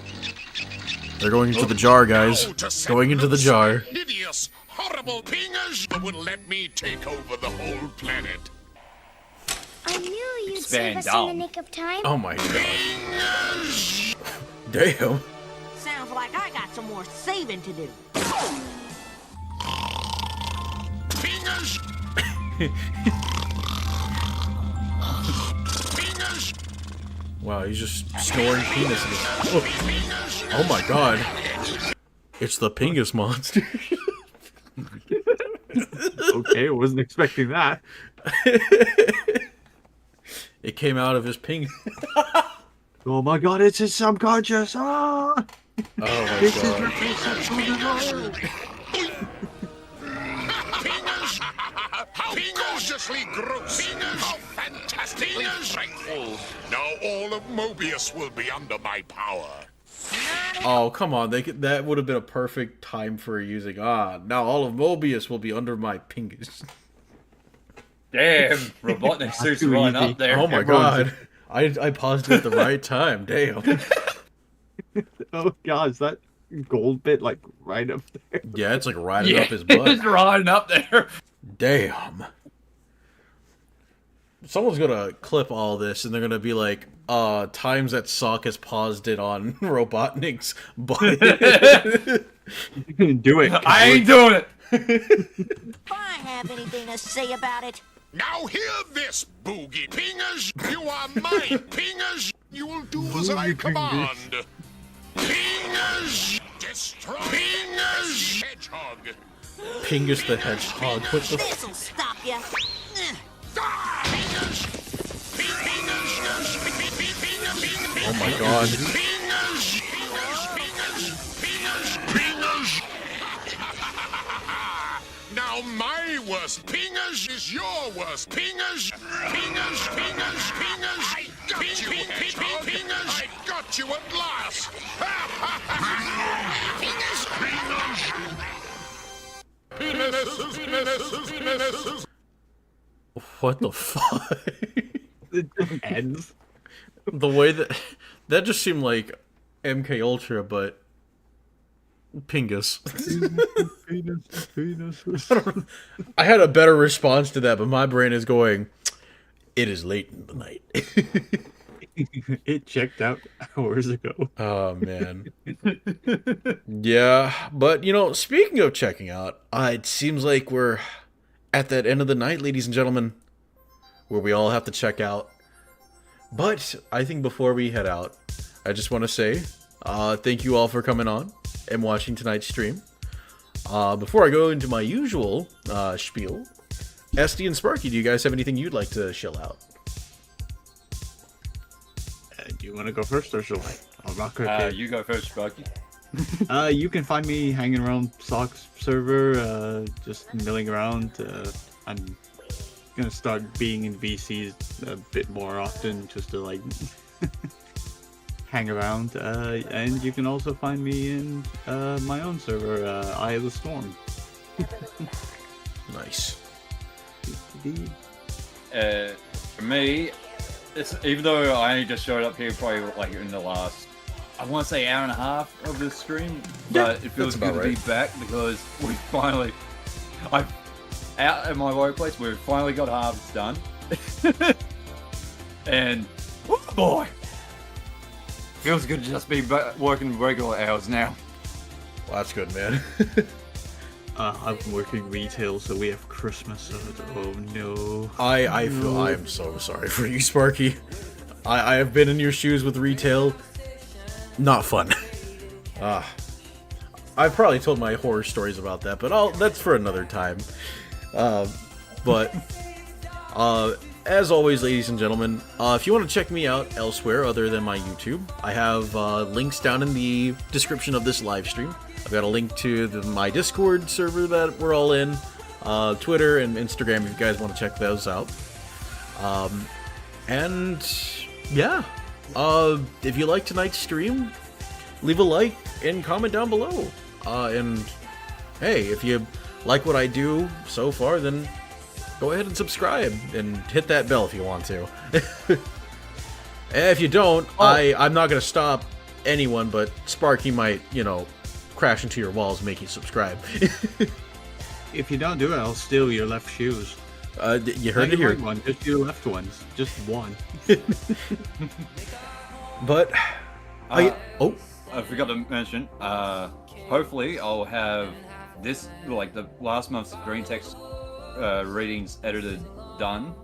They're going into the jar, guys. Now to set Going into the loose jar. Hideous, horrible pingers that would let me take over the whole planet. I knew you'd It's save Van us in Damme. the nick of time. Oh my god. Pingers. Damn. Sounds like I got some more saving to do. Pingers. Pingers. Wow, he's just snoring penis. Oh my god. It's the Pingus monster. Okay, I wasn't expecting that. It came out of his ping. Oh my god, it's his subconscious! Ah! Oh my This is god. Fingers! How gorgeously gross! Fingers! How fantastically frightful! Now all of Mobius will be under my power. Oh, come on. That would have been a perfect time for using, now all of Mobius will be under my pingus. Damn, Robotnik suits right up there. Oh my god. I paused it at the right time. Damn. Oh god, is that gold bit like right up there? Yeah, it's like riding up his butt. It's riding up there. Damn. Someone's gonna clip all this and they're gonna be like, times that Sock has paused it on Robotnik's butt. Do it. I ain't doing it. I have anything to say about it. Now hear this, Boogie. Pingers, you are mine. Pingers, you will do as I command. Pingers, destroy. Pingers, hedgehog. Pingus the Hedgehog. What the This'll stop you. Oh my god. Now my worst pingers is your worst pingers. Pingers, pingers, pingers. I got you, hedgehog. Pingers, I got you at last. Pingers. What the fuck? It ends. The way that just seemed like MK Ultra, but Pingus. I had a better response to that, but my brain is going, it is late in the night. It checked out hours ago. Oh, man. Yeah, but, speaking of checking out, it seems like we're at that end of the night, ladies and gentlemen, where we all have to check out. But I think before we head out, I just want to say thank you all for coming on and watching tonight's stream. Before I go into my usual spiel, SD and Sparky, do you guys have anything you'd like to shell out? Do you want to go first or shall I? I'll rock it. You go first, Sparky. You can find me hanging around Sock's server, just milling around. I'm gonna start being in VCs a bit more often, just to like hang around. And you can also find me in my own server, Eye of the Storm. Nice. For me, even though I only just showed up here probably like in the last, I want to say hour and a half of this stream, but it feels good to be back because we finally, out at my workplace, we've finally got harvest done. And, oh boy, feels good to just be working regular hours now. Well, that's good, man. I'm working retail, so we have Christmas, so oh no. I'm so sorry for you, Sparky. I have been in your shoes with retail. Not fun. I've probably told my horror stories about that, but that's for another time. But as always, ladies and gentlemen, if you want to check me out elsewhere other than my YouTube, I have links down in the description of this live stream. I've got a link to my Discord server that we're all in, Twitter and Instagram if you guys want to check those out. And yeah, if you like tonight's stream, leave a like and comment down below. And hey, if you like what I do so far, then go ahead and subscribe and hit that bell if you want to. And if you don't, I'm not going to stop anyone, but Sparky might, crash into your walls and make you subscribe. If you don't do it, I'll steal your left shoes. You heard it here. Right one, just your left ones. Just one. But I forgot to mention, hopefully I'll have this, like the last month's green text readings edited done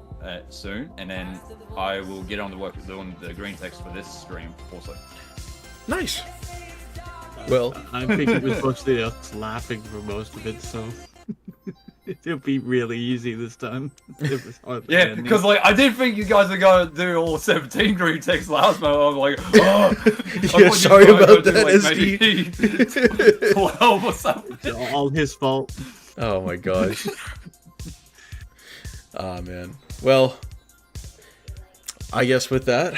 soon, and then I will get on to work doing the green text for this stream also. Nice. Well, I think it was mostly us laughing for most of it, so it'll be really easy this time. It was hardly Yeah, any. because like I did think you guys were going to do all 17 green text last month. I was like, oh, Yeah, sorry about that, SD. maybe 12 or something. It's all his fault. Oh my gosh. Ah, man. Well, I guess with that,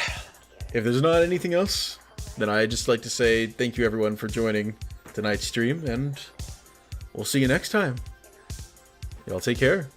if there's not anything else, then I'd just like to say thank you everyone for joining tonight's stream, and we'll see you next time. Y'all take care.